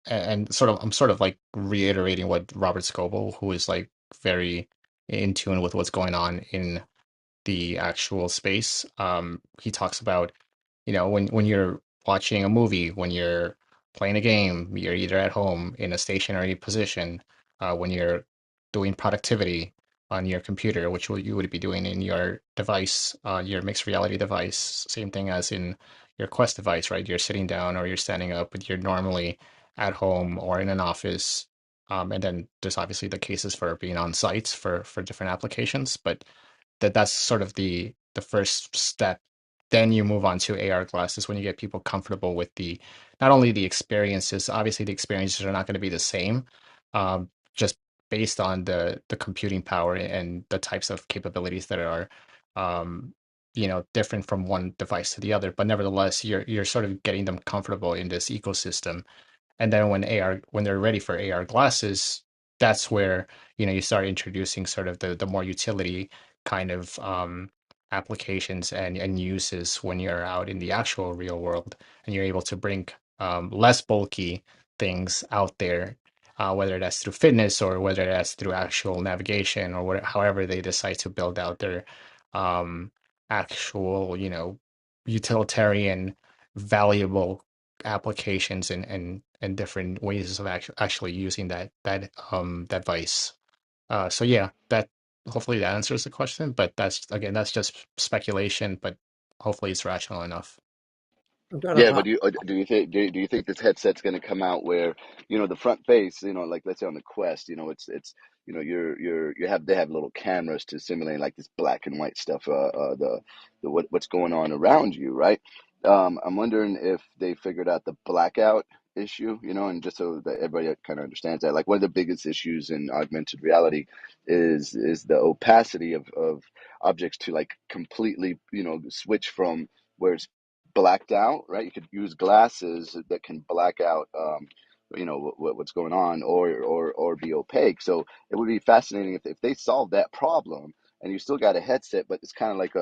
and sort of I'm sort of like reiterating what Robert Scoble, who is like very in tune with what's going on in the actual space. He talks about, when you're watching a movie, when you're playing a game, you're either at home in a stationary position, when you're doing productivity on your computer, which you would be doing in your device, your mixed reality device, same thing as in your Quest device, right? You're sitting down or you're standing up, but you're normally at home or in an office. And then there's obviously the cases for being on sites for different applications, but that's sort of the first step. Then you move on to AR glasses when you get people comfortable with the not only the experiences, obviously the experiences are not going to be the same, just based on the computing power and the types of capabilities that are um, different from one device to the other. But nevertheless, you're sort of getting them comfortable in this ecosystem, and then when they're ready for AR glasses, that's where you start introducing sort of the more utility kind of applications and uses when you're out in the actual real world, and you're able to bring less bulky things out there, whether that's through fitness or whether that's through actual navigation or however they decide to build out their um, actual utilitarian valuable applications and different ways of actually using that vice. So yeah, that hopefully that answers the question. But that's just speculation. But hopefully it's rational enough. I've got a Yeah, but hot. do you think this headset's going to come out where the front face, like let's say on the Quest, it's they have little cameras to simulate like this black and white stuff, the what's going on around you, right? I'm wondering if they figured out the blackout issue, and just so that everybody kind of understands that, like one of the biggest issues in augmented reality is the opacity of objects to like completely switch from where it's blacked out, right? You could use glasses that can black out, what's going on, or be opaque. So it would be fascinating if they solved that problem, and you still got a headset, but it's kind of like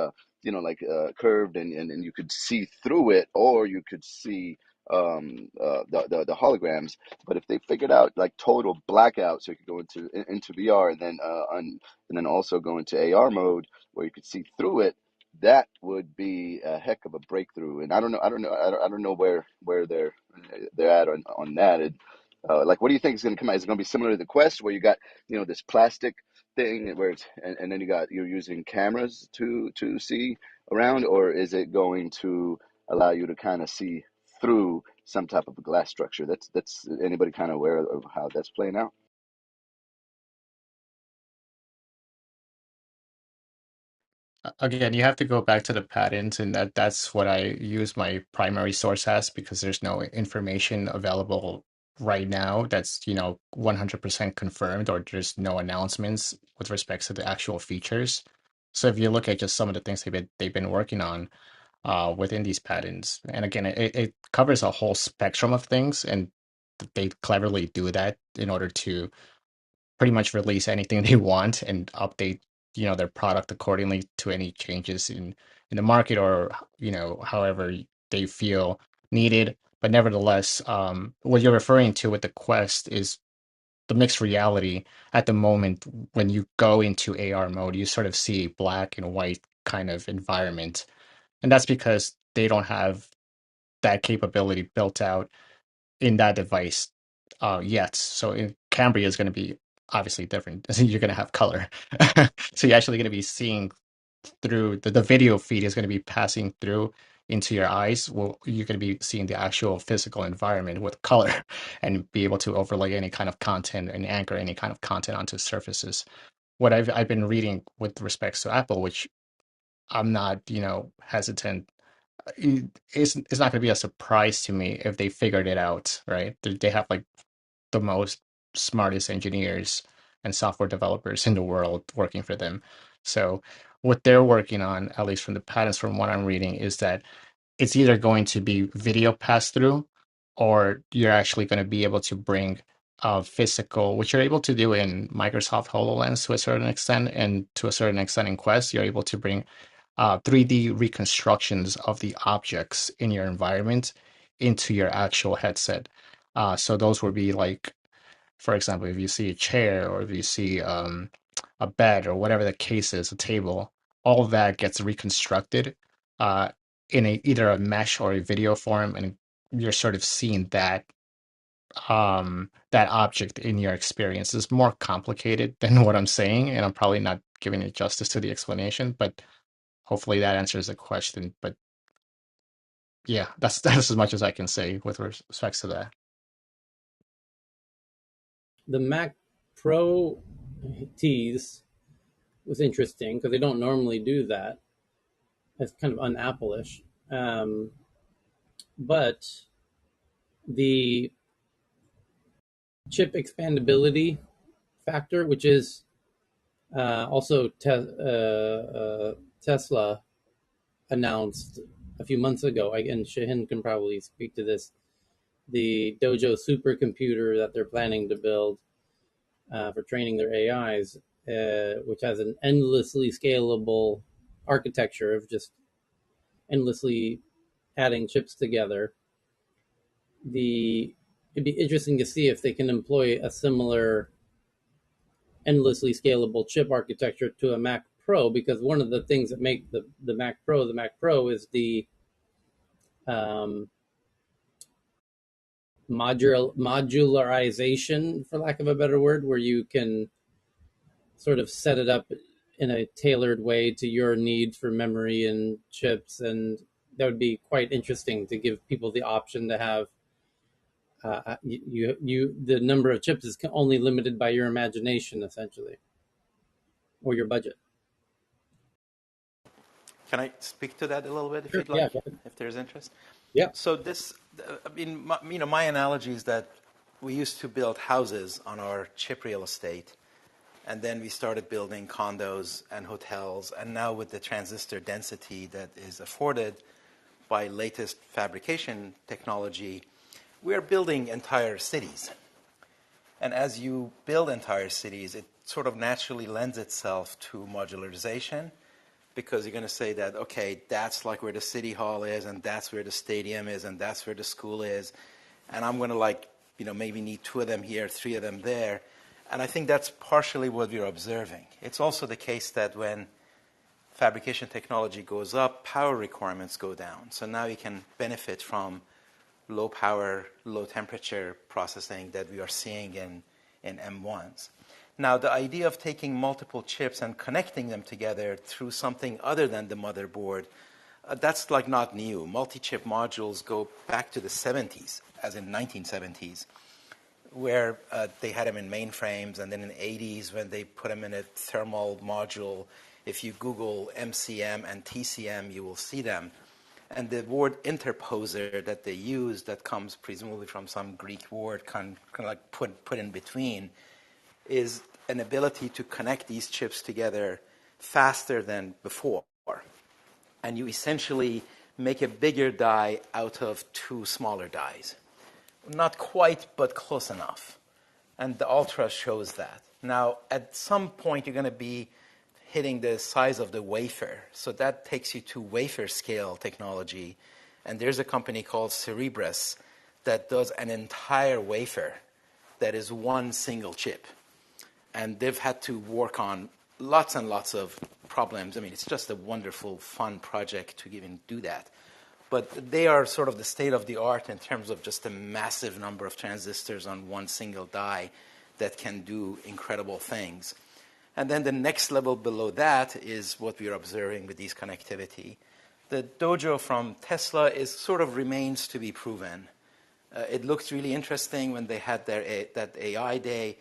curved, and you could see through it, or you could see the holograms. But if they figured out like total blackout, so you could go into VR, and then and then also go into AR mode where you could see through it, that would be a heck of a breakthrough. And I don't know where they're at on that. Like, what do you think is going to come out? Is it going to be similar to the Quest, where you got this plastic thing where it's and then you're using cameras to see around, or is it going to allow you to kind of see through some type of a glass structure? That's anybody kind of aware of how that's playing out? Again, you have to go back to the patent, and that's what I use my primary source as, because there's no information available right now that's 100% confirmed, or there's no announcements with respects to the actual features. So if you look at just some of the things they've been working on within these patents, and again, it covers a whole spectrum of things, and they cleverly do that in order to pretty much release anything they want and update their product accordingly to any changes in the market, or however they feel needed. But nevertheless, what you're referring to with the Quest is the mixed reality. At the moment, when you go into AR mode, you sort of see a black and white kind of environment, and that's because they don't have that capability built out in that device yet. So Cambria is going to be obviously different. You're going to have color. So you're actually going to be seeing through the video feed is going to be passing through into your eyes. Well, you're going to be seeing the actual physical environment with color and be able to overlay any kind of content and anchor any kind of content onto surfaces. What I've been reading with respects to Apple, which I'm not, hesitant. It's not going to be a surprise to me if they figured it out, right? They have like the most smartest engineers and software developers in the world working for them. So what they're working on, at least from the patents from what I'm reading, is that it's either going to be video pass through, or you're actually going to be able to bring physical, which you're able to do in Microsoft HoloLens to a certain extent, and to a certain extent in Quest, you're able to bring 3D reconstructions of the objects in your environment into your actual headset. So those would be like, for example, if you see a chair, or if you see a bed, or whatever the case is, a table, all of that gets reconstructed uh, in either a mesh or a video form, and you're sort of seeing that object in your experience. Is more complicated than what I'm saying, and I'm probably not giving it justice to the explanation, but hopefully that answers the question. But yeah, that's as much as I can say with respects to that. The Mac Pro tease was interesting because they don't normally do that. It's kind of un-Apple-ish. But the chip expandability factor, which is also Tesla announced a few months ago, and Shahin can probably speak to this, the Dojo supercomputer that they're planning to build for training their AIs, which has an endlessly scalable architecture of just endlessly adding chips together. It'd be interesting to see if they can employ a similar endlessly scalable chip architecture to a Mac Pro, because one of the things that make the Mac Pro is the modularization, for lack of a better word, where you can sort of set it up in a tailored way to your needs for memory and chips, and that would be quite interesting to give people the option to have the number of chips is only limited by your imagination, essentially, or your budget. Can I speak to that a little bit, if Sure. you'd like, Yeah. if there's interest? Yeah. So this, my analogy is that we used to build houses on our chip real estate, and then we started building condos and hotels, and now with the transistor density that is afforded by latest fabrication technology, we are building entire cities. And as you build entire cities, it sort of naturally lends itself to modularization, because you're going to say that, okay, that's like where the city hall is, and that's where the stadium is, and that's where the school is, and I'm going to maybe need 2 of them here, 3 of them there. And I think that's partially what we're observing. It's also the case that when fabrication technology goes up, power requirements go down. So now you can benefit from low power, low temperature processing that we are seeing in M1s. Now, the idea of taking multiple chips and connecting them together through something other than the motherboard, that's like not new. Multi-chip modules go back to the 70s, as in 1970s, where they had them in mainframes, and then in the 80s when they put them in a thermal module. If you Google MCM and TCM, you will see them. And the word interposer that they use, that comes presumably from some Greek word, kind of like put in between, is an ability to connect these chips together faster than before. And you essentially make a bigger die out of 2 smaller dies. Not quite, but close enough. And the Ultra shows that. Now, at some point, you're going to be hitting the size of the wafer. So that takes you to wafer scale technology. And there's a company called Cerebras that does an entire wafer that is 1 single chip. And they've had to work on lots and lots of problems. I mean, it's just a wonderful, fun project to even do that. But they are sort of the state of the art in terms of just a massive number of transistors on 1 single die that can do incredible things. And then the next level below that is what we are observing with these connectivity. The Dojo from Tesla sort of remains to be proven. It looked really interesting when they had that AI day,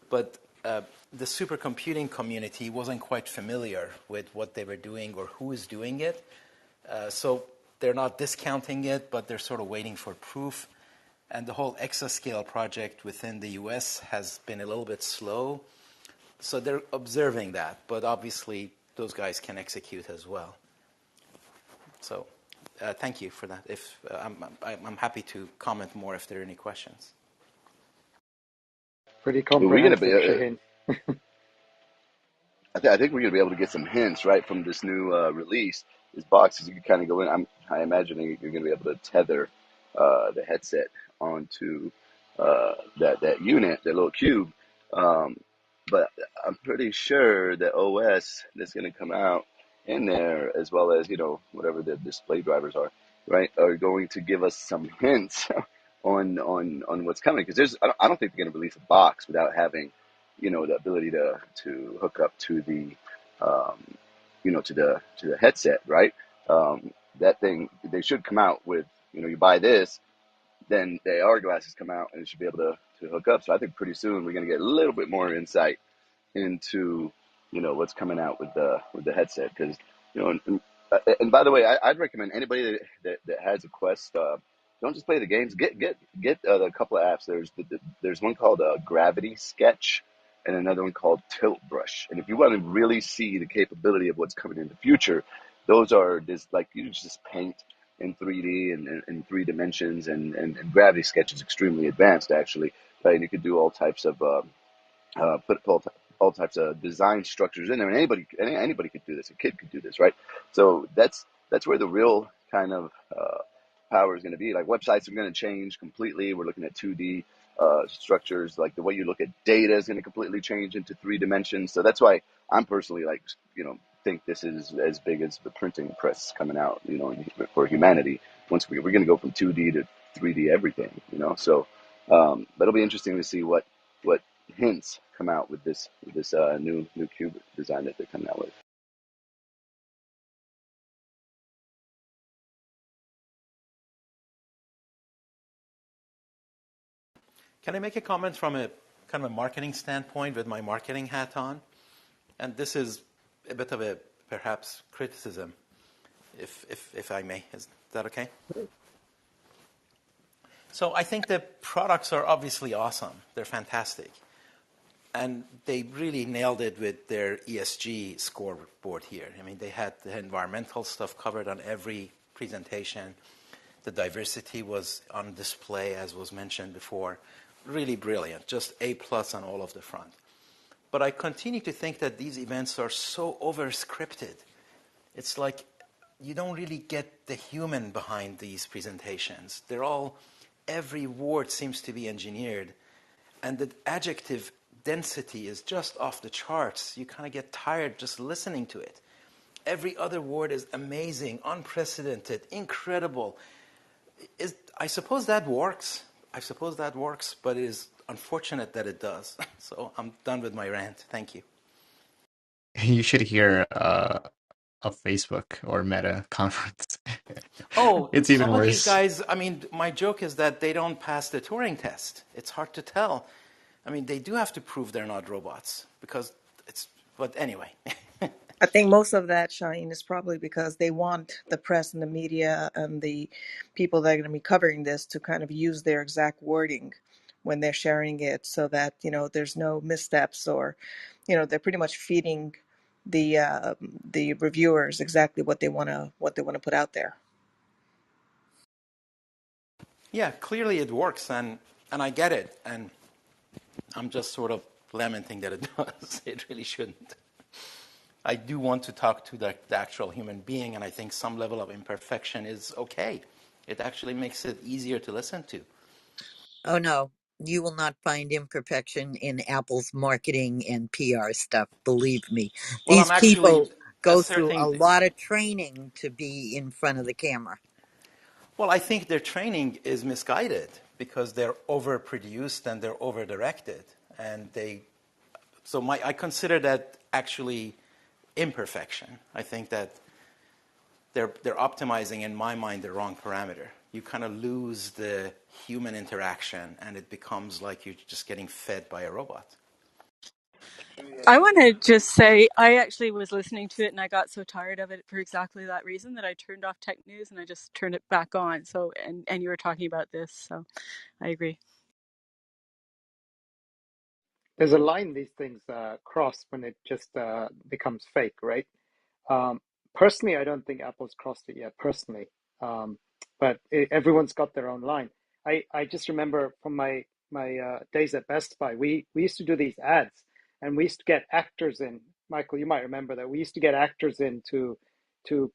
but the supercomputing community wasn't quite familiar with what they were doing or who is doing it. So they're not discounting it, but they're sort of waiting for proof. And the whole exascale project within the US has been a little bit slow. So they're observing that, but obviously those guys can execute as well. So thank you for that. If I'm happy to comment more if there are any questions. Pretty Well, we're gonna be. comprehensive, Shaheen. I think we're gonna be able to get some hints right from this new release. This box is you can kind of go in. I imagine you're gonna be able to tether the headset onto that unit, that little cube. Um, but I'm pretty sure the OS that's gonna come out in there, as well as whatever the display drivers are, right, are going to give us some hints on what's coming. Because I don't think they're gonna release a box without having the ability to hook up to the um, to the headset, right? That thing, they should come out with, you buy this, then the AR glasses come out and it should be able to hook up. So I think pretty soon we're going to get a little bit more insight into what's coming out with the headset. Because and by the way, I'd recommend anybody that has a Quest, don't just play the games, get a couple of apps. There's one called Gravity Sketch and another one called Tilt Brush. And if you want to really see the capability of what's coming in the future, those are just like you just paint in 3D and in three dimensions, and Gravity Sketch is extremely advanced actually, right? And you could do all types of put all types of design structures in there, and anybody could do this. A kid could do this, right? So that's where the real kind of power is going to be. Like websites are going to change completely. We're looking at 2D structures. Like the way you look at data is going to completely change into 3 dimensions. So that's why I'm personally think this is as big as the printing press coming out. For humanity, once we're going to go from 2D to 3D everything. So but it'll be interesting to see what hints come out with this new cube design that they're coming out with. Can I make a comment from a kind of a marketing standpoint with my marketing hat on? And this is a bit of a perhaps criticism, if I may. Is that okay? So I think the products are obviously awesome. They're fantastic. And they really nailed it with their ESG scoreboard here. I mean, they had the environmental stuff covered on every presentation. The diversity was on display, as was mentioned before. Really brilliant, just A+ on all of the front. But I continue to think that these events are so over-scripted. It's like you don't really get the human behind these presentations. Every word seems to be engineered. And the adjective density is just off the charts. You kind of get tired just listening to it. Every other word is amazing, unprecedented, incredible. I suppose that works. But it is unfortunate that it does. So I'm done with my rant. Thank you. You should hear a Facebook or Meta conference. Oh, It's even some of these worse. guys, I mean, my joke is that they don't pass the Turing test. It's hard to tell. I mean, they do have to prove they're not robots but anyway. I think most of that, Shine, is probably because they want the press and the media and the people that are going to be covering this to kind of use their exact wording when they're sharing it, so that there's no missteps, or they're pretty much feeding the reviewers exactly what they want to put out there. Yeah, clearly it works, and I get it, and I'm just sort of lamenting that it does. It really shouldn't. I do want to talk to the actual human being, and I think some level of imperfection is okay. It actually makes it easier to listen to. Oh no, you will not find imperfection in Apple's marketing and PR stuff. Believe me, Well, these I'm actually people go through a asserting. lot of training to be in front of the camera. Well, I think their training is misguided because they're overproduced and they're overdirected, and I consider that actually imperfection. I think that they're optimizing, in my mind, the wrong parameter. You kind of lose the human interaction, and it becomes like you're just getting fed by a robot. I want to just say I actually was listening to it and I got so tired of it for exactly that reason that I turned off tech news and I just turned it back on. So and you were talking about this, so I agree. There's a line these things cross when it just becomes fake, right? Personally, I don't think Apple's crossed it yet, personally. But everyone's got their own line. I just remember from my days at Best Buy, we used to do these ads, and we used to get actors in. Michael, you might remember that we used to get actors in to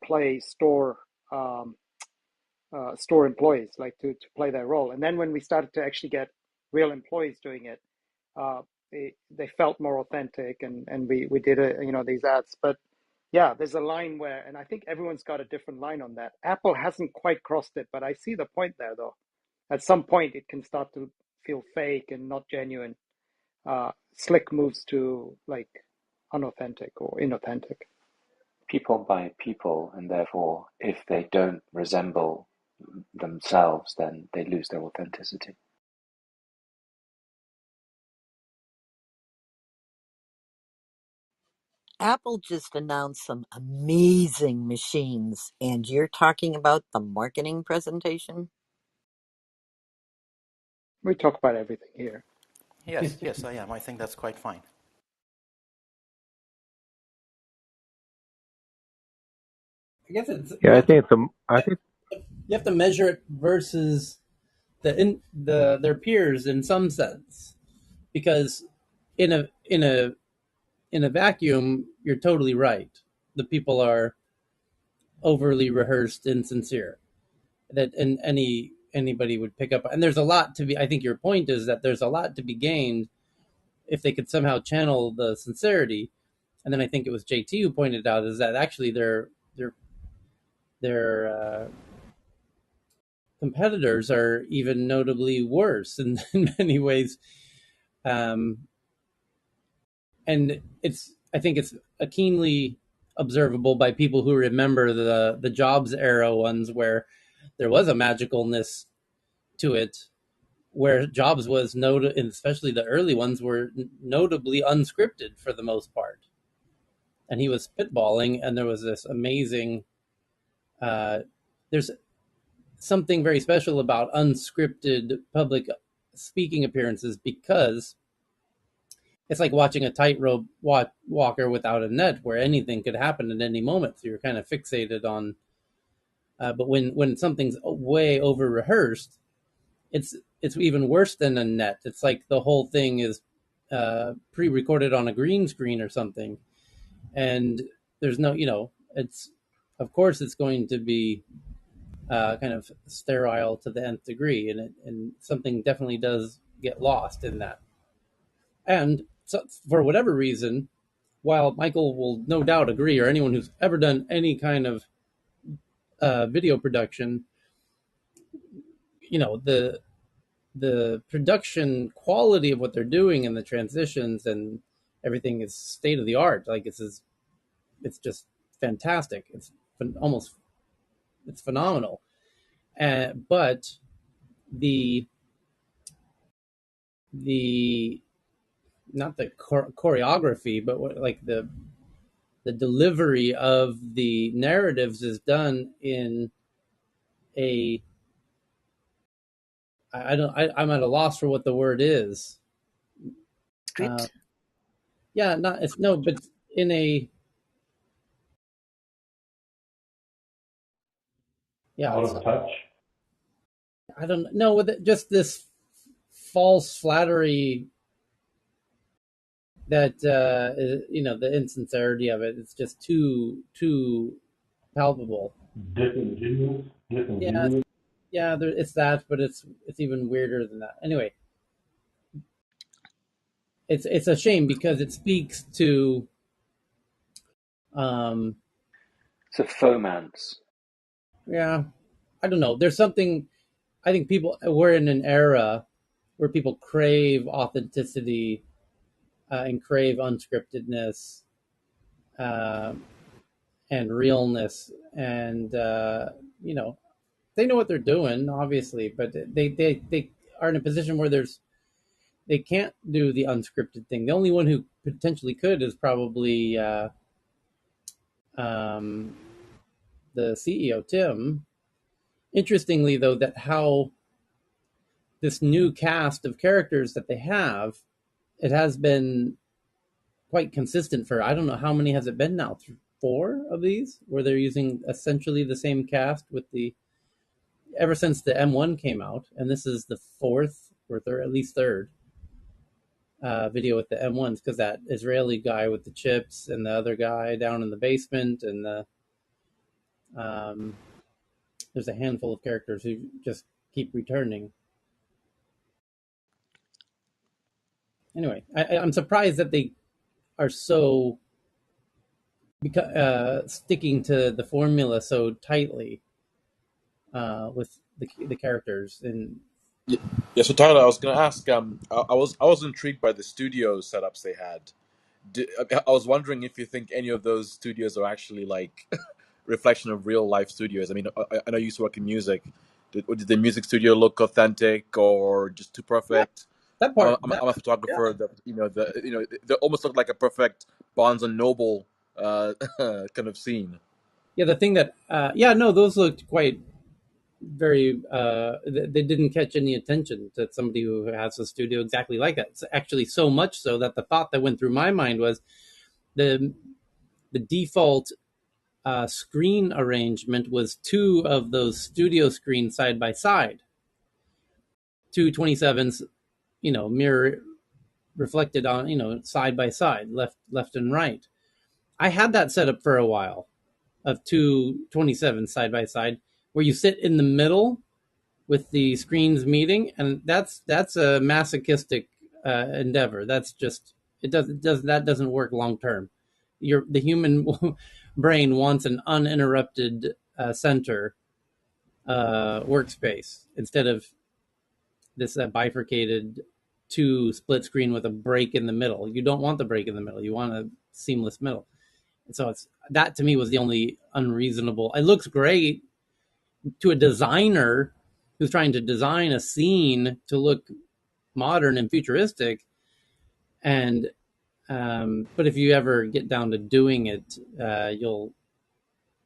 play store employees, like to play their role. And then when we started to actually get real employees doing it, uh, they felt more authentic, and we did these ads. But yeah, there's a line where, and I think everyone's got a different line on that. Apple hasn't quite crossed it, but I see the point there, though. At some point, it can start to feel fake and not genuine. Slick moves to like unauthentic or inauthentic. People buy people, and therefore, if they don't resemble themselves, then they lose their authenticity. Apple just announced some amazing machines, and you're talking about the marketing presentation? We talk about everything here. Yes, I am. I think that's quite fine. I guess it's Yeah, I think you have to measure it versus their peers in some sense, because in a vacuum, you're totally right. The people are overly rehearsed and sincere. That and anybody would pick up. And there's a lot to be. I think your point is that there's a lot to be gained if they could somehow channel the sincerity. And then I think it was JT who pointed out is that actually their competitors are even notably worse in many ways. Um, and I think it's a keenly observable by people who remember the Jobs era ones where there was a magicalness to it, where Jobs was noted, and especially the early ones were notably unscripted for the most part, and he was spitballing, and there was this amazing. There's something very special about unscripted public speaking appearances because it's like watching a tightrope walker without a net, where anything could happen at any moment. So you're kind of fixated on. But when something's way over rehearsed, it's even worse than a net. It's like the whole thing is pre-recorded on a green screen or something, and there's no, it's of course it's going to be kind of sterile to the nth degree, and something definitely does get lost in that. And so, for whatever reason, while Michael will no doubt agree, or anyone who's ever done any kind of video production, the production quality of what they're doing and the transitions and everything is state of the art. Like it's just fantastic. It's phenomenal. But the the not the choreography, but like the delivery of the narratives is done in a I'm at a loss for what the word is. Script? Yeah, not it's no, but in a yeah, out it's of touch. I don't know with it, just this false flattery that the insincerity of it. It's just too palpable. Disingenuous. Yeah, yeah, it's that, but it's even weirder than that. Anyway, it's a shame because it speaks to um It's a fomance. yeah, I don't know. There's something I think we're in an era where people crave authenticity and crave unscriptedness uh, and realness, and they know what they're doing, obviously, but they are in a position where they can't do the unscripted thing. The only one who potentially could is probably the CEO, Tim. Interestingly, though, that how this new cast of characters that they have, it has been quite consistent for, I don't know how many has it been now, 4 of these, where they're using essentially the same cast with the, ever since the M1 came out, and this is the 4th or third, at least 3rd video with the M1s, because that Israeli guy with the chips and the other guy down in the basement, and there's a handful of characters who just keep returning. Anyway, I'm surprised that they are so sticking to the formula so tightly with the characters. And Yeah, so Tyler, I was going to ask. I was intrigued by the studio setups they had. I was wondering if you think any of those studios are actually like reflection of real life studios. I mean, I know you used to work in music. Did the music studio look authentic or just too yeah, perfect? that I'm part, a, I'm a, I'm a yeah, photographer. They almost look like a perfect Barnes and Noble kind of scene. yeah. The thing that, yeah, no, those looked quite very. They didn't catch any attention to somebody who has a studio exactly like that. It's actually so much so that the thought that went through my mind was the the default screen arrangement was 2 of those studio screens side by side, 2 27s, mirror reflected on, side by side, left and right. I had that set up for a while, of 2 27s side by side, where you sit in the middle with the screens meeting, and that's a masochistic endeavor. That's just, that doesn't work long term. The human brain wants an uninterrupted center workspace instead of this bifurcated 2 split screen with a break in the middle. You don't want the break in the middle. You want a seamless middle. And so it's, that to me was the only unreasonable. It looks great to a designer who's trying to design a scene to look modern and futuristic. And but if you ever get down to doing it, it'll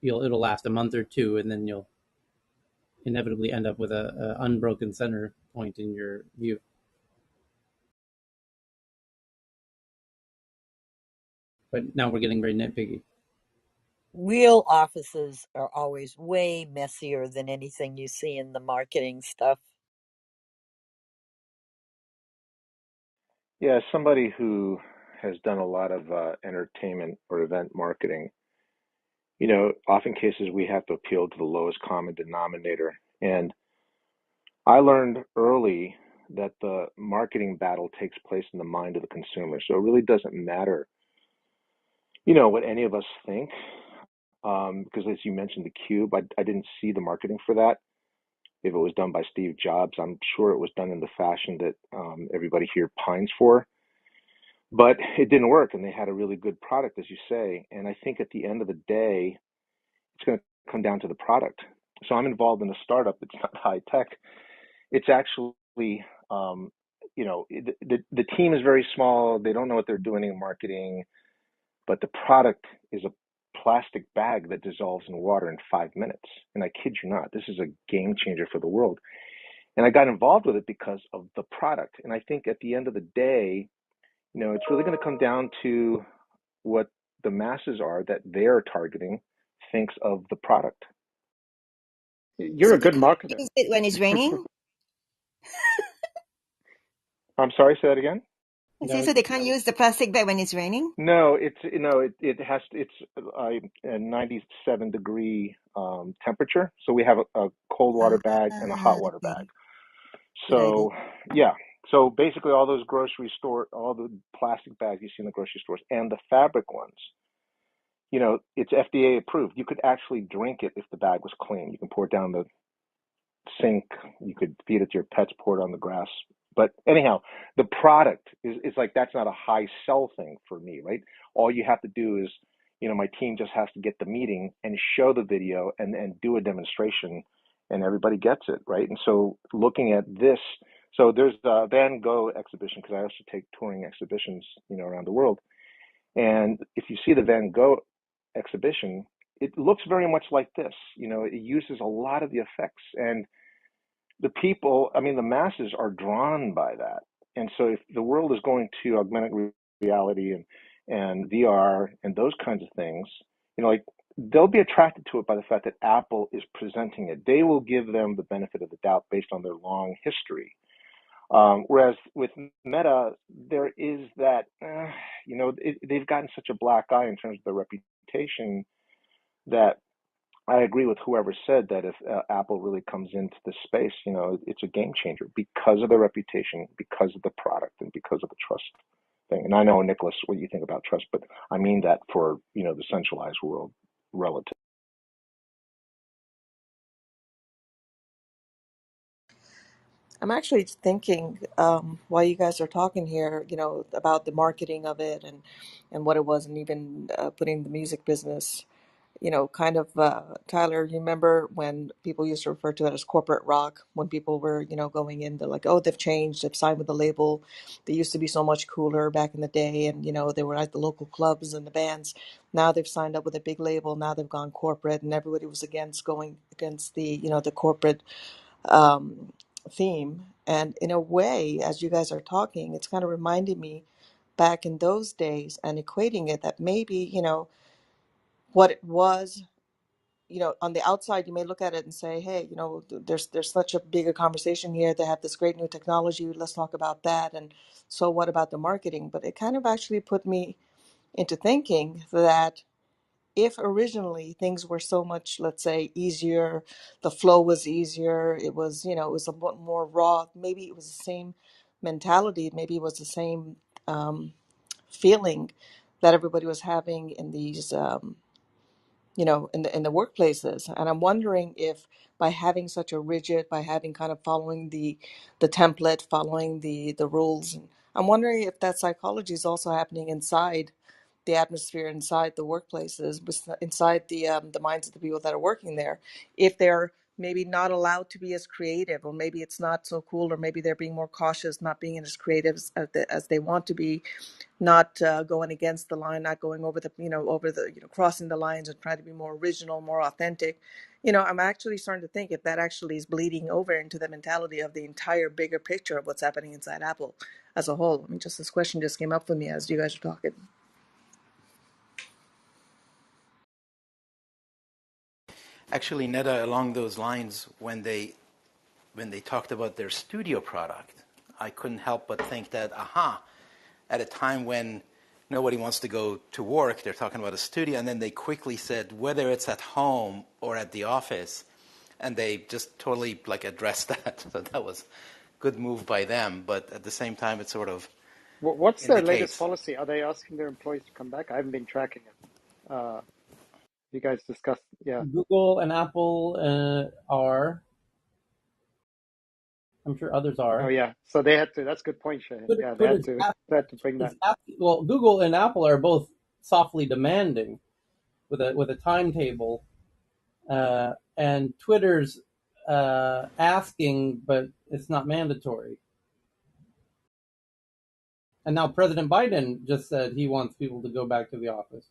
last a month or 2, and then you'll inevitably end up with a unbroken center point in your view. But now we're getting very nitpicky. Real offices are always way messier than anything you see in the marketing stuff. Yeah, as somebody who has done a lot of entertainment or event marketing, often cases we have to appeal to the lowest common denominator. And I learned early that the marketing battle takes place in the mind of the consumer. So it really doesn't matter, what any of us think. Because as you mentioned, the Cube, I didn't see the marketing for that. If it was done by Steve Jobs, I'm sure it was done in the fashion that everybody here pines for. But it didn't work, and they had a really good product, as you say. And I think at the end of the day, it's going to come down to the product. So I'm involved in a startup. It's not high tech. It's actually, the team is very small. They don't know what they're doing in marketing, but the product is a plastic bag that dissolves in water in 5 minutes. And I kid you not, this is a game changer for the world. And I got involved with it because of the product. And I think at the end of the day, it's really going to come down to what the masses are that they're targeting thinks of the product. You're So a they good can't marketer. use it when it's raining? I'm sorry, say that again. I say so they can't use the plastic bag when it's raining? No, it has it's a 97 degree temperature. So we have a cold water bag and a hot water bag. Okay. Good idea. So yeah. So basically all those all the plastic bags you see in the grocery stores and the fabric ones, it's FDA approved. You could actually drink it if the bag was clean. You can pour it down the sink. You could feed it to your pets, pour it on the grass. But anyhow, the product is like, that's not a high sell thing for me, right? All you have to do is, my team just has to get the meeting and show the video and do a demonstration, and everybody gets it, right? And so looking at this, So there's a Van Gogh exhibition, because I also take touring exhibitions, around the world. And if you see the Van Gogh exhibition, it looks very much like this. It uses a lot of the effects, and the people, I mean, the masses are drawn by that. And so if the world is going to augmented reality and VR and those kinds of things, like they'll be attracted to it by the fact that Apple is presenting it. They will give them the benefit of the doubt based on their long history. Whereas with Meta, there is that, they've gotten such a black eye in terms of their reputation that I agree with whoever said that if Apple really comes into the space, it's a game changer because of the reputation, because of the product, and because of the trust thing. And I know, Nicholas, what you think about trust, but I mean that for, the centralized world relative. I'm actually thinking while you guys are talking here, about the marketing of it and what it was, and even putting the music business, kind of, Tyler, you remember when people used to refer to that as corporate rock, when people were, going in, they're like, oh, they've changed, they've signed with the label. They used to be so much cooler back in the day, and, they were at the local clubs and the bands. Now they've signed up with a big label. Now they've gone corporate, and everybody was going against the, the corporate um, theme. And in a way, as you guys are talking, it's kind of reminding me back in those days and equating it that maybe, what it was, on the outside, you may look at it and say, hey, there's such a bigger conversation here. They have this great new technology. Let's talk about that. And so what about the marketing? But it kind of actually put me into thinking that if originally things were so much, let's say, easier, the flow was easier, it was, it was a lot more raw, maybe it was the same mentality, maybe it was the same feeling that everybody was having in these, in the workplaces. And I'm wondering if by having such a rigid, by having kind of following the template, following the rules, I'm wondering if that psychology is also happening inside the atmosphere, inside the workplaces, inside the minds of the people that are working there. If they're maybe not allowed to be as creative, or maybe it's not so cool, or maybe they're being more cautious, not being as creative as they want to be, not going against the line, not going over the crossing the lines, and trying to be more original, more authentic. I'm actually starting to think if that actually is bleeding over into the mentality of the entire bigger picture of what's happening inside Apple as a whole. I mean, just this question just came up for me as you guys were talking. Actually, Netta, along those lines, when they talked about their studio product, I couldn't help but think that, at a time when nobody wants to go to work, they're talking about a studio, and then they quickly said whether it's at home or at the office, and they just totally addressed that. So that was a good move by them, but at the same time, it sort of What's their latest indicates. policy? Are they asking their employees to come back? I haven't been tracking it. You guys discussed, yeah. Google and Apple are. I'm sure others Oh, are. yeah. So they had to. That's a good point, Shane. Yeah, they had Twitter's to. app They had to bring that. well, Google and Apple are both softly demanding with a timetable, and Twitter's asking, but it's not mandatory. And now President Biden just said he wants people to go back to the office.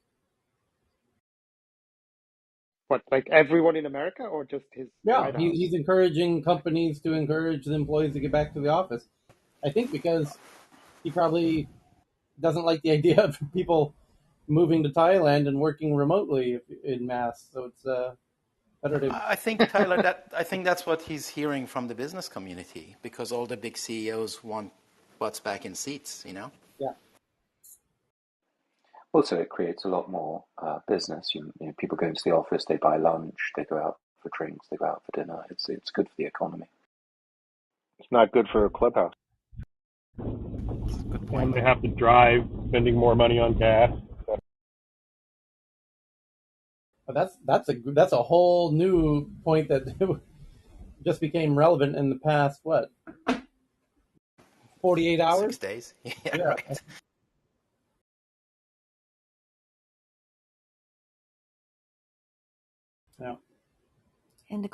What, like everyone in America, or just his Yeah, White House? he's encouraging companies to encourage the employees to get back to the office. I think because he probably doesn't like the idea of people moving to Thailand and working remotely in mass. So it's better to. I think, Tyler, I think that's what he's hearing from the business community, because all the big CEOs want butts back in seats, Yeah. Also, it creates a lot more business. People go into the office, they buy lunch, they go out for drinks, they go out for dinner. It's good for the economy. It's not good for a Clubhouse. Good And point. they have to drive, spending more money on gas. But that's a whole new point that just became relevant in the past 48 6 hours. days. Yeah, Yeah. right.